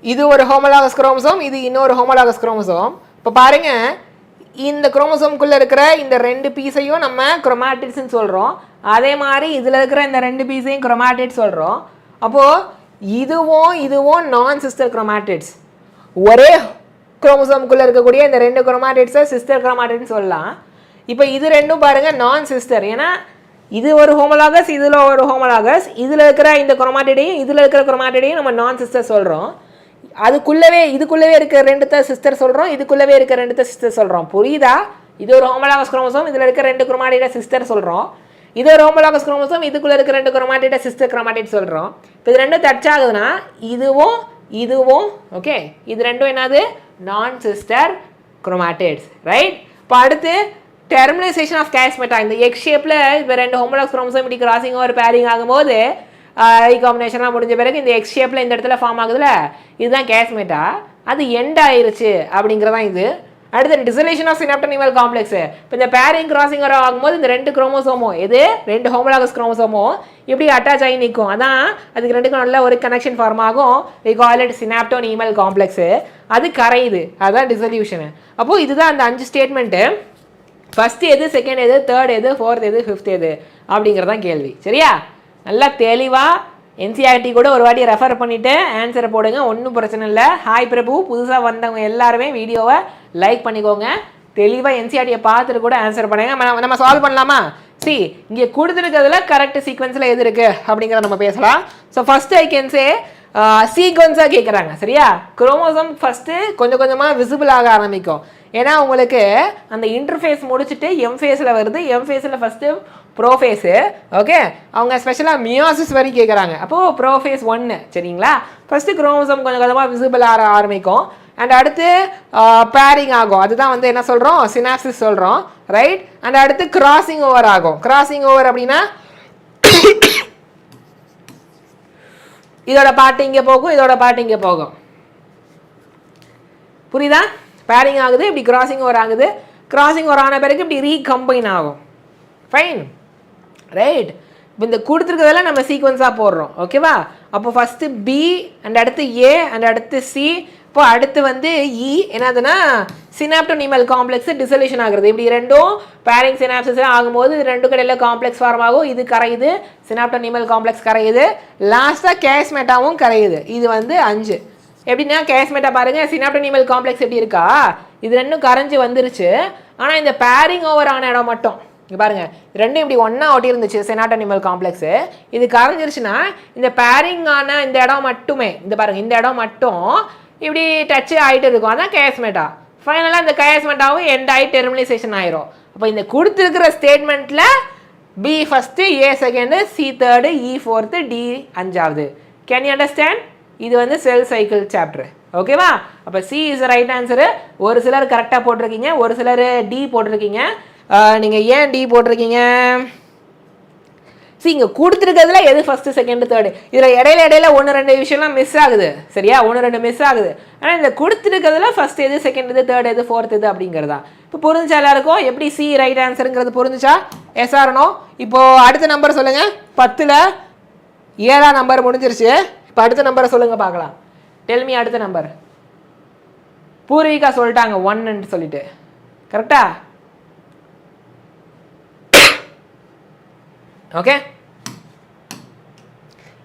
இது ஒரு ஹோமோலாகஸ் குரோமோசோம், இது இன்னொரு ஹோமோலாகஸ் குரோமோசோம். இப்போ பாருங்க, இந்த குரோமோசோம்குள்ளே இருக்கிற இந்த 2 பீஸையும் நம்ம குரோமாட்டிட்ஸ்ன்னு சொல்கிறோம். அதே மாதிரி இதில் இருக்கிற இந்த 2 பீஸையும் குரோமாட்டிட்ஸ் சொல்கிறோம். அப்போது இதுவும் நான் சிஸ்டர் குரோமாட்டிட்ஸ். ஒரே குரோமோசோம்குள்ளே இருக்கக்கூடிய இந்த 2 குரோமாட்டிட்ஸை சிஸ்டர் குரோமாட்டிட்ஸ் சொல்லலாம். இப்போ இது ரெண்டும் பாருங்கள் நான் சிஸ்டர், ஏன்னா இது ஒரு ஹோமோலாகஸ், இதில் ஒரு ஹோமோலாகஸ். இதில் இருக்கிற இந்த குரோமாட்டிடையும் இதில் இருக்கிற குரோமாட்டிடையும் நம்ம நான் சிஸ்டர் சொல்கிறோம். இதுக்குள்ளவே இருக்க 2 சிஸ்டர் சொல்கிறோம், இதுக்குள்ளவே இருக்க 2 சிஸ்டர் சொல்கிறோம். புரியுதா? இது ஒரு ஹோமோலாகஸ் குரோமோசோம், இதில் இருக்க 2 குரோமாட்டிட சிஸ்டர் சொல்கிறோம். இது ஒரு ஹோமோலாகஸ் குரோமோசோம், இதுக்குள்ளே இருக்க 2 குரோமாட்டிட சிஸ்டர் குரோமாட்டிட் சொல்கிறோம். இப்போ இது 2 டச் ஆகுதுன்னா இதுவும் ஓகே, இது 2 என்னது? நான் சிஸ்டர் குரோமாட்டிட்ஸ், ரைட்? இப்போ அடுத்து டெர்மினைசேஷன் ஆஃப் கேஸ்மெட்டா. இந்த எக்ஸ் ஷேப்பில் இப்போ 2 ஹோமோலாகஸ் குரோமோசோம் இப்படி கிராசிங் ஒரு பேரிங் ஆகும்போது ரீகாம்பினேஷன்லாம் முடிஞ்ச பிறகு இந்த எக்ஸ் ஷேப்பில் இந்த இடத்துல ஃபார்ம் ஆகுதுல்ல, இதுதான் கேஸ்மெட்டா. அது எண்ட் ஆயிருச்சு அப்படிங்கிறதான் இது. அடுத்து டிசலேஷன் ஆஃப் சினாப்டோனிமல் காம்ப்ளெக்ஸ். இப்போ இந்த பேரிங் கிராசிங் ஆகும்போது இந்த 2 குரோமோசோமோ, இது 2 ஹோமோலாகஸ் குரோமோசோமோ இப்படி அட்டாச் ஆகி நிற்கும். அதான் அதுக்கு 2க்கும் நல்ல ஒரு கனெக்ஷன் ஃபார்ம் ஆகும். We call it synaptonemal complex. அது கரையுது, அதுதான் டிசல்யூஷனு. அப்போது இதுதான் அந்த 5 ஸ்டேட்மெண்ட்டு. ஃபஸ்ட்டு எது, செகண்ட் எது, தேர்ட் எது, ஃபோர்த் எது, ஃபிஃப்த் எது அப்படிங்கிறதான் கேள்வி. சரியா? நல்லா தெளிவாக என்சிஆர்டி கூட ஒரு வாட்டி ரெஃபர் பண்ணிவிட்டு ஆன்சரை போடுங்க, ஒன்றும் பிரச்சனை இல்லை. ஹாய் பிரபு, புதுசாக வந்தவங்க எல்லாருமே வீடியோவை லைக் பண்ணிக்கோங்க. தெளிவாக என்சிஆர்டியை பார்த்துட்டு கூட ஆன்சர் பண்ணுங்க. நம்ம சால்வ் பண்ணலாமா? இங்கே கொடுத்துருக்கிறதுல கரெக்ட் சீக்வன்ஸில் எது இருக்குது அப்படிங்கிறத நம்ம பேசலாம். So first I can say சீக்வன்ஸாக கேட்குறாங்க. சரியா? குரோமோசோம் ஃபஸ்ட்டு கொஞ்சம் கொஞ்சமாக விசிபிள் ஆக ஆரம்பிக்கும். ஏன்னா உங்களுக்கு அந்த இன்டர்ஃபேஸ் முடிச்சுட்டு எம் ஃபேஸில் வருது. எம் ஃபேஸில் ஃபஸ்ட்டு ப்ரோஃபேஸு. ஓகே, அவங்க ஸ்பெஷலாக மியாசிஸ் வரைக்கும் கேட்குறாங்க. அப்போது ப்ரோஃபேஸ் 1 சரிங்களா. ஃபஸ்ட்டு குரோமோசோம் கொஞ்சம் கொஞ்சமாக விசிபிள் ஆரம்பிக்கும். அண்ட் அடுத்து பேரிங் ஆகும். அதுதான் வந்து என்ன சொல்கிறோம், சினாப்சிஸ் சொல்கிறோம். ரைட். அண்ட் அடுத்து கிராசிங் ஓவர் ஆகும். கிராசிங் ஓவர் அப்படின்னா இதோட பாட்டு இங்கே போகும், இதோட பாட்டு இங்கே போகும். புரியுதா? பேரிங் ஆகுது, இப்படி கிராசிங் ஓவர் ஆகுது. கிராசிங் ஓவர் ஆன பிறகு இப்படி ரீகம்பைன் ஆகும். ஃபைன். ரைட். இப்போ இந்த கொடுத்துருக்கிறதெல்லாம் நம்ம சீக்வன்ஸாக போடுறோம். ஓகேவா? அப்போ ஃபஸ்ட்டு பி அண்ட் அடுத்து ஏ அண்ட் அடுத்து சி. இப்போ அடுத்து வந்து இ என்னதுன்னா சினாப்டோனிமல் காம்ப்ளெக்ஸ் டிசல்யூஷன் ஆகுறது. இப்படி ரெண்டும் பேரிங் சினாப்சிஸ் ஆகும்போது இது ரெண்டு கடையில் காம்ப்ளெக்ஸ் ஃபார்ம் ஆகும். இது கரையுது, சினாப்டோனிமல் காம்ப்ளெக்ஸ் கரையுது. லாஸ்ட்டாக கேஸ்மெட்டாவும் கரையுது. இது வந்து 5. எப்படின்னா கேஸ்மெட்டா பாருங்கள், சினாப்டோனிமல் காம்ப்ளெக்ஸ் எப்படி இருக்கா, இது ரெண்டும் கரைஞ்சி வந்துருச்சு. ஆனால் இந்த பேரிங் ஓவர் ஆன இடம் மட்டும் இங்கே பாருங்கள், ரெண்டும் இப்படி ஒன்றா ஒட்டி இருந்துச்சு சினாப்டோனிமல் காம்ப்ளெக்ஸு. இது கரைஞ்சிருச்சுன்னா இந்த பேரிங் ஆன இந்த இடம் மட்டுமே, இந்த பாருங்கள், இந்த இடம் மட்டும் இப்படி டச் ஆகிட்டு இருக்கும். அதான் கேஸ்மெட்டா. ஃபைனலாக இந்த கேஸ்மெட்டாவும் எண்ட் ஆகி டெர்மினைசேஷன் ஆயிரும். அப்போ இந்த கொடுத்துருக்கிற ஸ்டேட்மெண்ட்டில் பி ஃபஸ்ட்டு, ஏ செகண்டு, சி தேர்டு, இ ஃபோர்த்து, டி 5வது. Can you understand? இது வந்து செல் சைக்கிள் சாப்டர். ஓகேவா? அப்போ சி இஸ் ரைட் ஆன்சரு. ஒரு சிலர் கரெக்டாக போட்டிருக்கீங்க, ஒரு சிலர் டி போட்டிருக்கீங்க. நீங்கள் ஏன் டி போட்டிருக்கீங்க? சி இங்கே கொடுத்துருக்கிறதுல எது ஃபஸ்ட்டு செகண்டு தேர்டு, இதில் இடையில 1-2 விஷயம்லாம் மிஸ் ஆகுது. சரியா? 1-2 மிஸ் ஆகுது. ஆனால் இந்த கொடுத்துருக்கிறதுல ஃபஸ்ட் எது, செகண்ட் எது, தேர்ட் எது, ஃபோர்த் எது அப்படிங்கிறதா. இப்போ புரிஞ்சுச்சா எல்லாருக்கும்? எப்படி சி ரைட் ஆன்சருங்கிறது புரிஞ்சுச்சா? Yes or no? இப்போது அடுத்த நம்பர் சொல்லுங்கள். 10ல் 7ஆம் நம்பர் முடிஞ்சிருச்சு. இப்போ அடுத்த நம்பரை சொல்லுங்கள் பார்க்கலாம். டெல்மி அடுத்த நம்பர். பூர்விகா சொல்லிட்டாங்க 1ன்னு சொல்லிட்டு. கரெக்டா? ஓகே,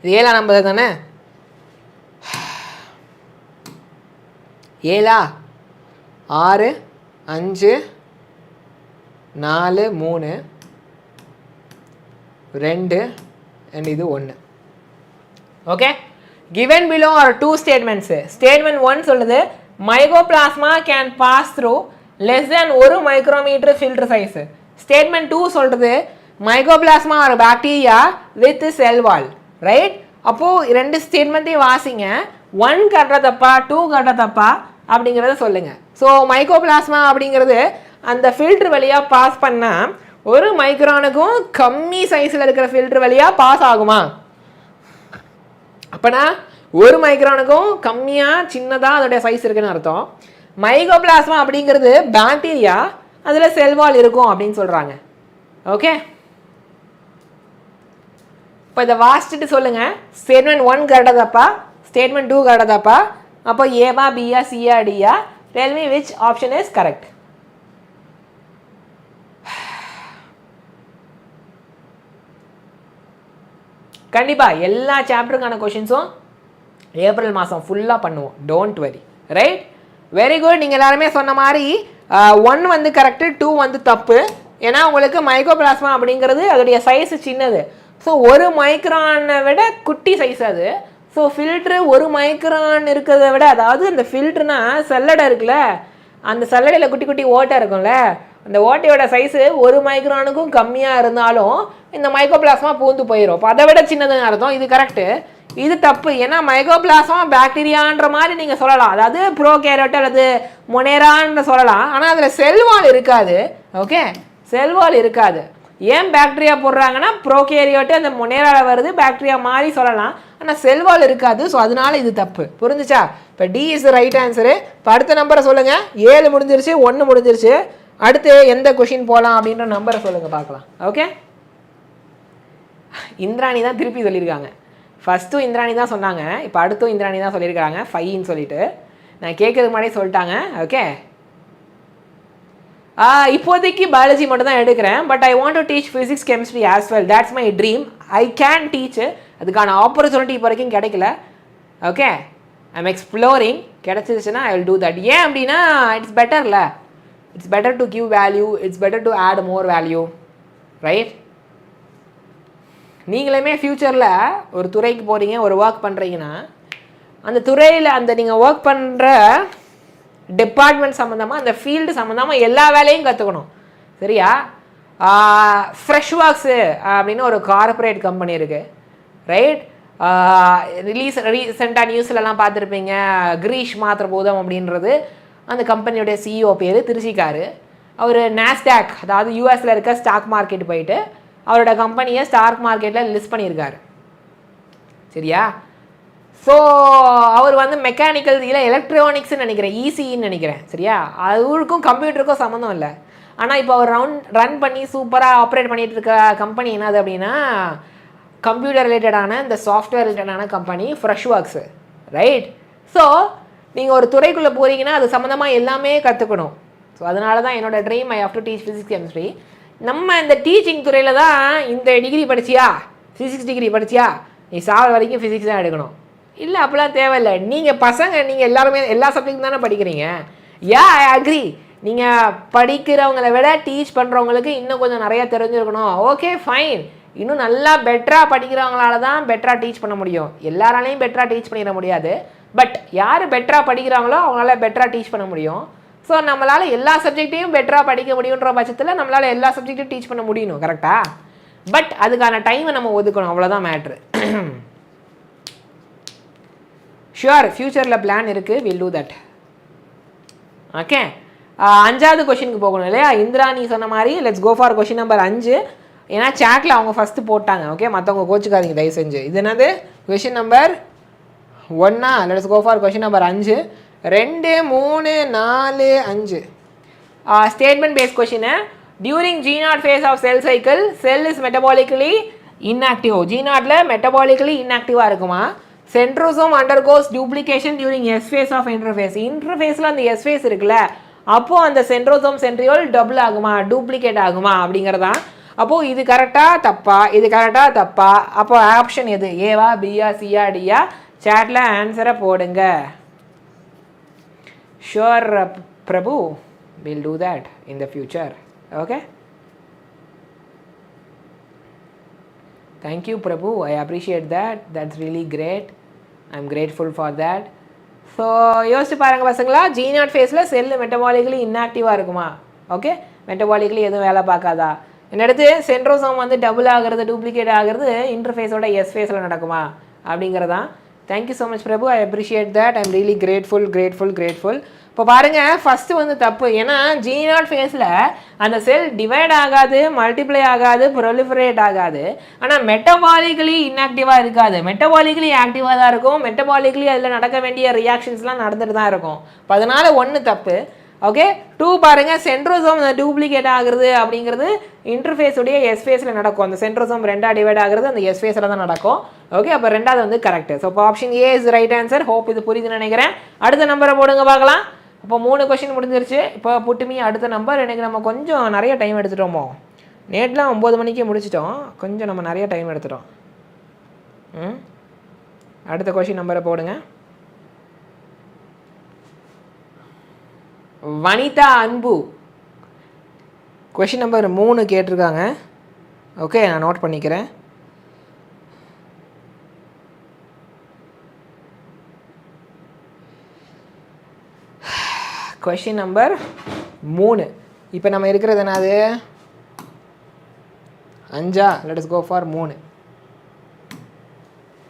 இது 7ஆம் நம்பர் தானே? 7 6 5 4 3 2 and இது 1. Okay, given below are 2 statements. Statement 1 சொல்லுது mycoplasma can pass through less than 1 micrometer filter size. Statement 2 சொல்றது mycoplasma or bacteria with cell wall. Right? அப்போது 2 ஸ்டேட்மெண்ட்டையும் வாசிங்க. 1 கட்டுற தப்பா 2 கட்டுற தப்பா அப்படிங்கிறத சொல்லுங்கள். ஸோ மைக்கோபிளாஸ்மா அப்படிங்கிறது அந்த ஃபில்ட்ரு வழியாக பாஸ் பண்ணால் 1 மைக்ரானுக்கும் கம்மி சைஸில் இருக்கிற ஃபில்ட்ரு வழியாக பாஸ் ஆகுமா? அப்போனா 1 மைக்ரானுக்கும் கம்மியாக சின்னதாக அதோடைய சைஸ் இருக்குன்னு அர்த்தம். மைக்கோபிளாஸ்மா அப்படிங்கிறது பாக்டீரியா, அதில் செல்வால் இருக்கும் அப்படின்னு சொல்கிறாங்க. ஓகே, இப்போ இதை வாசிச்சுட்டு சொல்லுங்கள். ஸ்டேட்மெண்ட் 1 கரெக்டாக தப்பா, ஸ்டேட்மெண்ட் 2 கரெக்டாக தப்பா, அப்போ ஏவா பியா சியா டியா? Tell me which option is correct. கண்டிப்பாக எல்லா சாப்டருக்கான கொஷின்ஸும் ஏப்ரல் மாதம் ஃபுல்லாக பண்ணுவோம். Don't worry. Right? Very good. நீங்கள் எல்லாருமே சொன்ன மாதிரி 1 வந்து கரெக்டு, 2 வந்து தப்பு. ஏன்னா உங்களுக்கு மைக்கோபிளாஸ்மா அப்படிங்கிறது அதோடைய சைஸு சின்னது. ஸோ 1 மைக்ரானை விட குட்டி சைஸ் அது. ஸோ ஃபில்ட்ரு 1 மைக்ரான் இருக்கிறத விட, அதாவது அந்த ஃபில்ட்ருனா சல்லடை இருக்குல்ல, அந்த சல்லடையில் குட்டி குட்டி ஓட்டை இருக்கும்ல, அந்த ஓட்டையோட சைஸு 1 மைக்ரானுக்கும் கம்மியாக இருந்தாலும் இந்த மைக்கோபிளாஸ்மா பூந்து போயிடும். இப்போ அதை விட சின்னதுன்னு அர்த்தம். இது கரெக்டு, இது தப்பு. ஏன்னா மைக்கோபிளாஸ்மா பாக்டீரியான்ற மாதிரி நீங்கள் சொல்லலாம், அதாவது ப்ரோகேரியோட் அல்லது மொனேரான்னு சொல்லலாம். ஆனால் அதில் செல்வால் இருக்காது. ஓகே, செல்வால் இருக்காது. ஏன் பாக்டீரியா போடுறாங்கன்னா ப்ரோகேரியோட்டு அந்த மொனேராவில் வருது, பாக்டீரியா மாதிரி சொல்லலாம், ஆனால் செல்வால் இருக்காது. ஸோ அதனால இது தப்பு. புரிஞ்சுச்சா? இப்போ டி இஸ் ரைட் ஆன்சரு. இப்போ அடுத்த நம்பரை சொல்லுங்கள். 7 முடிஞ்சிருச்சு, 1 முடிஞ்சிருச்சு. அடுத்து எந்த கொஷின் போகலாம் அப்படின்ற நம்பரை சொல்லுங்கள் பார்க்கலாம். ஓகே, இந்திராணி தான் திருப்பி சொல்லியிருக்காங்க. ஃபஸ்ட்டும் இந்திராணி தான் சொன்னாங்க, இப்போ அடுத்தும் இந்திராணி தான் சொல்லியிருக்காங்க 5ன்னு சொல்லிட்டு. நான் கேட்கறதுக்கு முன்னாடியே சொல்லிட்டாங்க. ஓகே, இப்போதைக்கு பயாலஜி மட்டும் தான் எடுக்கிறேன். But I want to teach physics chemistry as well. That's my dream. I can teach. அதுக்கான ஆப்பர்ச்சுனிட்டி இப்போ வரைக்கும் கிடைக்கல. Okay, I am exploring. கிடச்சிருச்சுன்னா ஐ வில் டூ தட். ஏன் அப்படின்னா இட்ஸ் பெட்டர்ல, it's better to give value, it's better to add more value. Right? நீங்களுமே ஃப்யூச்சரில் ஒரு துறைக்கு போகிறீங்க, ஒரு ஒர்க் பண்ணுறீங்கன்னா அந்த துறையில் அந்த நீங்கள் ஒர்க் பண்ணுற டிபார்ட்மெண்ட் சம்மந்தமாக அந்த ஃபீல்டு சம்மந்தமாக எல்லா வேலையும் கற்றுக்கணும். சரியா? ஃப்ரெஷ் ஒர்க்ஸு அப்படின்னு ஒரு கார்ப்பரேட் கம்பெனி இருக்குது, ரைட்? ரீசெண்டாக நியூஸ்லலாம் பார்த்துருப்பீங்க, கிரீஷ் மாத்திரபூதம் அப்படின்றது அந்த கம்பெனியோடைய சிஇஓ பேர், திருச்சிக்காரு. அவர் நாஸ்டாக், அதாவது யூஎஸில் இருக்க ஸ்டாக் மார்க்கெட் போயிட்டு அவரோட கம்பெனியை ஸ்டாக் மார்க்கெட்டில் லிஸ்ட் பண்ணியிருக்காரு. சரியா? ஸோ அவர் வந்து மெக்கானிக்கல் இல்லை எலக்ட்ரானிக்ஸ்ன்னு நினைக்கிறேன், இசின்னு நினைக்கிறேன். சரியா? அவருக்கும் கம்ப்யூட்டருக்கும் சம்மந்தம் இல்லை. ஆனால் இப்போ அவர் ரன் பண்ணி சூப்பராக ஆப்ரேட் பண்ணிகிட்டு இருக்க கம்பெனி என்னது அப்படின்னா கம்ப்யூட்டர் ரிலேட்டடான இந்த சாஃப்ட்வேர் ரிலேட்டடான company fresh works, right? So நீங்கள் ஒரு துறைக்குள்ளே போகிறீங்கன்னா அது சம்மந்தமாக எல்லாமே கற்றுக்கணும். ஸோ அதனால தான் என்னோடய dream I have to teach physics chemistry. நம்ம இந்த டீச்சிங் துறையில் தான் இந்த டிகிரி படிச்சியா, ஃபிசிக்ஸ் டிகிரி படிச்சியா, நீ சாவர வரைக்கும் ஃபிசிக்ஸ் தான் எடுக்கணும். இல்லை, அப்படிலாம் தேவையில்லை. நீங்கள் பசங்க, நீங்கள் எல்லாருமே எல்லா சப்ஜெக்டும் தானே படிக்கிறீங்க. I agree. நீங்கள் படிக்கிறவங்கள விட டீச் பண்ணுறவங்களுக்கு இன்னும் கொஞ்சம் நிறையா தெரிஞ்சிருக்கணும். Okay fine. இன்னும் நல்லா பெட்டராக படிக்கிறவங்களால தான் பெட்டராக டீச் பண்ண முடியும். எல்லாராலையும் பெட்டராக டீச் பண்ணிட முடியாது. பட் யார் பெட்டராக படிக்கிறாங்களோ அவங்களால பெட்டராக டீச் பண்ண முடியும். ஸோ நம்மளால் எல்லா சப்ஜெக்டையும் பெட்டராக படிக்க முடியுன்ற பட்சத்தில் நம்மளால் எல்லா சப்ஜெக்டையும் டீச் பண்ண முடியணும், கரெக்டாக? பட் அதுக்கான டைமை நம்ம ஒதுக்கணும், அவ்வளோதான் மேட்ரு. ஷுவர், ஃப்யூச்சரில் பிளான் இருக்குது, வில் டூ தட். ஓகே, 5வது கொஷினுக்கு போகணும் இல்லையா? இந்திராணி சொன்ன மாதிரி let's go for question number 5. ஏன்னா சேட்டில் அவங்க ஃபஸ்ட்டு போட்டாங்க. ஓகே, மற்றவங்க கோச்சுக்காதீங்க தயவு செஞ்சு. இது என்னது? Question number 1. Let's go for question number 5. 2, 3, 4, 5 statement based question. During G0 phase of cell cycle, cell is metabolically inactive. G0ல மெட்டபாலிக்கலி இன்ஆக்டிவாக இருக்குமா? Centrosome undergoes duplication during S phase of interphase. இன்டர்ஃபேஸில் அந்த S phase இருக்குல்ல, அப்போது அந்த சென்ட்ரோசோம் சென்ட்ரியோல் டபுள் ஆகுமா, டூப்ளிகேட் ஆகுமா அப்படிங்கிறதான். அப்போது இது கரெக்டாக தப்பா, இது கரெக்டாக தப்பா? அப்போ ஆப்ஷன் எது? ஏவா, பியா, சியா, டியா? சேட்டில் ஆன்சரை போடுங்க. Sure Prabhu, will do that in the future. Okay, thank you Prabhu, I appreciate that, that's really great, I'm grateful for that. So யோசிச்சு பாருங்கள் பசங்களா, G0 ஃபேஸில் செல்லு மெட்டபாலிக்கலி இன்ஆக்டிவாக இருக்குமா? ஓகே, மெட்டபாலிக்கலி எதுவும் வேலை பார்க்காதா? என்னடுத்து சென்ட்ரோசோம் வந்து டபுள் ஆகிறது, டூப்ளிகேட் ஆகிறது இன்டர்ஃபேஸோட எஸ் ஃபேஸில் நடக்குமா அப்படிங்கிறதான். Thank you so much Prabhu, I appreciate that, I am really grateful. இப்போ பாருங்கள், ஃபஸ்ட்டு வந்து தப்பு. ஏன்னா G0 ஃபேஸில் அந்த செல் டிவைட் ஆகாது, மல்டிப்ளை ஆகாது, ப்ரொலிஃபரேட் ஆகாது. ஆனால் மெட்டபாலிக்கலி இன்ஆக்டிவாக இருக்காது, மெட்டபாலிக்கலி ஆக்டிவாக தான் இருக்கும். மெட்டபாலிக்கலி அதில் நடக்க வேண்டிய ரியாக்ஷன்ஸ்லாம் நடந்துட்டு தான் இருக்கும். இப்போ அதனால் 1 தப்பு. ஓகே, 2 பாருங்கள், சென்ட்ரோசோம் டூப்ளிகேட் ஆகுறது அப்படிங்கிறது இன்டர்ஃபேஸுடைய எஸ் ஃபேஸில் நடக்கும். அந்த சென்ட்ரோசோம் 2ஆக டிவைட் ஆகுறது அந்த எஸ் ஃபேஸில் தான் நடக்கும். ஓகே, அப்போ 2வது வந்து கரெக்டு. ஸோ இப்போ option A is right answer. Hope இது புரியுதுன்னு நினைக்கிறேன். அடுத்த நம்பரை போடுங்க பார்க்கலாம். இப்போ 3 கொஷின் முடிஞ்சிருச்சு. இப்போ புட்டுமி அடுத்த நம்பர். எனக்கு நம்ம கொஞ்சம் நிறைய டைம் எடுத்துட்டோமோ? நேட்லாம் 9 மணிக்கே முடிச்சிட்டோம், கொஞ்சம் நம்ம நிறைய டைம் எடுத்துட்டோம். அடுத்த கொஷின் நம்பரை போடுங்க. வனிதா அன்பு கொஷின் நம்பர் 3 கேட்டிருக்காங்க. ஓகே, நான் நோட் பண்ணிக்கிறேன். Question number 3. இப்போ நம்ம இருக்கிறது என்னது? 5. Let's go for 3.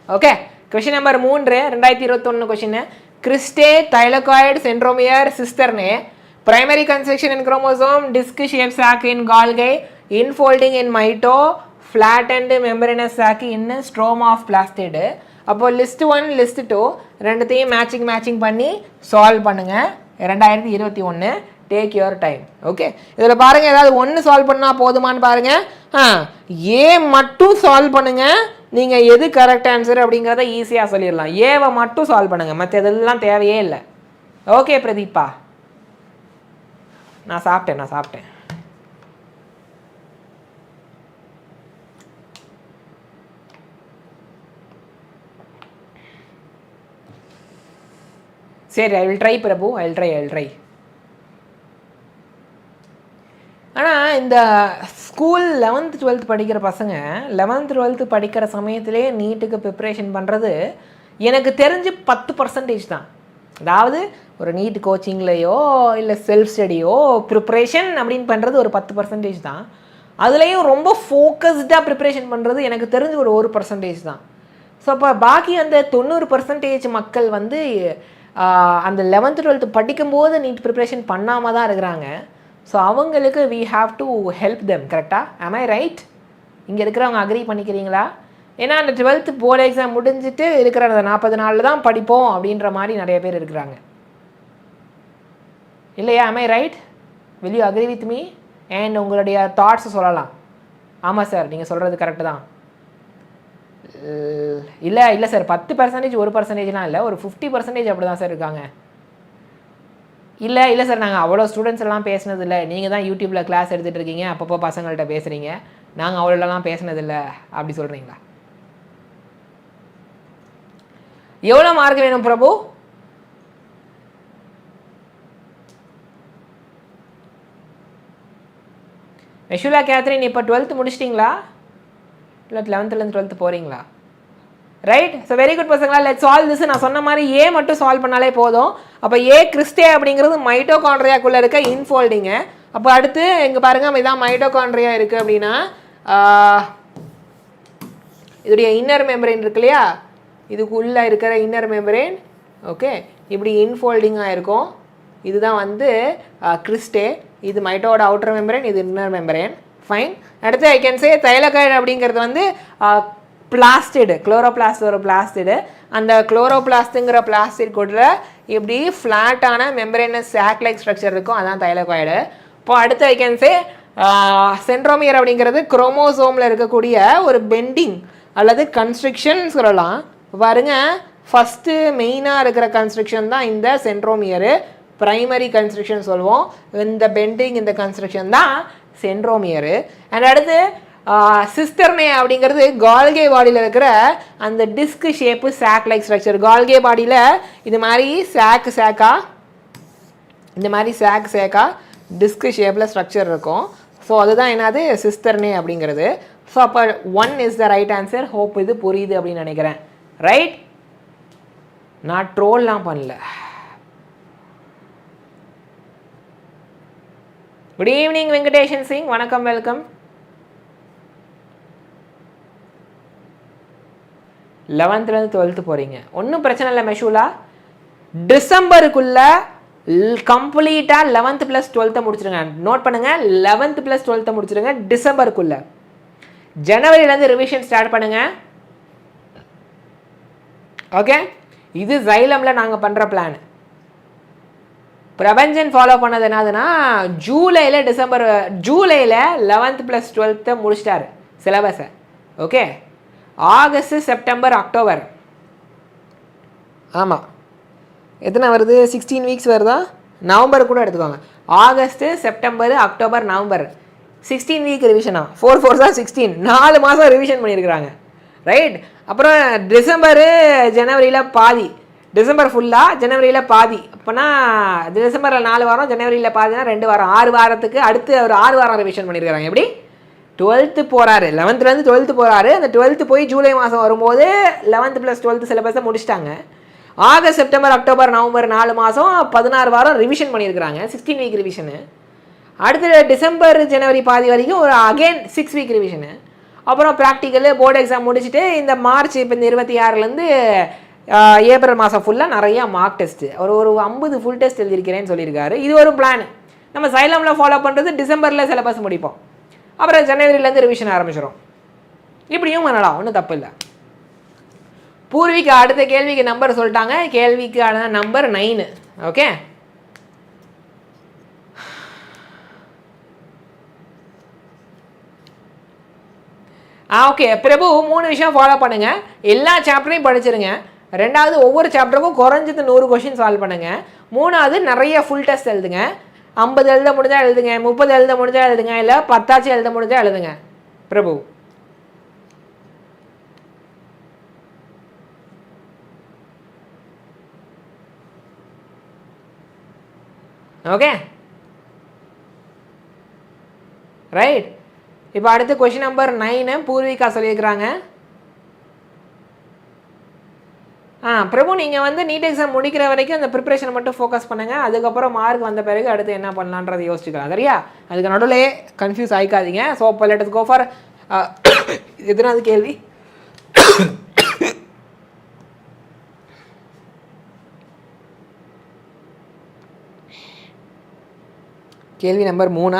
Okay, question number 3 2021 question. Cristae thylakoid centromere cisterne, primary construction in chromosome, disc shaped sac in Golgi, infolding in mito, flattened membranous sac in stroma of plastid. அப்போ லிஸ்ட் 1 லிஸ்ட் 2 ரெண்டுத்தையும் மேட்சிங் பண்ணி சால்வ் பண்ணுங்க. 2021. Take your time. ஓகே, இதில் பாருங்கள், ஏதாவது 1 சால்வ் பண்ணால் போதுமான்னு பாருங்கள். ஏ மட்டும் சால்வ் பண்ணுங்கள். நீங்கள் எது கரெக்ட் ஆன்சர் அப்படிங்கிறத ஈஸியாக சொல்லிடலாம். ஏவை மட்டும் சால்வ் பண்ணுங்கள், மற்ற இதெல்லாம் தேவையே இல்லை. ஓகே பிரதீப்பா, நான் சாப்பிட்டேன். சரி, I will try Prabhu, I will try. ஆனால் இந்த ஸ்கூல் 11th 12th படிக்கிற பசங்க 11th 12th படிக்கிற சமயத்திலே நீட்டுக்கு ப்ரிப்ரேஷன் பண்ணுறது எனக்கு தெரிஞ்சு 10% தான். அதாவது ஒரு நீட் கோச்சிங்லேயோ இல்லை செல்ஃப் ஸ்டடியோ ப்ரிப்ரேஷன் அப்படின்னு பண்ணுறது ஒரு 10% தான். அதுலேயும் ரொம்ப ஃபோக்கஸ்டாக ப்ரிப்ரேஷன் பண்ணுறது எனக்கு தெரிஞ்சு ஒரு 1% தான். ஸோ அப்போ பாக்கி அந்த 90% மக்கள் வந்து அந்த 11th 12th படிக்கும்போது நீட் ப்ரிப்ரேஷன் பண்ணாமல் தான் இருக்கிறாங்க. ஸோ அவங்களுக்கு we have to help them. கரெக்டாக? am I right? இங்கே இருக்கிறவங்க அக்ரி பண்ணிக்கிறீங்களா? ஏன்னா அந்த 12th போர்டு எக்ஸாம் முடிஞ்சிட்டு இருக்கிற அந்த 40 நாளில் தான் படிப்போம் அப்படின்ற மாதிரி நிறைய பேர் இருக்கிறாங்க இல்லையா? am I right? will you agree with me? And உங்களுடைய தாட்ஸை சொல்லலாம். ஆமாம் சார், நீங்கள் சொல்கிறது கரெக்டு தான். இல்லை சார், 10% 1%லாம் இல்லை, ஒரு 50% அப்படி தான் சார் இருக்காங்க. இல்லை சார், நாங்கள் அவ்வளோ ஸ்டூடெண்ட்ஸ் எல்லாம் பேசினதில்லை. நீங்கள் தான் யூடியூப்பில் கிளாஸ் எடுத்துகிட்டு இருக்கீங்க, அப்பப்போ பசங்கள்கிட்ட பேசுகிறீங்க, நாங்கள் அவ்வளோலாம் பேசினதில்லை அப்படி சொல்கிறீங்களா? எவ்வளோ மார்க் வேணும் பிரபு? யஷுலா கேத்ரின் இப்போ 12th முடிச்சிட்டிங்களா? இல்லை 11th 12th போகிறீங்களா? ரைட். ஸோ வெரி குட் பசங்களா, லெட்ஸ் சால்வ் திஸ். நான் சொன்ன மாதிரி ஏ மட்டும் சால்வ் பண்ணாலே போதும். அப்போ ஏ கிறிஸ்டே அப்படிங்கிறது மைட்டோகாண்ட்ரியாக்குள்ளே இருக்க இன்ஃபோல்டிங்கு. அப்போ அடுத்து இங்கே பாருங்கள், இதான் மைட்டோகாண்ட்ரியா இருக்குது அப்படின்னா இதோடைய இன்னர் மெம்பரேன் இருக்கு இல்லையா, இதுக்குள்ளே இருக்கிற இன்னர் மெம்பரேன் ஓகே இப்படி இன்ஃபோல்டிங்காக இருக்கும். இதுதான் வந்து கிறிஸ்டே. இது மைட்டோட அவுட்டர் மெம்பரேன், இது இன்னர் மெம்பரேன். ஃபைன். அடுத்து ஐ கேன் சே தைலகாய்டு அப்படிங்கிறது வந்து பிளாஸ்டிடு, குளோரோபிளாஸ்ட் ஒரு பிளாஸ்டிடு. அந்த குளோரோபிளாஸ்ட்டுங்கிற பிளாஸ்டிக் கூட இப்படி ஃப்ளாட்டான மெம்பரேனஸ் சாக் லைக் ஸ்ட்ரக்சர் இருக்கும், அதான் தைலகாய்டு. இப்போ அடுத்து ஐ கேன் சே சென்ட்ரோமியர் அப்படிங்கிறது குரோமோசோமில் இருக்கக்கூடிய ஒரு பெண்டிங் அல்லது கன்ஸ்ட்ரிக்ஷன் சொல்லலாம். பாருங்க, ஃபஸ்ட்டு மெயினாக இருக்கிற கன்ஸ்ட்ரிக்ஷன் தான் இந்த சென்ட்ரோமியரு, ப்ரைமரி கன்ஸ்ட்ரக்ஷன் சொல்லுவோம். இந்த பெண்டிங் இந்த கன்ஸ்ட்ரக்ஷன் தான் சென்ட்ரோமியரு. அண்ட் அடுத்து சிஸ்டர்னே அப்படிங்கிறது கால்கே பாடியில் இருக்கிற அந்த disc shape sac like structure. Golgi பாடியில் இது மாதிரி இந்த மாதிரி சேக்கா டிஸ்க் ஷேப்பில் ஸ்ட்ரக்சர் இருக்கும். ஸோ அதுதான் என்னது சிஸ்டர்னே அப்படிங்கிறது. ஸோ அப்போ 1 is the right answer. Hope இது புரியுது அப்படின்னு நினைக்கிறேன். ரைட். நான் ட்ரோல்லாம் பண்ணல. குட் ஈவினிங் வெங்கடேஷன் சிங், வணக்கம், வெல்கம். 11th 12th போகிறீங்க, ஒன்றும் பிரச்சனை இல்லை மெஷூலா. டிசம்பருக்குள்ளே கம்ப்ளீட்டாக 11th + 12th முடிச்சிருங்க. நோட் பண்ணுங்கள், 11th + 12th முடிச்சிருங்க டிசம்பருக்குள்ளே. ஜனவரியிலேருந்து ரிவிஷன் ஸ்டார்ட் பண்ணுங்கள். ஓகே, இது ஜைலமில் நாங்கள் பண்ணுற பிளான். பிரபஞ்சன் ஃபாலோ பண்ணது என்னதுன்னா ஜூலையில் 11th + 12th முடிச்சிட்டாரு சிலபஸை. ஓகே, ஆகஸ்ட் செப்டம்பர் அக்டோபர், ஆமாம் எத்தனை வருது, 16 வீக்ஸ் வருதா? நவம்பர் கூட எடுத்துக்கோங்க. August September October November 16 week ரிவிஷனா? 4 4 தான் 16, 4 மாதம் ரிவிஷன் பண்ணியிருக்கிறாங்க. ரைட். அப்புறம் டிசம்பரு ஜனவரியில் பாதி, டிசம்பர் ஃபுல்லாக ஜனவரியில் பாதி. அப்போனா டிசம்பரில் 4 வாரம், ஜனவரியில் பாதினா 2 வாரம், 6 வாரத்துக்கு அடுத்து ஒரு 6 வாரம் ரிவிஷன் பண்ணியிருக்கிறாங்க. எப்படி 12th போகிறாரு, 11th 12th போகிறாரு. அந்த 12th போய் ஜூலை மாதம் வரும்போது 11th + 12th சிலபஸை முடிச்சிட்டாங்க. ஆகஸ்ட் செப்டம்பர் அக்டோபர் நவம்பர் 4 மாதம் 16 வாரம் ரிவிஷன் பண்ணியிருக்கிறாங்க, 16 வீக் ரிவிஷனு. அடுத்து டிசம்பர் ஜனவரி பாதி வரைக்கும் ஒரு அகெயின் 6 வீக் ரிவிஷனு. அப்புறம் ப்ராக்டிக்கலு போர்டு எக்ஸாம் முடிச்சுட்டு இந்த மார்ச் இப்போ இந்த 26லேருந்து ஏப்ரல் மாதம் ஃபுல்லாக நிறையா மார்க் டெஸ்ட்டு, ஒரு 50 ஃபுல் டெஸ்ட் எழுதியிருக்கிறேன்னு சொல்லியிருக்காரு. இது ஒரு பிளான். நம்ம சைலமில் ஃபாலோ பண்ணுறது டிசம்பரில் சிலபஸ் முடிப்போம், அப்புறம் ஜனவரியிலேருந்து ரிவிஷன் ஆரம்பிச்சிடும். இப்படியும் பண்ணலாம், ஒன்றும் தப்பு இல்லை. பூர்விகா அடுத்த கேள்விக்கு நம்பர் சொல்லிட்டாங்க. கேள்விக்கான நம்பர் 9. ஓகே, ஓகே பிரபு, 3 விஷயம் ஃபாலோ பண்ணுங்கள். எல்லா சாப்டரையும் படிச்சிருங்க. 2வது, ஒவ்வொரு சாப்டருக்கும் குறைஞ்சது 100 கொஷின் சால்வ் பண்ணுங்கள். 3வது, நிறைய ஃபுல் டெஸ்ட் எழுதுங்க. 50 எழுத முடிஞ்சால் எழுதுங்க, 30 எழுத முடிஞ்சால் எழுதுங்க, இல்லை 10 எழுத முடிஞ்சால் எழுதுங்க. பிரபு ஓகே, ரைட். இப்போ அடுத்து கொஷின் நம்பர் 9 பூர்விகா சொல்லியிருக்கிறாங்க. பிரபு நீங்கள் வந்து நீட் எக்ஸாம் முடிக்கிற வரைக்கும் அந்த ப்ரிப்பரேஷனை மட்டும் ஃபோக்கஸ் பண்ணுங்கள். அதுக்கப்புறம் மார்க் வந்த பிறகு அடுத்து என்ன பண்ணலான்றதை யோசிச்சுக்கலாம். சரியா? அதுக்கு நடுவில் கன்ஃபியூஸ் ஆகிக்காதீங்க. ஸோ இப்போ லெட் அஸ் கோ ஃபார் எத்தனாவது கேள்வி? கேள்வி நம்பர் 3.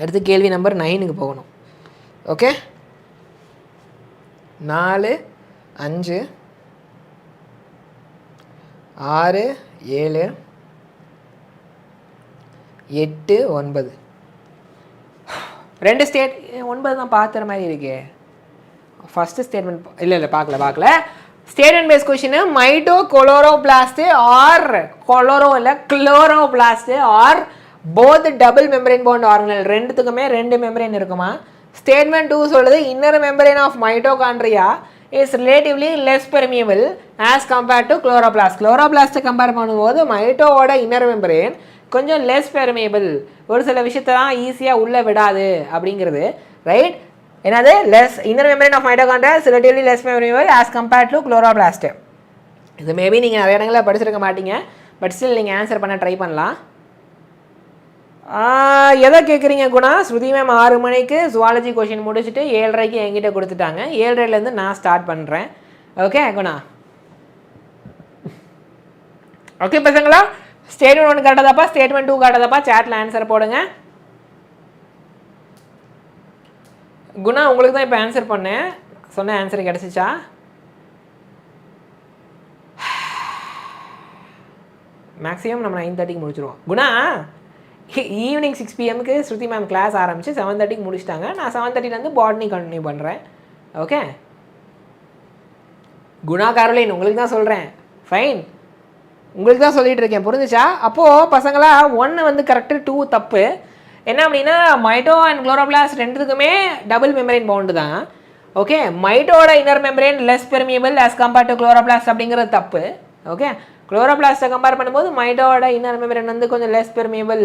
அடுத்து கேள்வி நம்பர் 9க்கு போகணும். ஓகே, 4 5 6 7 8 9 2 ஸ்டேட் 9 தான் பார்த்துற மாதிரி இருக்கே. ஃபஸ்ட்டு ஸ்டேட்மெண்ட் இல்லை பார்க்கல. Statement base question mito chloroplast or chloroplast are both double membrane bound organelle. ரெண்டுத்துக்குமே 2 மெம்பரேன் இருக்குமா. ஸ்டேட்மெண்ட் 2 சொல்லுது inner membrane of mitochondria is relatively less permeable as compared to chloroplast. குளோரோபிளாஸ்ட்டை கம்பேர் பண்ணும்போது மைட்டோவோட இன்னர் மெம்பரேன் கொஞ்சம் லெஸ் பெர்மியபிள், ஒரு சில விஷயத்தை தான் ஈஸியாக உள்ளே விடாது அப்படிங்கிறது. ரைட்? என்னது? Less inner membrane of mitochondria is relatively less permeable as compared to chloroplast. இது மேபி நீங்கள் நிறைய இடங்களில் படிச்சிருக்க மாட்டீங்க, பட் ஸ்டில் நீங்கள் ஆன்சர் பண்ண ட்ரை பண்ணலாம். எதை கேட்குறீங்க குணா? ஸ்ருதி மேம் 6 மணிக்கு ஜுவாலஜி கொஷின் முடிச்சுட்டு 7:30க்கு என்கிட்ட கொடுத்துட்டாங்க. 7:30லேருந்து நான் ஸ்டார்ட் பண்ணுறேன். ஓகே குணா? ஓகே பசங்களா, ஸ்டேட்மெண்ட் 1 காட்டதாப்பா, ஸ்டேட்மெண்ட் 2 காட்டதாப்பா, சேட்டில் ஆன்சர் போடுங்க. குணா உங்களுக்கு தான் இப்போ ஆன்சர் பண்ணேன், சொன்ன ஆன்சர் கிடச்சிச்சா? மேக்ஸிமம் நம்ம 9:30க்கு முடிச்சிடுவோம். குணா ஈவினிங் 6 PM ஸ்ருதி மேம் கிளாஸ் ஆரம்பித்து 7:30க்கு முடிச்சிட்டாங்க. நான் 7:30லேருந்து பாட்னி கண்டினியூ பண்ணுறேன். ஓகே குணா காரோலின் உங்களுக்கு தான் சொல்கிறேன். ஃபைன், உங்களுக்கு தான் சொல்லிகிட்டு இருக்கேன், புரிஞ்சுச்சா? அப்போது பசங்களா 1 வந்து கரெக்டு, 2 தப்பு. என்ன அப்படின்னா மைட்டோ அண்ட் குளோரோபிளாஸ்ட் ரெண்டுத்துக்குமே டபுள் மெம்பரேன் பவுண்டு தான். ஓகே, மைட்டோட inner membrane less permeable as compared to chloroplast அப்படிங்கிறது தப்பு. ஓகே, குளோரோபிளாஸ்ட்டை கம்பேர் பண்ணும்போது மைட்டோட இன்னர் மெம்பரேன் வந்து கொஞ்சம் லெஸ் பெர்மியபிள்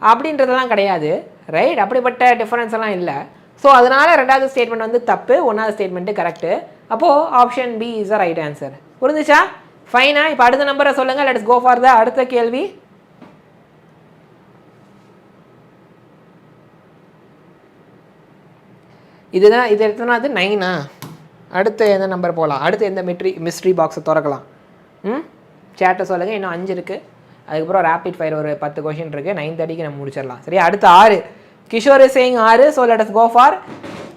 அப்படின்றதெல்லாம் கிடையாது. ரைட்? அப்படிப்பட்ட டிஃபரன்ஸ் எல்லாம் இல்லை. ஸோ அதனால் 2வது ஸ்டேட்மெண்ட் வந்து தப்பு, 1வது ஸ்டேட்மெண்ட்டு கரெக்டு. அப்போது option B is the right answer. புரிஞ்சுச்சா? ஃபைனா? இப்போ அடுத்த நம்பரை சொல்லுங்கள். லெட்ஸ் கோ ஃபார் த அடுத்த கேள்வி. இதுதான், இது எத்தனாவது? 9ஆ? அடுத்து எந்த நம்பர் போகலாம்? அடுத்து எந்த மிஸ்ட்ரி பாக்ஸை திறக்கலாம்? சேட்டை சொல்லுங்கள். இன்னும் 5 இருக்குது. அதுக்கப்புறம் ரேபிட் ஃபயர் ஒரு 10 கொஷின் இருக்குது. 9:30க்கு நம்ம முடிச்சிடலாம். சரி, அடுத்து 6. Kishore is saying 6. So let us go for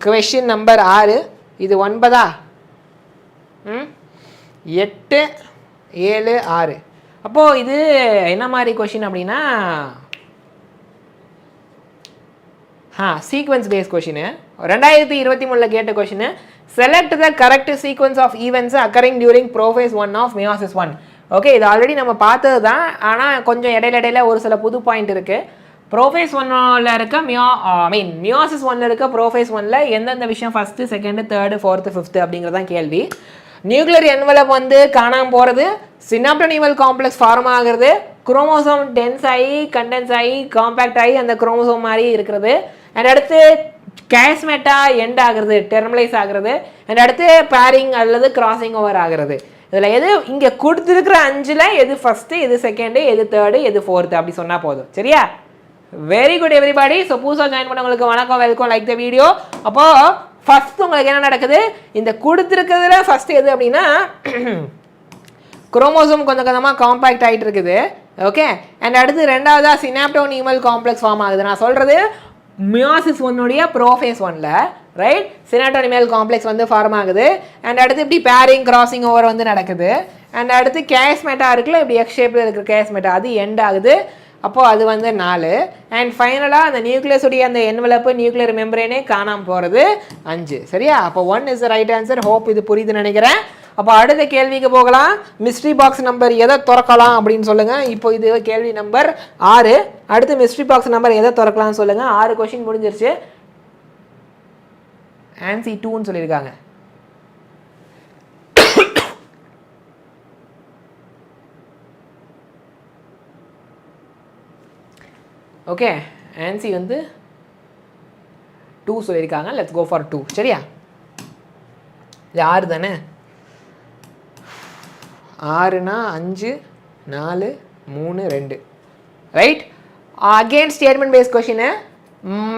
question number 6. இது 9ஆ? 8 7 6. அப்போது இது என்ன மாதிரி கொஷின் அப்படின்னா சீக்வன்ஸ் பேஸ் கொஷின். 2023 கேட்ட question. Select the correct sequence of events occurring during prophase 1 of meiosis 1. Okay, இது ஆல்ரெடி நம்ம பார்த்தது தான், ஆனால் கொஞ்சம் இடையில ஒரு சில புது பாயிண்ட் இருக்குது. ப்ரோஃபேஸ் 1ல் இருக்க மியாசிஸ் 1ல் இருக்க ப்ரோஃபேஸ் 1ல் எந்தெந்த விஷயம் first, second, third, fourth, fifth அப்படிங்கிறதான் கேள்வி. நியூக்ளியர் என்வலப் வந்து காணாமல் போகிறது, சினாப்டோனிமல் காம்ப்ளெக்ஸ் ஃபார்ம் ஆகிறது, குரோமோசோம் டென்ஸ் ஆகி கண்டென்ஸ் ஆகி காம்பேக்ட் ஆகி அந்த குரோமோசோம் மாதிரி இருக்கிறது, அண்ட் அடுத்து கேஸ்மெட்டா எண்ட் ஆகிறது, டெர்மலைஸ் ஆகிறது, அண்ட் அடுத்து பேரிங் அல்லது கிராசிங் ஓவர் ஆகிறது. இதில் எது இங்கே கொடுத்துருக்கிற 5ல் எது ஃபஸ்ட்டு, எது செகண்டு, எது தேர்டு, எது ஃபோர்த்து அப்படி சொன்னால் போதும். சரியா? Very good everybody. ஸோ புதுசாக ஜாயின் பண்ணவங்களுக்கு வணக்கம், வெல்கம், லைக் த வீடியோ. அப்போது ஃபஸ்ட்டு உங்களுக்கு என்ன நடக்குது? இந்த கொடுத்துருக்கிறதுல ஃபஸ்ட்டு எது அப்படின்னா குரோமோசோம் கொஞ்சம் கொஞ்சமாக காம்பேக்ட் ஆகிட்டு இருக்குது. ஓகே, அண்ட் அடுத்து 2வதா சினாப்டோனிமல் காம்ப்ளெக்ஸ் ஃபார்ம் ஆகுது. நான் சொல்கிறது மியாசிஸ் 1உடைய ப்ரோஃபேஸ் 1ல் ரைட் சினாப்டோனிமல் காம்ப்ளெக்ஸ் வந்து ஃபார்ம் ஆகுது. அண்ட் அடுத்து இப்படி பேரிங் கிராசிங் ஓவர் வந்து நடக்குது. அண்ட் அடுத்து கேஸ்மெட்டா இருக்குல்ல, இப்படி எக்ஸ் ஷேப்பில் இருக்கிற கேஸ்மெட்டா அது எண்ட் ஆகுது. அப்போது அது வந்து 4. அண்ட் ஃபைனலாக அந்த நியூக்ளியஸுடைய அந்த என்வலப்பு நியூக்ளியர் மெம்பரேனே காணாமல் போகிறது 5. சரியா? அப்போ 1 is the right answer. Hope இது புரியுதுன்னு நினைக்கிறேன். அப்போ அடுத்த கேள்விக்கு போகலாம். மிஸ்ட்ரி பாக்ஸ் நம்பர் எதை திறக்கலாம் அப்படின்னு சொல்லுங்கள். இப்போ இது கேள்வி நம்பர் 6. அடுத்து மிஸ்ட்ரி பாக்ஸ் நம்பர் எதை திறக்கலாம்னு சொல்லுங்கள். 6 கொஷின் முடிஞ்சிருச்சு. ஆன்சி 2ன்னு சொல்லியிருக்காங்க. ஓகே, ஆன்சி வந்து 2 சொல்லியிருக்காங்க. Let's go for 2. சரியா? இது 6 தானே? 6னா 5 4 3 2 right. Again statement based question.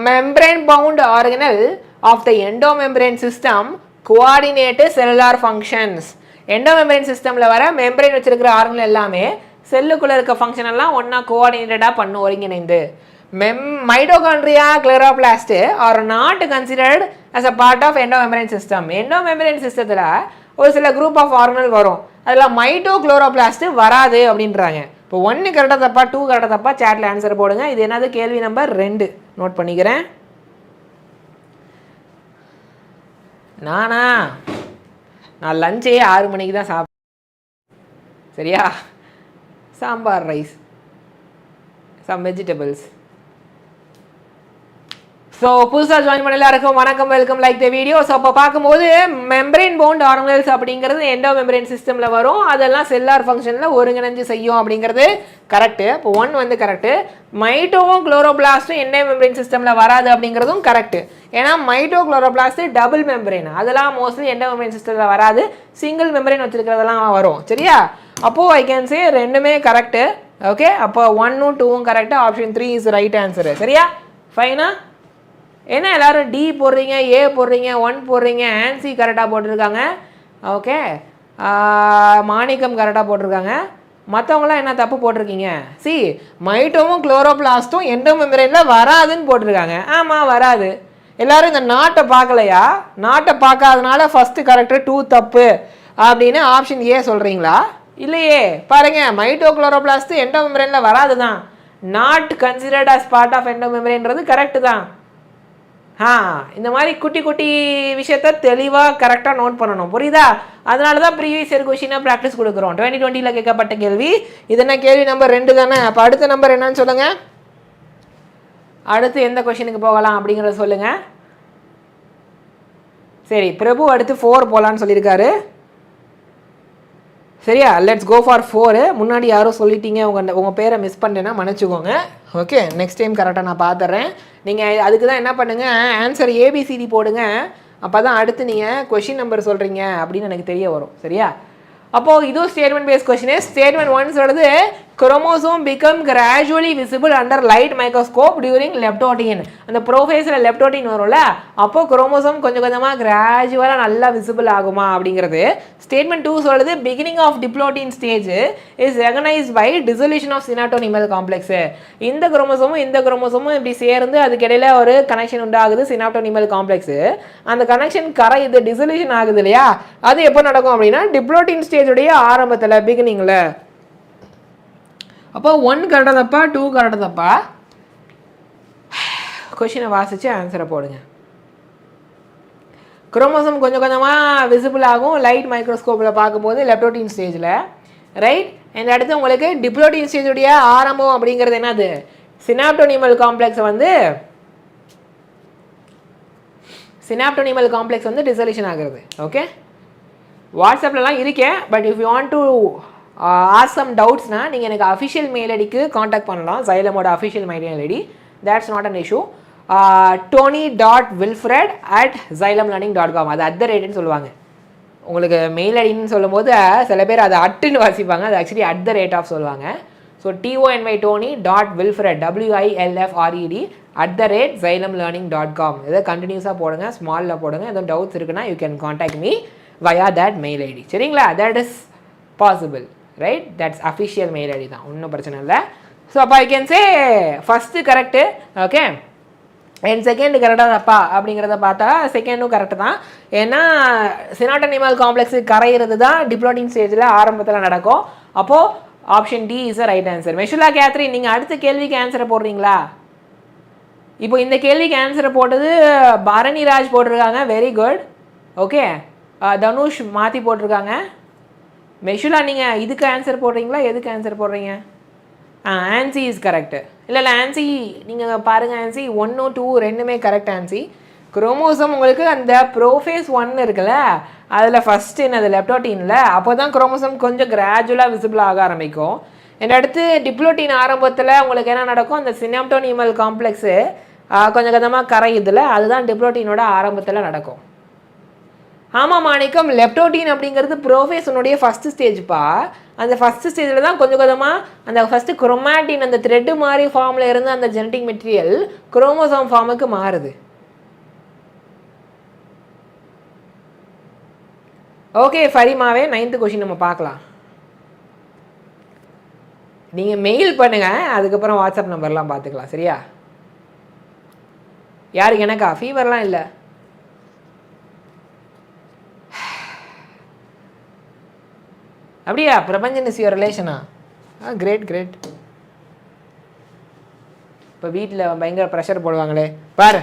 Membrane bound organelle of the endomembrane system coordinate cellular functions. Endomembrane சிஸ்டமில் வர மெம்பரேன் வச்சிருக்கிற ஆர்கனல் எல்லாமே செல்லுக்குள்ளே இருக்க ஃபங்க்ஷன் எல்லாம் ஒன்றா கோஆர்டினேட்டடாக பண்ணும் ஒருங்கிணைந்து. Mitochondria chloroplast are not considered as a part of endomembrane system. Endomembrane சிஸ்டத்தில் ஒரு சில குரூப் ஆஃப் ஆர்கனல் வரும், அதில் மைட்டோக்ளோரோபிளாஸ்ட் வராது அப்படின்றாங்க. இப்போ 1 கரெக்டாக தப்பா 2 கரெக்டாக தப்பா சேட்டில் ஆன்சர் போடுங்க. இது என்னது கேள்வி நம்பர் 2 நோட் பண்ணிக்கிறேன். நான் லஞ்சே 6 மணிக்கு தான் சாப்பிட்டேன். சரியா? Sambar rice, some vegetables. So புதுசாக ஜாயின் பண்ண எல்லாருக்கும் வணக்கம், welcome, like the video. So அப்போ பார்க்கும்போது மெம்பரேன் பவுண்ட் ஆர்கனல்ஸ் அப்படிங்கிறது எண்டோமெம்பரேன் சிஸ்டமில் வரும், அதெல்லாம் செல்லார் ஃபங்க்ஷனில் ஒருங்கிணைஞ்சு செய்யும் அப்படிங்கிறது கரெக்டு. இப்போ 1 வந்து கரெக்டு. மைட்டோவும் குளோரோபிளாஸ்ட்டும் எண்டோமெம்பரேன் சிஸ்டமில் வராது அப்படிங்கிறதும் கரெக்டு. ஏன்னா மைட்டோக்ளோரோபிளாஸ்ட் டபுள் மெம்பரேன், அதெல்லாம் மோஸ்ட்லி எண்டோமெம்பரேன் சிஸ்டமில் வராது, சிங்கிள் மெம்பரேன் வச்சுருக்கிறதெல்லாம் வரும். சரியா? அப்போது ஐ கேன் சே ரெண்டுமே கரெக்டு. ஓகே, அப்போ 1ம் 2ம் correct. Option 3 is right answer. சரியா? ஃபைனா? என்ன எல்லாரும் டி போடுறீங்க, ஏ போடுறீங்க, 1 போடுறீங்க, ஆன்சி கரெக்டாக போட்டிருக்காங்க. ஓகே, மாணிக்கம் கரெக்டாக போட்டிருக்காங்க. மற்றவங்களாம் என்ன தப்பு போட்டிருக்கீங்க? சி, மைட்டோவும் குளோரோபிளாஸ்ட்டும் எண்டோமெம்பரேனில் வராதுன்னு போட்டிருக்காங்க. ஆமாம், வராது. எல்லாரும் இந்த நாட்டை பார்க்கலையா? நாட்டை பார்க்காதனால ஃபஸ்ட்டு கரெக்டு 2 தப்பு அப்படின்னு ஆப்ஷன் ஏ சொல்கிறீங்களா? இல்லையே, பாருங்கள், மைட்டோக்ளோரோபிளாஸ்ட் எண்டோமெம்பரேனில் வராது தான். Not considered as part of எண்டோமெம்பரேன்றது கரெக்டு தான். இந்த மாதிரி குட்டி குட்டி விஷயத்த தெளிவாக கரெக்டாக நோட் பண்ணணும், புரியுதா? அதனால தான் ப்ரீவியஸ் இயர் கொஷினாக ப்ராக்டிஸ் கொடுக்குறோம். 2020 கேட்கப்பட்ட கேள்வி இது. என்ன கேள்வி நம்பர் 2 தானே? அப்போ அடுத்த நம்பர் என்னன்னு சொல்லுங்கள். அடுத்து எந்த கொஷினுக்கு போகலாம் அப்படிங்கிறத சொல்லுங்கள். சரி, பிரபு அடுத்து 4 போகலான்னு சொல்லியிருக்காரு. சரியா? Let's go for 4. முன்னாடி யாரும் சொல்லிட்டீங்க, உங்கள் பேரை மிஸ் பண்ணிட்டேன்னா மன்னிச்சுக்கோங்க. ஓகே, நெக்ஸ்ட் டைம் கரெக்டாக நான் பார்த்துட்றேன். நீங்கள் அதுக்கு தான் என்ன பண்ணுங்கள், ஆன்சர் ஏபிசிடி போடுங்க. அப்போ தான் அடுத்து நீங்கள் கொஷின் நம்பர் சொல்கிறீங்க அப்படின்னு எனக்கு தெரிய வரும். சரியா? அப்போது இதுவும் ஸ்டேட்மெண்ட் பேஸ்ட் கொஷினு. ஸ்டேட்மெண்ட் 1 சொல்கிறது chromosome become gradually visible under light microscope during leptotene. அந்த ப்ரோஃபேஸில் லெப்டோட்டின் வரும்ல, அப்போது குரோமோசோம் கொஞ்சம் கொஞ்சமாக கிராஜுவலாக நல்லா விசிபிள் ஆகுமா அப்படிங்கிறது. ஸ்டேட்மெண்ட் 2 சொல்கிறது beginning of diplotene stage is recognised by dissolution of synaptonemal complex. இந்த குரோமோசோமும் இப்படி சேர்ந்து அதுக்கிடையில் ஒரு கனெக்ஷன் உண்டாகுது, சினாப்டோனிமல் காம்ப்ளெக்ஸ். அந்த கனெக்ஷன் கரையுது, டிசொல்யூஷன் ஆகுது இல்லையா? அது எப்போ நடக்கும் அப்படின்னா டிப்ளோட்டின் ஸ்டேஜுடைய ஆரம்பத்தில், பிகினிங்கில். அப்போ 1 கரெக்டாக தப்பா 2 கரெக்டாக தப்பா? கொஷினை வாசித்து ஆன்சரை போடுங்க. குரோமோசோம் கொஞ்சம் கொஞ்சமாக விசிபிள் ஆகும் லைட் மைக்ரோஸ்கோப்பில் பார்க்கும்போது லெப்டோட்டின் ஸ்டேஜில், ரைட்? இந்த அடுத்து உங்களுக்கு டிப்ளோட்டின் ஸ்டேஜுடைய ஆரம்பம் அப்படிங்கிறது என்னது? சினாப்டோனிமல் காம்ப்ளெக்ஸ் வந்து டிசொல்யூஷன் ஆகிறது. ஓகே, வாட்ஸ்அப்லலாம் இருக்கேன். But if you want to ask some டவுட்ஸ்னா நீங்கள் எனக்கு அஃபிஷியல் மெயில் ஐடிக்கு காண்டாக்ட் பண்ணலாம். Xylemோட official mail ID, that's not an issue. tony.wilfred@xylemlearning.com. அது @ சொல்லுவாங்க. உங்களுக்கு மெயில் ஐடின்னு சொல்லும்போது சில பேர் அதை அட்டுன்னு வாசிப்பாங்க, அது ஆக்சுவலி @ சொல்லுவாங்க. So tony.wilfred WILFRED @xylemlearning.com. இதை கண்டினியூஸாக போடுங்க, ஸ்மாலில் போடுங்க. எதுவும் டவுட்ஸ் இருக்குன்னா you can contact me via that mail ID. சரிங்களா? That is possible, right? That's official mail ID தான், ஒன்றும் பிரச்சனை இல்லை. ஸோ அப்போ I can say first correct. Okay, and second கரெக்டாக தப்பா அப்படிங்கிறத பார்த்தா செகண்டும் கரெக்டு தான். ஏன்னா சினாப்டோனிமல் காம்ப்ளெக்ஸு கரையிறது தான் டிப்ளோட்டின் ஸ்டேஜில் ஆரம்பத்தில் நடக்கும். அப்போது option D is right answer. மெஷுலா கேத்ரின், நீங்கள் அடுத்த கேள்விக்கு ஆன்சரை போடுறீங்களா? இப்போ இந்த கேள்விக்கு ஆன்சரை போட்டது பரணிராஜ் போட்டிருக்காங்க, வெரி குட். ஓகே, தனுஷ் மாற்றி போட்டிருக்காங்க. மெஷுலா நீங்கள் இதுக்கு ஆன்சர் போடுறீங்களா, எதுக்கு ஆன்சர் போடுறீங்க? ஆன்சி இஸ் கரெக்டு. இல்லை ஆன்சி நீங்கள் பாருங்கள், ஆன்சி 1 2 ரெண்டுமே கரெக்ட். ஆன்சி குரோமோசோம் உங்களுக்கு அந்த ப்ரோஃபேஸ் 1 இருக்குல்ல, அதில் ஃபஸ்ட்டு என்னது லெப்டோட்டினில், அப்போ தான் குரோமோசோம் கொஞ்சம் கிராஜுவலாக விசிபிள் ஆக ஆரம்பிக்கும். and அடுத்து டிப்ளோட்டின் ஆரம்பத்தில் உங்களுக்கு என்ன நடக்கும், அந்த சினாப்டோனிமல் காம்ப்ளெக்ஸு கொஞ்சம் கொஞ்சமாக கரையுதில்ல, அதுதான் டிப்ளோட்டினோட ஆரம்பத்தில் நடக்கும். ஆமாம் மாணிக்கம், லெப்டோட்டின் அப்படிங்கிறது ப்ரோஃபேஸனுடைய ஃபஸ்ட்டு ஸ்டேஜ்ப்பா. அந்த ஃபஸ்ட்டு ஸ்டேஜில் தான் கொஞ்சம் கொஞ்சமாக அந்த ஃபஸ்ட்டு குரோமாட்டின் அந்த த்ரெட்டு மாதிரி ஃபார்மில் இருந்து அந்த ஜெனட்டிக் மெட்டீரியல் குரோமோசோம் ஃபார்முக்கு மாறுது. ஓகே ஃபரிமாவே, 9th கொஷின் நம்ம பார்க்கலாம். நீங்கள் மெயில் பண்ணுங்கள், அதுக்கப்புறம் வாட்ஸ்அப் நம்பர்லாம் பார்த்துக்கலாம். சரியா? யாருக்கு? எனக்கா? ஃபீவர்லாம் இல்லை. அப்படியா? பிரபஞ்சன் இஸ் யுவர் ரிலேஷனா? Great great. இப்போ வீட்டில் பயங்கர ப்ரெஷர் போடுவாங்களே பாரு,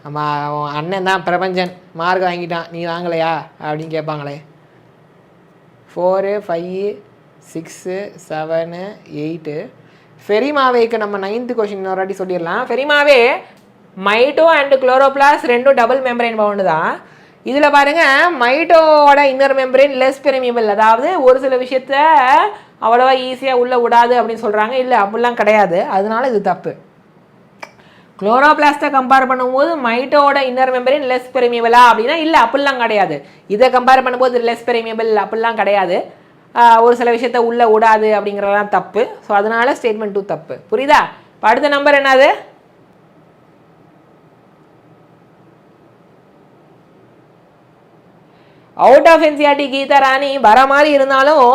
ஆமாம் அண்ணன் தான் பிரபஞ்சன் மார்க் வாங்கிட்டான், நீ வாங்கலையா அப்படின்னு கேட்பாங்களே. 4 5 6 7 8. ஃபெரிமாவேக்கு நம்ம 9th கொஷின் ஒரு வாட்டி சொல்லிடலாம். ஃபெரிமாவே, மைட்டோ அண்ட் குளோரோபிளாஸ் ரெண்டும் டபுள் மெம்பரைன் பவுண்டு தான். இதில் பாருங்கள், மைட்டோவோட இன்னர் மெம்பரைன் லெஸ் பெர்மியபிள், அதாவது ஒரு சில விஷயத்த அவ்வளோவா ஈஸியாக உள்ளே விடாது அப்படின்னு சொல்கிறாங்க. இல்லை, அப்படிலாம் கிடையாது, அதனால இது தப்பு. குளோரோபிளாஸ்ட்டை கம்பேர் பண்ணும்போது மைட்டோட இன்னர் மெம்பரைன் லெஸ் பெர்மியபிளா அப்படின்னா இல்லை, அப்படிலாம் கிடையாது. இதை கம்பேர் பண்ணும்போது லெஸ் பெர்மியபிள் அப்படிலாம் கிடையாது. ஒரு சில விஷயத்த உள்ளே விடாது அப்படிங்கிறதெல்லாம் தப்பு. ஸோ அதனால ஸ்டேட்மெண்ட் 2 தப்பு. புரியுதா? இப்போ அடுத்த நம்பர் என்னது? அவுட் ஆஃப் என்சிஆர்டி கீதா ராணி வர மாதிரி இருந்தாலும்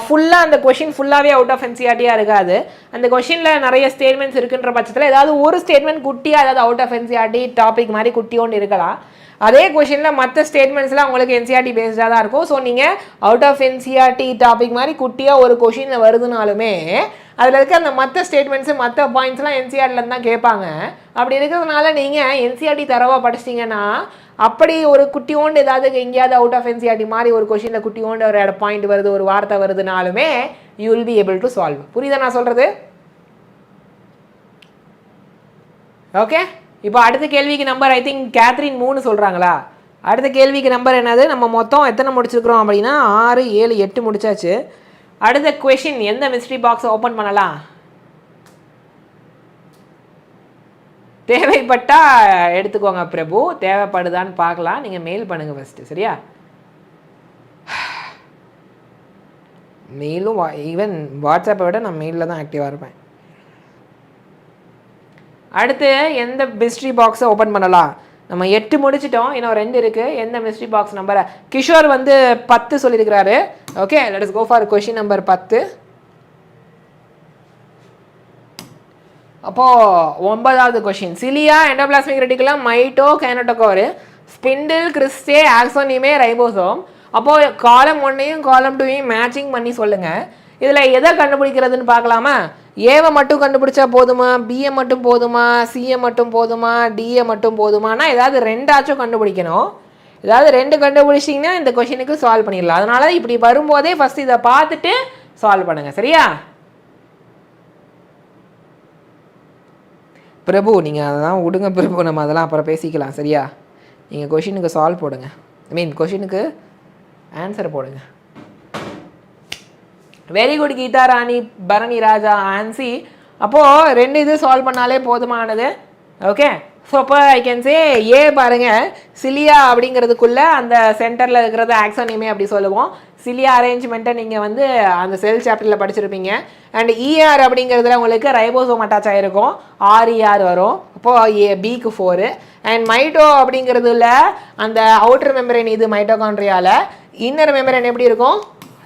ஃபுல்லாக அந்த கொஷின் ஃபுல்லாகவே அவுட் ஆஃப் என்சிஆர்டியாக இருக்காது. அந்த கொஷினில் நிறைய ஸ்டேட்மெண்ட்ஸ் இருக்குன்ற பட்சத்தில் ஏதாவது ஒரு ஸ்டேட்மெண்ட் குட்டியாக ஏதாவது அவுட் ஆஃப் என்சிஆர்டி டாபிக் மாதிரி குட்டி ஒன்று இருக்கலாம். அதே கொஷினில் மற்ற ஸ்டேட்மெண்ட்ஸ்லாம் உங்களுக்கு என்சிஆர்டி பேஸ்டாக தான் இருக்கும். ஸோ நீங்கள் அவுட் ஆஃப் என்சிஆர்டி டாபிக் மாதிரி குட்டியாக ஒரு கொஷினில் வருதுனாலுமே அதில் இருக்க அந்த மற்ற ஸ்டேட்மெண்ட்ஸு மற்ற பாயிண்ட்ஸ்லாம் என்சிஆர்டிலேருந்து தான் கேட்பாங்க. அப்படி இருக்கிறதுனால நீங்கள் என்சிஆர்டி தரவாக படிச்சிட்டிங்கன்னா அப்படி ஒரு குட்டியோண்டு ஏதாவது எங்கேயாவது அவுட் ஆஃப் என்சிஆர்டி மாதிரி ஒரு கொஷினில் குட்டியோண்டு ஒரு பாயிண்ட் வருது, ஒரு வார்த்தை வருதுனாலுமே you will be able to solve. புரியுதா நான் சொல்கிறது? ஓகே, இப்போ அடுத்த கேள்விக்கு நம்பர் ஐ திங்க் கேத்ரின் 3 சொல்கிறாங்களா? அடுத்த கேள்விக்கு நம்பர் என்னது? நம்ம மொத்தம் எத்தனை முடிச்சிருக்கிறோம் அப்படின்னா 6 7 8 முடிச்சாச்சு. அடுத்த கொஷின், எந்த மிஸ்ட்ரி பாக்ஸை ஓப்பன் பண்ணலாம்? தேவைப்பட்டா எடுத்துக்கோங்க பிரபு, தேவைப்படுதான்னு பார்க்கலாம். நீங்கள் மெயில் பண்ணுங்கள் ஃபஸ்ட்டு. சரியா? மெயிலும் ஈவன் வாட்ஸ்அப்பை விட நான் மெயிலில் தான் ஆக்டிவாக இருப்பேன். அடுத்து எந்த மிஸ்ட்ரி பாக்ஸை ஓப்பன் பண்ணலாம்? நம்ம 8 முடிச்சிட்டோம், இன்னும் 2 இருக்குது. எந்த மிஸ்ட்ரி பாக்ஸ் நம்பரை? கிஷோர் வந்து 10 சொல்லியிருக்கிறாரு. Okay, let us go for question number 10. அப்போது 9வது question, cilia endoplasmic reticulum mito kinetochore spindle cristae axoneme ribosome. அப்போது காலம் 1ஐயும் காலம் 2ஐயும் மேட்சிங் பண்ணி சொல்லுங்கள். இதில் எதை கண்டுபிடிக்கிறதுன்னு பார்க்கலாமா? ஏவை மட்டும் கண்டுபிடிச்சா போதுமா, பிஏ மட்டும் போதுமா, சிஏ மட்டும் போதுமா, டிஏ மட்டும் போதுமானா ஏதாவது 2ஆச்சும் கண்டுபிடிக்கணும். ஏதாவது 2 கண்டுபிடிச்சிங்கன்னா இந்த கொஷினுக்கு சால்வ் பண்ணிடலாம். அதனால இப்படி வரும்போதே ஃபஸ்ட் இதை பார்த்துட்டு சால்வ் பண்ணுங்கள். சரியா? பிரபு நீங்கள் அதெல்லாம் விடுங்க பிரபு, நம்ம அதெல்லாம் அப்புறம் பேசிக்கலாம். சரியா? நீங்கள் கொஷினுக்கு சால்வ் போடுங்க, கொஷினுக்கு ஆன்சர் போடுங்க. வெரி குட் கீதா ராணி, பரணி ராஜா, ஆன்சி. அப்போது 2 இது சால்வ் பண்ணாலே போதுமானது. ஓகே, ஸோ அப்போ ஐ கேன் சே ஏ பாருங்கள், சிலியா அப்படிங்கிறதுக்குள்ளே அந்த சென்டரில் இருக்கிறது ஆக்சோனிமே அப்படி சொல்லுவோம். சிலியா அரேஞ்ச்மெண்ட்டை நீங்கள் வந்து அந்த செல் சாப்டரில் படிச்சிருப்பீங்க. அண்ட் இஆர் அப்படிங்கிறதுல உங்களுக்கு ரைபோசோம் அட்டாச் ஆகிருக்கும், ஆர்இஆர் வரும். அப்போது பிக்கு 4. அண்ட் மைட்டோ அப்படிங்கிறதுல அந்த அவுட்டர் மெம்பரேன் இது மைட்டோகாண்ட்ரியாவில். இன்னர் மெம்பரேன் எப்படி இருக்கும்?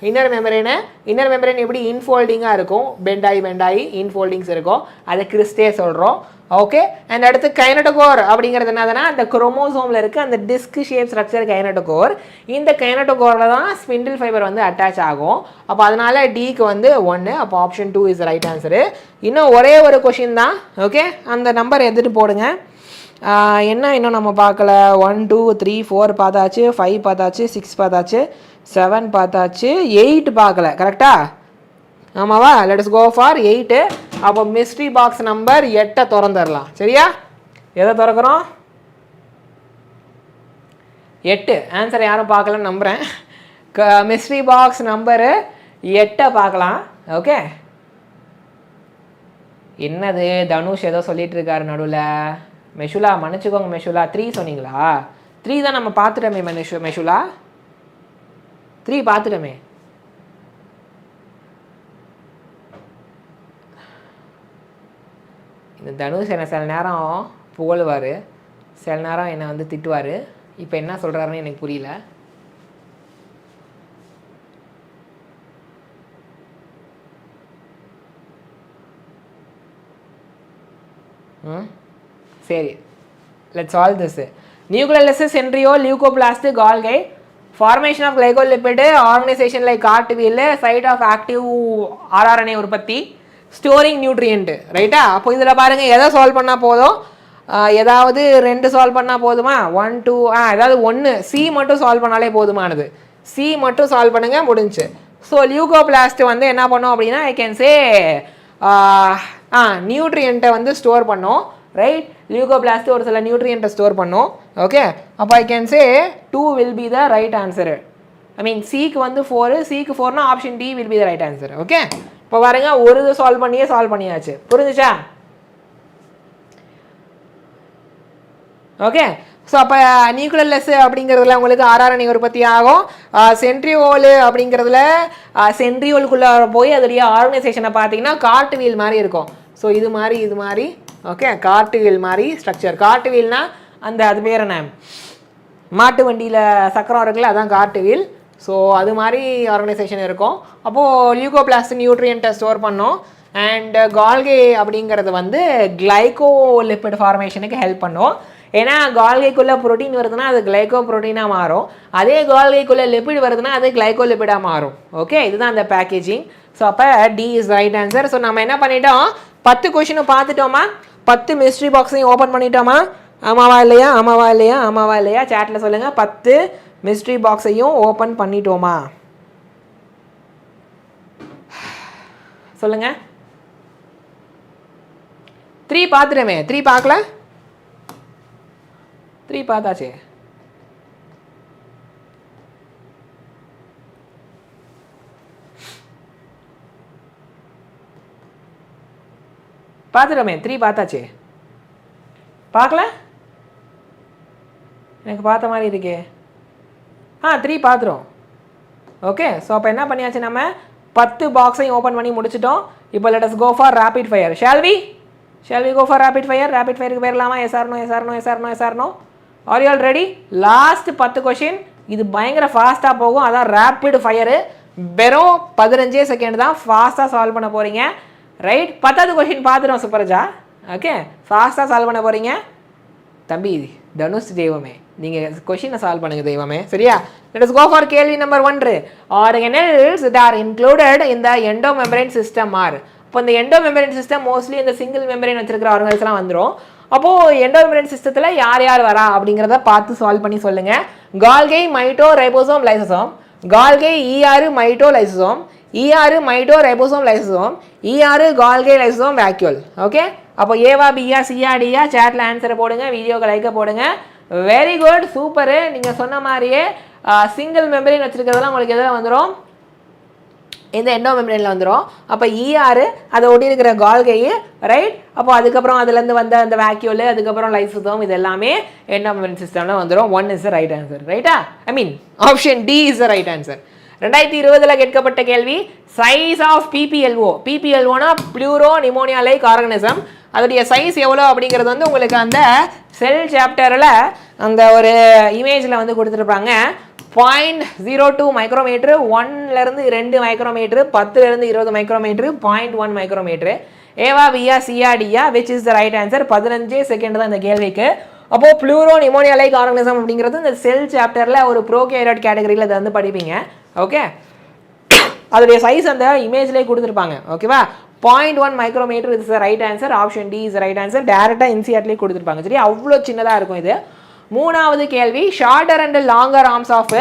இன்னர் மெம்பரேன் எப்படி இன்ஃபோல்டிங்காக இருக்கும், பெண்டாயி இன்ஃபோல்டிங்ஸ் இருக்கும், அதை கிறிஸ்டே சொல்கிறோம். ஓகே, அண்ட் அடுத்து கைனட்டோகோர் அப்படிங்கிறது என்னதுன்னா அந்த குரோமோசோமில் இருக்க அந்த டிஸ்க் ஷேப் ஸ்ட்ரக்சர் கைனட்டோகோர். இந்த கைனட்டோகோரில் தான் ஸ்பிண்டில் ஃபைபர் வந்து அட்டாச் ஆகும். அப்போ அதனால டிக்கு வந்து 1. அப்போ ஆப்ஷன் 2 இஸ் ரைட் ஆன்சரு. இன்னும் ஒரே ஒரு கொஷின் தான். ஓகே, அந்த நம்பர் எடுத்துகிட்டு போடுங்க. இன்னும் நம்ம பார்க்கல. 1 2 3 4 பார்த்தாச்சு, 5 பார்த்தாச்சு, 6 பார்த்தாச்சு, 7 பார்த்தாச்சு, 8 பார்க்கல. கரெக்டா? ஆமாவா? Let's go for 8. அப்போ மிஸ்ட்ரி பாக்ஸ் நம்பர் 8 திறந்துடலாம். சரியா? எதை திறக்கிறோம்? 8. ஆன்சர் யாரும் பார்க்கலன்னு நம்புகிறேன். மிஸ்ட்ரி பாக்ஸ் நம்பரு 8 பார்க்கலாம். ஓகே, என்னது தனுஷ் ஏதோ சொல்லிட்டு இருக்காரு நடுவில். மெஷுலா மன்னிச்சுக்கோங்க, மெஷுலா 3 சொன்னீங்களா? 3 தான் நம்ம பார்த்துட்டோமே மெஷுலா, 3 பார்த்துட்டோமே. இந்த தனுஷ் என்ன சில நேரம் புகழுவார், சில நேரம் என்னை வந்து திட்டுவார். இப்போ என்ன சொல்கிறாருன்னு எனக்கு புரியல. சரி, let's solve this. Nucleolysis, embryo, leucoplast, Golgi, formation of glycolipid, organization like cartwheel, site of active rRNA உற்பத்தி, storing nutrient, ரைட்டா? அப்போ இதில் பாருங்கள் எதை சால்வ் பண்ணால் போதும், ஏதாவது 2 சால்வ் பண்ணால் போதுமா, 1 2 ஏதாவது 1 சி மட்டும் சால்வ் பண்ணாலே போதுமானது, சி மட்டும் சால்வ் பண்ணுங்கள், முடிஞ்சு. ஸோ லியூகோபிளாஸ்ட் வந்து என்ன பண்ணோம் அப்படின்னா ஐ கேன் சே நியூட்ரியண்ட்டை வந்து ஸ்டோர் பண்ணோம், ரைட்? லியூகோபிளாஸ்ட் ஒரு சில நியூட்ரியண்ட்டை ஸ்டோர் பண்ணோம். ஓகே, அப்போ I can say 2 will be the right answer. I mean சிக்கு வந்து 4, சிக்கு 4னா option D will be the right answer. Okay, இப்போ பாருங்க ஒரு இது சால்வ் பண்ணியாச்சு, புரிஞ்சுச்சா? ஓகே, ஸோ அப்போ நியூக்ளியஸ் அப்படிங்கிறதுல உங்களுக்கு RRNA உற்பத்தி ஆகும். சென்ட்ரியோல் அப்படிங்கிறதுல சென்ட்ரியோலுக்குள்ளே போய் அதோடைய ஆர்கனைசேஷனை பார்த்தீங்கன்னா கார்ட்வீல் மாதிரி இருக்கும். ஸோ இது மாதிரி ஓகே, கார்ட்வீல் மாதிரி ஸ்ட்ரக்சர். கார்ட்வீல்னா அந்த அது பேர் என்ன, மாட்டு வண்டியில் சக்கரம் இருக்குல்ல, அதான் கார்ட்வீல். ஸோ அது மாதிரி ஆர்கனைசேஷன் இருக்கும். அப்போது லியூகோபிளாஸ்ட் நியூட்ரியண்ட்டை ஸ்டோர் பண்ணோம். அண்ட் கால்கே அப்படிங்கிறது வந்து கிளைகோலிப்பிட் ஃபார்மேஷனுக்கு ஹெல்ப் பண்ணும். ஏன்னா கால்கைக்குள்ளே ப்ரோட்டீன் வருதுன்னா அது கிளைகோ ப்ரோட்டீனாக மாறும், அதே கால்கைக்குள்ளே லிப்பிட் வருதுன்னா அது கிளைகோலிப்பிடாக மாறும். ஓகே, இதுதான் அந்த பேக்கேஜிங். ஸோ அப்போ D is right answer. So நம்ம என்ன பண்ணிட்டோம், 10 கொஷினும் பார்த்துட்டோமா, 10 மிஸ்ட்ரி பாக்ஸையும் ஓப்பன் பண்ணிட்டோமா, ஆமாவா இல்லையா சேட்டில் சொல்லுங்கள். 10 மிஸ்ட்ரி பாக்ஸையும் ஓப்பன் பண்ணிட்டோமா சொல்லுங்கள். 3 பார்த்துட்டோமே, 3 பார்க்கல, 3 பார்த்தாச்சே. பார்த்துட்டோமே, 3 பார்த்தாச்சே. பார்க்கல, எனக்கு பார்த்த மாதிரி இருக்கே. 3 பார்த்துரும். ஓகே, ஸோ அப்போ என்ன பண்ணியாச்சு, நம்ம 10 பாக்ஸையும் ஓப்பன் பண்ணி முடிச்சிட்டோம். இப்போ let us go for rapid fire. Shall we go for rapid fire? Rapid ஃபயருக்கு போயிடலாமா? Yes or no? Are you all ready? Last 10 question, இது பயங்கர ஃபாஸ்ட்டாக போகும், அதான் ரேபிட் ஃபயரு. வெறும் 15 செகண்ட் தான் ஃபாஸ்ட்டாக சால்வ் பண்ண போகிறீங்க, ரைட்? 10வது கொஷின் பார்த்துட்டோம் சுப்பரஜா. ஓகே, ஃபாஸ்ட்டாக சால்வ் பண்ண போகிறீங்க. தம்பி தனுஷ் தெய்வமே, நீங்கள் கொஷினை சால்வ் பண்ணுங்கள் தெய்வமே, சரியா? லெட் அஸ் கோ ஃபார் கேள்வி number 1. Organelles that are included in the endomembrane system are. இப்போ இந்த எண்டோமெம்பரேன் சிஸ்டம் மோஸ்ட்லி இந்த சிங்கிள் மெம்பரேன் வச்சிருக்கிற ஆர்கனல்ஸ்லாம் வந்துடும். அப்போது எண்டோமெம்பரேன் சிஸ்டத்தில் யார் வரா அப்படிங்கிறத பார்த்து சால்வ் பண்ணி சொல்லுங்கள். Golgi, mito, ribosome, lysosome. Golgi ER mito lysosome, ER mito ribosome lysosome, ER Golgi lysosome vacuole. Okay, அப்போ ஏவா பியா சியா டியா சேட்டில் ஆன்சரை போடுங்க, வீடியோக்கு லைக்கை போடுங்க. Very good, super. நீங்கள் சொன்ன மாதிரியே சிங்கிள் மெம்பரேன் வச்சுருக்கிறதுலாம் உங்களுக்கு எதில் வந்துடும், இந்த எண்டோமெம்பரேனில் வந்துடும். அப்போ ER அதை ஒட்டி இருக்கிற கால்கை, ரைட்? அப்போ அதுக்கப்புறம் அதுலேருந்து வந்த அந்த வேக்யூல், அதுக்கப்புறம் லைசோசோம், இது எல்லாமே எண்டோமெம்பரேன் சிஸ்டமில் வந்துடும். 1 இஸ் த ரைட் ஆன்சர், ரைட்டா? I mean option D is the right answer. 2020 கேட்கப்பட்ட கேள்வி, சைஸ் ஆஃப் PPLOனா ப்ளூரோ நிமோனியா லைக் ஆர்கனிசம், அதோடைய சைஸ் எவ்வளோ அப்படிங்கிறது வந்து உங்களுக்கு அந்த செல் சாப்டரில் அந்த ஒரு இமேஜில் வந்து கொடுத்துருப்பாங்க. 0.02 மைக்ரோமீட்ரு, 1லேருந்து 2 மைக்ரோமீட்ரு, 10லேருந்து 20 மைக்ரோமீட்ரு, 0.1 மைக்ரோமீட்ரு. ஏவா பியா சியா டியா which is the right answer? 15 second தான் இந்த கேள்விக்கு. அப்போது ப்ளூரோ நிமோனியா லைக் ஆர்கனிசம் அப்படிங்கிறது இந்த செல் சாப்டரில் ஒரு ப்ரோகேரியாட் கேட்டகரியில் அதை வந்து படிப்பீங்க. ஓகே, அதோடைய சைஸ் அந்த இமேஜ்லேயே கொடுத்துருப்பாங்க. ஓகேவா? 0.1 micrometre is right answer. Option D is right answer. டேரெக்டாக NCERTலேயே கொடுத்துருப்பாங்க. சரி, அவ்வளோ சின்னதாக இருக்கும் இது. 3வது கேள்வி, shorter and longer arms of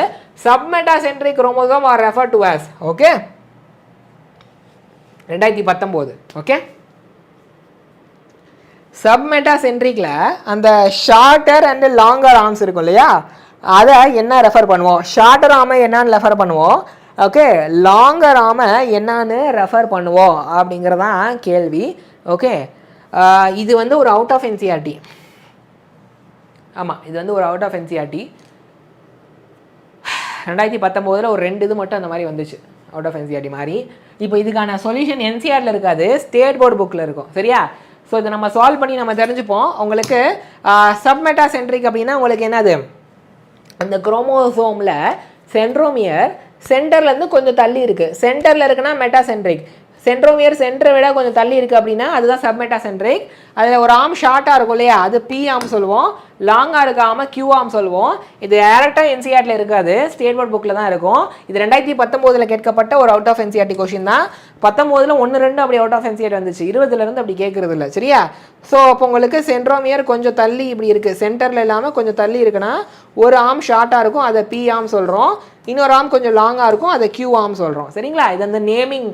submetacentric chromosome are refer to as. Okay, 2019. Okay, சப்மெட்டாசென்ட்ரிக்கில் அந்த ஷார்ட்டர் அண்ட் லாங்கர் ஆர்ம்ஸ் இருக்கும் இல்லையா, அதை என்ன ரெஃபர் பண்ணுவோம்? ஷார்ட்டர் ஆர்மை என்னன்னு ரெஃபர் பண்ணுவோம், ஓகே, லாங்கர் ஆர்மை என்னன்னு ரெஃபர் பண்ணுவோம் அப்படிங்கிறதான் கேள்வி. ஓகே, இது வந்து ஒரு அவுட் ஆஃப் NCERT. ஆமாம், இது வந்து ஒரு அவுட் ஆஃப் என்சிஆர்டி. 2019 ஒரு 2 இது மட்டும் அந்த மாதிரி வந்துச்சு, அவுட் ஆஃப் என்சிஆர்டி மாதிரி. இப்போ இதுக்கான சொல்யூஷன் என்சிஆரில் இருக்காது, ஸ்டேட் போர்டு புக்கில் இருக்கும். சரியா? ஸோ இதை நம்ம சால்வ் பண்ணி நம்ம தெரிஞ்சுப்போம். உங்களுக்கு சப்மெட்டா சென்ட்ரிக் அப்படின்னா உங்களுக்கு என்னது, அந்த குரோமோசோமில் சென்ட்ரோமியர் சென்டர்லேருந்து கொஞ்சம் தள்ளி இருக்குது. சென்டரில் இருக்குன்னா மெட்டாசென்ட்ரிக், சென்ட்ரோமியர் சென்டரை விட கொஞ்சம் தள்ளி இருக்குது அப்படின்னா அதுதான் சப்மெட்டாசென்ட்ரிக். அதில் ஒரு ஆர்ம் ஷார்ட்டாக இருக்கும் இல்லையா, அது பி ஆர்ம் சொல்லுவோம். லாங்காக இருக்காமல் கியூ ஆர்ம் சொல்லுவோம். இது டேரெக்டாக என்சிஆர்டியில் இருக்காது, ஸ்டேட் போர்ட் புக்கில் தான் இருக்கும். இது 2019 கேட்கப்பட்ட ஒரு அவுட் ஆஃப் என்சிஆர்டி கொஷின் தான். 19 1 2 அப்படி அவுட் ஆஃப் என்சிஆர்டி வந்துச்சு, 20 அப்படி கேட்குறது இல்லை. சரியா? ஸோ அப்போ உங்களுக்கு சென்ட்ரோமியர் கொஞ்சம் தள்ளி இப்படி இருக்குது, சென்டரில் இல்லாமல் கொஞ்சம் தள்ளி இருக்குன்னா ஒரு ஆர்ம் ஷார்ட்டாக இருக்கும், அதை பி ஆர்ம் சொல்கிறோம். இன்னொரு ஆர்ம் கொஞ்சம் லாங்காக இருக்கும், அதை கியூ ஆர்ம் சொல்கிறோம். சரிங்களா? இது அந்த நேமிங்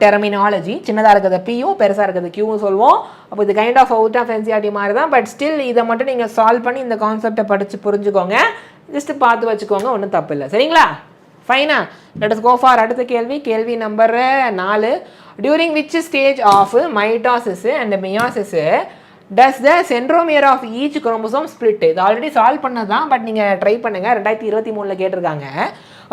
டெர்மினாலஜி. சின்னதாக இருக்கிறத பியும் பெருசாக இருக்கிறது கியூவும் சொல்லுவோம். அப்போ இது kind of out of NCERT மாதிரி தான். பட் ஸ்டில் இதை மட்டும் நீங்கள் சால்வ் பண்ணி இந்த கான்செப்டை படித்து புரிஞ்சுக்கோங்க, ஜஸ்ட் பார்த்து வச்சுக்கோங்க, ஒன்றும் தப்பு இல்லை. சரிங்களா? ஃபைனா? லெட் அஸ் கோ ஃபார் அடுத்த கேள்வி. கேள்வி number 4. During which stage of mitosis and meiosis does the centromere of each chromosome split? இது ஆல்ரெடி சால்வ் பண்ணது தான், பட் நீங்கள் ட்ரை பண்ணுங்கள். 2023 கேட்டிருக்காங்க.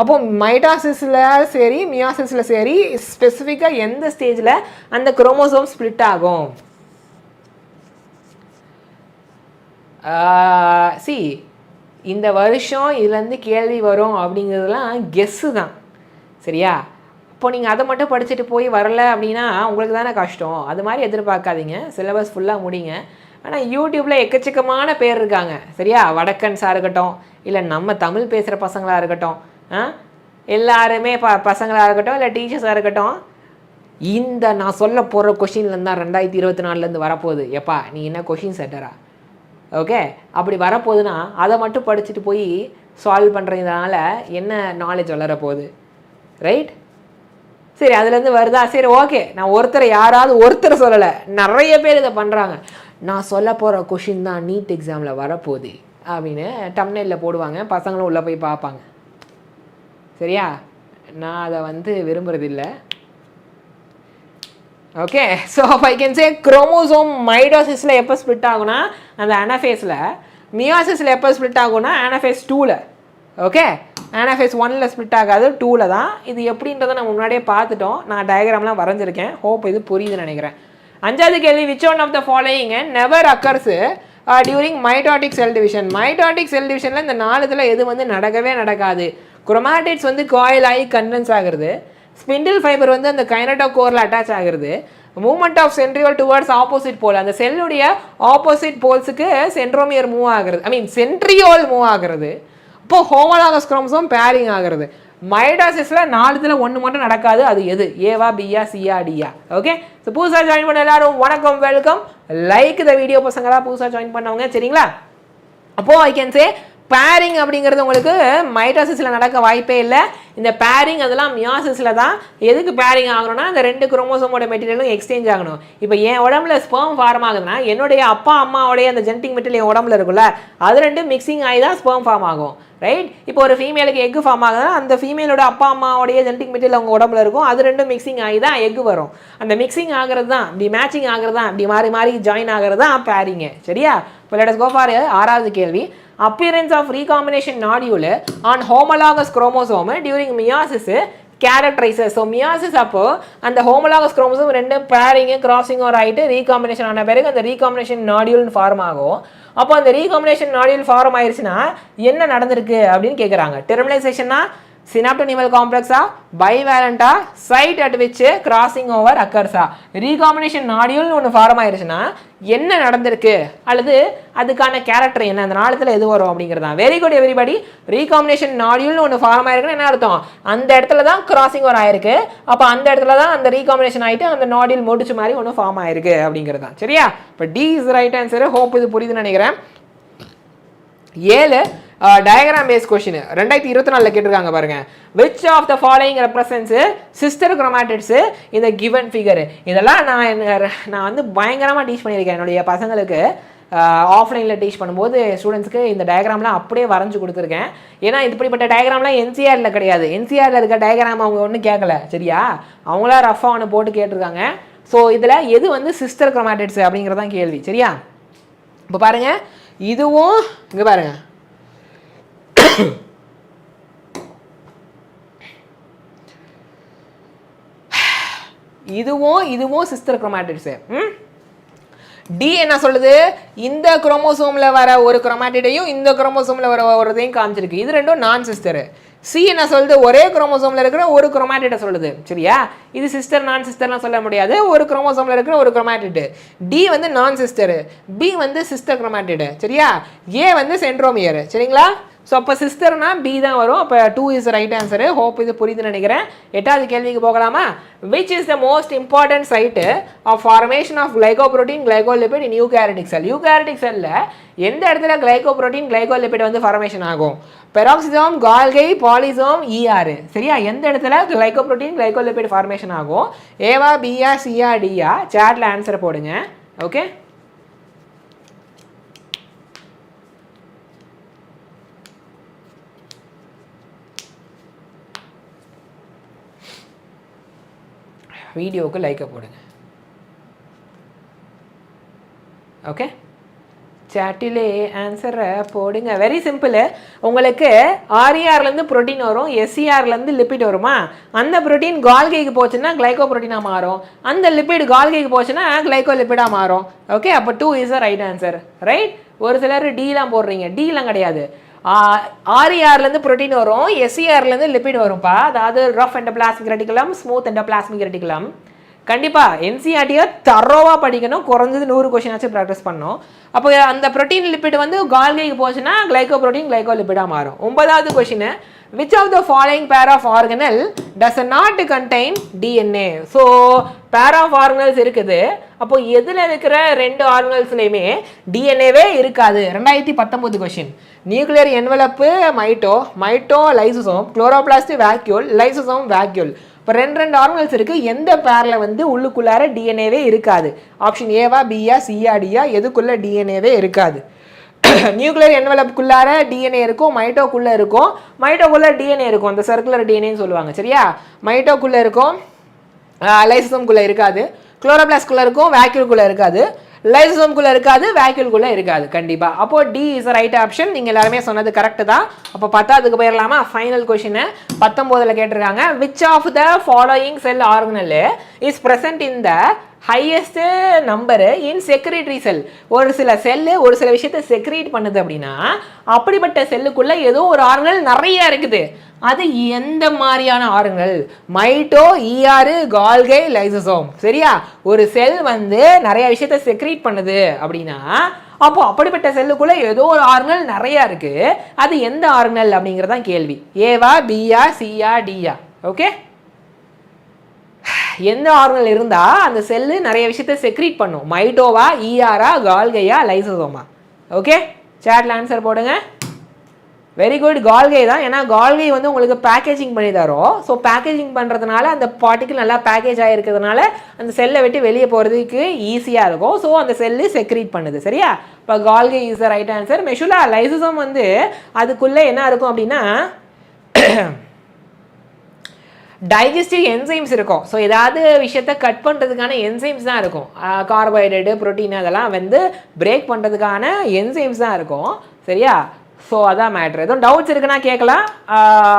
அப்போது மைட்டாசிஸில் சரி மியாசிஸில் சரி ஸ்பெசிஃபிக்காக எந்த ஸ்டேஜில் அந்த குரோமோசோம் ஸ்பிளிட் ஆகும்? சி, இந்த வருஷம் இதுலேருந்து கேள்வி வரும் அப்படிங்கிறதுலாம் கெஸ்ஸு தான். சரியா? இப்போ நீங்கள் அதை மட்டும் படிச்சுட்டு போய் வரல அப்படின்னா உங்களுக்கு தானே கஷ்டம். அது மாதிரி எதிர்பார்க்காதீங்க, சிலபஸ் ஃபுல்லாக முடிங்க. ஆனால் யூடியூப்பில் எக்கச்சக்கமான பேர் இருக்காங்க. சரியா? வடக்கன்ஸாக இருக்கட்டும், இல்லை நம்ம தமிழ் பேசுகிற பசங்களாக இருக்கட்டும், எல்லாருமே பசங்களாக இருக்கட்டும், இல்லை டீச்சர்ஸாக இருக்கட்டும், இந்த நான் சொல்ல போகிற கொஷின்லேருந்து தான் 2024 வரப்போகுது. எப்பா நீ என்ன கொஷின் செட்டரா? ஓகே, அப்படி வரப்போகுதுன்னா அதை மட்டும் படிச்சுட்டு போய் சால்வ் பண்ணுறதுனால என்ன நாலேஜ் வளரப்போகுது? ரைட்? சரி, அதுலேருந்து வருதா? சரி, ஓகே. நான் யாராவது ஒருத்தர் சொல்லலை, நிறைய பேர் இதை பண்ணுறாங்க. நான் சொல்ல போகிற கொஷின் தான் நீட் எக்ஸாமில் வரப்போகுது அப்படின்னு டம்ப்நெயிலில் போடுவாங்க, பசங்களும் உள்ளே போய் பார்ப்பாங்க. சரியா? நான் அதை விரும்புறதில்லை. Okay, so I can say chromosome மைடோசிஸில் எப்போ ஸ்பிளிட் ஆகுனா அந்த அனஃபேஸில், மியாசிஸில் எப்போ ஸ்பிளிட் ஆகுனா அனஃபேஸ் 2ல். ஓகே, அனஃபேஸ் 1ல் ஸ்பிளிட் ஆகாது, 2ல் தான். இது எப்படின்றத நம்ம முன்னாடியே பார்த்துட்டோம், நான் டயக்ராம்லாம் வரைஞ்சிருக்கேன். ஹோப் இது புரியுதுன்னு நினைக்கிறேன். 5வது கேள்வி, which one of the following never occurs during mitotic cell division? Mitotic cell டிவிஷனில் இந்த 4 எது நடக்கவே நடக்காது? குரோமாட்டிட்ஸ் காயில் ஆகி கண்டென்ஸ் ஆகுறது, ஸ்பிண்டில் ஃபைபர் அந்த கைனட்டோகோரில் அட்டாச் ஆகுறது, movement of centriole towards opposite pole, அந்த செல்லுடைய ஆப்போசிட் போல்ஸுக்கு சென்ட்ரோமியர் மூவ் ஆகுறது, சென்ட்ரியோல் மூவ் ஆகுறது. இப்போ ஹோமோலாகஸ் குரோமோசோம் பேரிங் ஆகுறது. மைடாசிஸில் 4 1 மட்டும் நடக்காது, அது எது? ஏவா, பியா, சியா, டியா? ஓகே, ஸோ புதுசாக ஜாயின் பண்ண எல்லாரும் வணக்கம், வெல்கம். லைக் த வீடியோ பசங்களா புதுசாக ஜாயின் பண்ணவங்க. சரிங்களா? அப்போது ஐ கேன் சே பேரிங் அப்படிங்கிறது உங்களுக்கு மைட்டாசிஸில் நடக்க வாய்ப்பே இல்லை. இந்த பேரிங் அதெல்லாம் மியாசிஸில் தான். எதுக்கு பேரிங் ஆகணும்னா அந்த 2 குரோமோசோமோட மெட்டீரியலும் எக்ஸ்சேஞ்ச் ஆகணும். இப்போ என் உடம்புல ஸ்பெர்ம் ஃபார்ம் ஆகுதுன்னா என்னுடைய அப்பா அம்மாவோடைய அந்த ஜெனட்டிக் மெட்டீரியல் என் உடம்புல இருக்குல்ல, அது 2 மிக்சிங் ஆகி தான் ஸ்பெர்ம் ஃபார்ம் ஆகும். ரைட்? இப்போ ஒரு ஃபீமேலுக்கு எக் ஃபார்ம் ஆகுதுன்னா அந்த ஃபீமேலோட அப்பா அம்மாவோடைய ஜெனட்டிக் மெட்டீரியல் அவங்க உடம்புல இருக்கும், அது 2 மிக்சிங் ஆகி தான் எக் வரும். அந்த மிக்சிங் ஆகிறது தான், இப்படி மேட்சிங் ஆகிறது தான், இப்படி மாறி மாறி ஜாயின் ஆகிறது தான் பேரிங்க. சரியா? இப்போ லெட் அஸ் கோ ஃபார் 6வது கேள்வி. Appearance of recombination nodule on homologous chromosome during meiosis characterizes. So meiosis அப்போ அந்த homologous chromosome 2 pairing crossing or ஆயிட்டு recombination ஆன பிறகு அந்த recombination nodule ஃபார்ம் ஆகும். அப்போ அந்த recombination nodule ஃபார்ம் ஆயிருச்சுன்னா என்ன நடந்திருக்கு அப்படின்னு கேட்குறாங்க. Terminalizationனா synaptonemal complex-ஆ, bivalent-ஆ, site at which crossing over occurs-ஆ? recombination nodule ஒன்று ஃபார்ம் ஆயிருச்சுன்னா என்ன நடந்திருக்கு அல்லது அதுக்கான கேரக்டர் என்ன, அந்த 4 எது வரும் அப்படிங்கிறதா. Very good everybody. ரீகாம்பினேஷன் நாடியூல்னு ஒன்று ஃபார்ம் ஆயிருக்குன்னு என்ன அர்த்தம்? அந்த இடத்துல தான் கிராசிங் ஓவர் ஆயிருக்கு. அப்போ அந்த இடத்துல தான் அந்த ரீகாம்பினேஷன் ஆகிட்டு அந்த நாடியூல் முடிச்சு மாதிரி ஒன்று ஃபார்ம் ஆயிருக்கு அப்படிங்கிறது தான். சரியா? இப்போ D is right answer. Hope இது புரியுதுன்னு நினைக்கிறேன். 7 டயக்ராம் பேஸ் கொஸ்டின் 2024 கேட்டிருக்காங்க பாருங்க. Which of the following represents sister chromatids in the given figure? இதெல்லாம் நான் பயங்கரமாக டீச் பண்ணியிருக்கேன் என்னுடைய பசங்களுக்கு. ஆஃப்லைனில் டீச் பண்ணும்போது ஸ்டூடெண்ட்ஸ்க்கு இந்த டயக்ராம்லாம் அப்படியே வரைஞ்சி கொடுத்துருக்கேன். ஏன்னா இப்படிப்பட்ட டயக்ராம்லாம் என்சிஆரில் கிடையாது. என்சிஆரில் இருக்க டயக்ராம் அவங்க ஒன்றும் கேட்கல. சரியா? அவங்களா ரஃபாக ஒன்று போட்டு கேட்டிருக்காங்க. ஸோ இதில் எது சிஸ்டர் குரோமாட்டிட்ஸ் அப்படிங்கிறதான் கேள்வி. சரியா? இப்போ பாருங்கள், இதுவும் இங்கே பாருங்க, இதுவும் சிஸ்டர் குரோமாட்டிட்ஸ். டி என்ன சொல்லுது, இந்த குரோமோசோமில் வர ஒரு குரோமாட்டிடையும் இந்த குரோமோசோமில் வர ஒருதையும் காமிச்சிருக்கு, இது ரெண்டும் நான் சிஸ்டர். சி என்ன சொல்லுது, ஒரே குரோமோசோமில் இருக்கிற ஒரு குரோமாட்டிட்டை சொல்லுது. சரியா, இது சிஸ்டர் நான் சிஸ்டர்லாம் சொல்ல முடியாது, ஒரு குரோமோசோமில் இருக்கிற ஒரு குரோமாட்டிட். டி வந்து நான் சிஸ்டர், பி வந்து சிஸ்டர் குரோமாட்டிட். சரியா, ஏ வந்து சென்ட்ரோமியர். சரிங்களா, ஸோ அப்போ சிஸ்டர்னா பி தான் வரும். அப்போ 2 இஸ் ரைட் ஆன்சரு. ஹோப் இது புரியுதுன்னு நினைக்கிறேன். 8வது கேள்விக்கு போகலாமா? Which is the most important site of formation of glycoprotein glycolipid in eukaryotic cell? Eukaryotic செல்லில் எந்த இடத்துல கிளைகோப்ரோட்டீன் கிளைகோலிபிட் வந்து ஃபார்மேஷன் ஆகும்? Peroxisome, Golgi, polysome, ER. சரியா, எந்த இடத்துல கிளைகோப்ரோட்டீன் கிளைகோலிபிட் ஃபார்மேஷன் ஆகும்? ஏவா, பியா, சியா, டியா? சாட்டில் ஆன்சர் போடுங்க. ஓகே, வீடியோவுக்கு லைக்கை போடுங்க. ஓகே, சாட்டிலே ஆன்சரை போடுங்க. Very simple. உங்களுக்கு ஆர்இஆர்லேருந்து ப்ரோட்டீன் வரும், எஸ்சிஆர்லேருந்து லிப்பிட் வருமா? அந்த ப்ரோட்டீன் கால்கைக்கு போச்சுன்னா கிளைகோ ப்ரோட்டீனாக மாறும், அந்த லிப்பிட் கால்கைக்கு போச்சுன்னா கிளைகோ லிப்பிடாக மாறும். ஓகே, அப்போ 2 is a right answer. Right, ஒரு சிலர் டீலாம் போடுறீங்க, டீலாம் கிடையாது. ஆர்இஆர்லேருந்து ப்ரோட்டீன் வரும், எஸ்சிஆர்லேருந்து லிப்பிட் வரும்ப்பா. அதாவது rough endoplasmic reticulum, smooth endoplasmic reticulum. கண்டிப்பாக என்சிஆர்டியை தரோவாக படிக்கணும், குறைஞ்சது 100 கொஷின் ஆச்சு ப்ராக்டிஸ் பண்ணணும். அப்போ அந்த ப்ரோட்டீன் லிப்பிட் வந்து கால்கைக்கு போச்சுன்னா கிளைகோ ப்ரோட்டீன் கிளைகோ லிப்பிடாக மாறும். 9வது question, which of the following pair of organelle does not contain DNA? So pair of organelles இருக்குது, அப்போ எதில் இருக்கிற 2 ஆர்கனல்ஸ்லையுமே டிஎன்ஏவே இருக்காது. 2019 question. Nuclear envelope mito lysosome, chloroplast vacuole, lysosome vacuole. இப்போ 2 ஆர்கனல்ஸ் இருக்குது, எந்த பேரில் வந்து உள்ளுக்குள்ளார டிஎன்ஏவே இருக்காது? ஆப்ஷன் ஏவா, பியா, சியா, டியா? எதுக்குள்ளே டிஎன்ஏவே இருக்காது? நியூக்ளியர் என்வலப்புக்குள்ளார டிஎன்ஏ இருக்கும், மைட்டோக்குள்ளே இருக்கும். மைட்டோக்குள்ளே டிஎன்ஏ இருக்கும், அந்த சர்க்குலர் டிஎன்ஏன்னு சொல்லுவாங்க. சரியா, மைட்டோக்குள்ளே இருக்கும், லைசோசோம்குள்ளே இருக்காது. குளோரோபிளாஸ்ட்குள்ளே இருக்கும், வேக்யூல்குள்ளே இருக்காது. லைசோசோம்குள்ளே இருக்காது, வேக்யூல்குள்ளே இருக்காது. கண்டிப்பாக. அப்போ டி இஸ் ரைட் ஆப்ஷன். நீங்கள் எல்லாருமே சொன்னது கரெக்டு தான். அப்போ 10வதுக்கு போயிடலாமா? ஃபைனல் கொஷின் 19ல் கேட்டிருக்காங்க. Which of the following cell organelle is present in the highest number in secretory cell? ஒரு சில செல்லு ஒரு சில விஷயத்தை செக்ரேட் பண்ணுது அப்படின்னா அப்படிப்பட்ட செல்லுக்குள்ளே ஏதோ ஒரு ஆர்கனல் நிறைய இருக்குது. அது எந்த மாதிரியான organelle? Mito, ER, Golgi, lysosome. சரியா, ஒரு செல் வந்து நிறைய விஷயத்தை செக்ரேட் பண்ணுது அப்படின்னா அப்போ அப்படிப்பட்ட செல்லுக்குள்ளே ஏதோ ஒரு ஆர்கனல் நிறையா இருக்குது. அது எந்த ஆர்கனல் அப்படிங்கிறதான் கேள்வி. ஏவா, பியா, சியா, டியா? ஓகே, எந்த ஆர்கனல் இருந்தால் அந்த செல்லு நிறைய விஷயத்தை செக்ரீட் பண்ணும்? மைட்டோவா, இஆரா, கால்கையா, லைசோசோமா? ஓகே, சாட்டில் ஆன்சர் போடுங்க. வெரி குட், கால்கை தான். ஏன்னா கால்கை வந்து உங்களுக்கு பேக்கேஜிங் பண்ணி தரும். ஸோ பேக்கேஜிங் பண்ணுறதுனால அந்த பார்ட்டிக்கல் நல்லா பேக்கேஜ் ஆகிருக்கிறதுனால அந்த செல்லை விட்டு வெளியே போகிறதுக்கு ஈஸியாக இருக்கும். ஸோ அந்த செல்லு செக்ரீட் பண்ணுது. சரியா, இப்போ Golgi is the right answer. மெஷுலா, லைசோசோம் வந்து அதுக்குள்ளே என்ன இருக்கும் அப்படின்னா டைஜஸ்டிவ் என்சைம்ஸ் இருக்கும். ஸோ ஏதாவது விஷயத்தை கட் பண்ணுறதுக்கான என்சைம்ஸ் தான் இருக்கும். கார்போஹைட்ரேட்டு, ப்ரோட்டீன் அதெல்லாம் வந்து பிரேக் பண்ணுறதுக்கான என்சைம்ஸ் தான் இருக்கும். சரியா, ஸோ அதான் மேட்ரு. எதுவும் டவுட்ஸ் இருக்குன்னா கேட்கலாம்,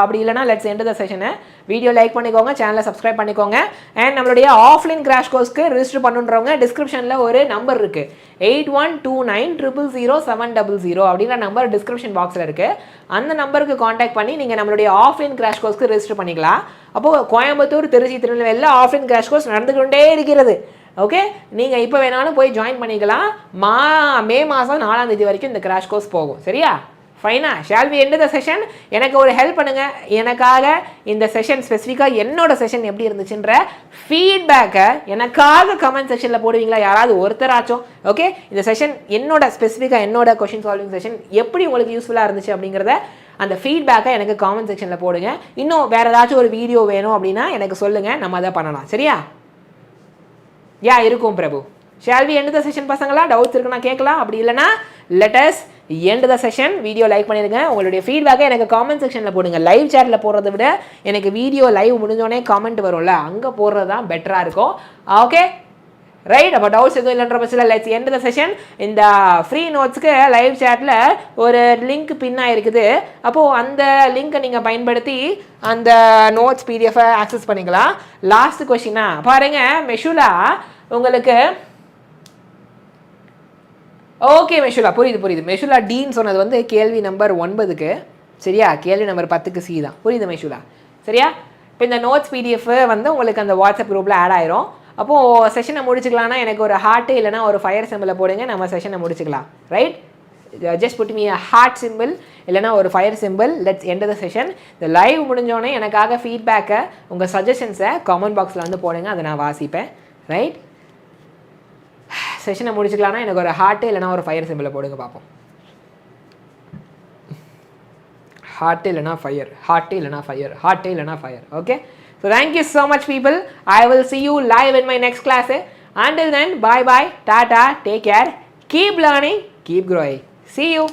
அப்படி இல்லைனா லெட்ஸ் எண்ட் த செஷனை. வீடியோ லைக் பண்ணிக்கோங்க, சேனலை சப்ஸ்கிரைப் பண்ணிக்கோங்க. அண்ட் நம்மளுடைய ஆஃப்லைன் கிராஷ் கோர்ஸ்க்கு ரிஜிஸ்டர் பண்ணுறவங்க டிஸ்கிரிப்ஷனில் ஒரு நம்பர் இருக்குது, 8129000700 அப்படின்ற நம்பர் டிஸ்கிரிப்ஷன் பாக்ஸில் இருக்குது. அந்த நம்பருக்கு காண்டாக்ட் பண்ணி நீங்கள் நம்மளுடைய ஆஃப்லைன் கிராஷ் கோர்ஸ்க்கு ரிஜிஸ்டர் பண்ணிக்கலாம். அப்போது கோயம்புத்தூர், திருச்சி, திருநெல்வேலியில் ஆஃப்லைன் கிராஷ் கோர்ஸ் நடந்து கொண்டே இருக்கிறது. ஓகே, நீங்கள் இப்போ வேணாலும் போய் ஜாயின் பண்ணிக்கலாம். மே மாதம் 4ஆம் தேதி வரைக்கும் இந்த கிராஷ் கோர்ஸ் போகும். சரியா, ஃபைனா? Shall we end the session? எனக்கு ஒரு ஹெல்ப் பண்ணுங்கள். எனக்காக இந்த செஷன் ஸ்பெசிஃபிக்காக என்னோட செஷன் எப்படி இருந்துச்சுன்ற ஃபீட்பேக்கை எனக்காக கமெண்ட் செஷனில் போடுவீங்களா? யாராவது ஒருத்தராச்சும். ஓகே, இந்த செஷன் என்னோட ஸ்பெசிஃபிக்காக என்னோட கொஷின் சால்விங் செஷன் எப்படி உங்களுக்கு யூஸ்ஃபுல்லாக இருந்துச்சு அப்படிங்கிறத அந்த ஃபீட்பேக்கை எனக்கு காமெண்ட் செக்ஷனில் போடுங்க. இன்னும் வேறு ஏதாச்சும் ஒரு வீடியோ வேணும் அப்படின்னா எனக்கு சொல்லுங்கள், நம்ம அதை பண்ணலாம். சரியா, இருக்கும் Prabhu. Shall we end the session பசங்களா? டவுட்ஸ் இருக்குன்னா கேட்கலாம், அப்படி இல்லைனா let us end the session. Video like பண்ணிடுங்க, உங்களுடைய ஃபீட்பேக்கை எனக்கு காமெண்ட் செக்ஷனில் போடுங்க. லைவ் சேட்டில் போடுறத விட எனக்கு வீடியோ லைவ் முடிஞ்சோடனே காமெண்ட் வரும்ல, அங்கே போடுறது தான் பெட்டராக இருக்கும். Okay, right? அப்போ டவுட்ஸ் எதுவும் இல்லைன்ற பட்சத்தில் லெட்ஸ் எண்ட் த செஷன். இந்த ஃப்ரீ நோட்ஸ்க்கு லைவ் சேட்டில் ஒரு லிங்க் பின்னாக இருக்குது. அப்போது அந்த லிங்க்கை நீங்கள் பயன்படுத்தி அந்த நோட்ஸ் பிடிஎஃபை ஆக்சஸ் பண்ணிக்கலாம். லாஸ்ட் கொஸ்டினா பாருங்கள் மெஷுலா உங்களுக்கு ஓகே மெஷுலா புரியுது. மெஷுலா டீன்னு சொன்னது வந்து கேள்வி நம்பர் 9க்கு, சரியா? கேள்வி நம்பர் 10க்கு சி தான். புரியுது மெஷுலா, சரியா? இப்போ இந்த நோட்ஸ் பிடிஎஃப் வந்து உங்களுக்கு அந்த வாட்ஸ்அப் குரூப்பில் ஆட் ஆயிரும். அப்போது செஷனை முடிச்சுக்கலாம்னா எனக்கு ஒரு ஹார்ட்டு இல்லைனா ஒரு ஃபயர் சிம்பிளை போடுங்க, நம்ம செஷனை முடிச்சுக்கலாம். Right? Just put me a heart simple இல்லைனா ஒரு fire simple. Let's end the session. இந்த லைவ் முடிஞ்சோடனே எனக்காக ஃபீட்பேக்கை உங்கள் சஜஷன்ஸை காமெண்ட் பாக்ஸில் வந்து போடுங்க, அதை நான் வாசிப்பேன். ரைட்? செஷனை முடிச்சுக்கலாம்னா எனக்கு ஒரு ஹார்ட்டு இல்லைனா ஒரு ஃபயர் சிம்பிளை போடுங்க பார்ப்போம். ஹார்ட்டு இல்லைனா ஃபயர், ஹார்ட்டு இல்லைனா ஃபயர், ஹார்ட்டு இல்லைனா fire. Okay, so thank you so much people. I will see you live in my next class. Until then, bye bye, tata, take care, keep learning, keep growing. See you.